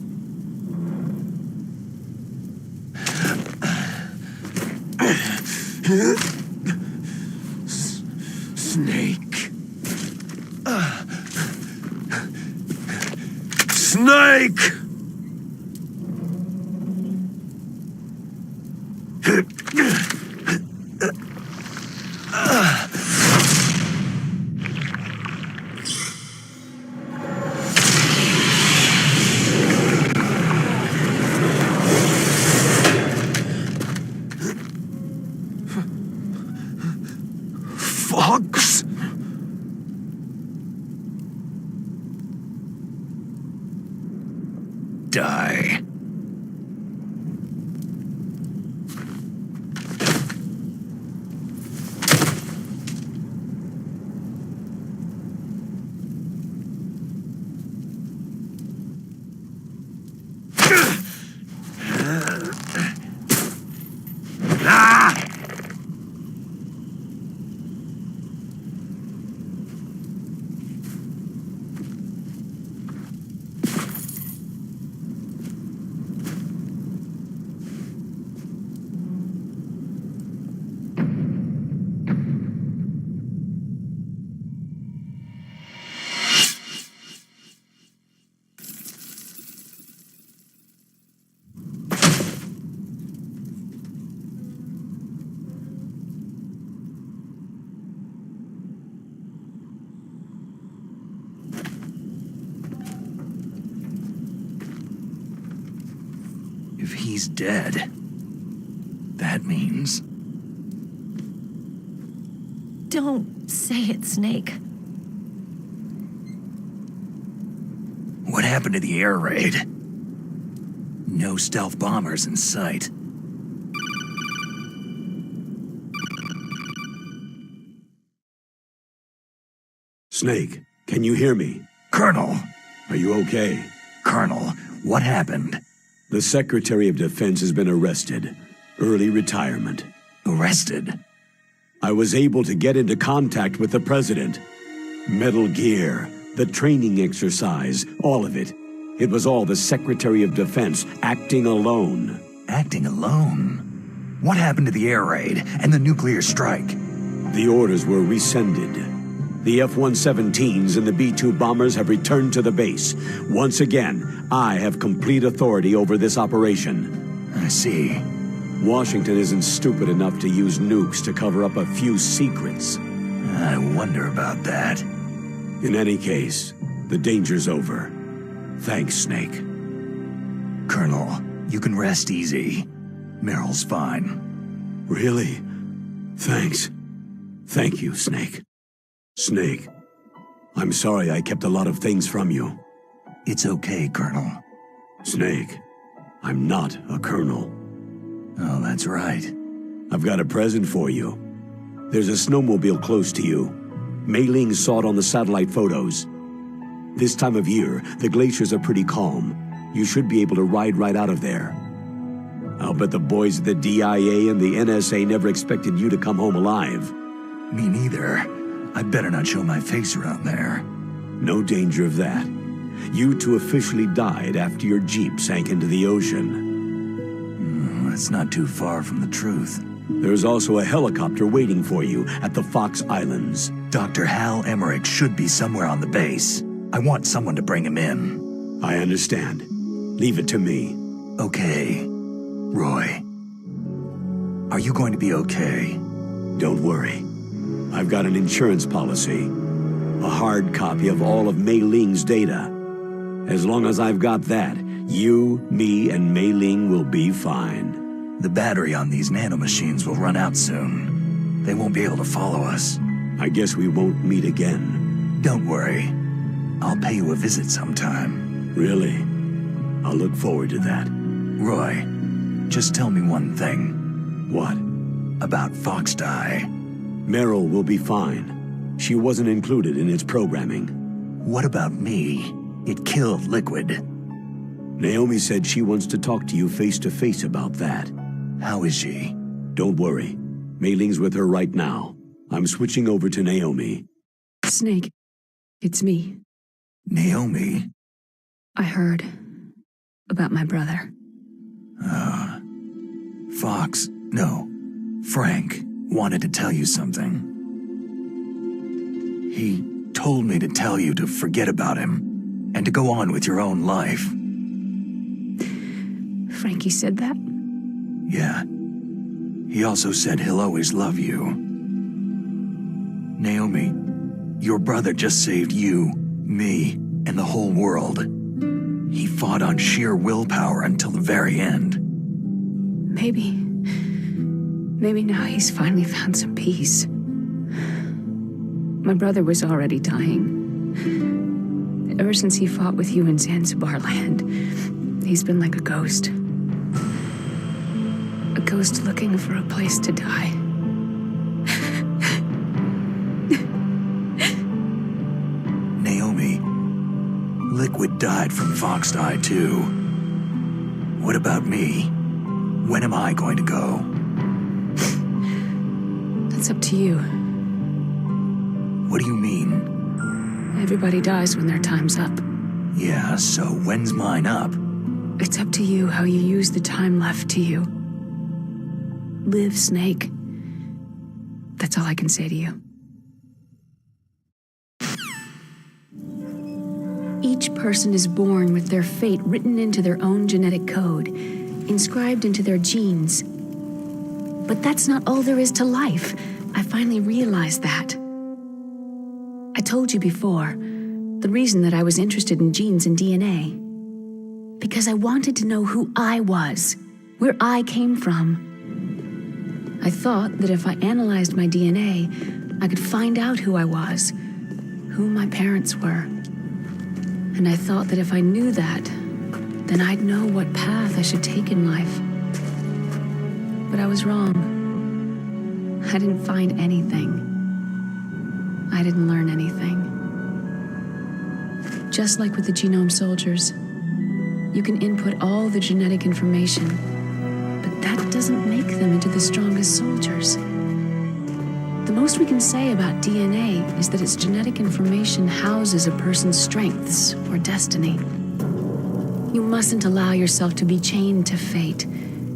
Speaker 1: Snake. Snake! Fox?
Speaker 2: Die. If he's dead, that means...
Speaker 8: Don't say it, Snake.
Speaker 2: What happened to the air raid? No stealth bombers in sight.
Speaker 1: Snake, can you hear me?
Speaker 2: Colonel!
Speaker 1: Are you okay?
Speaker 2: Colonel, what happened?
Speaker 1: The Secretary of Defense has been arrested. Early retirement.
Speaker 2: Arrested?
Speaker 1: I was able to get into contact with the President. Metal Gear, the training exercise, all of it. It was all the Secretary of Defense acting alone.
Speaker 2: Acting alone? What happened to the air raid and the nuclear strike?
Speaker 1: The orders were rescinded. The F-117s and the B-2 bombers have returned to the base. Once again, I have complete authority over this operation.
Speaker 2: I see.
Speaker 1: Washington isn't stupid enough to use nukes to cover up a few secrets.
Speaker 2: I wonder about that.
Speaker 1: In any case, the danger's over. Thanks, Snake.
Speaker 2: Colonel, you can rest easy. Meryl's fine.
Speaker 1: Really? Thanks. Thank you, Snake. Snake, I'm sorry I kept a lot of things from you.
Speaker 2: It's okay, Colonel.
Speaker 1: Snake, I'm not a colonel.
Speaker 2: Oh, that's right.
Speaker 1: I've got a present for you. There's a snowmobile close to you. Mei Ling saw it on the satellite photos. This time of year, the glaciers are pretty calm. You should be able to ride right out of there. I'll bet the boys at the DIA and the NSA never expected you to come home alive.
Speaker 2: Me neither. I'd better not show my face around there.
Speaker 1: No danger of that. You two officially died after your Jeep sank into the ocean.
Speaker 2: That's not too far from the truth.
Speaker 1: There's also a helicopter waiting for you at the Fox Islands.
Speaker 2: Dr. Hal Emmerich should be somewhere on the base. I want someone to bring him in.
Speaker 1: I understand. Leave it to me.
Speaker 2: Okay. Roy. Are you going to be okay?
Speaker 1: Don't worry. I've got an insurance policy. A hard copy of all of Mei Ling's data. As long as I've got that, you, me, and Mei Ling will be fine.
Speaker 2: The battery on these nanomachines will run out soon. They won't be able to follow us.
Speaker 1: I guess we won't meet again.
Speaker 2: Don't worry. I'll pay you a visit sometime.
Speaker 1: Really? I'll look forward to that.
Speaker 2: Roy, just tell me one thing.
Speaker 1: What?
Speaker 2: About Fox Die.
Speaker 1: Meryl will be fine. She wasn't included in its programming.
Speaker 2: What about me? It killed Liquid.
Speaker 1: Naomi said she wants to talk to you face to face about that.
Speaker 2: How is she?
Speaker 1: Don't worry. Mei Ling's with her right now. I'm switching over to Naomi.
Speaker 4: Snake, it's me.
Speaker 2: Naomi?
Speaker 4: I heard about my brother.
Speaker 2: Fox, no, Frank wanted to tell you something. He told me to tell you to forget about him and to go on with your own life.
Speaker 4: Frankie said that?
Speaker 2: Yeah. He also said he'll always love you. Naomi, your brother just saved you, me, and the whole world. He fought on sheer willpower until the very end.
Speaker 4: Maybe now he's finally found some peace. My brother was already dying. Ever since he fought with you in Zanzibar land, he's been like a ghost. A ghost looking for a place to die.
Speaker 2: Naomi, Liquid died from Fox Die too. What about me? When am I going to go?
Speaker 4: That's up to you.
Speaker 2: What do you mean?
Speaker 4: Everybody dies when their time's up.
Speaker 2: Yeah, so when's mine up?
Speaker 4: It's up to you how you use the time left to you. Live, Snake. That's all I can say to you. Each person is born with their fate written into their own genetic code, inscribed into their genes. But that's not all there is to life. I finally realized that. I told you before, the reason that I was interested in genes and DNA. Because I wanted to know who I was, where I came from. I thought that if I analyzed my DNA, I could find out who I was, who my parents were. And I thought that if I knew that, then I'd know what path I should take in life. But I was wrong. I didn't find anything. I didn't learn anything. Just like with the genome soldiers, you can input all the genetic information, but that doesn't make them into the strongest soldiers. The most we can say about DNA is that its genetic information houses a person's strengths or destiny. You mustn't allow yourself to be chained to fate,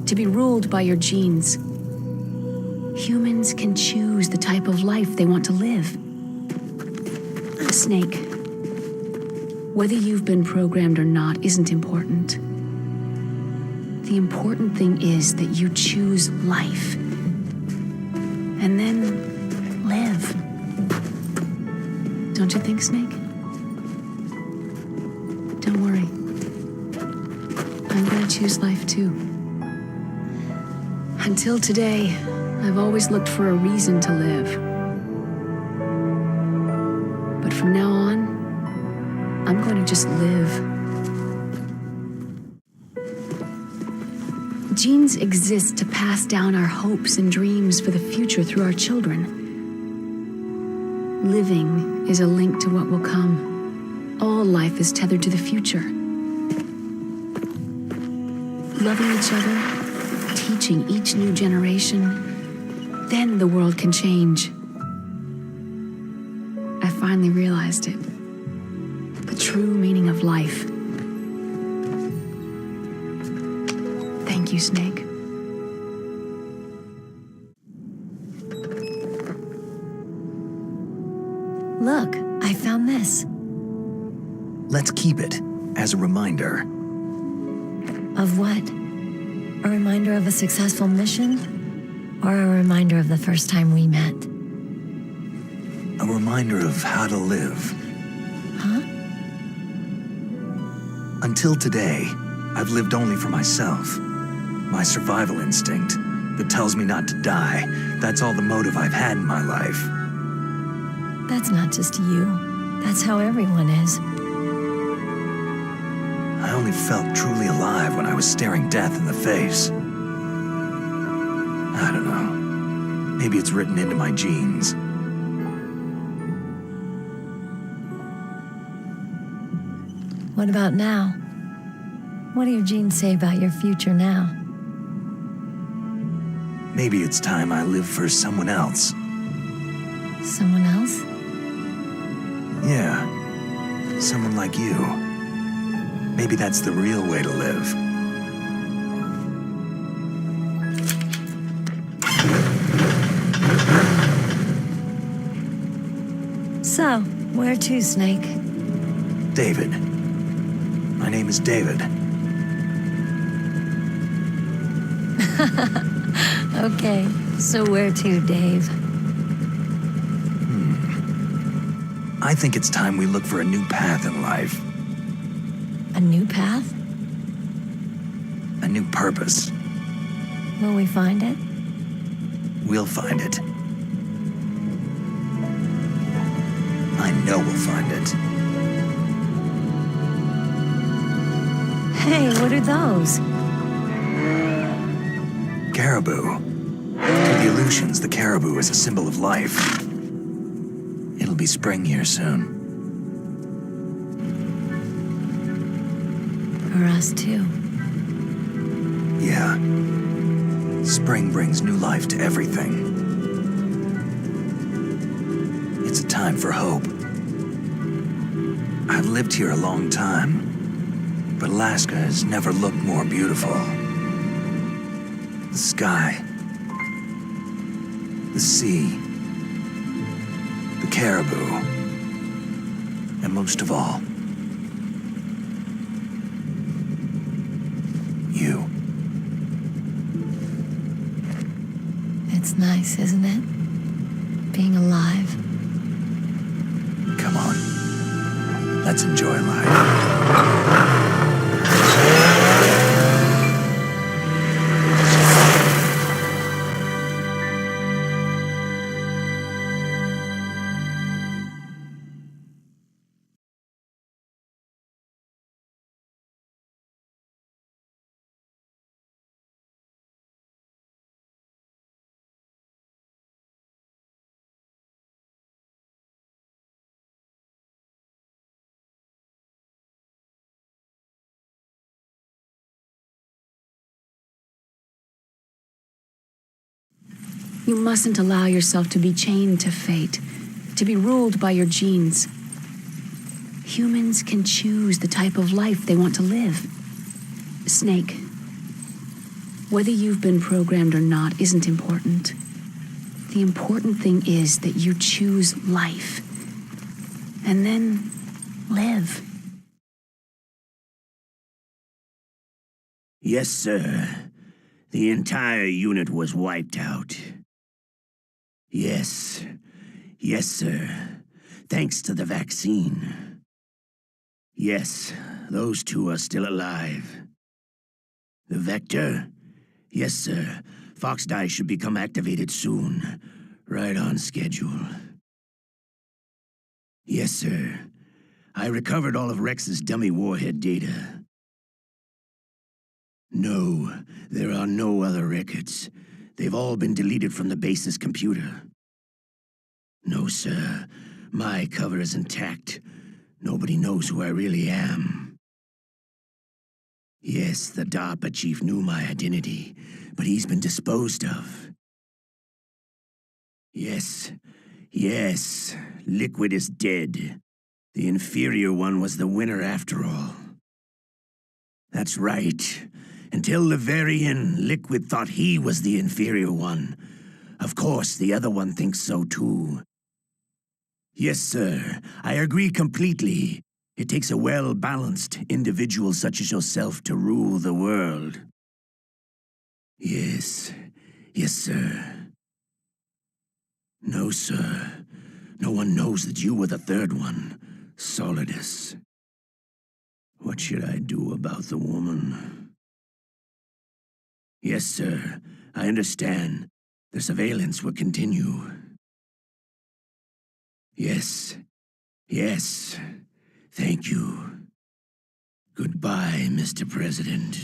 Speaker 4: to be ruled by your genes. Humans can choose the type of life they want to live. Snake, whether you've been programmed or not isn't important. The important thing is that you choose life. And then live. Don't you think, Snake? Don't worry. I'm gonna choose life too. Until today, I've always looked for a reason to live. But from now on, I'm going to just live. Genes exist to pass down our hopes and dreams for the future through our children. Living is a link to what will come. All life is tethered to the future. Loving each other, teaching each new generation, then the world can change. I finally realized it. The true meaning of life. Thank you, Snake.
Speaker 8: Look, I found this.
Speaker 2: Let's keep it as a reminder.
Speaker 8: Of what? A reminder of a successful mission? Or a reminder of the first time we met?
Speaker 2: A reminder of how to live.
Speaker 8: Huh?
Speaker 2: Until today, I've lived only for myself. My survival instinct that tells me not to die. That's all the motive I've had in my life.
Speaker 8: That's not just you. That's how everyone is.
Speaker 2: I only felt truly alive when I was staring death in the face. I don't know. Maybe it's written into my genes.
Speaker 8: What about now? What do your genes say about your future now?
Speaker 2: Maybe it's time I live for someone else.
Speaker 8: Someone else?
Speaker 2: Yeah. Someone like you. Maybe that's the real way to live.
Speaker 8: So, where to, Snake?
Speaker 2: David. My name is David.
Speaker 8: Okay, so where to, Dave?
Speaker 2: I think it's time we look for a new path in life.
Speaker 8: A new path?
Speaker 2: A new purpose.
Speaker 8: Will we find it?
Speaker 2: We'll find it. I know we'll find it.
Speaker 8: Hey, what are those?
Speaker 2: Caribou. To the Aleutians, the caribou is a symbol of life. It'll be spring here soon.
Speaker 8: For us, too.
Speaker 2: Yeah. Spring brings new life to everything. It's a time for hope. I've lived here a long time, but Alaska has never looked more beautiful. The sky, the sea, the caribou, and most of all, you.
Speaker 8: It's nice, isn't it? Being alive.
Speaker 2: Come on, let's enjoy life.
Speaker 4: You mustn't allow yourself to be chained to fate, to be ruled by your genes. Humans can choose the type of life they want to live. Snake, whether you've been programmed or not isn't important. The important thing is that you choose life. And then live.
Speaker 7: Yes, sir. The entire unit was wiped out. Yes. Yes, sir. Thanks to the vaccine. Yes, those two are still alive. The vector? Yes, sir. Fox Die should become activated soon. Right on schedule. Yes, sir. I recovered all of Rex's dummy warhead data. No, there are no other records. They've all been deleted from the base's computer. No, sir. My cover is intact. Nobody knows who I really am. Yes, the DARPA chief knew my identity, but he's been disposed of. Yes, yes, Liquid is dead. The inferior one was the winner after all. That's right. Until the very end, Liquid thought he was the inferior one. Of course, the other one thinks so too. Yes, sir, I agree completely. It takes a well-balanced individual such as yourself to rule the world. Yes, yes, sir. No, sir. No one knows that you were the third one, Solidus. What should I do about the woman? Yes, sir. I understand. The surveillance will continue. Yes. Yes. Thank you. Goodbye, Mr. President.